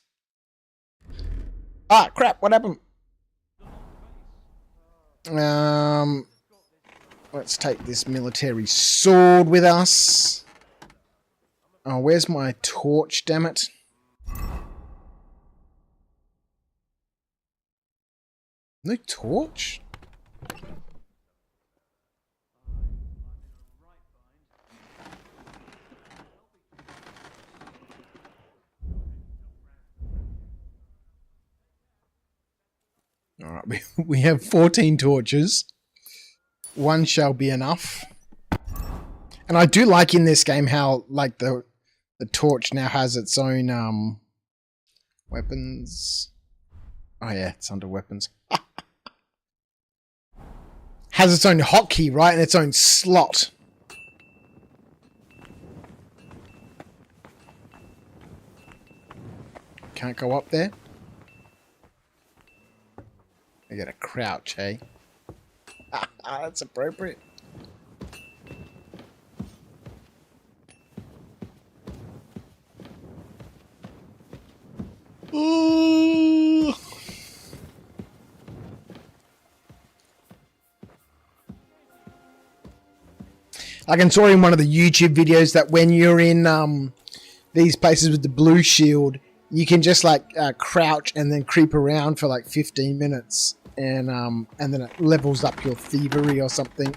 [SPEAKER 1] Ah, crap. What happened? Let's take this military sword with us. Oh, where's my torch, damn it? No torch? All right, we have 14 torches. One shall be enough. And I do like in this game how like the torch now has its own weapons. Oh yeah, it's under weapons. Has its own hotkey, right? And its own slot. Can't go up there. I gotta crouch, hey? That's appropriate. Ooh. I can saw in one of the YouTube videos that when you're in these places with the blue shield, you can just like crouch and then creep around for like 15 minutes, and then it levels up your thievery or something.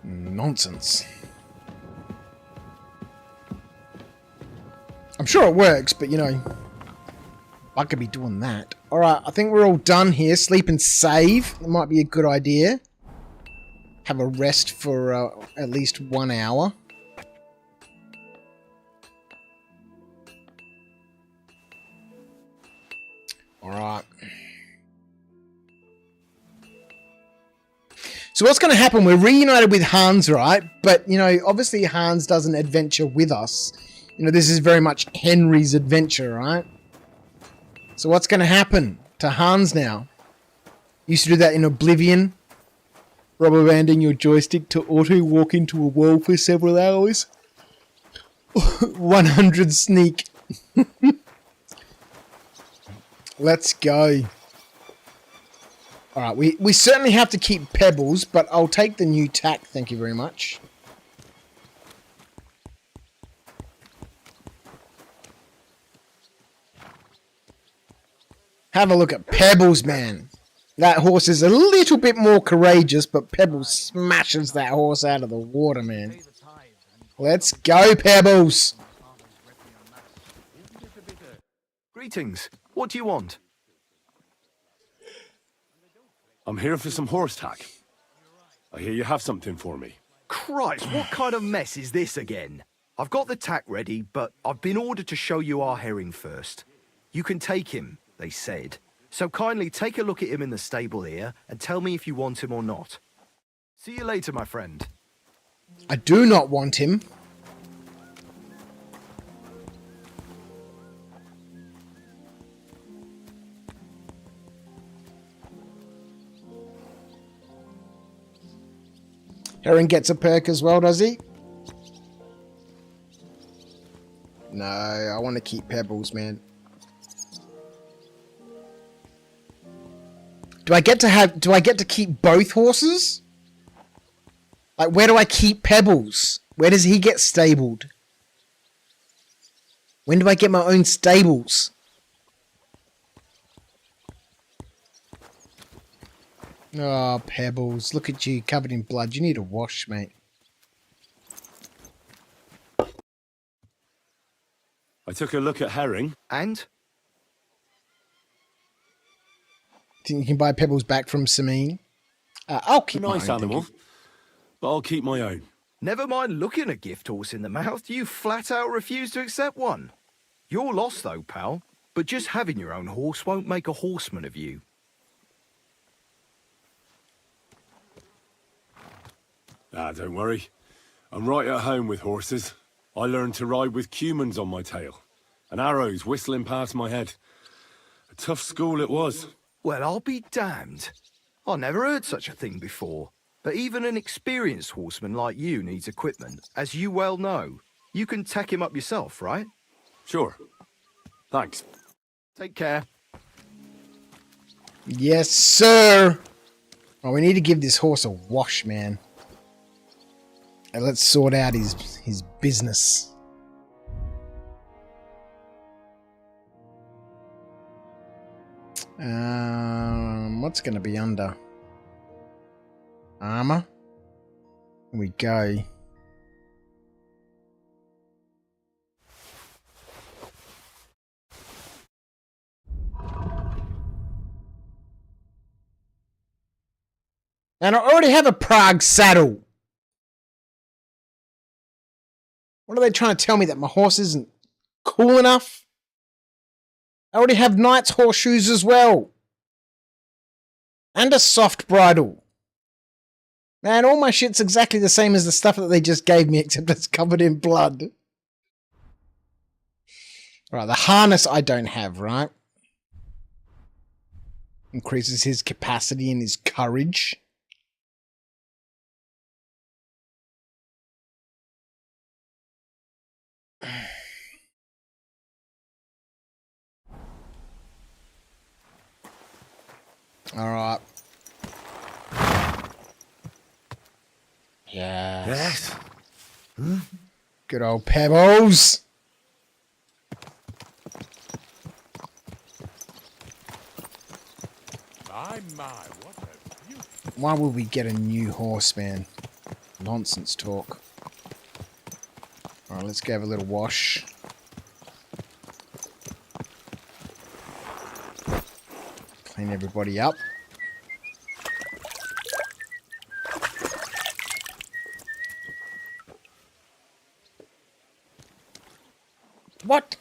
[SPEAKER 1] Nonsense. I'm sure it works, but you know, I could be doing that. Alright, I think we're all done here. Sleep and save. It might be a good idea. Have a rest for at least 1 hour. Alright. So what's going to happen? We're reunited with Hans, right? But, you know, obviously Hans doesn't adventure with us. You know, this is very much Henry's adventure, right? So what's going to happen to Hans now? Used to do that in Oblivion. Rubber banding your joystick to auto-walk into a wall for several hours. 100 sneak. Let's go. Alright, we certainly have to keep pebbles, but I'll take the new tack, thank you very much. Have a look at Pebbles, man. That horse is a little bit more courageous, but Pebbles smashes that horse out of the water, man. Let's go, Pebbles.
[SPEAKER 13] Greetings. What do you want?
[SPEAKER 21] I'm here for some horse tack. I hear you have something for me.
[SPEAKER 13] Christ, what kind of mess is this again? I've got the tack ready, but I've been ordered to show you our herring first. You can take him, they said. So kindly take a look at him in the stable here and tell me if you want him or not. See you later, my friend.
[SPEAKER 1] I do not want him. Herring gets a perk as well, does he? No, I want to keep Pebbles, man. Do I get to keep both horses? Like, where do I keep Pebbles? Where does he get stabled? When do I get my own stables? Oh, Pebbles. Look at you, covered in blood. You need a wash, mate.
[SPEAKER 21] I took a look at Herring.
[SPEAKER 13] And?
[SPEAKER 1] Think you can buy Pebbles back from Samine? I'll keep my own.
[SPEAKER 21] Nice animal, but I'll keep my own.
[SPEAKER 13] Never mind looking a gift horse in the mouth, you flat out refuse to accept one. You're lost though, pal. But just having your own horse won't make a horseman of you.
[SPEAKER 21] Ah, don't worry. I'm right at home with horses. I learned to ride with cumans on my tail, and arrows whistling past my head. A tough school it was.
[SPEAKER 13] Well, I'll be damned. I never heard such a thing before. But even an experienced horseman like you needs equipment, as you well know. You can tack him up yourself, right?
[SPEAKER 21] Sure. Thanks.
[SPEAKER 13] Take care.
[SPEAKER 1] Yes, sir. Oh, we need to give this horse a wash, man. And let's sort out his business. What's going to be under? Armor. Here we go. And I already have a Prague saddle. What are they trying to tell me, that my horse isn't cool enough? I already have knight's horseshoes as well. And a soft bridle. Man, all my shit's exactly the same as the stuff that they just gave me, except it's covered in blood. Right, the harness I don't have, right? Increases his capacity and his courage. Alright. Yes. Good old Pebbles. Why would we get a new horse, man? Nonsense talk. Alright, let's go have a little wash. Clean everybody up. What?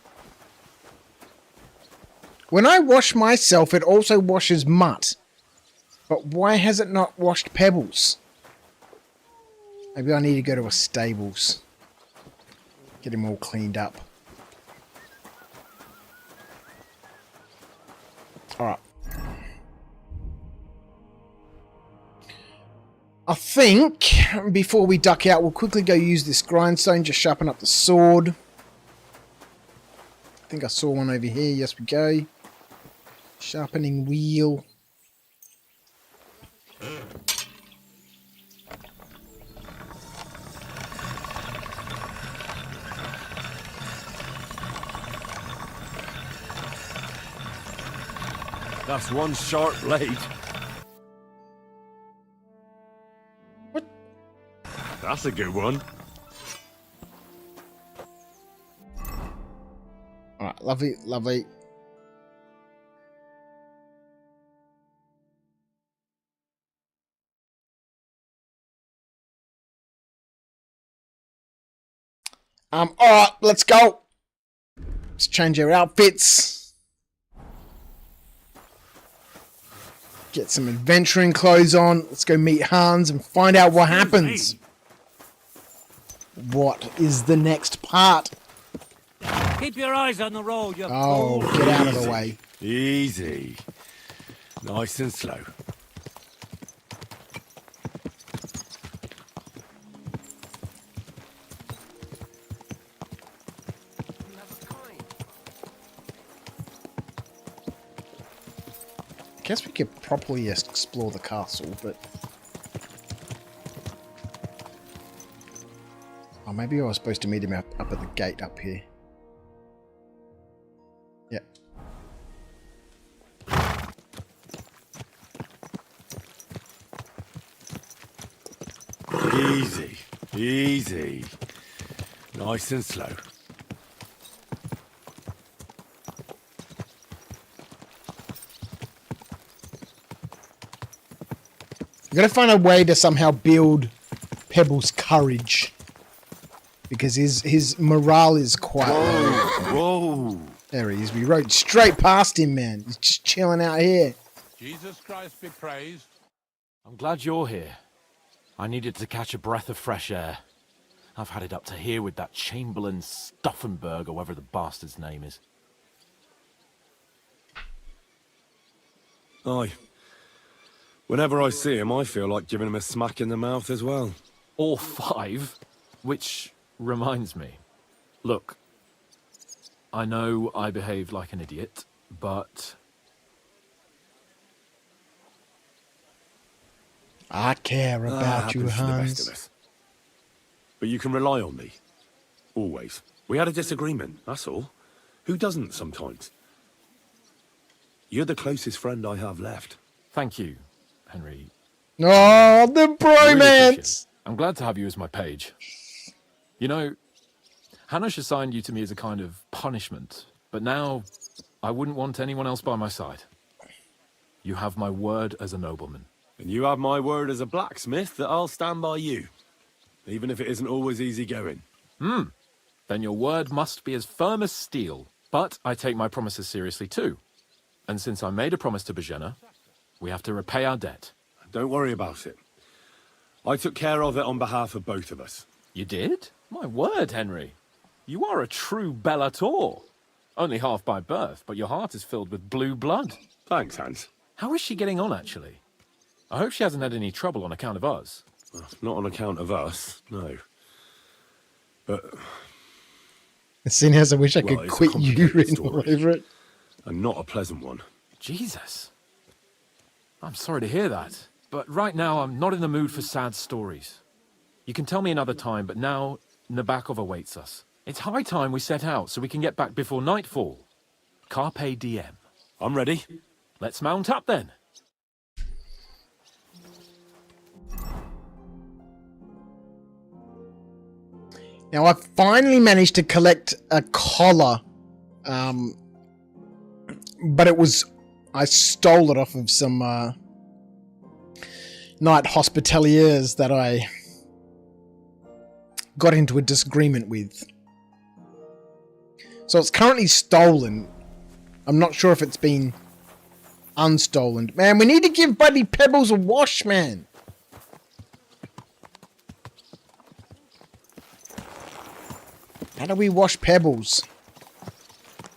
[SPEAKER 1] When I wash myself, it also washes mutt. But why has it not washed Pebbles? Maybe I need to go to a stables. Get him all cleaned up. Alright. I think, before we duck out, we'll quickly go use this grindstone, just sharpen up the sword. I think I saw one over here. Yes, we go. Sharpening wheel.
[SPEAKER 21] That's one sharp blade.
[SPEAKER 1] What?
[SPEAKER 21] That's a good one.
[SPEAKER 1] Alright, lovely, lovely. Alright, let's go. Let's change our outfits. Get some adventuring clothes on. Let's go meet Hans and find out what happens. What is the next part?
[SPEAKER 16] Keep your eyes on the road, you
[SPEAKER 1] Oh, get out of the way.
[SPEAKER 21] Easy. Nice and slow.
[SPEAKER 1] I guess we could properly explore the castle, but... Oh, maybe I was supposed to meet him up at the gate up here. Yep.
[SPEAKER 21] Easy. Easy. Nice and slow.
[SPEAKER 1] I've got to find a way to somehow build Pebbles' courage. Because his morale is quite low.
[SPEAKER 21] Whoa!
[SPEAKER 1] There he is. We rode straight past him, man. He's just chilling out here.
[SPEAKER 4] Jesus Christ be praised.
[SPEAKER 9] I'm glad you're here. I needed to catch a breath of fresh air. I've had it up to here with that Chamberlain Stauffenberg, or whatever the bastard's name is.
[SPEAKER 21] Aye. Whenever I see him, I feel like giving him a smack in the mouth as well.
[SPEAKER 9] All five? Which reminds me. Look, I know I behaved like an idiot, but...
[SPEAKER 1] I care about you,
[SPEAKER 21] happens to the best
[SPEAKER 1] Hans.
[SPEAKER 21] of us. But you can rely on me. Always. We had a disagreement, that's all. Who doesn't sometimes? You're the closest friend I have left.
[SPEAKER 12] Thank you, Henry.
[SPEAKER 1] Oh, the
[SPEAKER 12] I really appreciate
[SPEAKER 1] bromance!
[SPEAKER 12] it. I'm glad to have you as my page. You know, Hanush assigned you to me as a kind of punishment, but now I wouldn't want anyone else by my side. You have my word as a nobleman.
[SPEAKER 21] And you have my word as a blacksmith that I'll stand by you, even if it isn't always easy going.
[SPEAKER 12] Then your word must be as firm as steel. But I take my promises seriously too. And since I made a promise to Bajena, we have to repay our debt.
[SPEAKER 21] Don't worry about it. I took care of it on behalf of both of us.
[SPEAKER 12] You did? My word, Henry. You are a true Bellator. Only half by birth, but your heart is filled with blue blood.
[SPEAKER 21] Thanks, Hans.
[SPEAKER 12] How is she getting on, actually? I hope she hasn't had any trouble on account of us.
[SPEAKER 21] Well, not on account of us, no. But...
[SPEAKER 1] Seeing as I wish I
[SPEAKER 21] well,
[SPEAKER 1] could
[SPEAKER 21] it's a
[SPEAKER 1] quit
[SPEAKER 21] complicated
[SPEAKER 1] urine
[SPEAKER 21] story,
[SPEAKER 1] all over it.
[SPEAKER 21] and not a pleasant one.
[SPEAKER 12] Jesus. I'm sorry to hear that. But right now, I'm not in the mood for sad stories. You can tell me another time, but now Nabokov awaits us. It's high time we set out so we can get back before nightfall. Carpe diem.
[SPEAKER 21] I'm ready.
[SPEAKER 12] Let's mount up then.
[SPEAKER 1] Now, I finally managed to collect a collar, but I stole it off of some night hospitaliers that I got into a disagreement with. So it's currently stolen. I'm not sure if it's been unstolen. Man, we need to give Buddy Pebbles a wash, man. How do we wash Pebbles?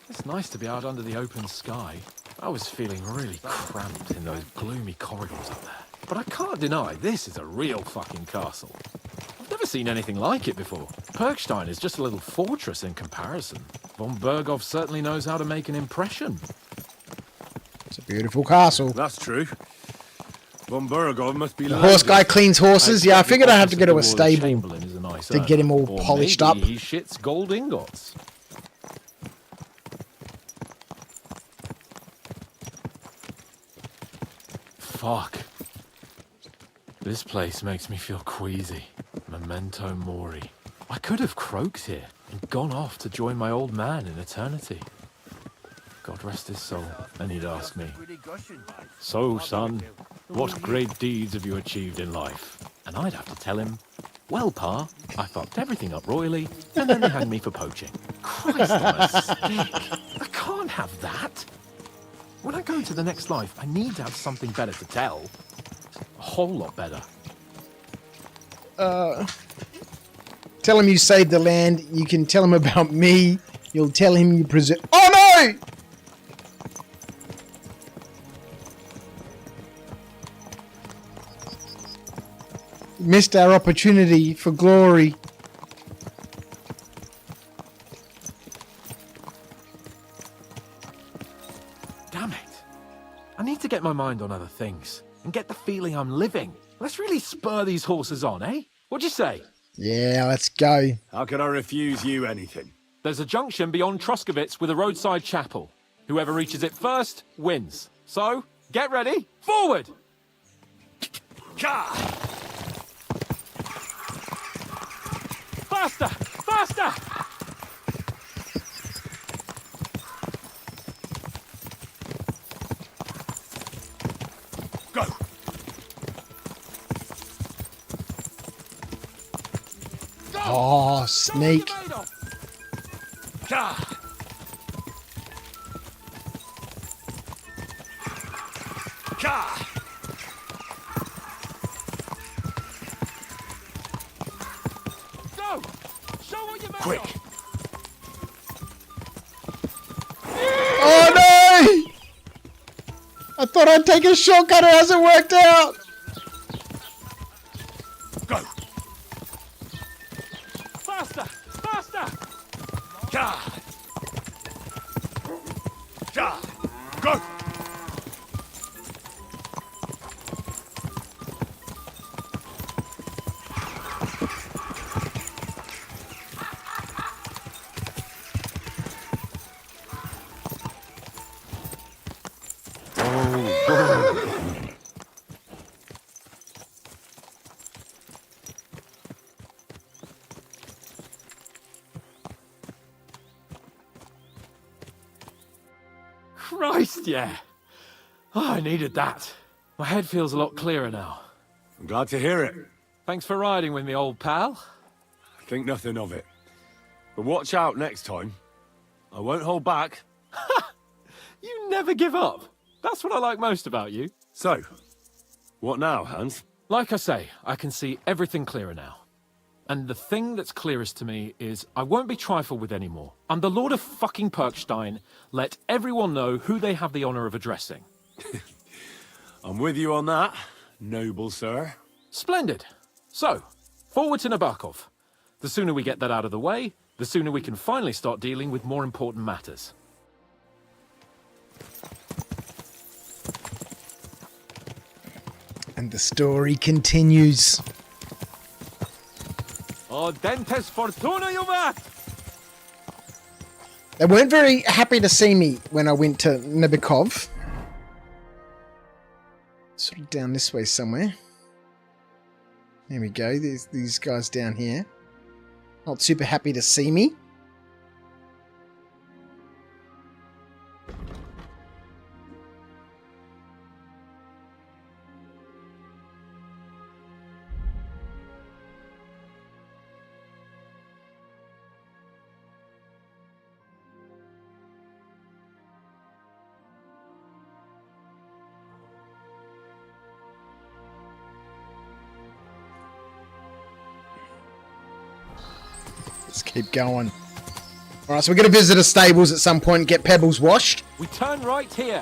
[SPEAKER 12] It's nice to be out under the open sky. I was feeling really cramped in those gloomy corridors up there. But I can't deny this is a real fucking castle. I've never seen anything like it before. Perkstein is just a little fortress in comparison. Von Berghoff certainly knows how to make an impression.
[SPEAKER 1] It's a beautiful castle.
[SPEAKER 21] That's true. Von Berghoff must be...
[SPEAKER 1] The horse guy cleans horses. Yeah, I figured I'd have to go to a stable to get him all polished up.
[SPEAKER 12] He shits gold ingots. Fuck. This place makes me feel queasy. Memento mori. I could have croaked here and gone off to join my old man in eternity. God rest his soul. And he'd ask me, "So, son, what great deeds have you achieved in life?" And I'd have to tell him, "Well, Pa, I fucked everything up royally, and then they hanged me for poaching." Christ on a stick. I can't have that. When I go to the next life, I need to have something better to tell. A whole lot better.
[SPEAKER 1] Tell him you saved the land. You can tell him about me. You'll tell him you preserve... Oh, no! Missed our opportunity for glory.
[SPEAKER 12] Damn it. I need to get my mind on other things and get the feeling I'm living. Let's really spur these horses on, eh? What'd you say?
[SPEAKER 1] Yeah, let's go.
[SPEAKER 21] How could I refuse you anything?
[SPEAKER 12] There's a junction beyond Troskovitz with a roadside chapel. Whoever reaches it first wins. So, get ready. Forward! Faster! Faster!
[SPEAKER 21] Go!
[SPEAKER 1] Oh, snake.
[SPEAKER 9] Go! Show what you're made
[SPEAKER 21] Quick!
[SPEAKER 9] of.
[SPEAKER 1] Oh, no! I thought I'd take a shortcut. It hasn't worked out.
[SPEAKER 21] Go!
[SPEAKER 9] Faster! Faster!
[SPEAKER 21] Go!
[SPEAKER 12] Christ, yeah. Oh, I needed that. My head feels a lot clearer now.
[SPEAKER 21] I'm glad to hear it.
[SPEAKER 12] Thanks for riding with me, old pal.
[SPEAKER 21] Think nothing of it. But watch out next time. I won't hold back.
[SPEAKER 12] You never give up. That's what I like most about you.
[SPEAKER 21] So, what now, Hans?
[SPEAKER 12] Like I say, I can see everything clearer now. And the thing that's clearest to me is I won't be trifled with anymore. I'm the Lord of fucking Perkstein. Let everyone know who they have the honor of addressing.
[SPEAKER 21] I'm with you on that, noble sir.
[SPEAKER 12] Splendid. So, forward to Nabokov. The sooner we get that out of the way, the sooner we can finally start dealing with more important matters.
[SPEAKER 1] And the story continues.
[SPEAKER 12] Dentes fortuna, Juvat!
[SPEAKER 1] They weren't very happy to see me when I went to Nabokov. Sort of down this way somewhere. There we go. There's these guys down here. Not super happy to see me. Let's keep going. Alright, so we're going to visit the stables at some point and get Pebbles washed.
[SPEAKER 12] We turn right here.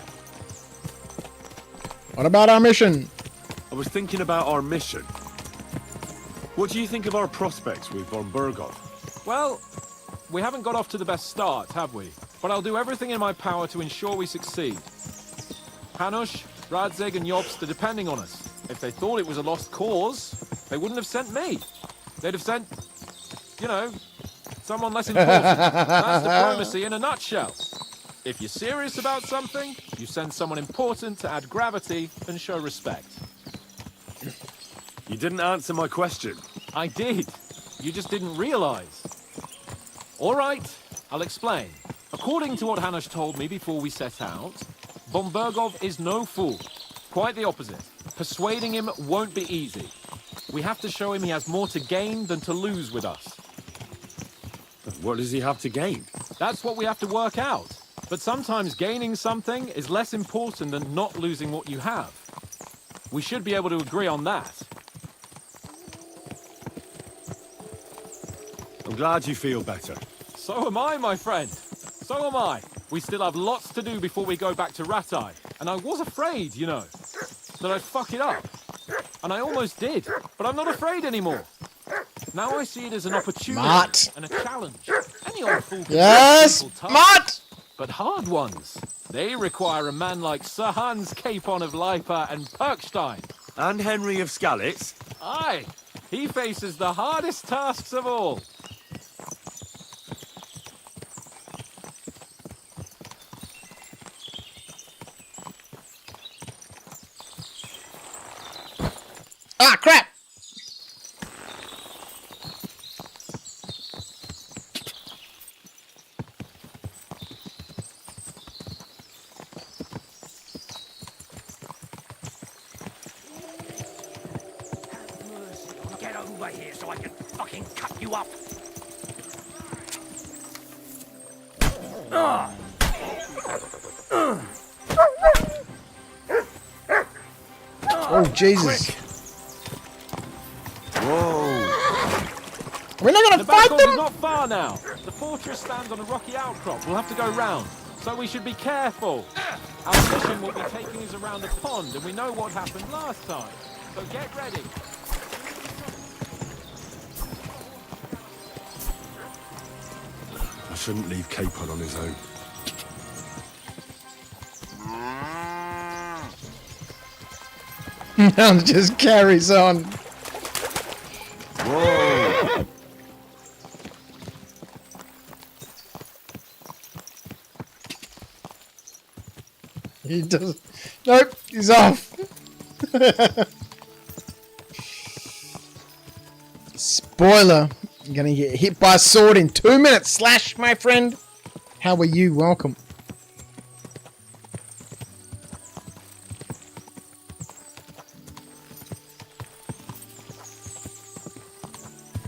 [SPEAKER 1] What about our mission?
[SPEAKER 21] I was thinking about our mission. What do you think of our prospects with von Burgov?
[SPEAKER 12] Well, we haven't got off to the best start, have we? But I'll do everything in my power to ensure we succeed. Hanush, Radzig and Jobst are depending on us. If they thought it was a lost cause, they wouldn't have sent me. They'd have sent, you know, someone less important. That's diplomacy in a nutshell. If you're serious about something, you send someone important to add gravity and show respect.
[SPEAKER 21] You didn't answer my question.
[SPEAKER 12] I did. You just didn't realize. All right, I'll explain. According to what Hanush told me before we set out, von Burgov is no fool. Quite the opposite. Persuading him won't be easy. We have to show him he has more to gain than to lose with us.
[SPEAKER 21] What does he have to gain?
[SPEAKER 12] That's what we have to work out. But sometimes gaining something is less important than not losing what you have. We should be able to agree on that.
[SPEAKER 21] I'm glad you feel better.
[SPEAKER 12] So am I, my friend. So am I. We still have lots to do before we go back to Ratai. And I was afraid, you know, that I'd fuck it up. And I almost did. But I'm not afraid anymore. Now I see it as an opportunity and a challenge. Any old fool can
[SPEAKER 1] yes, Matt!
[SPEAKER 12] But hard ones. They require a man like Sir Hans Capon of Lipa and Perkstein.
[SPEAKER 21] And Henry of Skalitz.
[SPEAKER 12] Aye, he faces the hardest tasks of all.
[SPEAKER 1] Ah, crap!
[SPEAKER 16] Get over here so I can fucking cut you up.
[SPEAKER 1] Oh, Jesus.
[SPEAKER 21] Whoa.
[SPEAKER 1] We're not going to fight them?
[SPEAKER 12] Is not far now. The fortress stands on a rocky outcrop. We'll have to go round. So we should be careful. Our mission will be taking us around the pond, and we know what happened last time. So get ready.
[SPEAKER 21] I shouldn't leave Capon on his own.
[SPEAKER 1] And just carries on.
[SPEAKER 21] Whoa!
[SPEAKER 1] He does. Nope, he's off. Spoiler. You're gonna get hit by a sword in 2 minutes. Slash, my friend. How are you? Welcome.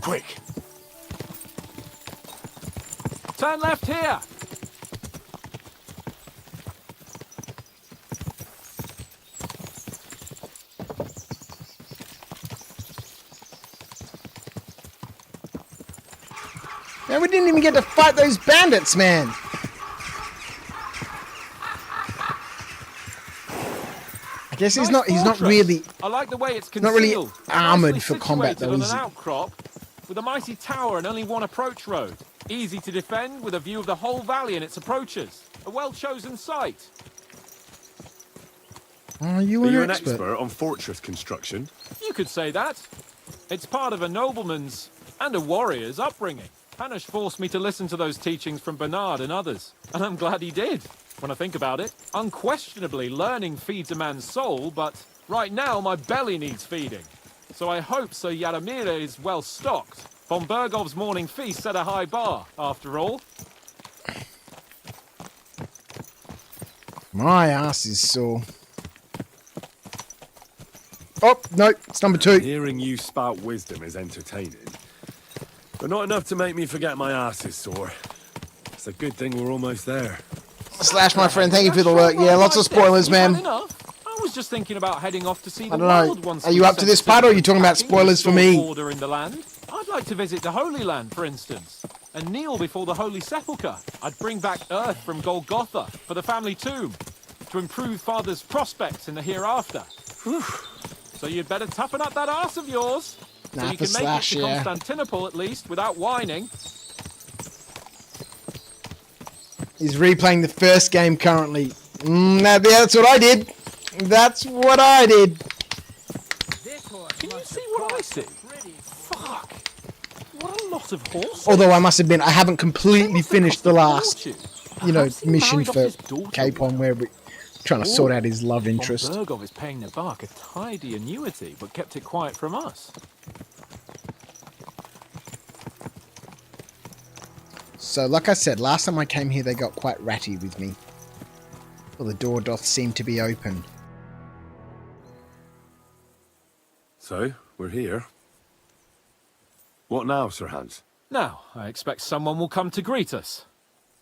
[SPEAKER 21] Quick!
[SPEAKER 12] Turn left here!
[SPEAKER 1] Man, we didn't even get to fight those bandits, man. I guess he's not really.
[SPEAKER 12] I like the way it's
[SPEAKER 1] Not really
[SPEAKER 12] concealed.
[SPEAKER 1] armored
[SPEAKER 12] Nicely
[SPEAKER 1] for combat,
[SPEAKER 12] situated
[SPEAKER 1] though,
[SPEAKER 12] on
[SPEAKER 1] is
[SPEAKER 12] an
[SPEAKER 1] he?
[SPEAKER 12] outcrop with a mighty tower and only one approach road. Easy to defend with a view of the whole valley and its approaches. A well-chosen site.
[SPEAKER 1] Oh, you
[SPEAKER 21] Are
[SPEAKER 1] an
[SPEAKER 21] you an
[SPEAKER 1] expert?
[SPEAKER 21] expert on fortress construction?
[SPEAKER 12] You could say that. It's part of a nobleman's and a warrior's upbringing. Hanish forced me to listen to those teachings from Bernard and others, and I'm glad he did. When I think about it, unquestionably learning feeds a man's soul, but right now my belly needs feeding. So I hope Sir Yaramira is well stocked. Von Bergov's morning feast set a high bar, after all.
[SPEAKER 1] My ass is sore. Oh, no, it's number 2.
[SPEAKER 21] Hearing you spout wisdom is entertaining, but not enough to make me forget my ass is sore. It's a good thing we're almost there.
[SPEAKER 1] Slash, my friend, thank you for the work. Yeah, lots of spoilers, man.
[SPEAKER 12] I was just thinking about heading off to see the
[SPEAKER 1] I don't
[SPEAKER 12] world
[SPEAKER 1] know.
[SPEAKER 12] once
[SPEAKER 1] Are you up to this part, or are you talking about spoilers for me?
[SPEAKER 12] Order in the land. I'd like to visit the Holy Land, for instance, and kneel before the Holy Sepulchre. I'd bring back earth from Golgotha for the family tomb to improve Father's prospects in the hereafter. So you'd better toughen up that arse of yours, so you can make it to Constantinople at least without whining.
[SPEAKER 1] He's replaying the first game currently. That's what I did. That's what I did.
[SPEAKER 12] Can you see what I see? Fuck. What a lot of horses.
[SPEAKER 1] Although I haven't completely finished the last, mission for Capon where we're trying to sort out his love interest.
[SPEAKER 12] Bergov is paying Navark a tidy annuity, but kept it quiet from us.
[SPEAKER 1] So, like I said, last time I came here, they got quite ratty with me. Well, the door doth seem to be open.
[SPEAKER 21] So, we're here. What now, Sir Hans?
[SPEAKER 12] Now, I expect someone will come to greet us.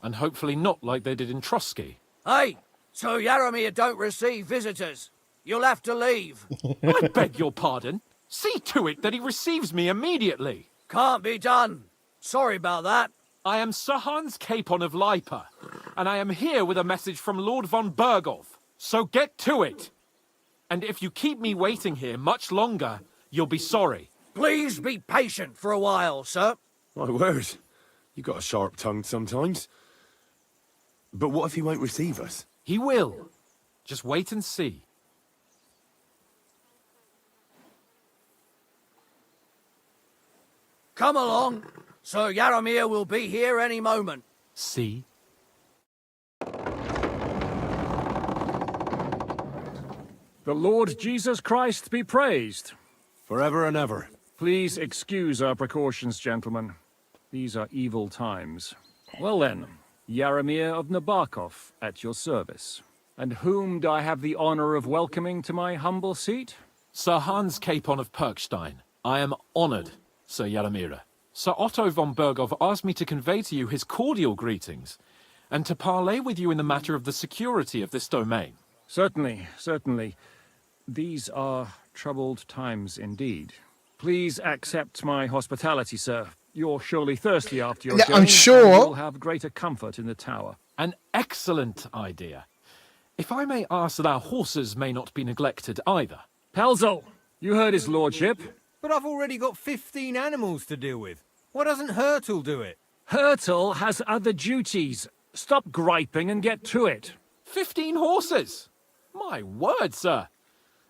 [SPEAKER 12] And hopefully not like they did in Trotsky.
[SPEAKER 16] Hey, so Yaramir don't receive visitors. You'll have to leave.
[SPEAKER 12] I beg your pardon. See to it that he receives me immediately.
[SPEAKER 16] Can't be done. Sorry about that.
[SPEAKER 12] I am Sir Hans Capon of Lipa, and I am here with a message from Lord von Bergov. So get to it. And if you keep me waiting here much longer, you'll be sorry.
[SPEAKER 16] Please be patient for a while, sir.
[SPEAKER 21] My word, you got a sharp tongue sometimes. But what if he won't receive us?
[SPEAKER 12] He will. Just wait and see.
[SPEAKER 16] Come along. Sir Yaramir will be here any moment.
[SPEAKER 12] See?
[SPEAKER 2] The Lord Jesus Christ be praised.
[SPEAKER 21] Forever and ever.
[SPEAKER 2] Please excuse our precautions, gentlemen. These are evil times. Well then, Yaramir of Nabokov at your service. And whom do I have the honor of welcoming to my humble seat?
[SPEAKER 12] Sir Hans Capon of Perkstein. I am honored, Sir Yaramira. Sir Otto von Bergov asked me to convey to you his cordial greetings, and to parley with you in the matter of the security of this domain.
[SPEAKER 2] Certainly, certainly. These are troubled times indeed. Please accept my hospitality, sir. You're surely thirsty after your journey.
[SPEAKER 1] I'm sure.
[SPEAKER 2] You'll have greater comfort in the tower.
[SPEAKER 12] An excellent idea. If I may ask that our horses may not be neglected either.
[SPEAKER 2] Pelzel, you heard his lordship.
[SPEAKER 23] But I've already got 15 animals to deal with. Why doesn't Hurtle do it?
[SPEAKER 2] Hurtle has other duties. Stop griping and get to it.
[SPEAKER 12] 15 horses? My word, sir.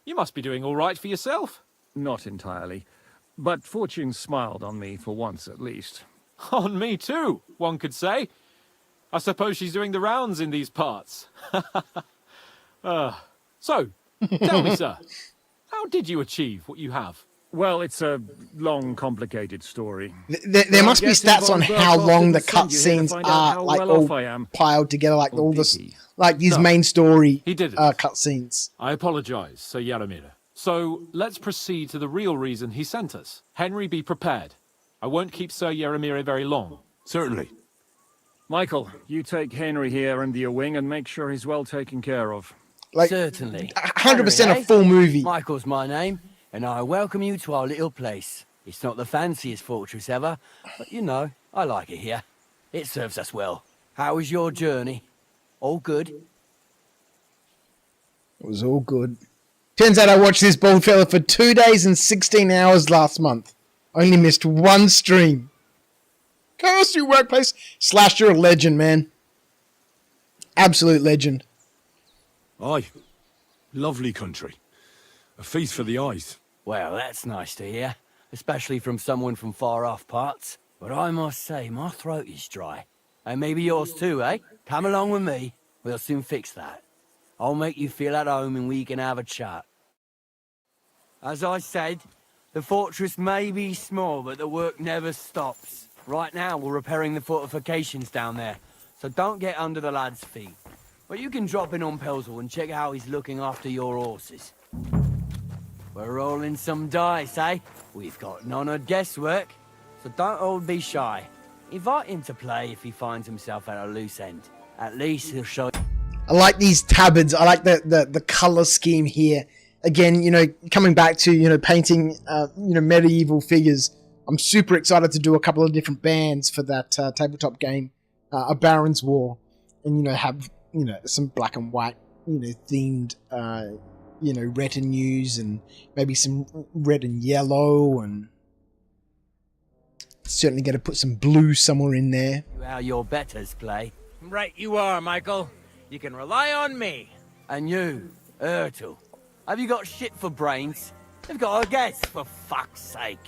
[SPEAKER 12] You must be doing all right for yourself.
[SPEAKER 2] Not entirely. But fortune smiled on me for once at least.
[SPEAKER 12] On me too, one could say. I suppose she's doing the rounds in these parts. So, tell me, sir, how did you achieve what you have?
[SPEAKER 2] Well, it's a long, complicated story.
[SPEAKER 1] There must be stats on how long the cutscenes are, like all piled together, like all this, like his main story cutscenes.
[SPEAKER 12] I apologize, Sir Yaramira. So let's proceed to the real reason he sent us. Henry, be prepared. I won't keep Sir Yaramir very long.
[SPEAKER 21] Certainly.
[SPEAKER 2] Michael, you take Henry here under your wing and make sure he's well taken care of.
[SPEAKER 1] Like,
[SPEAKER 16] Certainly.
[SPEAKER 1] 100%
[SPEAKER 16] Henry,
[SPEAKER 1] a full movie.
[SPEAKER 16] Michael's my name, and I welcome you to our little place. It's not the fanciest fortress ever, but you know, I like it here. It serves us well. How was your journey? All good?
[SPEAKER 1] It was all good. Turns out I watched this bald fella for 2 days and 16 hours last month. Only missed one stream. Curse you, workplace. Slash, you're a legend, man. Absolute legend.
[SPEAKER 21] Aye. Lovely country. A feast for the eyes.
[SPEAKER 16] Well, that's nice to hear, especially from someone from far-off parts. But I must say, my throat is dry. And maybe yours too, eh? Come along with me. We'll soon fix that. I'll make you feel at home and we can have a chat. As I said, the fortress may be small, but the work never stops. Right now, we're repairing the fortifications down there, so don't get under the lad's feet. But you can drop in on Pelzel and check how he's looking after your horses. We're rolling some dice, eh? We've got none of guesswork, so don't all be shy. Invite him to play if he finds himself at a loose end. At least he'll show you.
[SPEAKER 1] I like these tabards. I like the color scheme here. Again, you know, coming back to, you know, painting, you know, medieval figures. I'm super excited to do a couple of different bands for that tabletop game, A Baron's War, and, you know, have, you know, some black and white, you know, themed, you know, retinues and maybe some red and yellow, and certainly going to put some blue somewhere in there.
[SPEAKER 16] How your betters play.
[SPEAKER 7] Right you are, Michael. You can rely on me.
[SPEAKER 16] And you, Ertul. Have you got shit for brains? You've got a guess, for fuck's sake.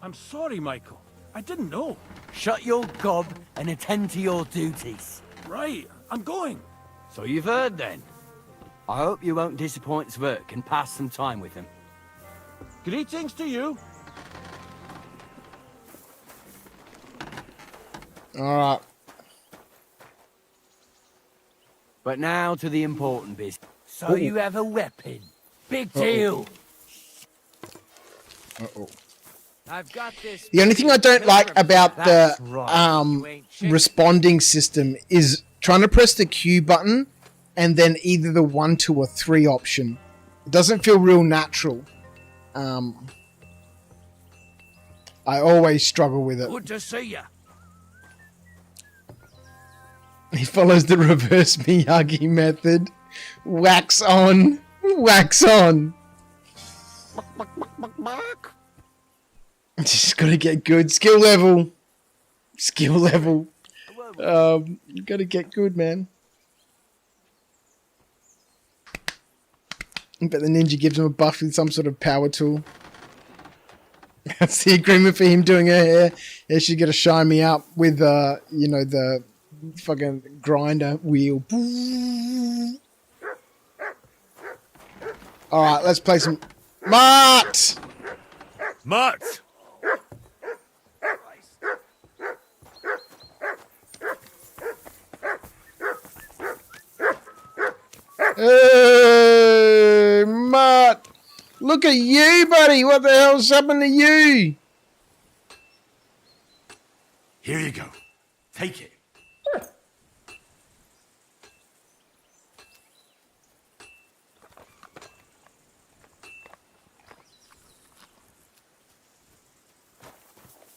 [SPEAKER 4] I'm sorry, Michael. I didn't know.
[SPEAKER 16] Shut your gob and attend to your duties.
[SPEAKER 4] Right, I'm going.
[SPEAKER 16] So you've heard then. I hope you won't disappoint Svert and pass some time with him.
[SPEAKER 4] Greetings to you.
[SPEAKER 1] Alright.
[SPEAKER 16] But now to the important business. So you have a weapon. Big deal.
[SPEAKER 1] Uh-oh.
[SPEAKER 7] I've got this.
[SPEAKER 1] The only thing I don't like about the responding system is trying to press the Q button and then either the 1, 2, or 3 option. It doesn't feel real natural. I always struggle with it.
[SPEAKER 16] Good to see ya.
[SPEAKER 1] He follows the reverse Miyagi method. Wax on, wax on. Just gotta get good. Skill level. Skill level. You gotta get good, man. But the ninja gives him a buff with some sort of power tool. That's the agreement for him doing her hair. Yeah, she's gonna shine me up with, you know, the fucking grinder wheel. Alright, let's play some... Mart!
[SPEAKER 21] Mart!
[SPEAKER 1] Hey, Mart! Look at you, buddy! What the hell's happened to you?
[SPEAKER 21] Here you go. Take it.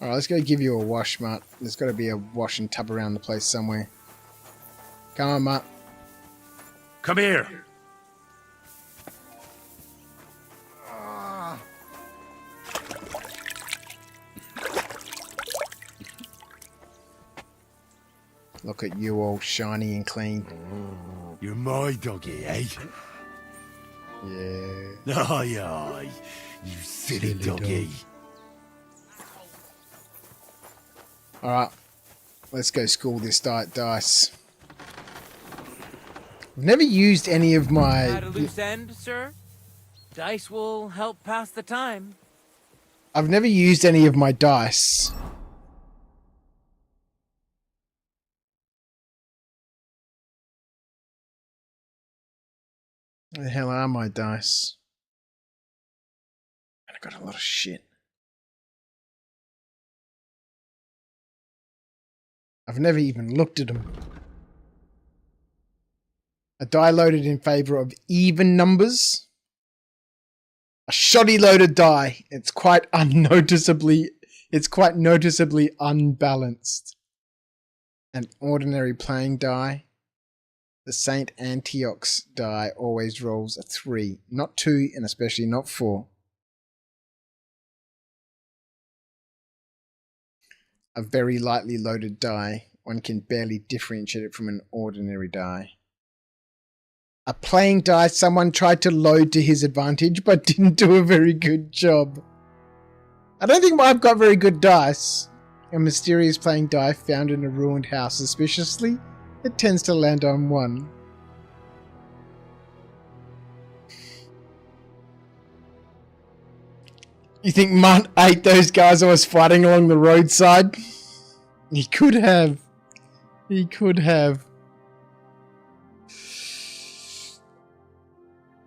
[SPEAKER 1] Alright, let's go give you a wash, Mart. There's got to be a wash and tub around the place somewhere. Come on, Mart.
[SPEAKER 21] Come here.
[SPEAKER 1] Look at you all shiny and clean.
[SPEAKER 21] You're my doggy, eh?
[SPEAKER 1] Yeah.
[SPEAKER 21] Aye, aye. You silly doggy.
[SPEAKER 1] Alright. Let's go school this dice. I've never used any of my...
[SPEAKER 7] At a loose end, sir? Dice will help pass the time.
[SPEAKER 1] I've never used any of my dice. Where the hell are my dice? And I got a lot of shit. I've never even looked at them. A die loaded in favor of even numbers. A shoddy loaded die. It's quite noticeably unbalanced. An ordinary playing die. The Saint Antioch's die always rolls a 3, not 2, and especially not 4. A very lightly loaded die. One can barely differentiate it from an ordinary die. A playing die someone tried to load to his advantage but didn't do a very good job. I don't think I've got very good dice. A mysterious playing die found in a ruined house. Suspiciously, it tends to land on 1. You think Munt ate those guys I was fighting along the roadside? He could have. He could have.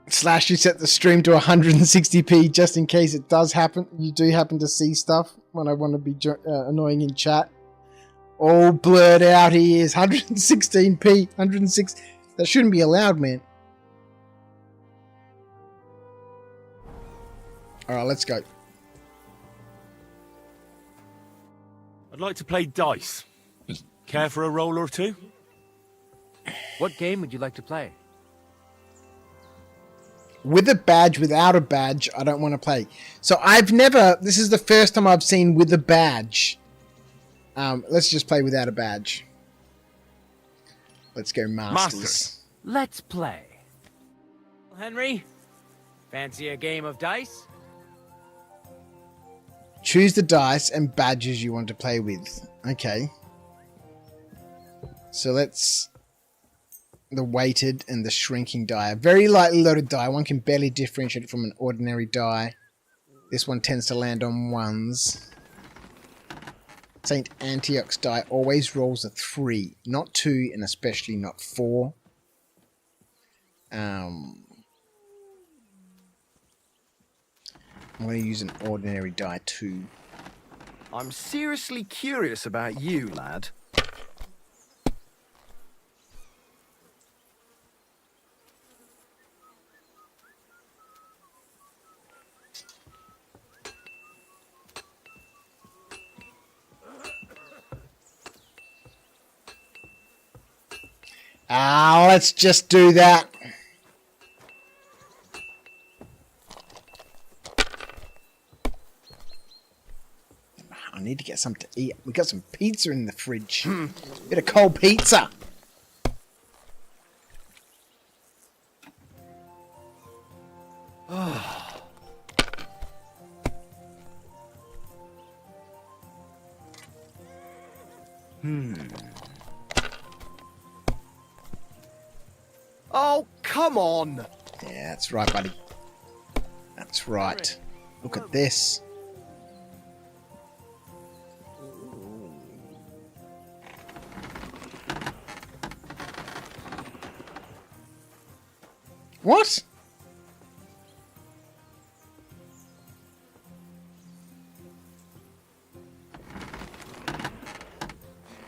[SPEAKER 1] Slash, you set the stream to 160p just in case it does happen. You do happen to see stuff when I want to be annoying in chat. All blurred out here is 116p, 106. That shouldn't be allowed, man. Alright, let's go.
[SPEAKER 21] I'd like to play dice. Care for a roll or two?
[SPEAKER 7] What game would you like to play?
[SPEAKER 1] With a badge, without a badge, I don't want to play. So this is the first time I've seen with a badge. Let's just play without a badge. Let's go Masters.
[SPEAKER 7] Let's play. Henry, fancy a game of dice?
[SPEAKER 1] Choose the dice and badges you want to play with. Okay. So let's... The weighted and the shrinking die. A very lightly loaded die. One can barely differentiate it from an ordinary die. This one tends to land on 1s. Saint Antioch's die always rolls a 3. Not 2 and especially not 4. I'm going to use an ordinary die too.
[SPEAKER 13] I'm seriously curious about you, lad.
[SPEAKER 1] Let's just do that. I need to get something to eat. We got some pizza in the fridge. Bit of cold pizza.
[SPEAKER 13] Oh, come on!
[SPEAKER 1] Yeah, that's right, buddy. That's right. Look at this. What?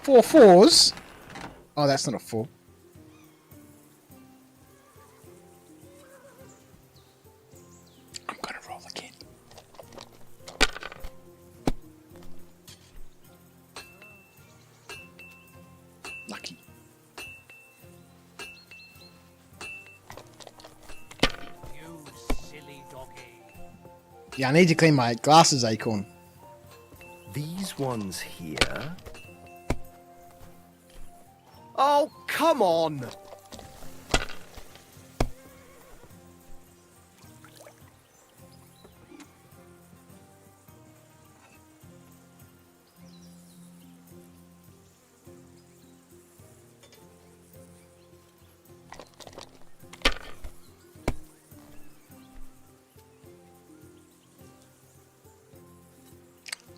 [SPEAKER 1] Four fours? Oh, that's not a 4. I'm gonna roll again. Lucky.
[SPEAKER 7] You silly doggy.
[SPEAKER 1] Yeah, I need to clean my glasses, Acorn.
[SPEAKER 13] These ones here. Oh, come on!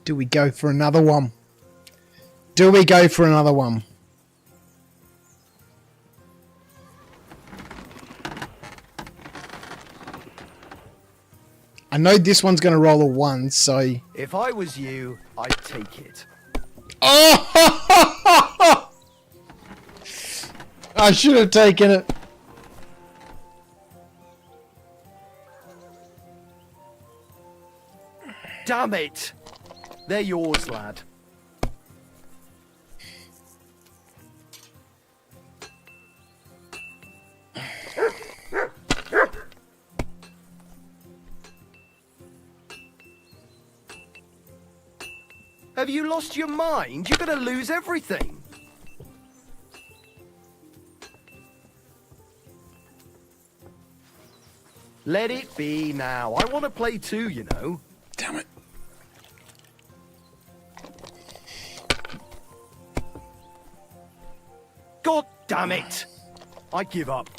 [SPEAKER 1] Do we go for another one? Do we go for another one? I know this one's going to roll a 1, so...
[SPEAKER 13] If I was you, I'd take it.
[SPEAKER 1] Oh! I should have taken it.
[SPEAKER 13] Damn it! They're yours, lad. Have you lost your mind? You're gonna lose everything. Let it be now. I want to play too, you know.
[SPEAKER 1] Damn it.
[SPEAKER 13] God damn it! I give up.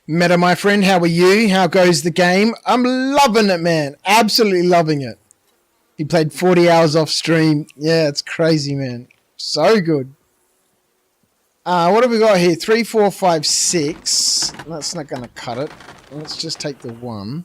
[SPEAKER 1] Meta, my friend, how are you? How goes the game? I'm loving it, man. Absolutely loving it. He played 40 hours off stream. Yeah, it's crazy, man. So good. What have we got here? 3, 4, 5, 6. That's not going to cut it. Let's just take the 1.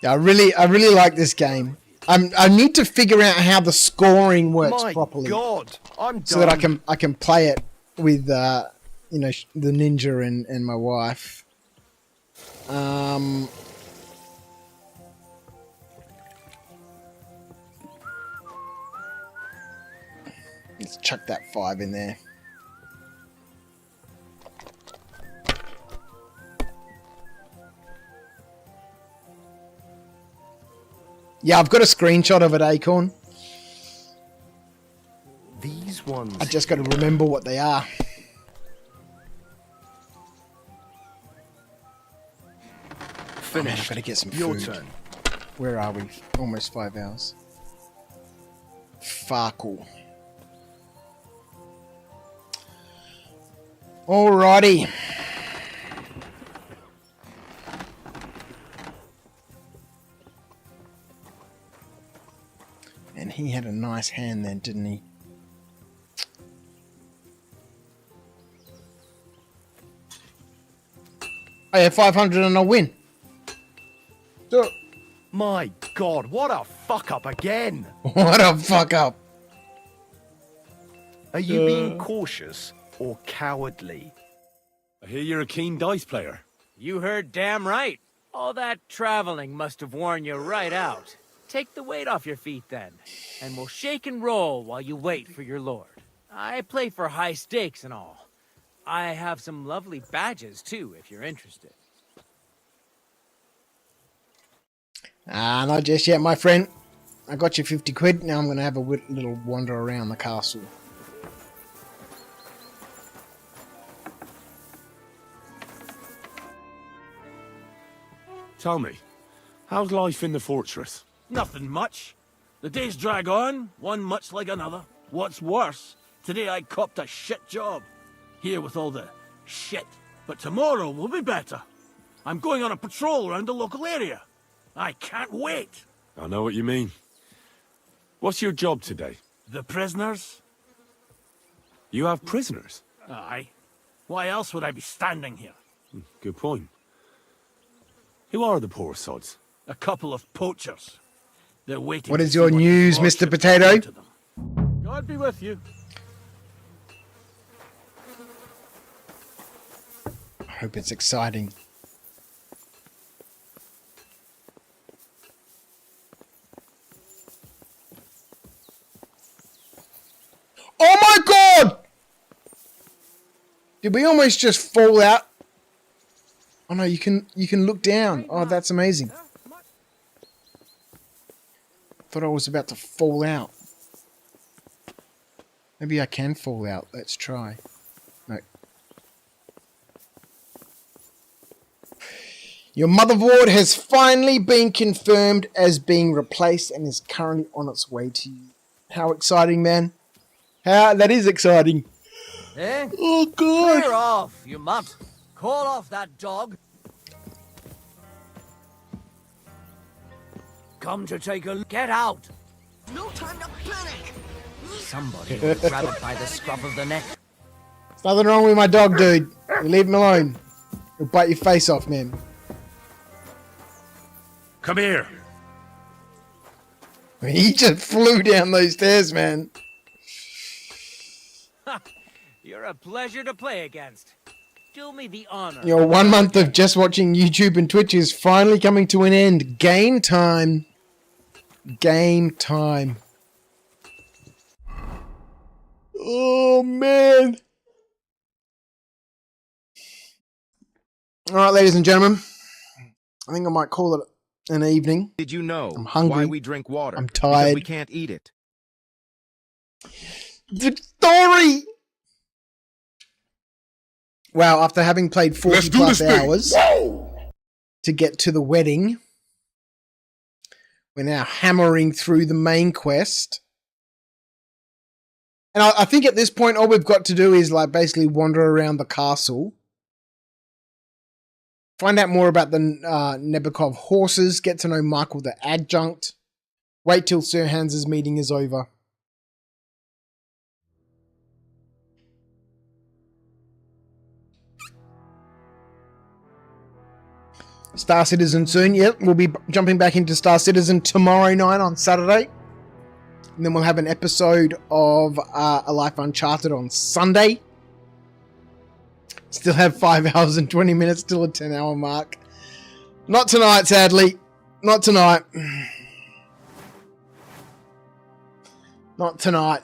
[SPEAKER 1] Yeah, I really like this game. I need to figure out how the scoring works properly.
[SPEAKER 13] God, I'm
[SPEAKER 1] so that I can play it with you know, the ninja and my wife. Let's chuck that 5 in there. Yeah, I've got a screenshot of it, Acorn.
[SPEAKER 13] These ones.
[SPEAKER 1] I just got to remember what they are.
[SPEAKER 13] Finished.
[SPEAKER 1] Oh, man, I've got to get some
[SPEAKER 13] Your
[SPEAKER 1] food.
[SPEAKER 13] turn.
[SPEAKER 1] Where are we? Almost 5 hours. Farkle. Alrighty. And he had a nice hand then, didn't he? I have 500 and I'll win. Do it.
[SPEAKER 13] My God, what a fuck up again!
[SPEAKER 1] What a fuck up!
[SPEAKER 13] Are you being cautious or cowardly?
[SPEAKER 21] I hear you're a keen dice player.
[SPEAKER 7] You heard damn right. All that traveling must have worn you right out. Take the weight off your feet then, and we'll shake and roll while you wait for your lord. I play for high stakes and all. I have some lovely badges too, if you're interested.
[SPEAKER 1] Not just yet, my friend. I got you 50 quid. Now I'm going to have a little wander around the castle.
[SPEAKER 21] Tell me, how's life in the fortress?
[SPEAKER 4] Nothing much. The days drag on, one much like another. What's worse, today I copped a shit job. Here with all the shit. But tomorrow will be better. I'm going on a patrol around the local area. I can't wait.
[SPEAKER 21] I know what you mean. What's your job today?
[SPEAKER 4] The prisoners?
[SPEAKER 21] You have prisoners?
[SPEAKER 4] Aye. Why else would I be standing here?
[SPEAKER 21] Good point. Who are the poor sods?
[SPEAKER 4] A couple of poachers. They're waiting.
[SPEAKER 1] What is your news, Mr. Potato?
[SPEAKER 4] God be with you.
[SPEAKER 1] I hope it's exciting. Oh my God! Did we almost just fall out? Oh no, you can look down. Oh, that's amazing. Thought I was about to fall out. Maybe I can fall out. Let's try. No. Your motherboard has finally been confirmed as being replaced and is currently on its way to you. How exciting, man. That is exciting.
[SPEAKER 16] Eh?
[SPEAKER 1] Oh, God.
[SPEAKER 16] Clear off, you mutt. Call off that dog. Come to take a look. Get out.
[SPEAKER 11] No time to panic.
[SPEAKER 16] Somebody will grab it by the scruff of the neck.
[SPEAKER 1] There's nothing wrong with my dog, dude. You leave him alone. He'll bite your face off, man.
[SPEAKER 21] Come here.
[SPEAKER 1] He just flew down those stairs, man.
[SPEAKER 7] You're a pleasure to play against. Do me the honor.
[SPEAKER 1] Your 1 month of just watching YouTube and Twitch is finally coming to an end. Game time. Game time. Oh, man. All right, ladies and gentlemen. I think I might call it an evening.
[SPEAKER 19] Did you know
[SPEAKER 1] I'm hungry.
[SPEAKER 19] why we drink water?
[SPEAKER 1] I'm
[SPEAKER 19] Because
[SPEAKER 1] tired.
[SPEAKER 19] we can't eat it.
[SPEAKER 1] The story. Wow, after having played 40 plus hours to get to the wedding, we're now hammering through the main quest. And I think at this point, all we've got to do is like basically wander around the castle, find out more about the Nebukov horses, get to know Michael the adjunct, wait till Sir Hans's meeting is over. Star Citizen soon. Yep, we'll be jumping back into Star Citizen tomorrow night on Saturday. And then we'll have an episode of A Life Uncharted on Sunday. Still have 5 hours and 20 minutes till a 10-hour mark. Not tonight, sadly. Not tonight. Not tonight.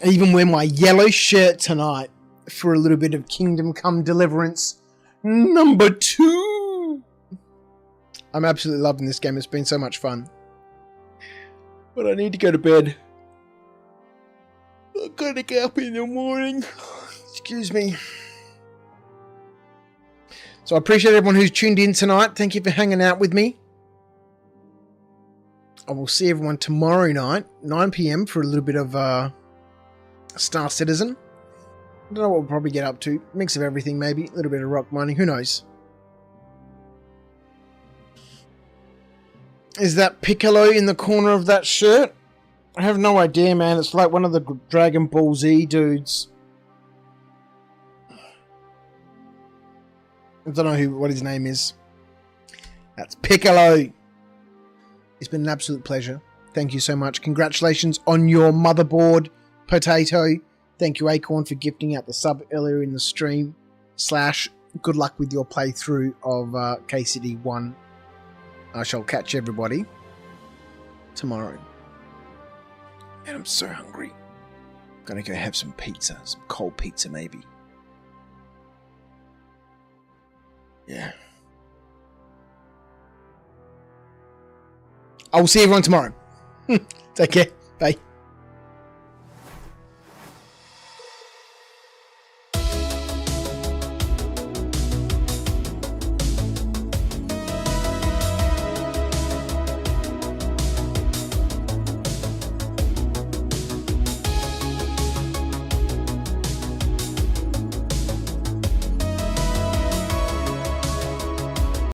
[SPEAKER 1] I even wear my yellow shirt tonight for a little bit of Kingdom Come Deliverance number 2. I'm absolutely loving this game. It's been so much fun. But I need to go to bed. I've got to get up in the morning. Excuse me. So I appreciate everyone who's tuned in tonight. Thank you for hanging out with me. I will see everyone tomorrow night, 9 PM, for a little bit of Star Citizen. I don't know what we'll probably get up to. Mix of everything, maybe. A little bit of rock mining. Who knows? Is that Piccolo in the corner of that shirt? I have no idea, man. It's like one of the Dragon Ball Z dudes. I don't know what his name is. That's Piccolo. It's been an absolute pleasure. Thank you so much. Congratulations on your motherboard, Potato. Thank you, Acorn, for gifting out the sub earlier in the stream. / good luck with your playthrough of KCD1. I shall catch everybody tomorrow. And I'm so hungry. I'm gonna go have some pizza. Some cold pizza, maybe. Yeah. I will see everyone tomorrow. Take care. Bye.